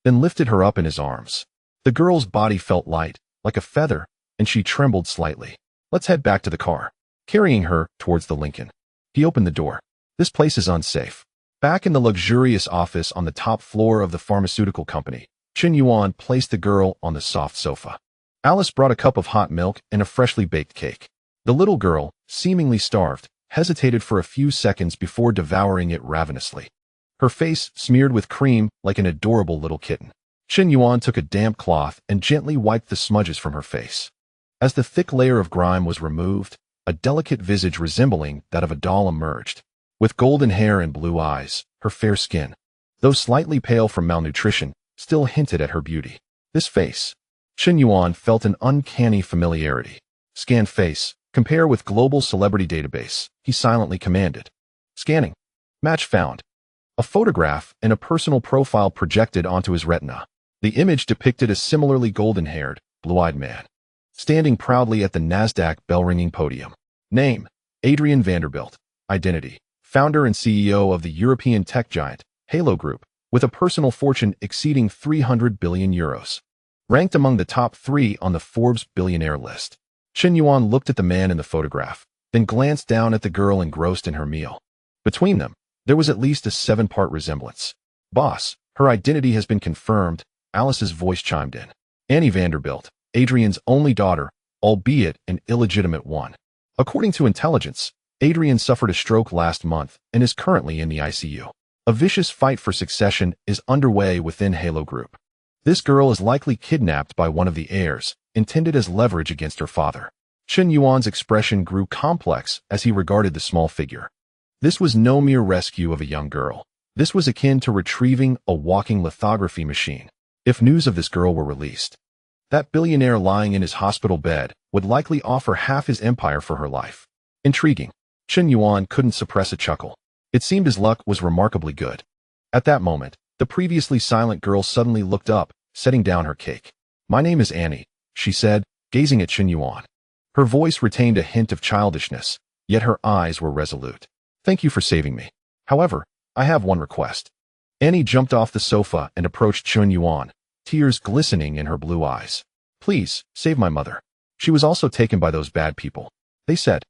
then lifted her up in his arms. The girl's body felt light, like a feather, and she trembled slightly. Let's head back to the car. Carrying her towards the Lincoln. He opened the door. This place is unsafe. Back in the luxurious office on the top floor of the pharmaceutical company, Chen Yuan placed the girl on the soft sofa. Alice brought a cup of hot milk and a freshly baked cake. The little girl, seemingly starved, hesitated for a few seconds before devouring it ravenously. Her face smeared with cream like an adorable little kitten. Chen Yuan took a damp cloth and gently wiped the smudges from her face. As the thick layer of grime was removed, a delicate visage resembling that of a doll emerged. With golden hair and blue eyes, her fair skin, though slightly pale from malnutrition, still hinted at her beauty. This face. Chen Yuan felt an uncanny familiarity. Scan face. Compare with global celebrity database, he silently commanded. Scanning. Match found. A photograph and a personal profile projected onto his retina. The image depicted a similarly golden-haired, blue-eyed man, standing proudly at the NASDAQ bell-ringing podium. Name: Adrian Vanderbilt. Identity: founder and CEO of the European tech giant, Halo Group, with a personal fortune exceeding 300 billion euros. Ranked among the top 3 on the Forbes billionaire list. Chen Yuan looked at the man in the photograph, then glanced down at the girl engrossed in her meal. Between them, there was at least a 7-part resemblance. Boss, her identity has been confirmed, Alice's voice chimed in. Annie Vanderbilt, Adrian's only daughter, albeit an illegitimate one. According to intelligence, Adrian suffered a stroke last month and is currently in the ICU. A vicious fight for succession is underway within Halo Group. This girl is likely kidnapped by one of the heirs, intended as leverage against her father. Chen Yuan's expression grew complex as he regarded the small figure. This was no mere rescue of a young girl. This was akin to retrieving a walking lithography machine. If news of this girl were released, that billionaire lying in his hospital bed would likely offer half his empire for her life. Intriguing. Chen Yuan couldn't suppress a chuckle. It seemed his luck was remarkably good. At that moment, the previously silent girl suddenly looked up, setting down her cake. My name is Annie, she said, gazing at Chen Yuan. Her voice retained a hint of childishness, yet her eyes were resolute. Thank you for saving me. However, I have one request. Annie jumped off the sofa and approached Chen Yuan, tears glistening in her blue eyes. Please, save my mother. She was also taken by those bad people. They said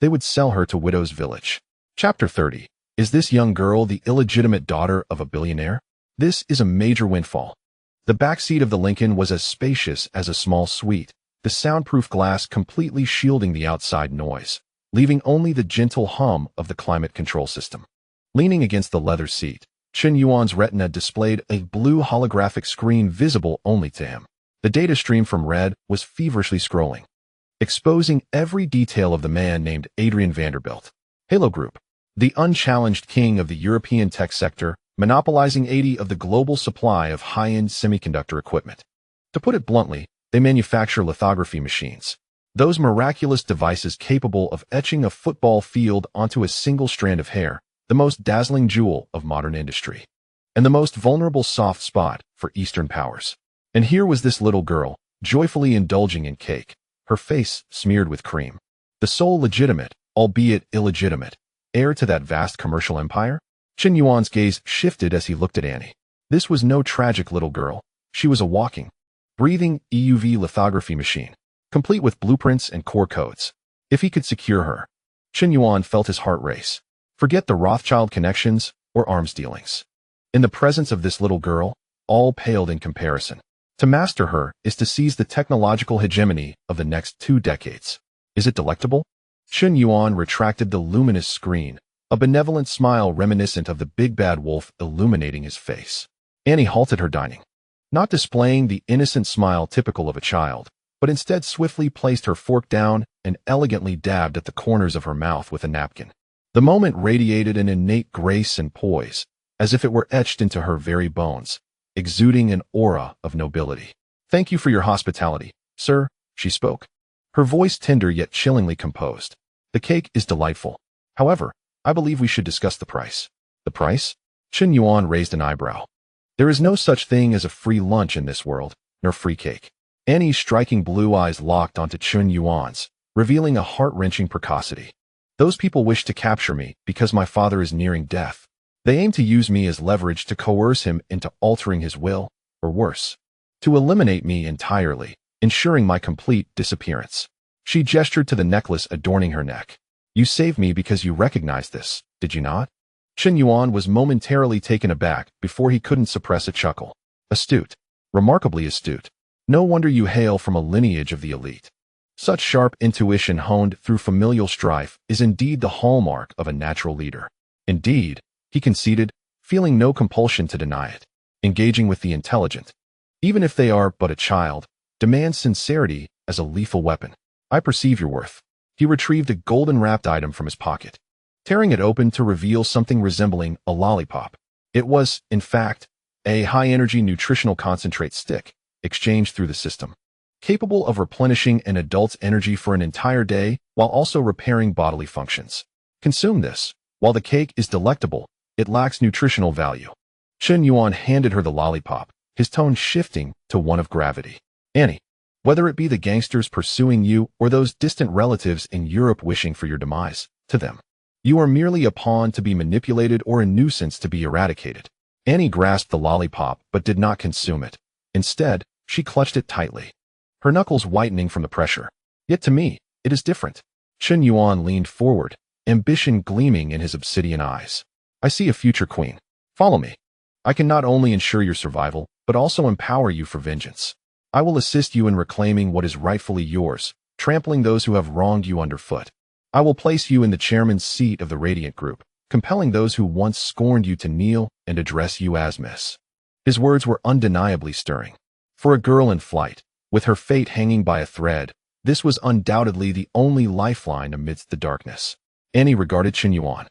they would sell her to Widow's Village. Chapter 30. Is this young girl the illegitimate daughter of a billionaire? This is a major windfall. The back seat of the Lincoln was as spacious as a small suite, the soundproof glass completely shielding the outside noise, leaving only the gentle hum of the climate control system. Leaning against the leather seat, Chen Yuan's retina displayed a blue holographic screen visible only to him. The data stream from Red was feverishly scrolling, exposing every detail of the man named Adrian Vanderbilt. Halo Group, the unchallenged king of the European tech sector, monopolizing 80% of the global supply of high-end semiconductor equipment. To put it bluntly, they manufacture lithography machines. Those miraculous devices capable of etching a football field onto a single strand of hair, the most dazzling jewel of modern industry, and the most vulnerable soft spot for Eastern powers. And here was this little girl, joyfully indulging in cake, her face smeared with cream. The sole legitimate, albeit illegitimate, heir to that vast commercial empire? Chen Yuan's gaze shifted as he looked at Annie. This was no tragic little girl. She was a walking, breathing EUV lithography machine, complete with blueprints and core codes. If he could secure her, Chen Yuan felt his heart race. Forget the Rothschild connections or arms dealings. In the presence of this little girl, all paled in comparison. To master her is to seize the technological hegemony of the next 2 decades. Is it delectable? Chen Yuan retracted the luminous screen, a benevolent smile reminiscent of the big bad wolf illuminating his face. Annie halted her dining, not displaying the innocent smile typical of a child, but instead swiftly placed her fork down and elegantly dabbed at the corners of her mouth with a napkin. The moment radiated an innate grace and poise, as if it were etched into her very bones, exuding an aura of nobility. Thank you for your hospitality, sir, she spoke, her voice tender yet chillingly composed. The cake is delightful. However, I believe we should discuss the price. The price? Chen Yuan raised an eyebrow. There is no such thing as a free lunch in this world, nor free cake. Annie's striking blue eyes locked onto Chen Yuan's, revealing a heart-wrenching precocity. Those people wish to capture me because my father is nearing death. They aim to use me as leverage to coerce him into altering his will, or worse, To eliminate me entirely, ensuring my complete disappearance. She gestured to the necklace adorning her neck. You saved me because you recognized this, did you not? Chen Yuan was momentarily taken aback before he couldn't suppress a chuckle. Astute. Remarkably astute. No wonder you hail from a lineage of the elite. Such sharp intuition honed through familial strife is indeed the hallmark of a natural leader. Indeed, he conceded, feeling no compulsion to deny it. Engaging with the intelligent, even if they are but a child, demands sincerity as a lethal weapon. I perceive your worth. He retrieved a golden-wrapped item from his pocket, tearing it open to reveal something resembling a lollipop. It was, in fact, a high-energy nutritional concentrate stick, exchanged through the system, capable of replenishing an adult's energy for an entire day while also repairing bodily functions. Consume this. While the cake is delectable, it lacks nutritional value. Chen Yuan handed her the lollipop, his tone shifting to one of gravity. Annie, whether it be the gangsters pursuing you or those distant relatives in Europe wishing for your demise, to them, you are merely a pawn to be manipulated or a nuisance to be eradicated. Annie grasped the lollipop but did not consume it. Instead, she clutched it tightly, her knuckles whitening from the pressure. Yet to me, it is different. Chen Yuan leaned forward, ambition gleaming in his obsidian eyes. I see a future queen. Follow me. I can not only ensure your survival, but also empower you for vengeance. I will assist you in reclaiming what is rightfully yours, trampling those who have wronged you underfoot. I will place you in the chairman's seat of the Radiant Group, compelling those who once scorned you to kneel and address you as Miss. His words were undeniably stirring. For a girl in flight, with her fate hanging by a thread, this was undoubtedly the only lifeline amidst the darkness. Annie regarded Chen Yuan,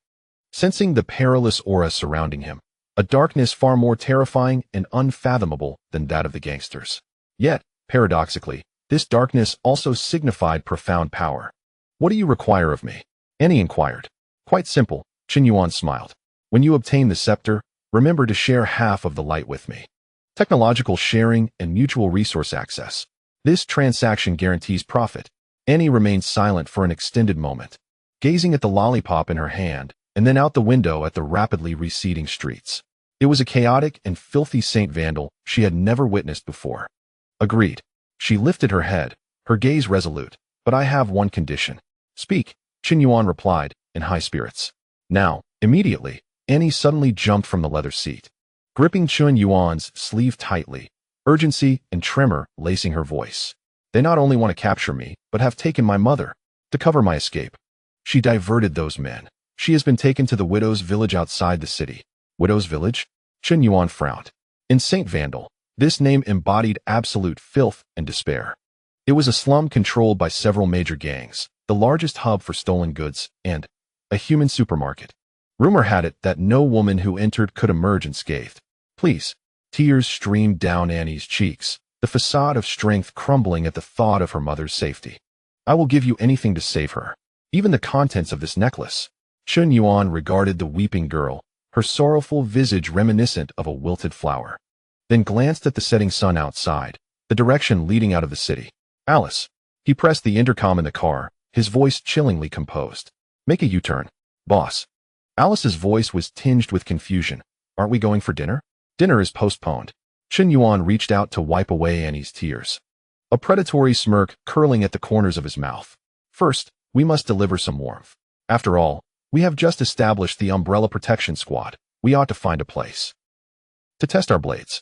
sensing the perilous aura surrounding him, a darkness far more terrifying and unfathomable than that of the gangsters. Yet, paradoxically, this darkness also signified profound power. What do you require of me? Annie inquired. Quite simple, Chen Yuan smiled. When you obtain the scepter, remember to share half of the light with me. Technological sharing and mutual resource access. This transaction guarantees profit. Annie remained silent for an extended moment, gazing at the lollipop in her hand and then out the window at the rapidly receding streets. It was a chaotic and filthy Saint Vandal she had never witnessed before. Agreed. She lifted her head, her gaze resolute. But I have one condition. Speak, Chen Yuan replied, in high spirits. Now, immediately, Annie suddenly jumped from the leather seat, gripping Chen Yuan's sleeve tightly, urgency and tremor lacing her voice. They not only want to capture me, but have taken my mother, to cover my escape. She diverted those men. She has been taken to the widow's village outside the city. Widow's village? Chen Yuan frowned. In Saint Vandal, this name embodied absolute filth and despair. It was a slum controlled by several major gangs, the largest hub for stolen goods, and a human supermarket. Rumor had it that no woman who entered could emerge unscathed. Please. Tears streamed down Annie's cheeks, the facade of strength crumbling at the thought of her mother's safety. I will give you anything to save her. Even the contents of this necklace. Chen Yuan regarded the weeping girl, her sorrowful visage reminiscent of a wilted flower, then glanced at the setting sun outside, the direction leading out of the city. Alice. He pressed the intercom in the car, his voice chillingly composed. Make a U-turn. Boss. Alice's voice was tinged with confusion. Aren't we going for dinner? Dinner is postponed. Chen Yuan reached out to wipe away Annie's tears, a predatory smirk curling at the corners of his mouth. First, we must deliver some warmth. After all, we have just established the Umbrella Protection Squad. We ought to find a place to test our blades.